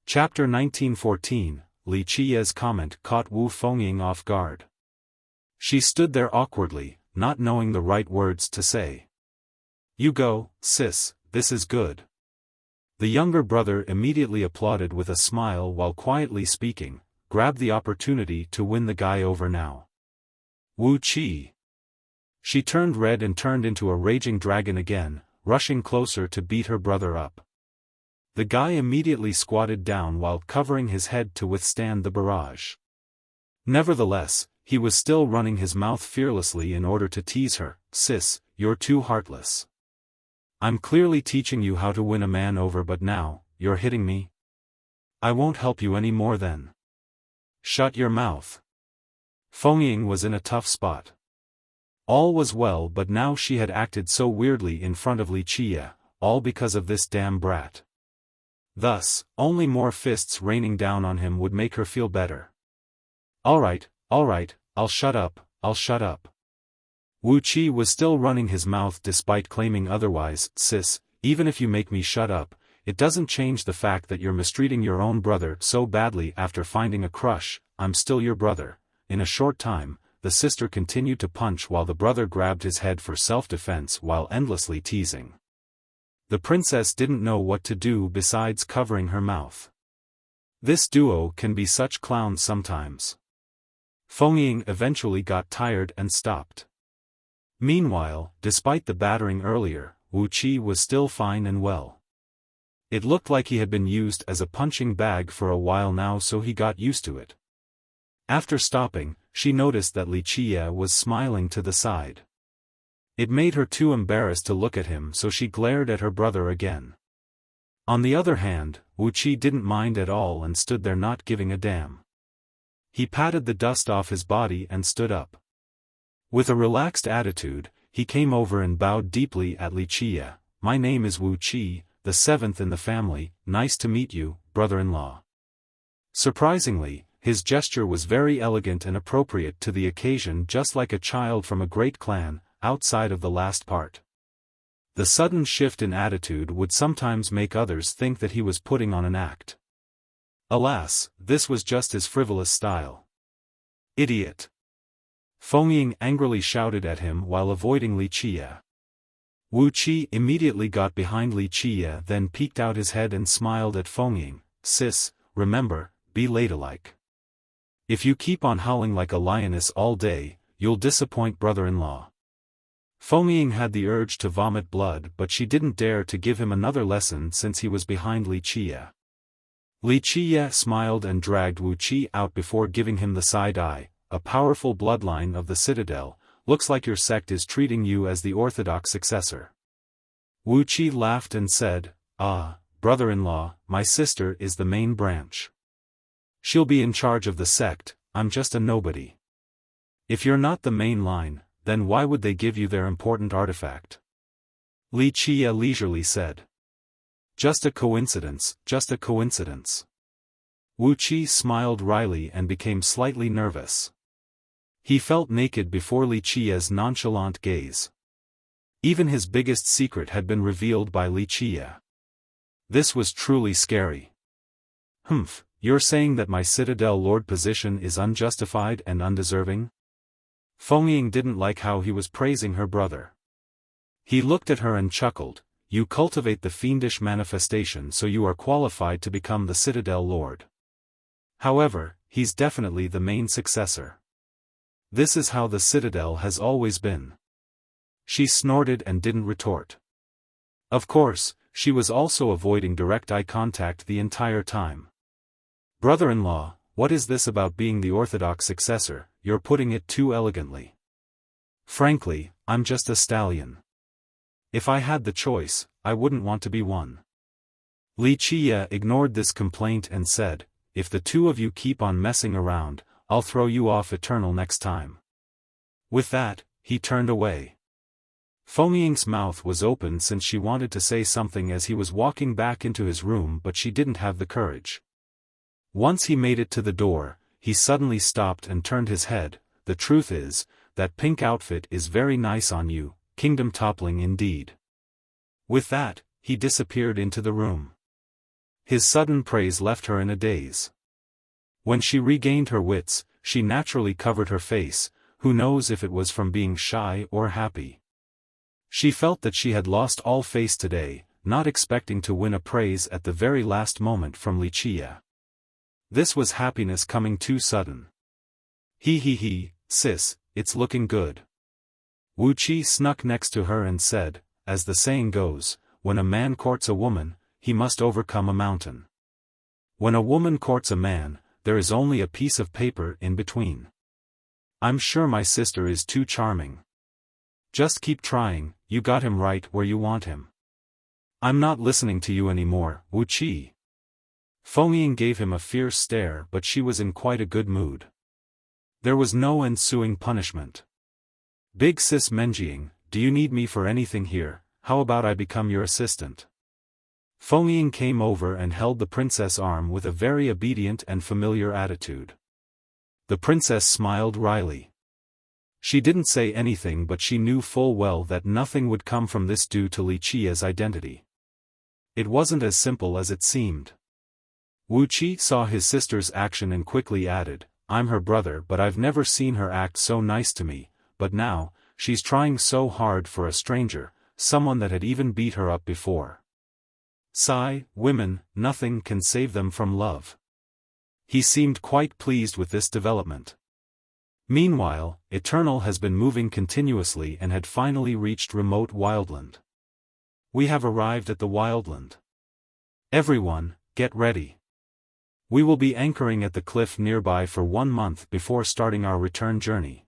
Chapter 1914, Li Qie's comment caught Wu Fengying off guard. She stood there awkwardly, not knowing the right words to say. You go, sis, this is good. The younger brother immediately applauded with a smile while quietly speaking, grabbed the opportunity to win the guy over now. Wu Qi. She turned red and turned into a raging dragon again, rushing closer to beat her brother up. The guy immediately squatted down while covering his head to withstand the barrage. Nevertheless, he was still running his mouth fearlessly in order to tease her. Sis, you're too heartless. I'm clearly teaching you how to win a man over, but now, you're hitting me? I won't help you any more then. Shut your mouth. Fengying was in a tough spot. All was well, but now she had acted so weirdly in front of Li Qie, all because of this damn brat. Thus, only more fists raining down on him would make her feel better. Alright, I'll shut up. Wu Qi was still running his mouth despite claiming otherwise. Sis, even if you make me shut up, it doesn't change the fact that you're mistreating your own brother so badly after finding a crush. I'm still your brother. In a short time, the sister continued to punch while the brother grabbed his head for self-defense while endlessly teasing. The princess didn't know what to do besides covering her mouth. This duo can be such clowns sometimes. Fengying eventually got tired and stopped. Meanwhile, despite the battering earlier, Wu Qi was still fine and well. It looked like he had been used as a punching bag for a while now, so he got used to it. After stopping, she noticed that Li Qie was smiling to the side. It made her too embarrassed to look at him, so she glared at her brother again. On the other hand, Wu Qi didn't mind at all and stood there not giving a damn. He patted the dust off his body and stood up. With a relaxed attitude, he came over and bowed deeply at Li Qie. My name is Wu Qi, the seventh in the family. Nice to meet you, brother-in-law. Surprisingly, his gesture was very elegant and appropriate to the occasion, just like a child from a great clan, outside of the last part. The sudden shift in attitude would sometimes make others think that he was putting on an act. Alas, this was just his frivolous style. Idiot! Feng angrily shouted at him while avoiding Li Qie. Wu Qi immediately got behind Li Qie, then peeked out his head and smiled at Feng. Sis, remember, be ladylike. If you keep on howling like a lioness all day, you'll disappoint brother-in-law. Feng had the urge to vomit blood, but she didn't dare to give him another lesson since he was behind Li Qie. Li Qie smiled and dragged Wu Qi out before giving him the side eye. A powerful bloodline of the citadel, looks like your sect is treating you as the orthodox successor. Wu Qi laughed and said, Ah, brother-in-law, my sister is the main branch. She'll be in charge of the sect, I'm just a nobody. If you're not the main line, then why would they give you their important artifact? Li Qie leisurely said. Just a coincidence, just a coincidence. Wu Qi smiled wryly and became slightly nervous. He felt naked before Li Qie's nonchalant gaze. Even his biggest secret had been revealed by Li Qie. This was truly scary. Humph, you're saying that my Citadel Lord position is unjustified and undeserving? Feng didn't like how he was praising her brother. He looked at her and chuckled, You cultivate the fiendish manifestation so you are qualified to become the Citadel Lord. However, he's definitely the main successor. This is how the Citadel has always been. She snorted and didn't retort. Of course, she was also avoiding direct eye contact the entire time. Brother-in-law, what is this about being the orthodox successor? You're putting it too elegantly. Frankly, I'm just a stallion. If I had the choice, I wouldn't want to be one. Li Qie ignored this complaint and said, If the two of you keep on messing around, I'll throw you off eternal next time. With that, he turned away. Feng Ying's mouth was open since she wanted to say something as he was walking back into his room, but she didn't have the courage. Once he made it to the door, he suddenly stopped and turned his head. The truth is, that pink outfit is very nice on you, kingdom-toppling indeed. With that, he disappeared into the room. His sudden praise left her in a daze. When she regained her wits, she naturally covered her face, who knows if it was from being shy or happy. She felt that she had lost all face today, not expecting to win a praise at the very last moment from Li Qie. This was happiness coming too sudden. He, sis, it's looking good. Wu Qi snuck next to her and said, as the saying goes, when a man courts a woman, he must overcome a mountain. When a woman courts a man, there is only a piece of paper in between. I'm sure my sister is too charming. Just keep trying, you got him right where you want him. I'm not listening to you anymore, Wu Qi. Feng Ying gave him a fierce stare, but she was in quite a good mood. There was no ensuing punishment. Big sis Menjing, do you need me for anything here? How about I become your assistant? Feng Ying came over and held the princess' arm with a very obedient and familiar attitude. The princess smiled wryly. She didn't say anything, but she knew full well that nothing would come from this due to Li Qie's identity. It wasn't as simple as it seemed. Wu Qi saw his sister's action and quickly added, I'm her brother, but I've never seen her act so nice to me, but now, she's trying so hard for a stranger, someone that had even beat her up before. Sigh, women, nothing can save them from love. He seemed quite pleased with this development. Meanwhile, Eternal has been moving continuously and had finally reached remote Wildland. We have arrived at the Wildland. Everyone, get ready. We will be anchoring at the cliff nearby for 1 month before starting our return journey.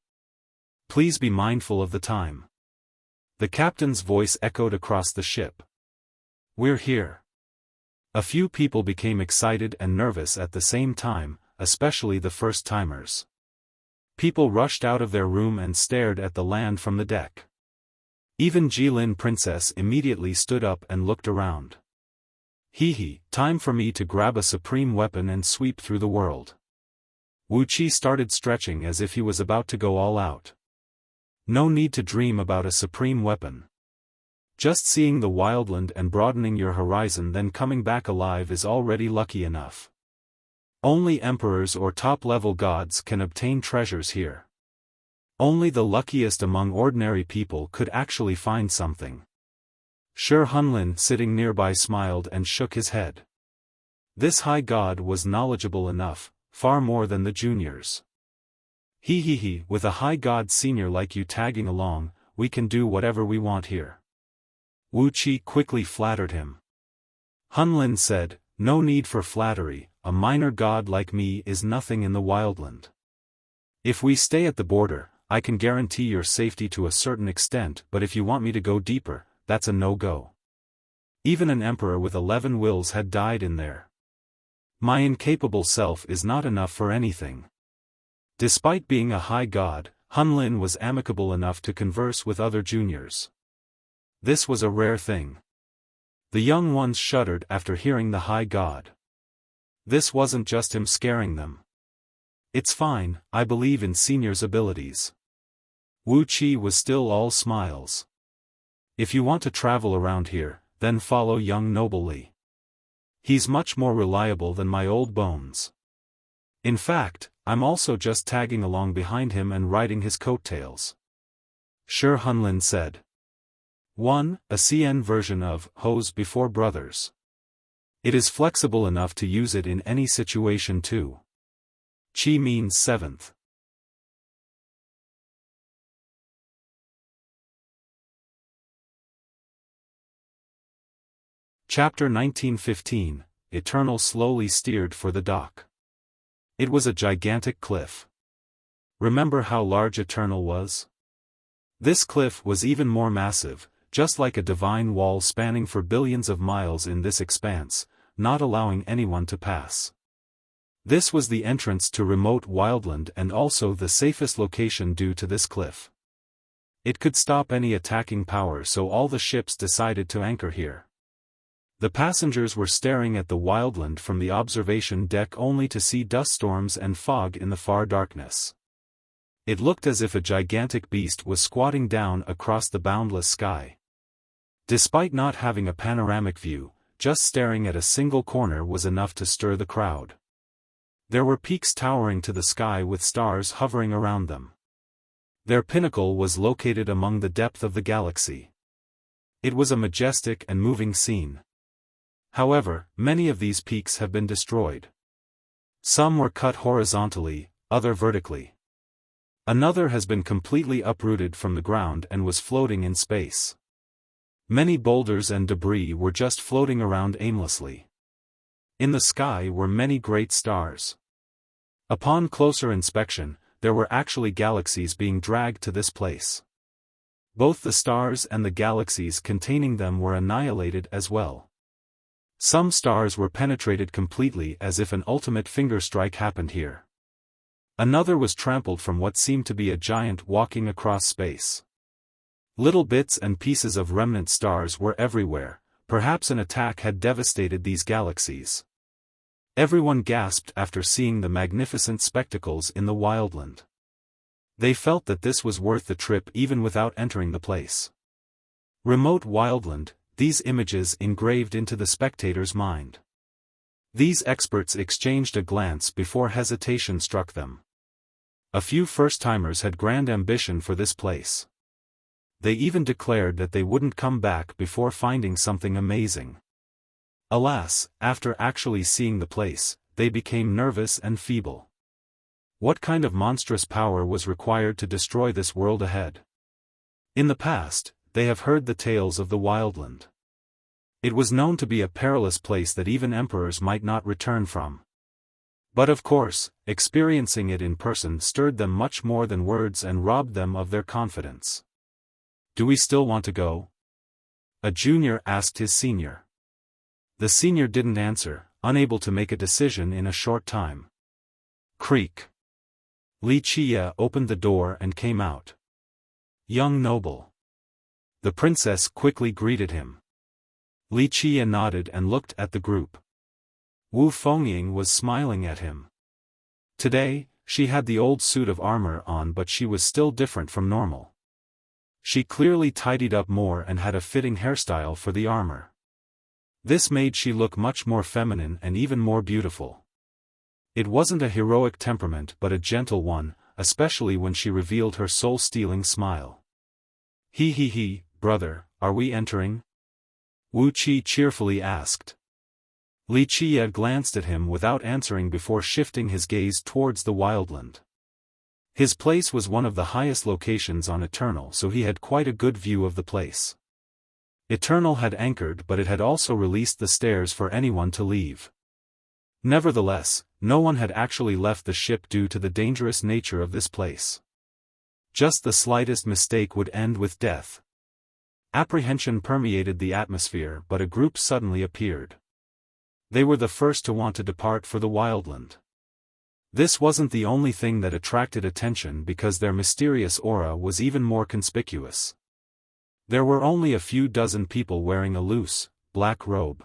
Please be mindful of the time. The captain's voice echoed across the ship. We're here. A few people became excited and nervous at the same time, especially the first-timers. People rushed out of their room and stared at the land from the deck. Even Jilin Princess immediately stood up and looked around. Time for me to grab a supreme weapon and sweep through the world. Wu Qi started stretching as if he was about to go all out. No need to dream about a supreme weapon. Just seeing the wildland and broadening your horizon then coming back alive is already lucky enough. Only emperors or top-level gods can obtain treasures here. Only the luckiest among ordinary people could actually find something. Shi Hunlin sitting nearby smiled and shook his head. This high god was knowledgeable enough, far more than the juniors. He, with a high god senior like you tagging along, we can do whatever we want here. Wuxia quickly flattered him. Hunlin said, no need for flattery, a minor god like me is nothing in the wildland. If we stay at the border, I can guarantee your safety to a certain extent, but if you want me to go deeper, that's a no-go. Even an emperor with 11 wills had died in there. My incapable self is not enough for anything. Despite being a high god, Hunlin was amicable enough to converse with other juniors. This was a rare thing. The young ones shuddered after hearing the high god. This wasn't just him scaring them. It's fine, I believe in senior's abilities. Wuxia was still all smiles. If you want to travel around here, then follow young noble Li. He's much more reliable than my old bones. In fact, I'm also just tagging along behind him and riding his coattails. Shi Hunlin said. 1. A CN version of hose before brothers. It is flexible enough to use it in any situation too. Chi means 7th. Chapter 1915, Eternal slowly steered for the dock. It was a gigantic cliff. Remember how large Eternal was? This cliff was even more massive, just like a divine wall spanning for billions of miles in this expanse, not allowing anyone to pass. This was the entrance to remote wildland and also the safest location due to this cliff. It could stop any attacking power, so all the ships decided to anchor here. The passengers were staring at the wildland from the observation deck only to see dust storms and fog in the far darkness. It looked as if a gigantic beast was squatting down across the boundless sky. Despite not having a panoramic view, just staring at a single corner was enough to stir the crowd. There were peaks towering to the sky with stars hovering around them. Their pinnacle was located among the depth of the galaxy. It was a majestic and moving scene. However, many of these peaks have been destroyed. Some were cut horizontally, other vertically. Another has been completely uprooted from the ground and was floating in space. Many boulders and debris were just floating around aimlessly. In the sky were many great stars. Upon closer inspection, there were actually galaxies being dragged to this place. Both the stars and the galaxies containing them were annihilated as well. Some stars were penetrated completely as if an ultimate finger strike happened here. Another was trampled from what seemed to be a giant walking across space. Little bits and pieces of remnant stars were everywhere, perhaps an attack had devastated these galaxies. Everyone gasped after seeing the magnificent spectacles in the wildland. They felt that this was worth the trip even without entering the place. Remote wildland, these images engraved into the spectator's mind. These experts exchanged a glance before hesitation struck them. A few first-timers had grand ambition for this place. They even declared that they wouldn't come back before finding something amazing. Alas, after actually seeing the place, they became nervous and feeble. What kind of monstrous power was required to destroy this world ahead? In the past, they have heard the tales of the wildland. It was known to be a perilous place that even emperors might not return from. But of course, experiencing it in person stirred them much more than words and robbed them of their confidence. Do we still want to go? A junior asked his senior. The senior didn't answer, unable to make a decision in a short time. Creak. Wuxia opened the door and came out. Young noble. The princess quickly greeted him. Wuxia nodded and looked at the group. Wu Fengying was smiling at him. Today, she had the old suit of armor on, but she was still different from normal. She clearly tidied up more and had a fitting hairstyle for the armor. This made she look much more feminine and even more beautiful. It wasn't a heroic temperament but a gentle one, especially when she revealed her soul-stealing smile. He, brother, are we entering? Wuxia cheerfully asked. Wuxia glanced at him without answering before shifting his gaze towards the wildland. His place was one of the highest locations on Eternal, so he had quite a good view of the place. Eternal had anchored, but it had also released the stairs for anyone to leave. Nevertheless, no one had actually left the ship due to the dangerous nature of this place. Just the slightest mistake would end with death. Apprehension permeated the atmosphere, but a group suddenly appeared. They were the first to want to depart for the wildland. This wasn't the only thing that attracted attention because their mysterious aura was even more conspicuous. There were only a few dozen people wearing a loose, black robe.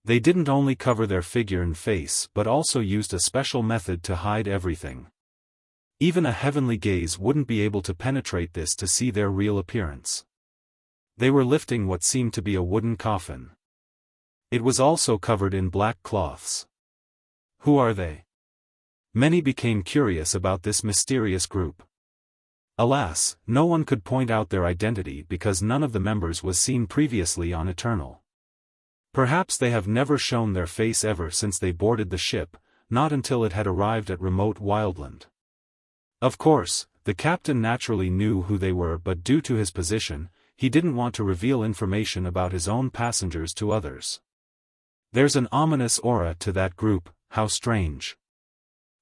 They didn't only cover their figure and face but also used a special method to hide everything. Even a heavenly gaze wouldn't be able to penetrate this to see their real appearance. They were lifting what seemed to be a wooden coffin. It was also covered in black cloths. Who are they? Many became curious about this mysterious group. Alas, no one could point out their identity because none of the members was seen previously on Eternal. Perhaps they have never shown their face ever since they boarded the ship, not until it had arrived at remote wildland. Of course, the captain naturally knew who they were, but due to his position, he didn't want to reveal information about his own passengers to others. There's an ominous aura to that group, how strange.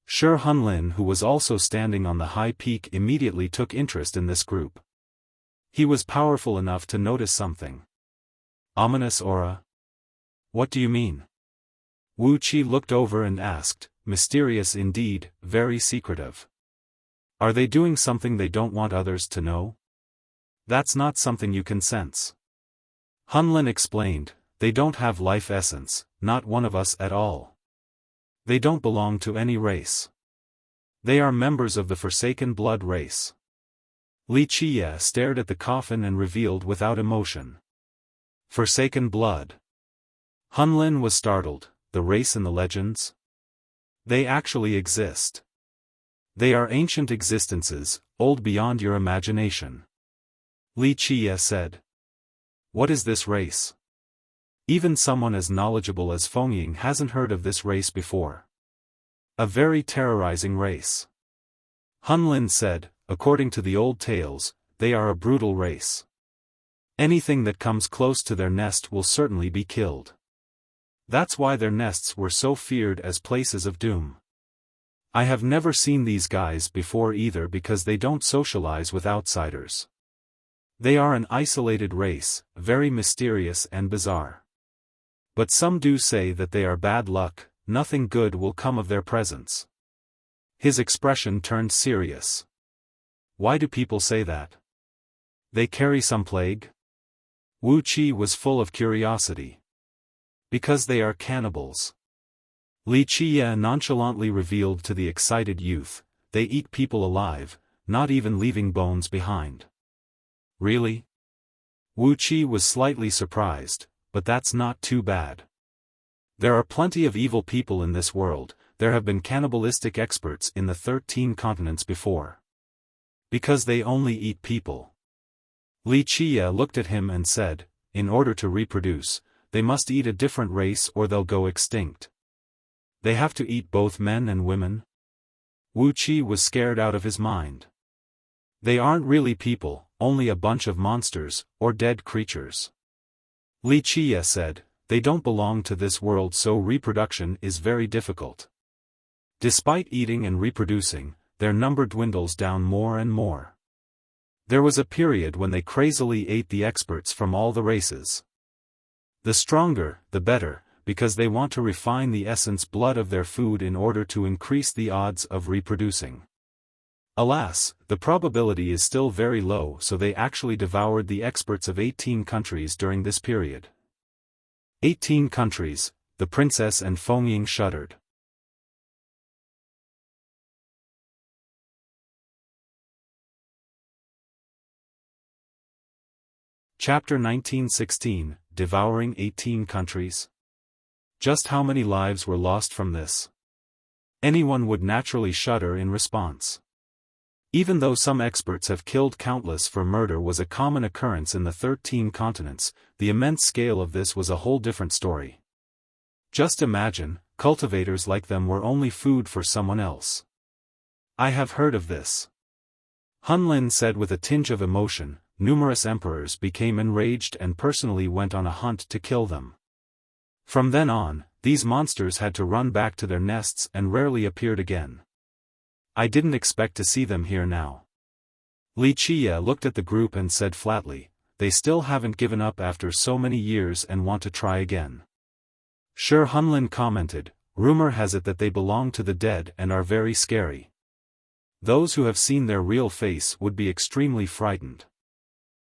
Sure, Hunlin, who was also standing on the high peak, immediately took interest in this group. He was powerful enough to notice something. Ominous aura? What do you mean? Wuxia looked over and asked, mysterious indeed, very secretive. Are they doing something they don't want others to know? That's not something you can sense. Hunlin explained, they don't have life essence, not one of us at all. They don't belong to any race. They are members of the Forsaken Blood race. Wuxia stared at the coffin and revealed without emotion. Forsaken Blood. Hunlin was startled, the race in the legends? They actually exist. They are ancient existences, old beyond your imagination. Wuxia said. What is this race? Even someone as knowledgeable as Fengying hasn't heard of this race before. A very terrorizing race. Hunlin said, according to the old tales, they are a brutal race. Anything that comes close to their nest will certainly be killed. That's why their nests were so feared as places of doom. I have never seen these guys before either because they don't socialize with outsiders. They are an isolated race, very mysterious and bizarre. But some do say that they are bad luck, nothing good will come of their presence. His expression turned serious. Why do people say that? They carry some plague? Wuxia was full of curiosity. Because they are cannibals. Wuxia nonchalantly revealed to the excited youth, they eat people alive, not even leaving bones behind. Really? Wuxia was slightly surprised, but that's not too bad. There are plenty of evil people in this world, there have been cannibalistic experts in the 13 continents before. Because they only eat people. Wuxia looked at him and said, in order to reproduce, they must eat a different race or they'll go extinct. They have to eat both men and women? Wuxia was scared out of his mind. They aren't really people, only a bunch of monsters, or dead creatures. Wuxia said, they don't belong to this world, so reproduction is very difficult. Despite eating and reproducing, their number dwindles down more and more. There was a period when they crazily ate the experts from all the races. The stronger, the better, because they want to refine the essence blood of their food in order to increase the odds of reproducing. Alas, the probability is still very low, so they actually devoured the experts of 18 countries during this period. 18 countries, the princess and Fengying shuddered. Chapter 1916, Devouring 18 Countries. Just how many lives were lost from this? Anyone would naturally shudder in response. Even though some experts have killed countless, for murder was a common occurrence in the 13 continents, the immense scale of this was a whole different story. Just imagine, cultivators like them were only food for someone else. I have heard of this. Hun Lin said with a tinge of emotion. Numerous emperors became enraged and personally went on a hunt to kill them. From then on, these monsters had to run back to their nests and rarely appeared again. I didn't expect to see them here now. Wuxia looked at the group and said flatly, they still haven't given up after so many years and want to try again. Sure, Hun Lin commented, rumor has it that they belong to the dead and are very scary. Those who have seen their real face would be extremely frightened.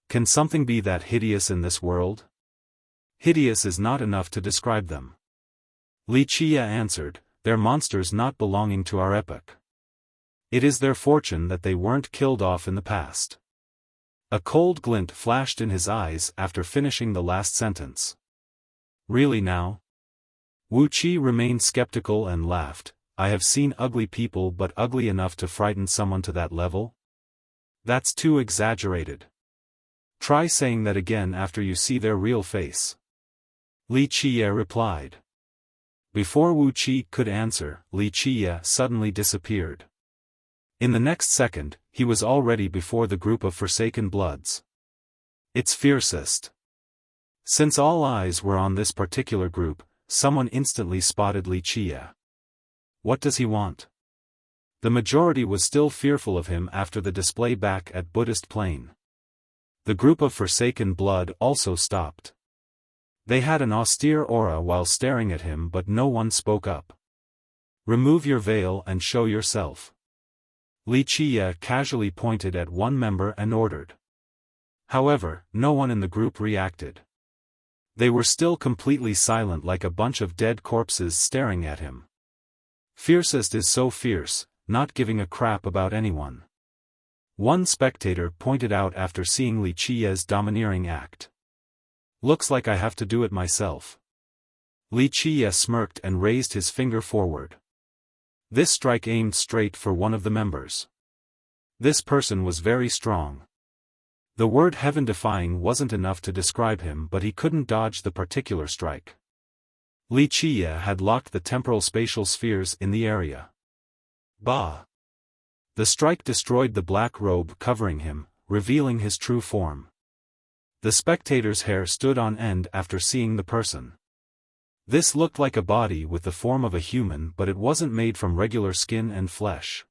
Can something be that hideous in this world? Hideous is not enough to describe them. Wuxia answered, they're monsters not belonging to our epoch. It is their fortune that they weren't killed off in the past. A cold glint flashed in his eyes after finishing the last sentence. Really now? Wuxia remained skeptical and laughed. I have seen ugly people, but ugly enough to frighten someone to that level? That's too exaggerated. Try saying that again after you see their real face. Wuxia replied. Before Wuxia could answer, Wuxia suddenly disappeared. In the next second, he was already before the group of Forsaken Bloods. Its fiercest. Since all eyes were on this particular group, someone instantly spotted Wuxia. What does he want? The majority was still fearful of him after the display back at Buddhist Plain. The group of Forsaken Blood also stopped. They had an austere aura while staring at him, but no one spoke up. Remove your veil and show yourself. Wuxia casually pointed at one member and ordered. However, no one in the group reacted. They were still completely silent, like a bunch of dead corpses staring at him. Fiercest is so fierce, not giving a crap about anyone. One spectator pointed out after seeing Wuxia's domineering act. Looks like I have to do it myself. Wuxia smirked and raised his finger forward. This strike aimed straight for one of the members. This person was very strong. The word heaven-defying wasn't enough to describe him, but he couldn't dodge the particular strike. Wuxia had locked the temporal spatial spheres in the area. Bah! The strike destroyed the black robe covering him, revealing his true form. The spectator's hair stood on end after seeing the person. This looked like a body with the form of a human, but it wasn't made from regular skin and flesh.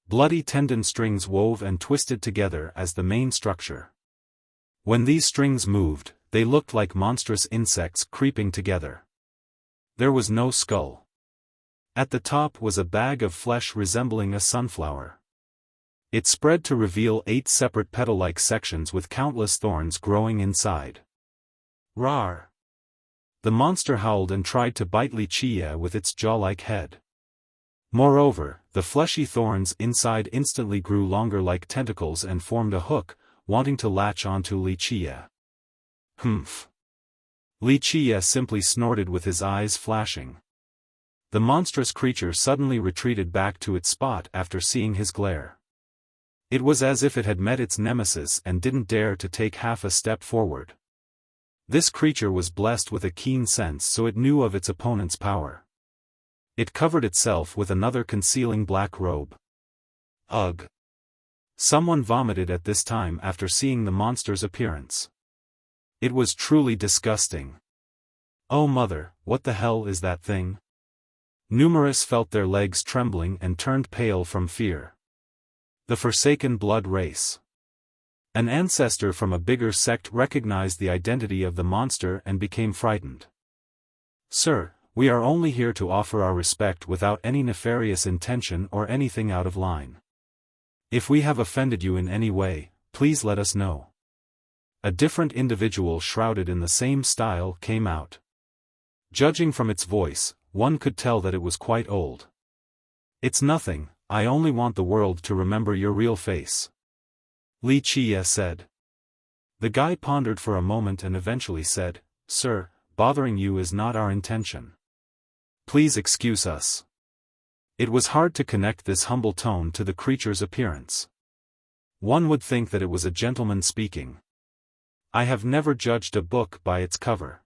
Bloody tendon strings wove and twisted together as the main structure. When these strings moved, they looked like monstrous insects creeping together. There was no skull. At the top was a bag of flesh resembling a sunflower. It spread to reveal 8 separate petal-like sections with countless thorns growing inside. Rawr! The monster howled and tried to bite Wuxia with its jaw-like head. Moreover, the fleshy thorns inside instantly grew longer like tentacles and formed a hook, wanting to latch onto Wuxia. Humph! Wuxia simply snorted with his eyes flashing. The monstrous creature suddenly retreated back to its spot after seeing his glare. It was as if it had met its nemesis and didn't dare to take half a step forward. This creature was blessed with a keen sense, so it knew of its opponent's power. It covered itself with another concealing black robe. Ugh! Someone vomited at this time after seeing the monster's appearance. It was truly disgusting. Oh mother, what the hell is that thing? Numerous felt their legs trembling and turned pale from fear. The Forsaken Blood race. An ancestor from a bigger sect recognized the identity of the monster and became frightened. Sir, we are only here to offer our respect without any nefarious intention or anything out of line. If we have offended you in any way, please let us know. A different individual shrouded in the same style came out. Judging from its voice, one could tell that it was quite old. It's nothing, I only want the world to remember your real face. Wuxia said. The guy pondered for a moment and eventually said, "Sir, bothering you is not our intention. Please excuse us." It was hard to connect this humble tone to the creature's appearance. One would think that it was a gentleman speaking. "I have never judged a book by its cover,"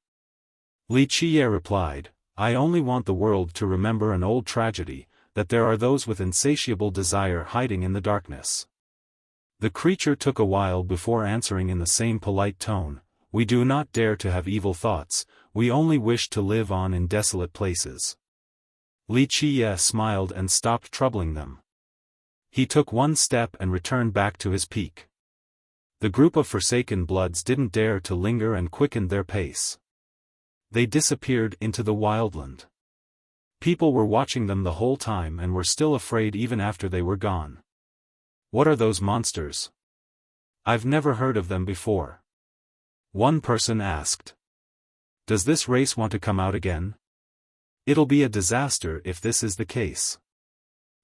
Wuxia replied. "I only want the world to remember an old tragedy, that there are those with insatiable desire hiding in the darkness." The creature took a while before answering in the same polite tone, "We do not dare to have evil thoughts, we only wish to live on in desolate places." Wuxia smiled and stopped troubling them. He took one step and returned back to his peak. The group of forsaken bloods didn't dare to linger and quickened their pace. They disappeared into the wildland. People were watching them the whole time and were still afraid even after they were gone. "What are those monsters? I've never heard of them before," one person asked. "Does this race want to come out again? It'll be a disaster if this is the case."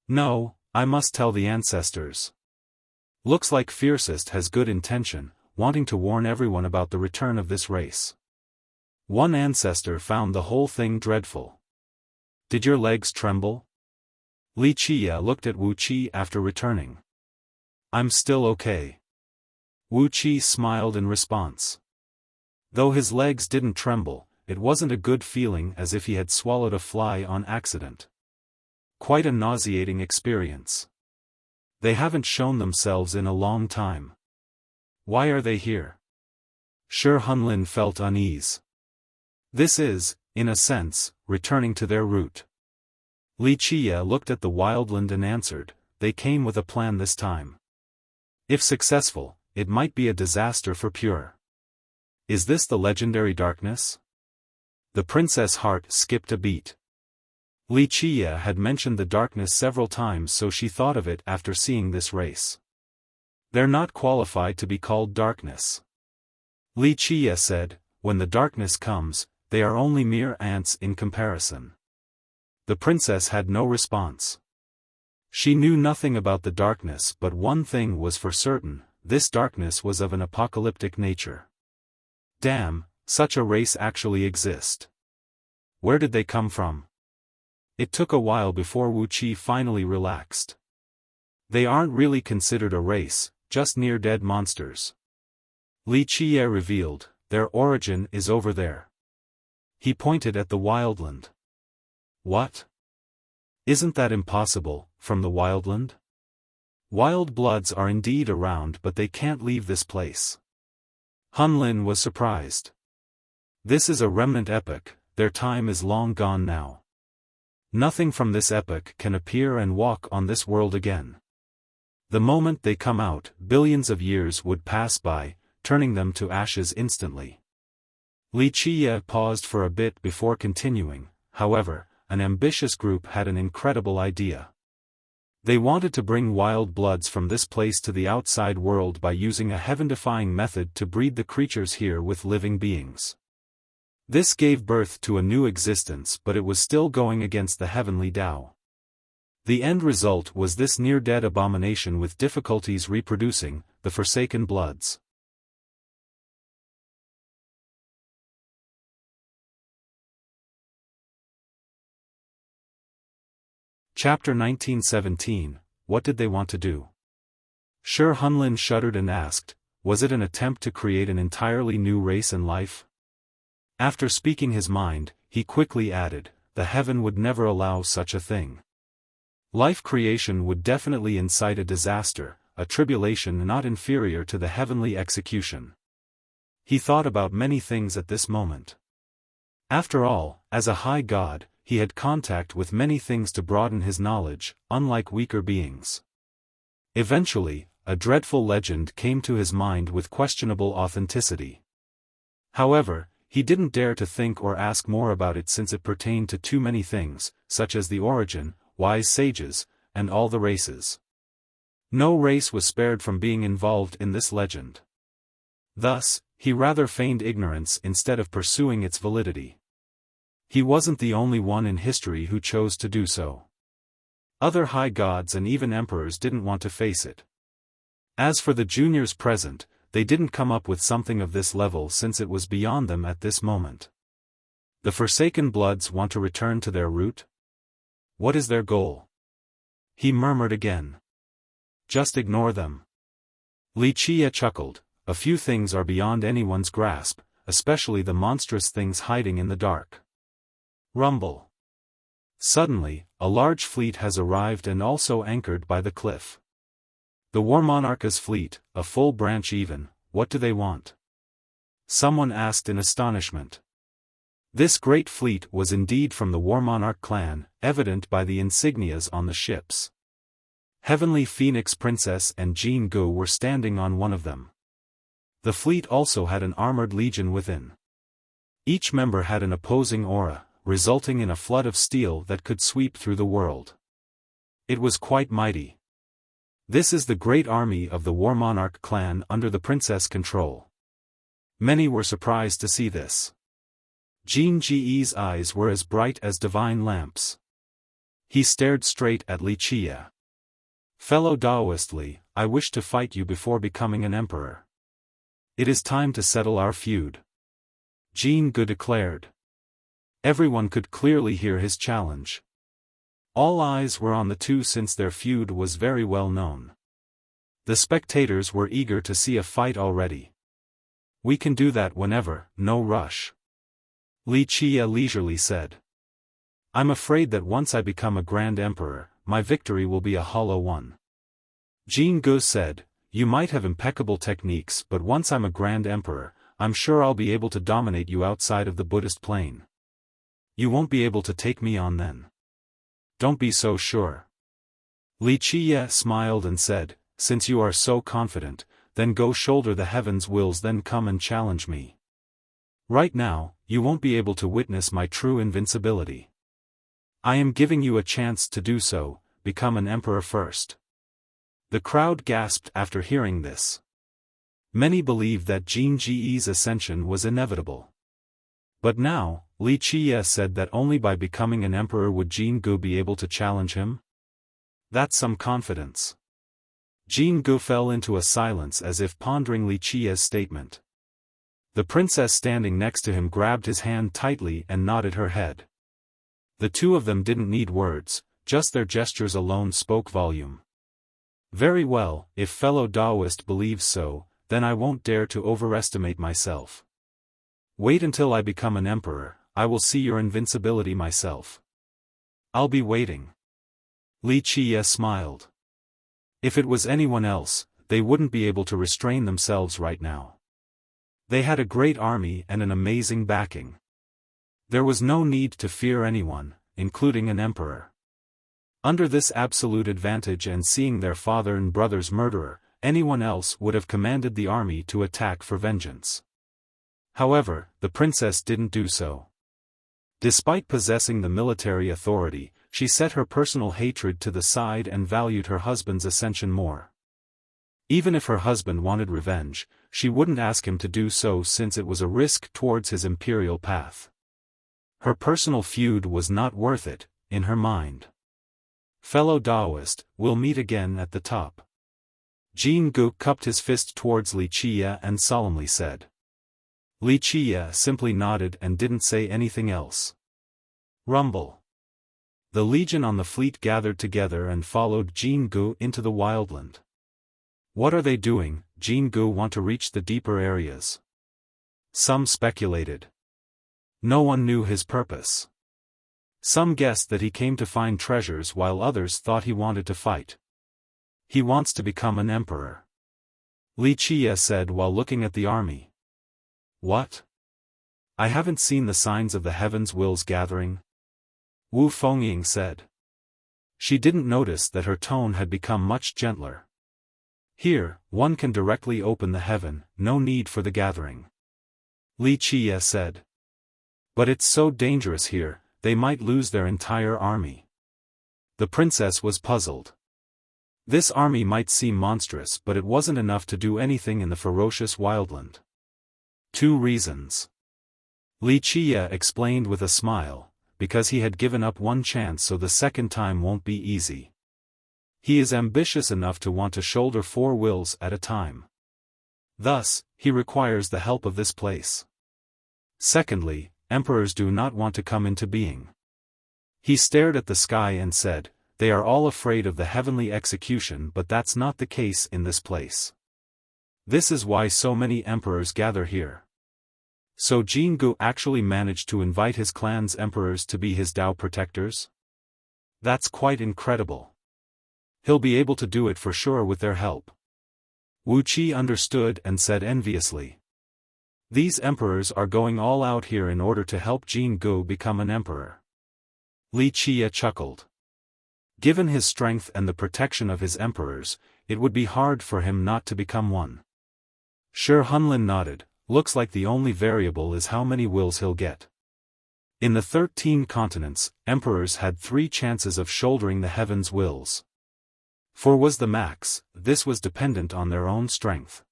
"No, I must tell the ancestors. Looks like Fiercest has good intention, wanting to warn everyone about the return of this race." One ancestor found the whole thing dreadful. "Did your legs tremble?" Wuxia looked at Wuqi after returning. "I'm still okay." Wuqi smiled in response. Though his legs didn't tremble, it wasn't a good feeling, as if he had swallowed a fly on accident. Quite a nauseating experience. They haven't shown themselves in a long time. Why are they here? Sure, Hunlin felt unease. This is, in a sense, returning to their root. Wuxia looked at the wildland and answered, "They came with a plan this time. If successful, it might be a disaster for Pure." "Is this the legendary darkness?" The princess' heart skipped a beat. Wuxia had mentioned the darkness several times, so she thought of it after seeing this race. "They're not qualified to be called darkness," Wuxia said. "When the darkness comes, they are only mere ants in comparison." The princess had no response. She knew nothing about the darkness, but one thing was for certain, this darkness was of an apocalyptic nature. Damn, such a race actually exists. Where did they come from? It took a while before Wuqi finally relaxed. They aren't really considered a race, just near-dead monsters. Wuxia revealed, their origin is over there. He pointed at the wildland. What? Isn't that impossible, from the wildland? Wild bloods are indeed around, but they can't leave this place. Hunlin was surprised. This is a remnant epoch, their time is long gone now. Nothing from this epoch can appear and walk on this world again. The moment they come out, billions of years would pass by, turning them to ashes instantly. Wuxia paused for a bit before continuing. However, an ambitious group had an incredible idea. They wanted to bring wild bloods from this place to the outside world by using a heaven-defying method to breed the creatures here with living beings. This gave birth to a new existence, but it was still going against the heavenly Tao. The end result was this near-dead abomination with difficulties reproducing, the Forsaken Bloods. Chapter 1917, What did they want to do? Sure, Hunlin shuddered and asked, was it an attempt to create an entirely new race and life? After speaking his mind, he quickly added, the heaven would never allow such a thing. Life creation would definitely incite a disaster, a tribulation not inferior to the heavenly execution. He thought about many things at this moment. After all, as a high god, he had contact with many things to broaden his knowledge, unlike weaker beings. Eventually, a dreadful legend came to his mind with questionable authenticity. However, he didn't dare to think or ask more about it since it pertained to too many things, such as the origin, wise sages, and all the races. No race was spared from being involved in this legend. Thus, he rather feigned ignorance instead of pursuing its validity. He wasn't the only one in history who chose to do so. Other high gods and even emperors didn't want to face it. As for the juniors present, they didn't come up with something of this level since it was beyond them at this moment. The Forsaken Bloods want to return to their root? What is their goal? He murmured again. Just ignore them. Wuxia chuckled. A few things are beyond anyone's grasp, especially the monstrous things hiding in the dark. Rumble. Suddenly, a large fleet has arrived and also anchored by the cliff. The War Monarch's fleet, a full branch even. What do they want? Someone asked in astonishment. This great fleet was indeed from the War Monarch clan, evident by the insignias on the ships. Heavenly Phoenix Princess and Jean Gu were standing on one of them. The fleet also had an armored legion within. Each member had an opposing aura, resulting in a flood of steel that could sweep through the world. It was quite mighty. This is the great army of the War Monarch clan under the princess' control. Many were surprised to see this. Jean Ge's eyes were as bright as divine lamps. He stared straight at Wuxia. Fellow Taoist Li, I wish to fight you before becoming an emperor. It is time to settle our feud. Jean Gu declared. Everyone could clearly hear his challenge. All eyes were on the two since their feud was very well known. The spectators were eager to see a fight already. We can do that whenever, no rush. Wuxia leisurely said. I'm afraid that once I become a Grand Emperor, my victory will be a hollow one. Jean Gu said, you might have impeccable techniques, but once I'm a Grand Emperor, I'm sure I'll be able to dominate you outside of the Buddhist plane. You won't be able to take me on then. Don't be so sure. Wuxia smiled and said, since you are so confident, then go shoulder the heavens' wills, then come and challenge me. Right now, you won't be able to witness my true invincibility. I am giving you a chance to do so, become an emperor first. The crowd gasped after hearing this. Many believed that Jean Ge's ascension was inevitable. But now, Wuxia said that only by becoming an emperor would Jean Gu be able to challenge him? That's some confidence. Jean Gu fell into a silence as if pondering Wuxia's statement. The princess standing next to him grabbed his hand tightly and nodded her head. The two of them didn't need words, just their gestures alone spoke volume. Very well, if fellow Taoist believes so, then I won't dare to overestimate myself. Wait until I become an emperor, I will see your invincibility myself. I'll be waiting. Wuxia smiled. If it was anyone else, they wouldn't be able to restrain themselves right now. They had a great army and an amazing backing. There was no need to fear anyone, including an emperor. Under this absolute advantage and seeing their father and brother's murderer, anyone else would have commanded the army to attack for vengeance. However, the princess didn't do so. Despite possessing the military authority, she set her personal hatred to the side and valued her husband's ascension more. Even if her husband wanted revenge, she wouldn't ask him to do so since it was a risk towards his imperial path. Her personal feud was not worth it, in her mind. Fellow Taoist, we'll meet again at the top. Jean Gu cupped his fist towards Wuxia and solemnly said. Wuxia simply nodded and didn't say anything else. Rumble. The legion on the fleet gathered together and followed Jean Gu into the wildland. What are they doing? Jean Gu want to reach the deeper areas. Some speculated. No one knew his purpose. Some guessed that he came to find treasures while others thought he wanted to fight. He wants to become an emperor. Wuxia said while looking at the army. What? I haven't seen the signs of the heavens' wills gathering. Wu Fengying said. She didn't notice that her tone had become much gentler. Here, one can directly open the heaven, no need for the gathering. Wuxia said. But it's so dangerous here, they might lose their entire army. The princess was puzzled. This army might seem monstrous, but it wasn't enough to do anything in the ferocious wildland. 2 reasons. Wuxia explained with a smile, because he had given up one chance, so the second time won't be easy. He is ambitious enough to want to shoulder 4 wills at a time. Thus, he requires the help of this place. Secondly, emperors do not want to come into being. He stared at the sky and said, they are all afraid of the heavenly execution, but that's not the case in this place. This is why so many emperors gather here. So Jingu actually managed to invite his clan's emperors to be his Dao protectors? That's quite incredible. He'll be able to do it for sure with their help. Wuxia understood and said enviously. These emperors are going all out here in order to help Jingu become an emperor. Li Qia chuckled. Given his strength and the protection of his emperors, it would be hard for him not to become one. Shi Hunlin nodded. Looks like the only variable is how many wills he'll get. In the 13 continents, emperors had 3 chances of shouldering the heavens' wills. 4 was the max. This was dependent on their own strength.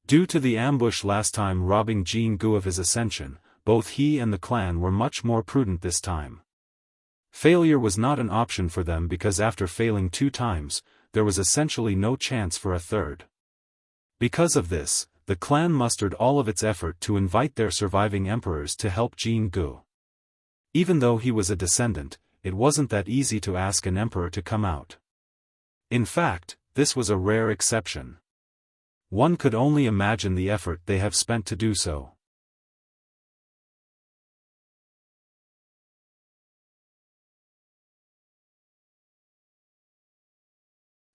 Due to the ambush last time robbing Jingu of his ascension, both he and the clan were much more prudent this time. Failure was not an option for them because after failing 2 times, there was essentially no chance for a third. Because of this, the clan mustered all of its effort to invite their surviving emperors to help Jingu. Even though he was a descendant, it wasn't that easy to ask an emperor to come out. In fact, this was a rare exception. One could only imagine the effort they have spent to do so.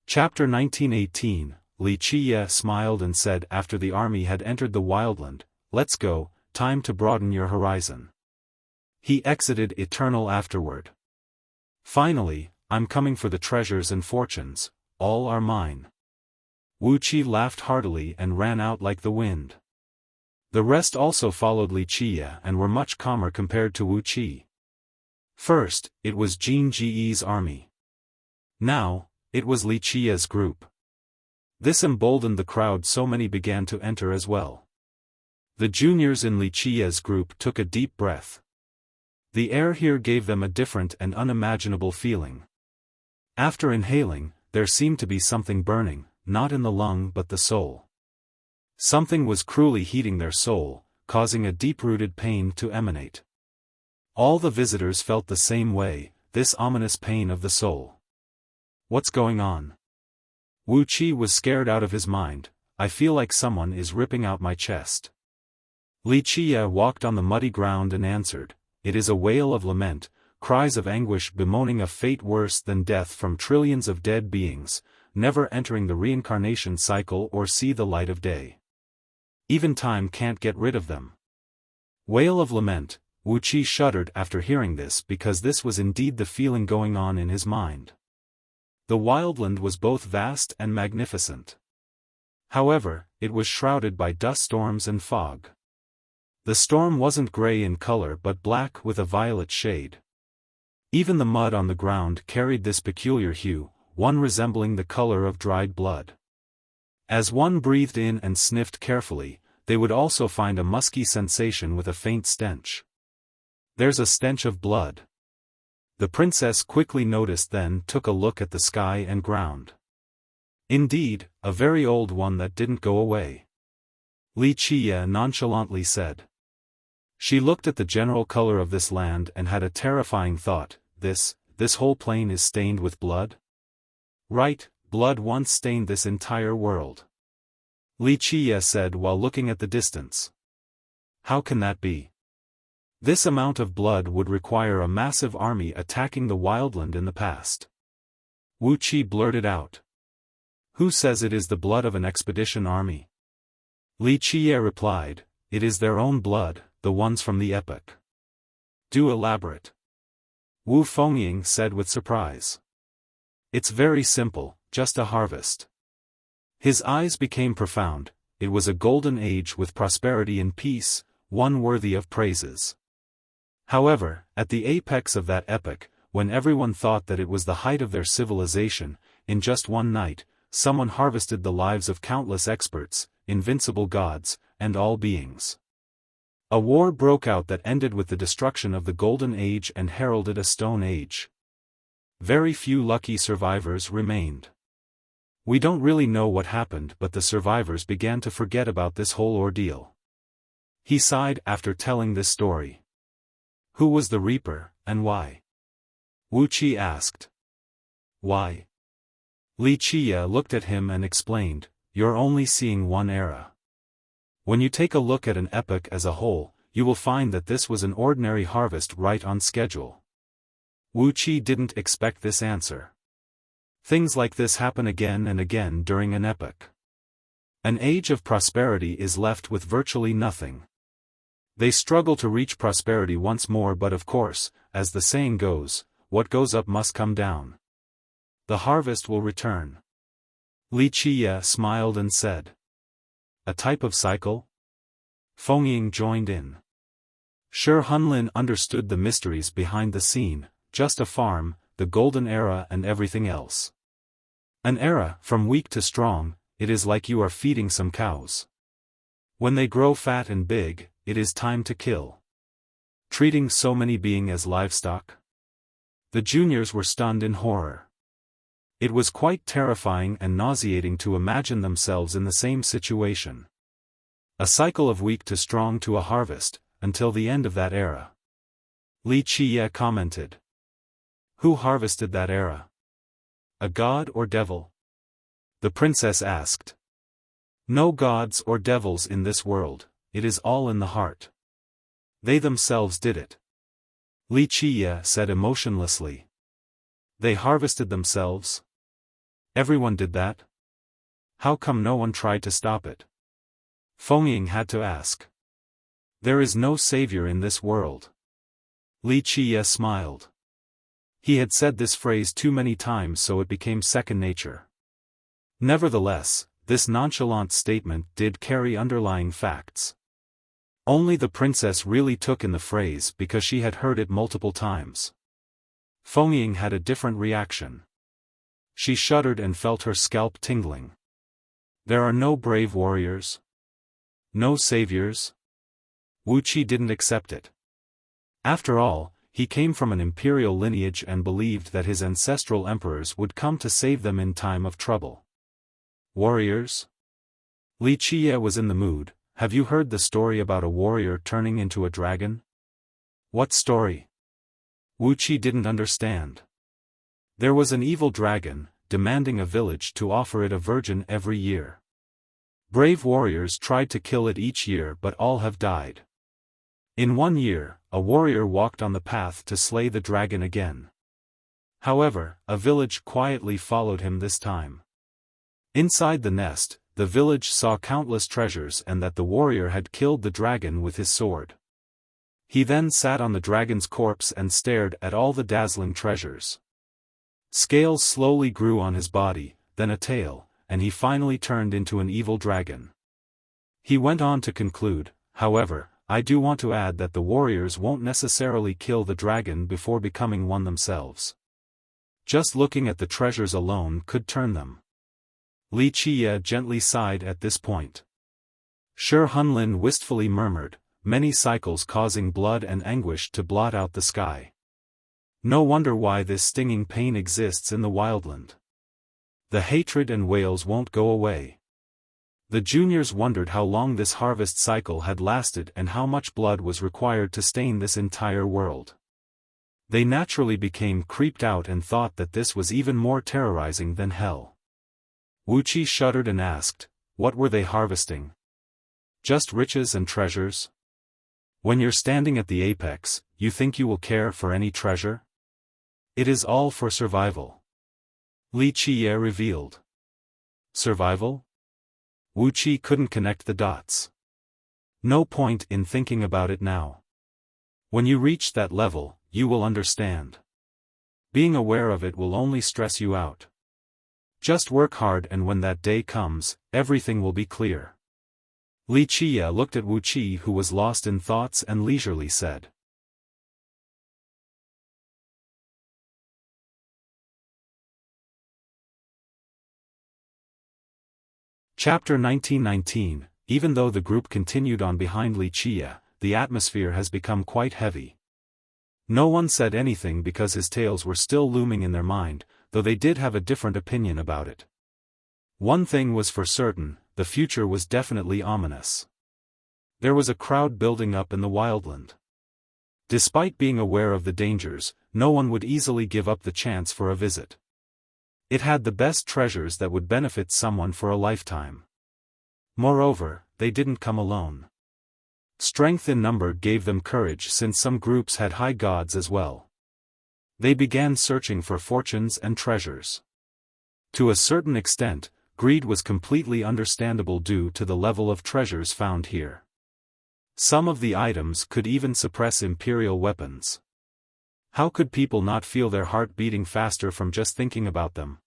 Chapter 1918. Li Qia smiled and said after the army had entered the wildland, let's go, time to broaden your horizon. He exited Eternal afterward. Finally, I'm coming for the treasures and fortunes, all are mine. Wuxia laughed heartily and ran out like the wind. The rest also followed Li Qia and were much calmer compared to Wuxia. First, it was Jin Ji's army. Now, it was Li Qia's group. This emboldened the crowd, so many began to enter as well. The juniors in Li Qia's group took a deep breath. The air here gave them a different and unimaginable feeling. After inhaling, there seemed to be something burning, not in the lung but the soul. Something was cruelly heating their soul, causing a deep-rooted pain to emanate. All the visitors felt the same way, this ominous pain of the soul. What's going on? Wuxia was scared out of his mind. I feel like someone is ripping out my chest. Li Qia walked on the muddy ground and answered, it is a wail of lament, cries of anguish bemoaning a fate worse than death from trillions of dead beings, never entering the reincarnation cycle or see the light of day. Even time can't get rid of them. Wail of lament. Wuxia shuddered after hearing this because this was indeed the feeling going on in his mind. The wildland was both vast and magnificent. However, it was shrouded by dust storms and fog. The storm wasn't gray in color but black with a violet shade. Even the mud on the ground carried this peculiar hue, one resembling the color of dried blood. As one breathed in and sniffed carefully, they would also find a musky sensation with a faint stench. There's a stench of blood. The princess quickly noticed, then took a look at the sky and ground. Indeed, a very old one that didn't go away. Li Qia nonchalantly said. She looked at the general color of this land and had a terrifying thought, this whole plain is stained with blood? Right, blood once stained this entire world. Li Qia said while looking at the distance. How can that be? This amount of blood would require a massive army attacking the wildland in the past. Wuxia blurted out. Who says it is the blood of an expedition army? Li Qia replied, it is their own blood, the ones from the epic. Do elaborate. Wu Fengying said with surprise. It's very simple, just a harvest. His eyes became profound. It was a golden age with prosperity and peace, one worthy of praises. However, at the apex of that epoch, when everyone thought that it was the height of their civilization, in just one night, someone harvested the lives of countless experts, invincible gods, and all beings. A war broke out that ended with the destruction of the Golden Age and heralded a Stone Age. Very few lucky survivors remained. We don't really know what happened, but the survivors began to forget about this whole ordeal. He sighed after telling this story. Who was the Reaper, and why? Wuxia asked. Why? Wuxia looked at him and explained, you're only seeing one era. When you take a look at an epoch as a whole, you will find that this was an ordinary harvest right on schedule. Wuxia didn't expect this answer. Things like this happen again and again during an epoch. An age of prosperity is left with virtually nothing. They struggle to reach prosperity once more, but of course, as the saying goes, what goes up must come down. The harvest will return. Wuxia smiled and said. A type of cycle? Fengying joined in. Hunlin understood the mysteries behind the scene, just a farm, the golden era and everything else. An era, from weak to strong, it is like you are feeding some cows. When they grow fat and big, it is time to kill. Treating so many beings as livestock? The juniors were stunned in horror. It was quite terrifying and nauseating to imagine themselves in the same situation. A cycle of weak to strong to a harvest, until the end of that era. Wuxia commented. Who harvested that era? A god or devil? The princess asked. No gods or devils in this world, it is all in the heart. They themselves did it. Wuxia said emotionlessly. They harvested themselves? Everyone did that? How come no one tried to stop it? Fengying had to ask. There is no savior in this world. Wuxia smiled. He had said this phrase too many times, so it became second nature. Nevertheless, this nonchalant statement did carry underlying facts. Only the princess really took in the phrase because she had heard it multiple times. Fengying had a different reaction. She shuddered and felt her scalp tingling. There are no brave warriors? No saviors? Wuxia didn't accept it. After all, he came from an imperial lineage and believed that his ancestral emperors would come to save them in time of trouble. Warriors? Wuxia was in the mood. Have you heard the story about a warrior turning into a dragon? What story? Wuxia didn't understand. There was an evil dragon, demanding a village to offer it a virgin every year. Brave warriors tried to kill it each year, but all have died. In 1 year, a warrior walked on the path to slay the dragon again. However, a village quietly followed him this time. Inside the nest, the village saw countless treasures and that the warrior had killed the dragon with his sword. He then sat on the dragon's corpse and stared at all the dazzling treasures. Scales slowly grew on his body, then a tail, and he finally turned into an evil dragon. He went on to conclude, however, I do want to add that the warriors won't necessarily kill the dragon before becoming one themselves. Just looking at the treasures alone could turn them. Wuxia gently sighed at this point. Hunlin wistfully murmured, many cycles causing blood and anguish to blot out the sky. No wonder why this stinging pain exists in the wildland. The hatred and wails won't go away. The juniors wondered how long this harvest cycle had lasted and how much blood was required to stain this entire world. They naturally became creeped out and thought that this was even more terrorizing than hell. Wuxia shuddered and asked, what were they harvesting? Just riches and treasures? When you're standing at the apex, you think you will care for any treasure? It is all for survival. Wuxia revealed. Survival? Wuxia couldn't connect the dots. No point in thinking about it now. When you reach that level, you will understand. Being aware of it will only stress you out. Just work hard, and when that day comes, everything will be clear. Wuxia looked at Wuxia, who was lost in thoughts, and leisurely said. Chapter 1919. Even though the group continued on behind Wuxia, the atmosphere has become quite heavy. No one said anything because his tales were still looming in their mind, though they did have a different opinion about it. One thing was for certain, the future was definitely ominous. There was a crowd building up in the wildland. Despite being aware of the dangers, no one would easily give up the chance for a visit. It had the best treasures that would benefit someone for a lifetime. Moreover, they didn't come alone. Strength in number gave them courage, since some groups had high gods as well. They began searching for fortunes and treasures. To a certain extent, greed was completely understandable due to the level of treasures found here. Some of the items could even suppress imperial weapons. How could people not feel their heart beating faster from just thinking about them?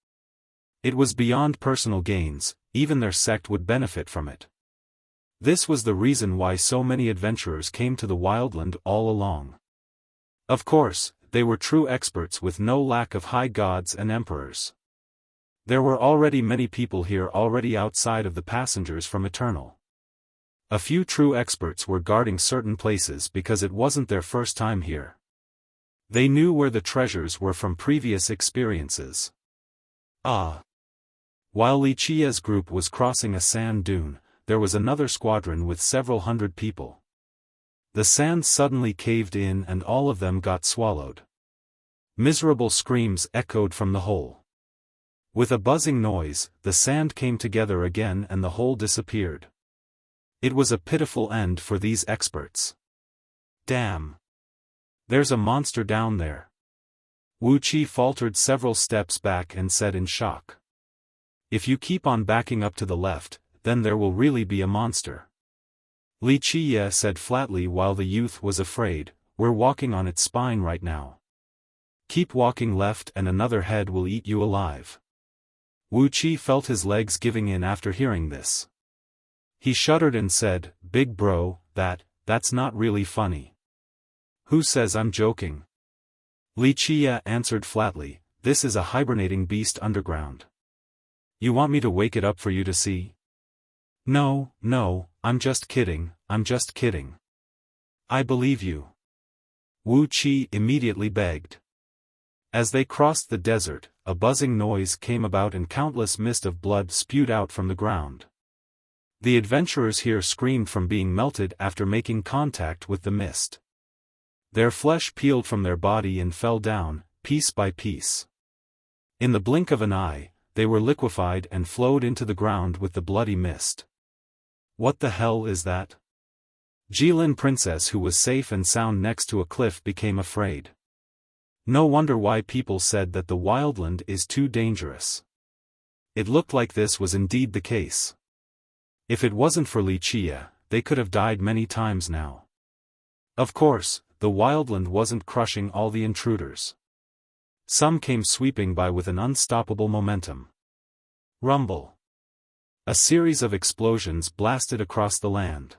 It was beyond personal gains, even their sect would benefit from it. This was the reason why so many adventurers came to the wildland all along. Of course, they were true experts with no lack of high gods and emperors. There were already many people here already outside of the passengers from Eternal. A few true experts were guarding certain places because it wasn't their first time here. They knew where the treasures were from previous experiences. While Wuxia's group was crossing a sand dune, there was another squadron with several hundred people. The sand suddenly caved in and all of them got swallowed. Miserable screams echoed from the hole. With a buzzing noise, the sand came together again and the hole disappeared. It was a pitiful end for these experts. Damn! There's a monster down there. Wuxia faltered several steps back and said in shock. If you keep on backing up to the left, then there will really be a monster. Wuxia said flatly while the youth was afraid, we're walking on its spine right now. Keep walking left and another head will eat you alive. Wuxia felt his legs giving in after hearing this. He shuddered and said, Big bro, that's not really funny. Who says I'm joking? Wuxia answered flatly, this is a hibernating beast underground. You want me to wake it up for you to see? No, I'm just kidding. I believe you. Wuxia immediately begged. As they crossed the desert, a buzzing noise came about and countless mist of blood spewed out from the ground. The adventurers here screamed from being melted after making contact with the mist. Their flesh peeled from their body and fell down, piece by piece. In the blink of an eye, they were liquefied and flowed into the ground with the bloody mist. What the hell is that? Jilin Princess, who was safe and sound next to a cliff, became afraid. No wonder why people said that the wildland is too dangerous. It looked like this was indeed the case. If it wasn't for Wuxia, they could have died many times now. Of course, the wildland wasn't crushing all the intruders. Some came sweeping by with an unstoppable momentum. Rumble. A series of explosions blasted across the land.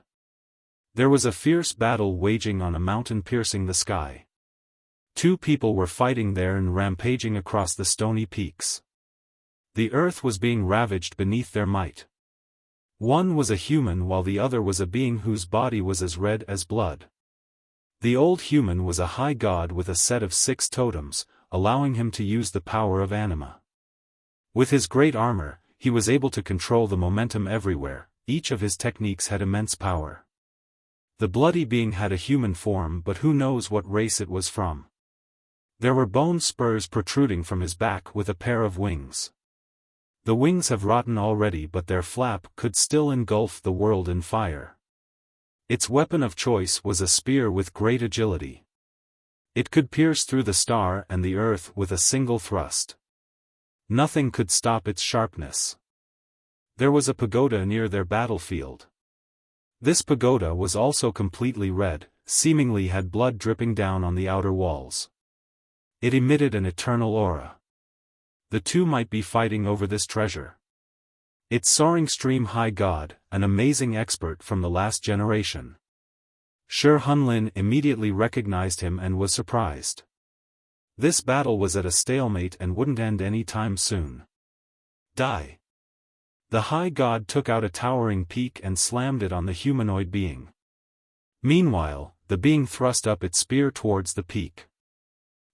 There was a fierce battle waging on a mountain piercing the sky. Two people were fighting there and rampaging across the stony peaks. The earth was being ravaged beneath their might. One was a human while the other was a being whose body was as red as blood. The old human was a high god with a set of 6 totems, allowing him to use the power of anima. With his great armor, he was able to control the momentum everywhere. Each of his techniques had immense power. The bloody being had a human form, but who knows what race it was from. There were bone spurs protruding from his back with a pair of wings. The wings have rotten already, but their flap could still engulf the world in fire. Its weapon of choice was a spear with great agility. It could pierce through the star and the earth with a single thrust. Nothing could stop its sharpness. There was a pagoda near their battlefield. This pagoda was also completely red, seemingly had blood dripping down on the outer walls. It emitted an eternal aura. The two might be fighting over this treasure. Its soaring stream high god, an amazing expert from the last generation. Shi Hunlin immediately recognized him and was surprised. This battle was at a stalemate and wouldn't end any time soon. Die. The high god took out a towering peak and slammed it on the humanoid being. Meanwhile, the being thrust up its spear towards the peak.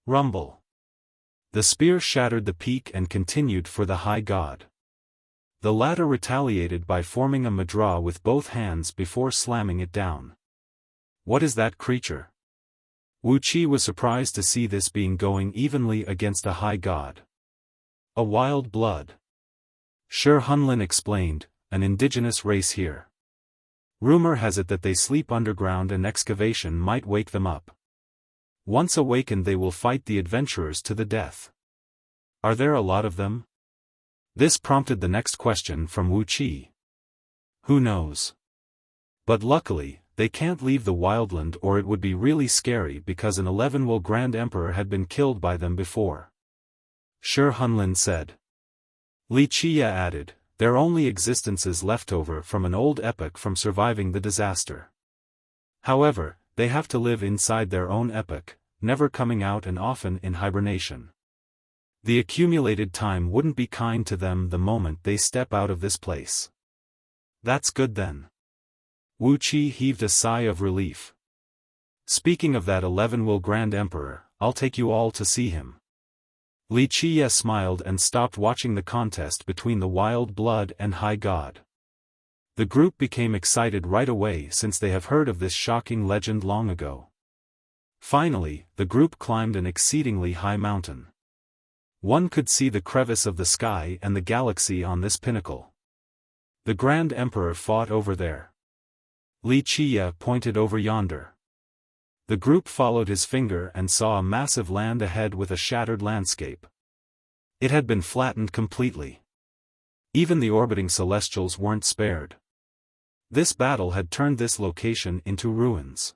Rumble. The spear shattered the peak and continued for the high god. The latter retaliated by forming a mudra with both hands before slamming it down. What is that creature? Wuxia was surprised to see this being going evenly against a high god. A wild blood. Xiaofan explained, an indigenous race here. Rumor has it that they sleep underground and excavation might wake them up. Once awakened they will fight the adventurers to the death. Are there a lot of them? This prompted the next question from Wuxia. Who knows? But luckily, they can't leave the wildland or it would be really scary because an 11-will Grand Emperor had been killed by them before. Xiaofan said. Wuxia added, their only existences left over from an old epoch from surviving the disaster. However, they have to live inside their own epoch, never coming out and often in hibernation. The accumulated time wouldn't be kind to them the moment they step out of this place. That's good then. Wuxia heaved a sigh of relief. Speaking of that 11-will Grand Emperor, I'll take you all to see him. Wuxia smiled and stopped watching the contest between the wild blood and high god. The group became excited right away since they have heard of this shocking legend long ago. Finally, the group climbed an exceedingly high mountain. One could see the crevice of the sky and the galaxy on this pinnacle. The Grand Emperor fought over there. Wuxia pointed over yonder. The group followed his finger and saw a massive land ahead with a shattered landscape. It had been flattened completely. Even the orbiting celestials weren't spared. This battle had turned this location into ruins.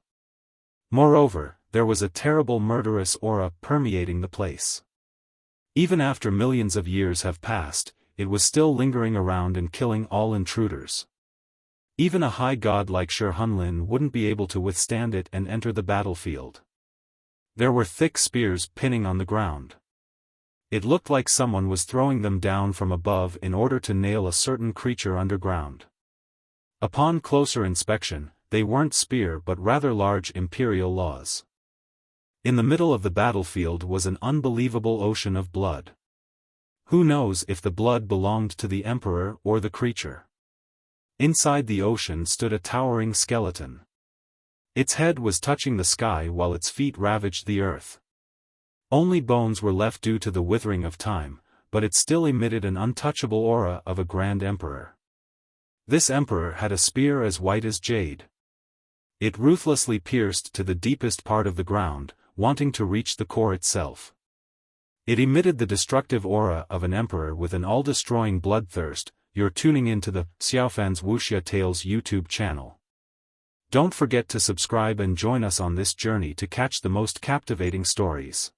Moreover, there was a terrible murderous aura permeating the place. Even after millions of years have passed, it was still lingering around and killing all intruders. Even a high god like Xiaofan wouldn't be able to withstand it and enter the battlefield. There were thick spears pinning on the ground. It looked like someone was throwing them down from above in order to nail a certain creature underground. Upon closer inspection, they weren't spear but rather large imperial laws. In the middle of the battlefield was an unbelievable ocean of blood. Who knows if the blood belonged to the emperor or the creature? Inside the ocean stood a towering skeleton. Its head was touching the sky while its feet ravaged the earth. Only bones were left due to the withering of time, but it still emitted an untouchable aura of a Grand Emperor. This emperor had a spear as white as jade. It ruthlessly pierced to the deepest part of the ground, wanting to reach the core itself. It emitted the destructive aura of an emperor with an all-destroying bloodthirst. You're tuning into the Xiaofan's Wuxia Tales YouTube channel. Don't forget to subscribe and join us on this journey to catch the most captivating stories.